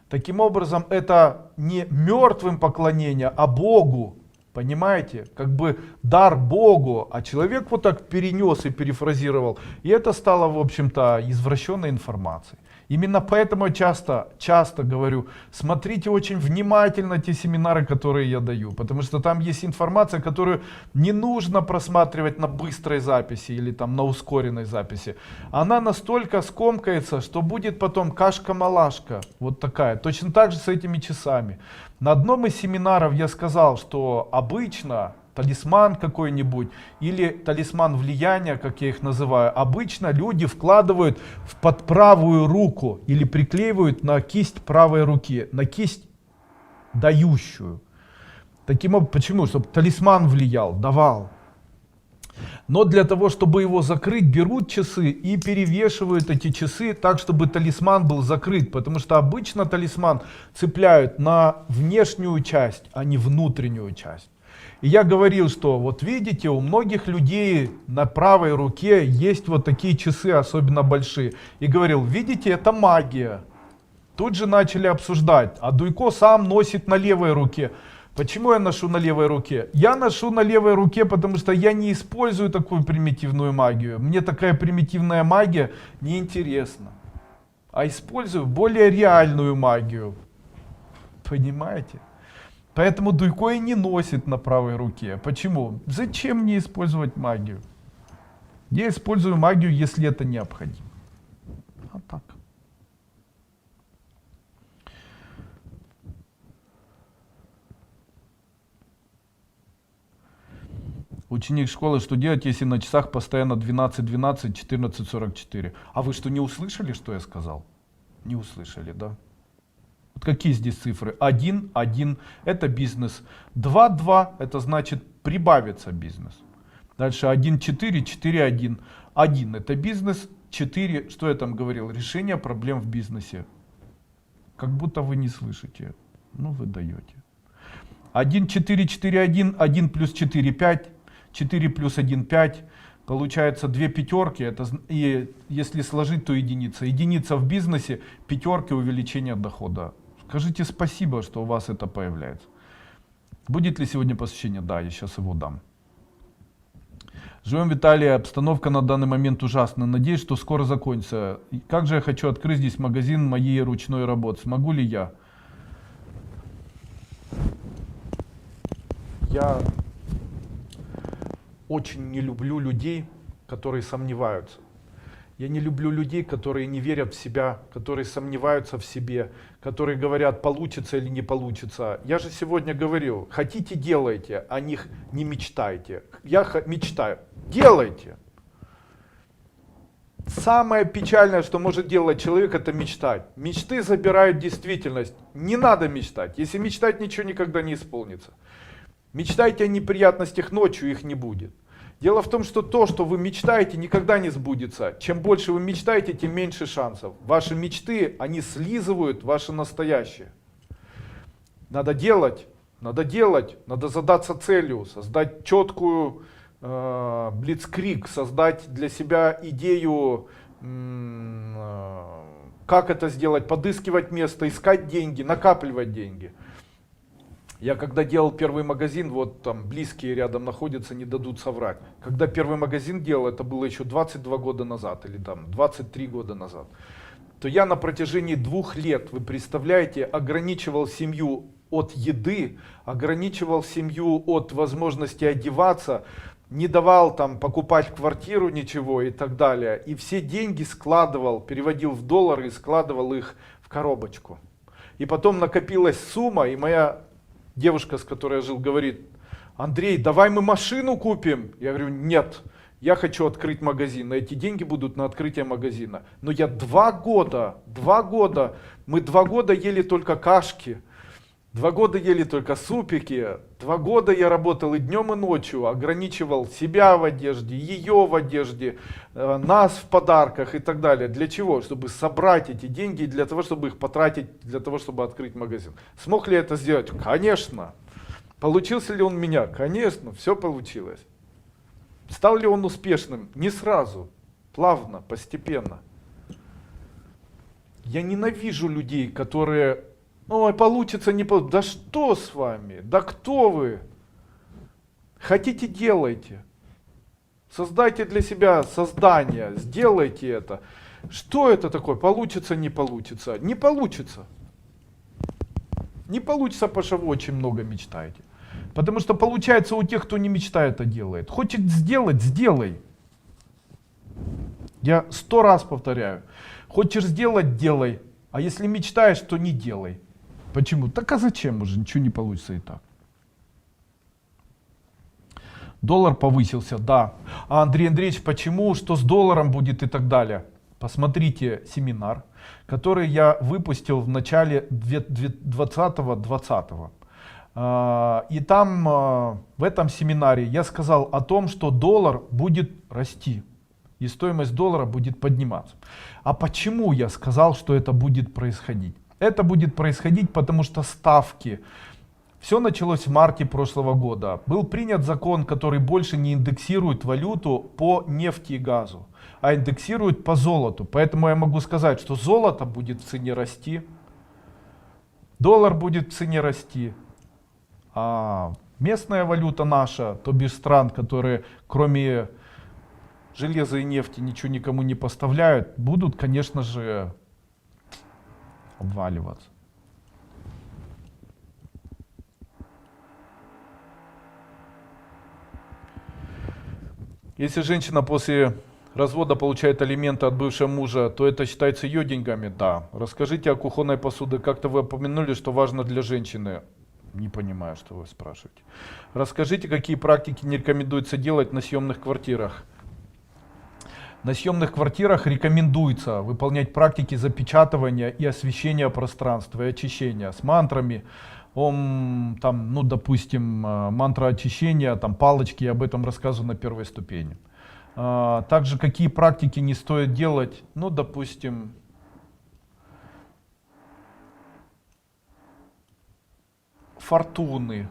Таким образом, это не мертвым поклонение, а Богу. Понимаете? Как бы дар Богу, а человек вот так перенес и перефразировал. И это стало, в общем-то, извращенной информацией. Именно поэтому я часто говорю: смотрите очень внимательно те семинары, которые я даю, потому что там есть информация, которую не нужно просматривать на быстрой записи или там на ускоренной записи. Она настолько скомкается, что будет потом кашка-малашка, вот такая. Точно так же с этими часами. На одном из семинаров я сказал, что обычно талисман какой-нибудь или талисман влияния, как я их называю, обычно люди вкладывают под правую руку или приклеивают на кисть правой руки, на кисть дающую. Таким образом, почему? Чтобы талисман влиял, давал. Но для того, чтобы его закрыть, берут часы и перевешивают эти часы так, чтобы талисман был закрыт. Потому что обычно талисман цепляют на внешнюю часть, а не внутреннюю часть. И я говорил, что вот видите, у многих людей на правой руке есть вот такие часы, особенно большие. И говорил: видите, это магия. Тут же начали обсуждать, а Дуйко сам носит на левой руке. Почему я ношу на левой руке? Я ношу на левой руке, потому что я не использую такую примитивную магию. Мне такая примитивная магия неинтересна. А использую более реальную магию. Понимаете? Поэтому Дуйко и не носит на правой руке. Почему? Зачем мне использовать магию? Я использую магию, если это необходимо. А так. Ученик школы: что делать, если на часах постоянно 12:12, 14:44? А вы что, не услышали, что я сказал? Не услышали, да? Вот какие здесь цифры? 1, 1 это бизнес. 2, 2 это значит прибавится бизнес. Дальше 1, 4, 4, 1. 1 это бизнес, 4, что я там говорил? Решение проблем в бизнесе. Как будто вы не слышите. Ну вы даете. 1, 4, 4, 1, 1 плюс 4, 5. 4 плюс 1, 5. Получается 2 пятерки. Это, и если сложить, то единица. Единица в бизнесе, пятерки увеличения дохода. Скажите спасибо, что у вас это появляется. Будет ли сегодня посвящение? Да, я сейчас его дам. Живем в Италии, обстановка на данный момент ужасна. Надеюсь, что скоро закончится. Как же я хочу открыть здесь магазин моей ручной работы. Смогу ли я? Я очень не люблю людей, которые сомневаются. Я не люблю людей, которые не верят в себя, которые сомневаются в себе, которые говорят, получится или не получится. Я же сегодня говорил, хотите делайте, о них не мечтайте. Я мечтаю, делайте. Самое печальное, что может делать человек, это мечтать. Мечты забирают действительность. Не надо мечтать. Если мечтать, ничего никогда не исполнится. Мечтайте о неприятностях ночью, их не будет. Дело в том, что то, что вы мечтаете, никогда не сбудется. Чем больше вы мечтаете, тем меньше шансов. Ваши мечты, они слизывают ваше настоящее. Надо делать, надо задаться целью, создать четкую блицкриг, создать для себя идею, как это сделать, подыскивать место, искать деньги, накапливать деньги. Я когда делал первый магазин, вот там близкие рядом находятся, не дадут соврать. Когда первый магазин делал, это было еще 22 года назад или там 23 года назад, то я на протяжении 2 лет, вы представляете, ограничивал семью от еды, ограничивал семью от возможности одеваться, не давал там покупать квартиру ничего и так далее. И все деньги складывал, переводил в доллары и складывал их в коробочку. И потом накопилась сумма, и моя девушка, с которой я жил, говорит: Андрей, давай мы машину купим. Я говорю: нет, я хочу открыть магазин, эти деньги будут на открытие магазина. Но я 2 года, мы 2 года ели только кашки, 2 года ели только супики, 2 года я работал и днем, и ночью, ограничивал себя в одежде, ее в одежде, нас в подарках и так далее. Для чего? Чтобы собрать эти деньги, для того, чтобы их потратить, для того, чтобы открыть магазин. Смог ли я это сделать? Конечно. Получился ли он у меня? Конечно, все получилось. Стал ли он успешным? Не сразу, плавно, постепенно. Я ненавижу людей, которые: ой, получится, не получится. Да что с вами? Да кто вы? Хотите, делайте. Создайте для себя создание, сделайте это. Что это такое? Получится, не получится? Не получится. Не получится, потому что вы очень много мечтаете. Потому что получается у тех, кто не мечтает, а делает. Хочет сделать, сделай. Я 100 раз повторяю. Хочешь сделать, делай. А если мечтаешь, то не делай. Почему? Так а зачем уже? Ничего не получится и так. Доллар повысился, да. А Андрей Андреевич, почему? Что с долларом будет и так далее? Посмотрите семинар, который я выпустил в начале 2020. И там в этом семинаре я сказал о том, что доллар будет расти. И стоимость доллара будет подниматься. А почему я сказал, что это будет происходить? Это будет происходить, потому что ставки. Все началось в марте прошлого года. Был принят закон, который больше не индексирует валюту по нефти и газу, а индексирует по золоту. Поэтому я могу сказать, что золото будет в цене расти, доллар будет в цене расти, а местная валюта наша, то бишь стран, которые кроме железа и нефти ничего никому не поставляют, будут, конечно же, обваливаться. Если женщина после развода получает алименты от бывшего мужа, то это считается ее деньгами? Да. Расскажите о кухонной посуде. Как-то вы упомянули, что важно для женщины. Не понимаю, что вы спрашиваете. Расскажите, какие практики не рекомендуется делать на съемных квартирах. На съемных квартирах рекомендуется выполнять практики запечатывания и освещения пространства и очищения с мантрами. Там, ну, допустим, мантра очищения, там палочки, я об этом рассказываю на первой ступени. Также какие практики не стоит делать, ну, допустим, фортуны.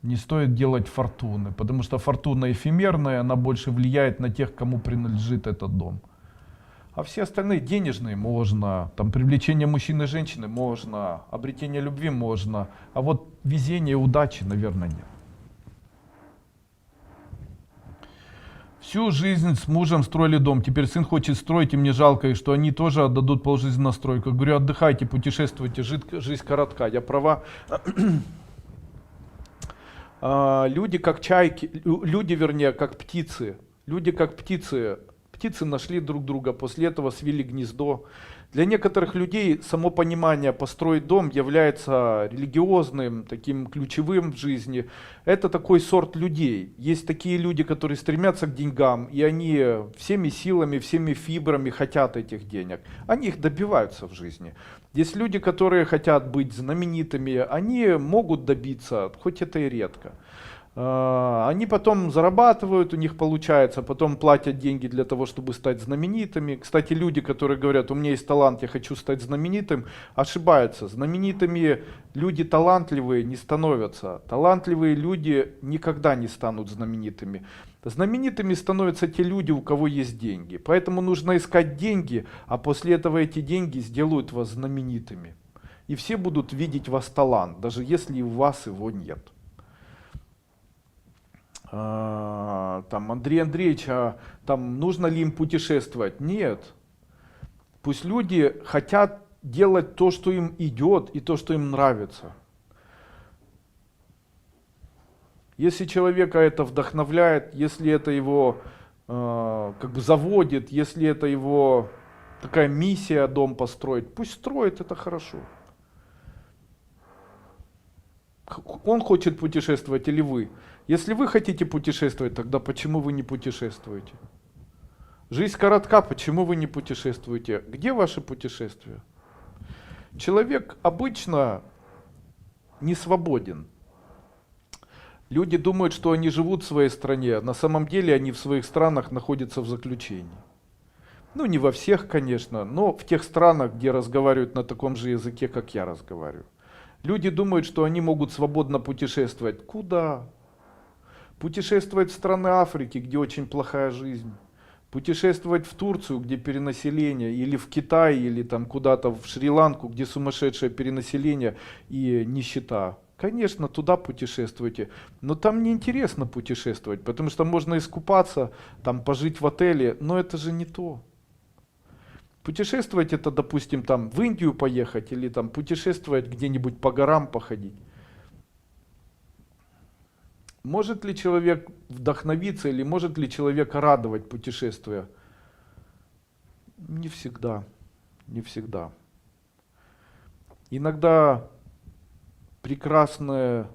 Не стоит делать фортуны, потому что фортуна эфемерная, она больше влияет на тех, кому принадлежит этот дом. А все остальные денежные можно, там привлечение мужчины и женщины можно, обретение любви можно, а вот везение и удачи, наверное, нет. Всю жизнь с мужем строили дом, теперь сын хочет строить, и мне жалко, и что они тоже отдадут полжизни на стройку. Я говорю: отдыхайте, путешествуйте, жизнь коротка. Я права. Люди как чайки, люди, вернее, как птицы. Люди как птицы.
птицы нашли друг друга, после этого свили гнездо. Для некоторых людей само понимание построить дом является религиозным, таким ключевым в жизни. Это такой сорт людей. Есть такие люди, которые стремятся к деньгам, и они всеми силами, всеми фибрами хотят этих денег. Они их добиваются в жизни. Есть люди, которые хотят быть знаменитыми, они могут добиться, хоть это и редко. Они потом зарабатывают, у них получается, потом платят деньги для того, чтобы стать знаменитыми. Кстати, люди, которые говорят, у меня есть талант, я хочу стать знаменитым, ошибаются. Знаменитыми люди талантливые не становятся. Талантливые люди никогда не станут знаменитыми. Знаменитыми становятся те люди, у кого есть деньги. Поэтому нужно искать деньги, а после этого эти деньги сделают вас знаменитыми. И все будут видеть в вас талант, даже если у вас его нет. Там, Андрей Андреевич, там нужно ли им путешествовать? Нет. Пусть люди хотят делать то, что им идет и то, что им нравится. Если человека это вдохновляет, если это его как бы заводит, если это его такая миссия дом построить, пусть строит, это хорошо. Он хочет путешествовать или вы? Если вы хотите путешествовать, тогда почему вы не путешествуете? Жизнь коротка, почему вы не путешествуете? Где ваши путешествия? Человек обычно не свободен. Люди думают, что они живут в своей стране, на самом деле они в своих странах находятся в заключении. Ну, не во всех, конечно, но в тех странах, где разговаривают на таком же языке, как я разговариваю. Люди думают, что они могут свободно путешествовать. Куда? Путешествовать в страны Африки, где очень плохая жизнь. Путешествовать в Турцию, где перенаселение, или в Китай, или там куда-то в Шри-Ланку, где сумасшедшее перенаселение и нищета. Конечно, туда путешествуйте, но там неинтересно путешествовать, потому что можно искупаться, там пожить в отеле, но это же не то. Путешествовать это, допустим, там в Индию поехать или там путешествовать где-нибудь по горам походить. Может ли человек вдохновиться или может ли человека радовать путешествия? Не всегда. Не всегда. Иногда прекрасное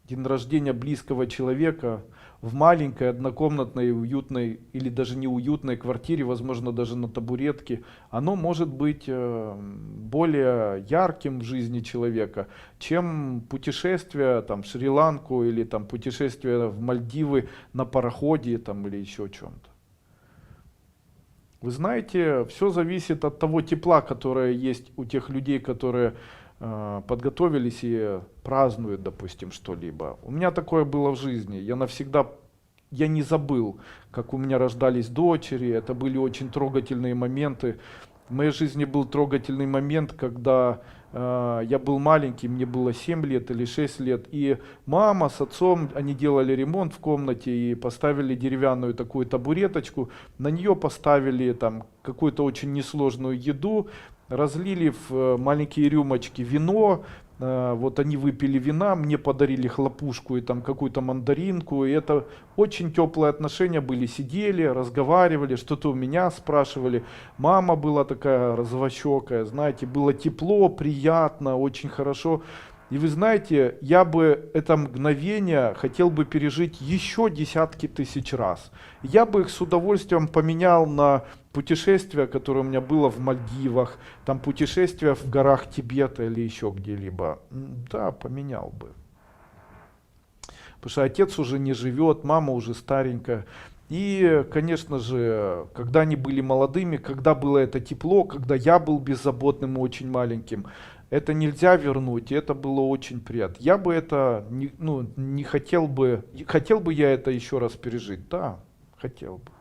день рождения близкого человека в маленькой, однокомнатной, уютной или даже неуютной квартире, возможно, даже на табуретке, оно может быть более ярким в жизни человека, чем путешествие там, в Шри-Ланку или там, путешествие в Мальдивы на пароходе там, или еще чем-то. Вы знаете, все зависит от того тепла, которое есть у тех людей, которые подготовились и празднуют, допустим, что-либо. У меня такое было в жизни. Я не забыл, как у меня рождались дочери. Это были очень трогательные моменты. В моей жизни был трогательный момент, когда я был маленький, мне было 7 лет или 6 лет, и мама с отцом, они делали ремонт в комнате и поставили деревянную такую табуреточку, на нее поставили там какую-то очень несложную еду, разлили в маленькие рюмочки вино, вот они выпили вина, мне подарили хлопушку и там какую-то мандаринку, и это очень теплые отношения были, сидели, разговаривали, что-то у меня спрашивали, мама была такая розовощекая, знаете, было тепло, приятно, очень хорошо. И вы знаете, я бы это мгновение хотел бы пережить еще десятки тысяч раз. Я бы их с удовольствием поменял на путешествие, которое у меня было в Мальдивах, там путешествие в горах Тибета или еще где-либо. Да, поменял бы. Потому что отец уже не живет, мама уже старенькая. И, конечно же, когда они были молодыми, когда было это тепло, когда я был беззаботным и очень маленьким, это нельзя вернуть, и это было очень приятно. Я бы это не хотел бы я это еще раз пережить? Да, хотел бы.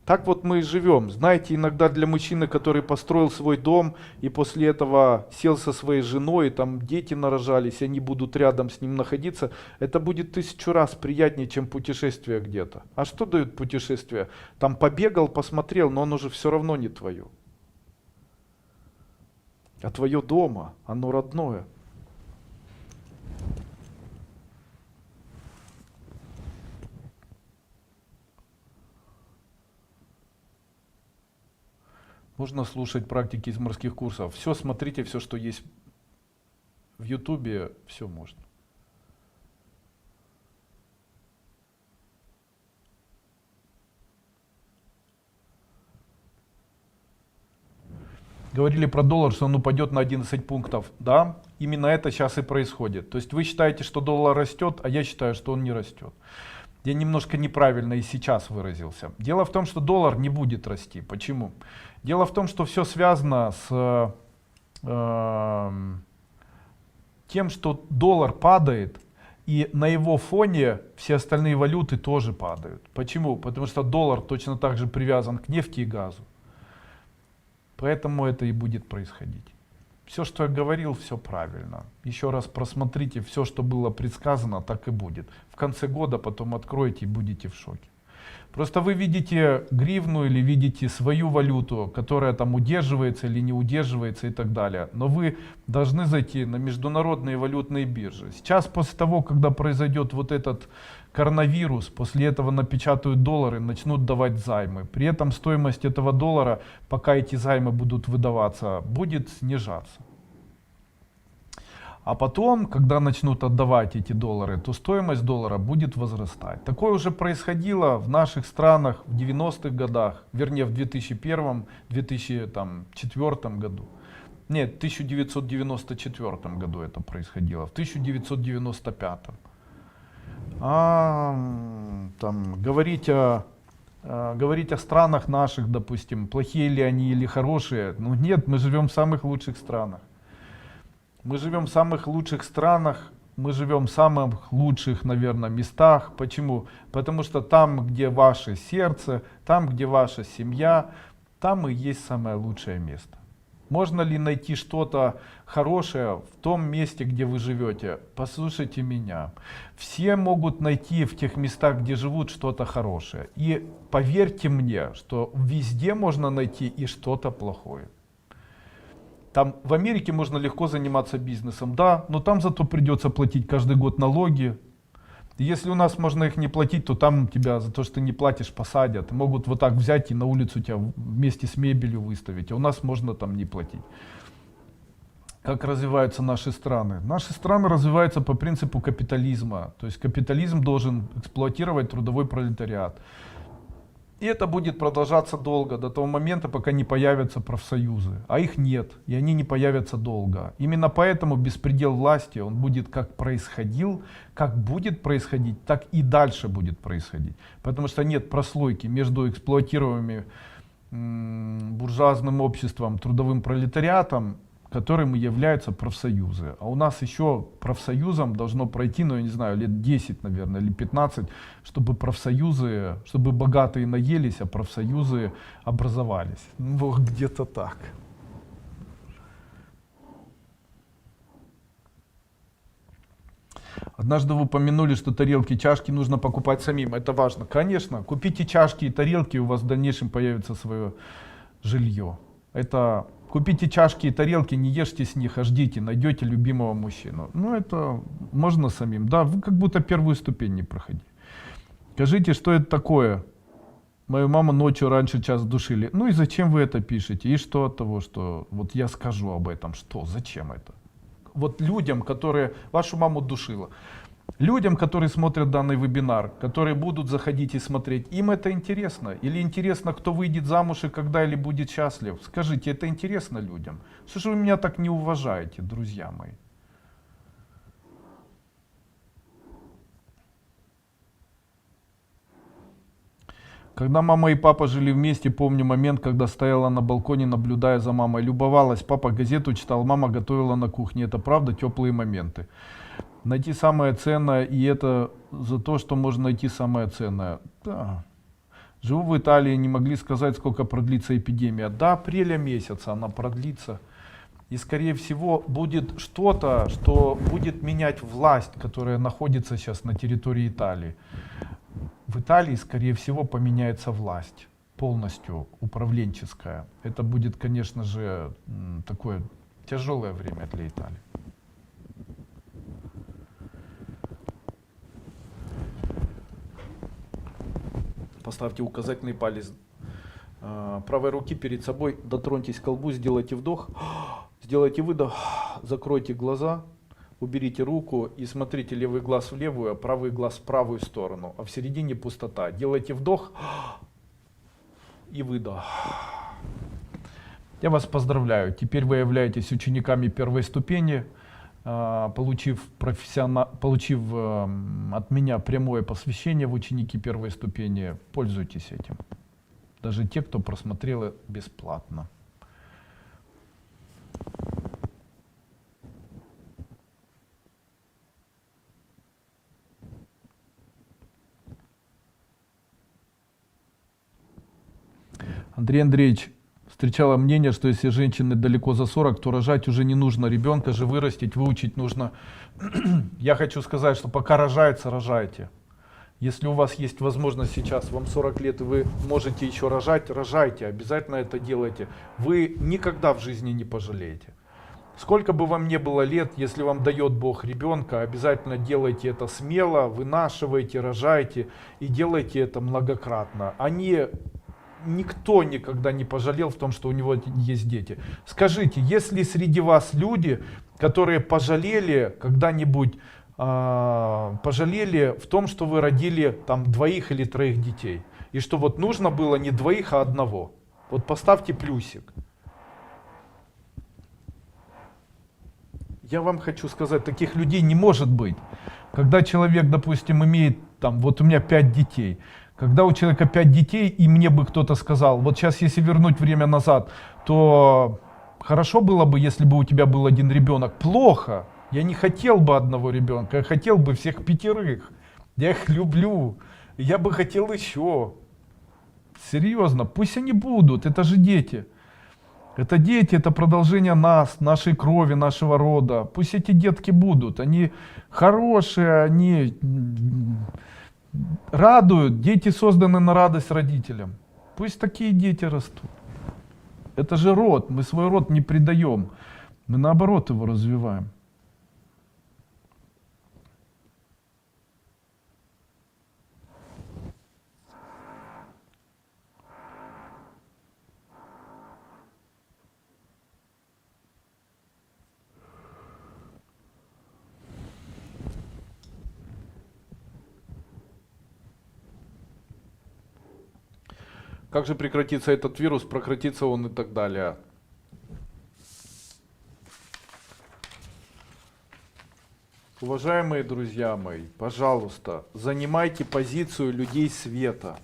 Так вот мы и живем. Знаете, иногда для мужчины, который построил свой дом и после этого сел со своей женой, и там дети нарожались, и они будут рядом с ним находиться, это будет 1000 раз приятнее, чем путешествие где-то. А что дает путешествие? Там побегал, посмотрел, но оно же все равно не твое. А твое дома, оно родное.
Можно слушать практики из морских курсов. Все смотрите, все, что есть в Ютубе, все можно. Говорили про доллар, что он упадет на 11 пунктов. Да, именно это сейчас и происходит. То есть вы считаете, что доллар растет, а я считаю, что он не растет. Я немножко неправильно и сейчас выразился. Дело в том, что доллар не будет расти. Почему? Дело в том, что все связано с тем, что доллар падает, и на его фоне все остальные валюты тоже падают. Почему? Потому что доллар точно так же привязан к нефти и газу. Поэтому это и будет происходить. Все, что я говорил, все правильно. Еще раз просмотрите, все, что было предсказано, так и будет. В конце года потом откроете и будете в шоке. Просто вы видите гривну или видите свою валюту, которая там удерживается или не удерживается и так далее. Но вы должны зайти на международные валютные биржи. Сейчас, после того, когда произойдет вот этот коронавирус, после этого напечатают доллары, начнут давать займы. При этом стоимость этого доллара, пока эти займы будут выдаваться, будет снижаться. А потом, когда начнут отдавать эти доллары, то стоимость доллара будет возрастать. Такое уже происходило в наших странах в 90-х годах, вернее в 2001-2004 году. Нет, в 1994 году это происходило, в 1995. Говорить о странах наших, допустим, плохие ли они или хорошие, ну нет, мы живем в самых лучших странах. Мы живем в самых лучших странах, мы живем в самых лучших, наверное, местах. Почему? Потому что там, где ваше сердце, там, где ваша семья, там и есть самое лучшее место. Можно ли найти что-то хорошее в том месте, где вы живете? Послушайте меня. Все могут найти в тех местах, где живут, что-то хорошее. И поверьте мне, что везде можно найти и что-то плохое. Там в Америке можно легко заниматься бизнесом, да, но там зато придется платить каждый год налоги. Если у нас можно их не платить, то там тебя за то, что ты не платишь, посадят. Могут вот так взять и на улицу тебя вместе с мебелью выставить. А у нас можно там не платить. Как развиваются наши страны? Наши страны развиваются по принципу капитализма. То есть капитализм должен эксплуатировать трудовой пролетариат. И это будет продолжаться долго, до того момента, пока не появятся профсоюзы. А их нет, и они не появятся долго. Именно поэтому беспредел власти, он будет как происходил, как будет происходить, так и дальше будет происходить. Потому что нет прослойки между эксплуатируемыми буржуазным обществом, трудовым пролетариатом, которым являются профсоюзы. А у нас еще профсоюзом должно пройти, ну я не знаю, лет 10, наверное, или 15, чтобы профсоюзы, чтобы богатые наелись, а профсоюзы образовались. Ну вот где-то так. Однажды вы упомянули, что тарелки, чашки нужно покупать самим. Это важно. Конечно, купите чашки и тарелки, у вас в дальнейшем появится свое жилье. Это купите чашки и тарелки, не ешьте с них, а ждите, найдете любимого мужчину. Ну это можно самим. Да, вы как будто первую ступень не проходили. Скажите, что это такое? Мою маму ночью раньше час душили. Ну и зачем вы это пишете? И что от того, что вот я скажу об этом? Что? Зачем это? Вот людям, которые вашу маму душила, людям, которые смотрят данный вебинар, которые будут заходить и смотреть, им это интересно? Или интересно, кто выйдет замуж и когда или будет счастлив? Скажите, это интересно людям? Что же вы меня так не уважаете, друзья мои? Когда мама и папа жили вместе, помню момент, когда стояла на балконе, наблюдая за мамой, любовалась. Папа газету читал, мама готовила на кухне. Это правда теплые моменты. Найти самое ценное, и это за то, что можно найти самое ценное. Да. Живу в Италии, не могли сказать, сколько продлится эпидемия. До апреля месяца она продлится. И скорее всего будет что-то, что будет менять власть, которая находится сейчас на территории Италии. В Италии, скорее всего, поменяется власть полностью управленческая. Это будет, конечно же, такое тяжелое время для Италии. Поставьте указательный палец
правой руки перед собой, дотроньтесь к колбу, сделайте вдох, сделайте выдох, закройте глаза, уберите руку и смотрите левый глаз в левую, а правый глаз в правую сторону, а в середине пустота. Делайте вдох и выдох. Я вас поздравляю, теперь вы являетесь учениками первой ступени, получив от меня прямое посвящение в ученики первой ступени. Пользуйтесь этим. Даже те, кто просмотрел бесплатно. Андрей Андреевич, встречала мнение, что если женщины далеко за 40, то рожать уже не нужно, ребенка же вырастить, выучить нужно. Я хочу сказать, что пока рожается, рожайте. Если у вас есть возможность сейчас, вам 40 лет, и вы можете еще рожать, рожайте, обязательно это делайте. Вы никогда в жизни не пожалеете. Сколько бы вам ни было лет, если вам дает Бог ребенка, обязательно делайте это смело, вынашивайте, рожайте и делайте это многократно. Никто никогда не пожалел в том, что у него есть дети. Скажите, есть ли среди вас люди, которые пожалели когда-нибудь, пожалели в том, что вы родили там 2 или 3 детей? И что вот нужно было не 2, а 1? Вот поставьте плюсик. Я вам хочу сказать, таких людей не может быть. Когда человек, допустим, имеет, там, вот у меня 5 детей, когда у человека 5 детей, и мне бы кто-то сказал, вот сейчас если вернуть время назад, то хорошо было бы, если бы у тебя был 1 ребенок. Плохо. Я не хотел бы 1 ребенка, я хотел бы всех 5. Я их люблю. Я бы хотел еще. Серьезно, пусть они будут, это же дети. Это дети, это продолжение нас, нашей крови, нашего рода. Пусть эти детки будут, они хорошие, они радуют. Дети созданы на радость родителям. Пусть такие дети растут. Это же род, мы свой род не предаем, мы наоборот его развиваем. Как же прекратится этот вирус, прекратится он и так далее. Уважаемые друзья мои, пожалуйста, занимайте позицию людей света.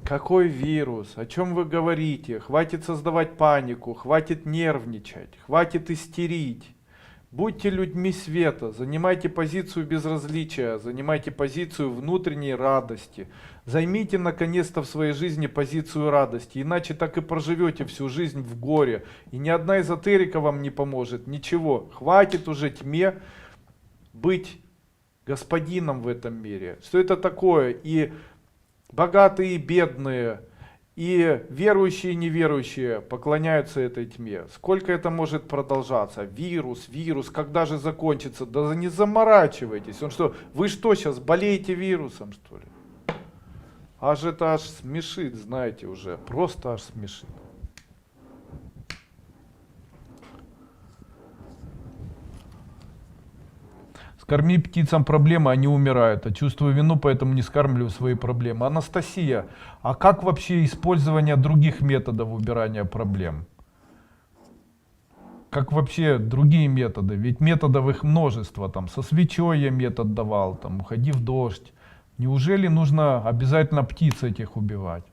Какой вирус? О чем вы говорите? Хватит создавать панику, хватит нервничать, хватит истерить. Будьте людьми света, занимайте позицию безразличия, занимайте позицию внутренней радости. Займите наконец-то в своей жизни позицию радости, иначе так и проживете всю жизнь в горе. И ни одна эзотерика вам не поможет, ничего. Хватит уже тьме быть господином в этом мире. Что это такое? И богатые, и бедные, и верующие, и неверующие поклоняются этой тьме. Сколько это может продолжаться? Вирус, когда же закончится? Да не заморачивайтесь. Вы что, сейчас болеете вирусом, что ли? Это аж смешит, знаете, уже. Просто аж смешит. Скорми птицам проблемы, они умирают. А чувствую вину, поэтому не скармливаю свои проблемы. Анастасия, а как вообще использование других методов убирания проблем? Как вообще другие методы? Ведь методов их множество. Там, со свечой я метод давал, там, уходи в дождь. Неужели нужно обязательно птиц этих убивать?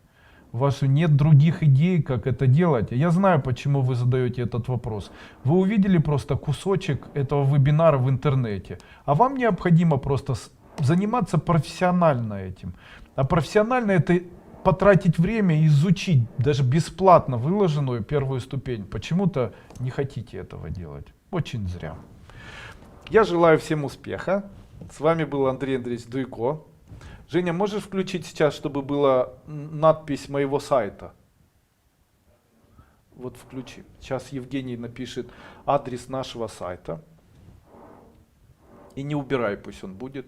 У вас нет других идей, как это делать? Я знаю, почему вы задаете этот вопрос. Вы увидели просто кусочек этого вебинара в интернете, а вам необходимо просто заниматься профессионально этим. А профессионально это потратить время и изучить даже бесплатно выложенную первую ступень. Почему-то не хотите этого делать. Очень зря. Я желаю всем успеха. С вами был Андрей Андреевич Дуйко. Женя, можешь включить сейчас, чтобы была надпись моего сайта? Вот включи. Сейчас Евгений напишет адрес нашего сайта. И не убирай, пусть он будет.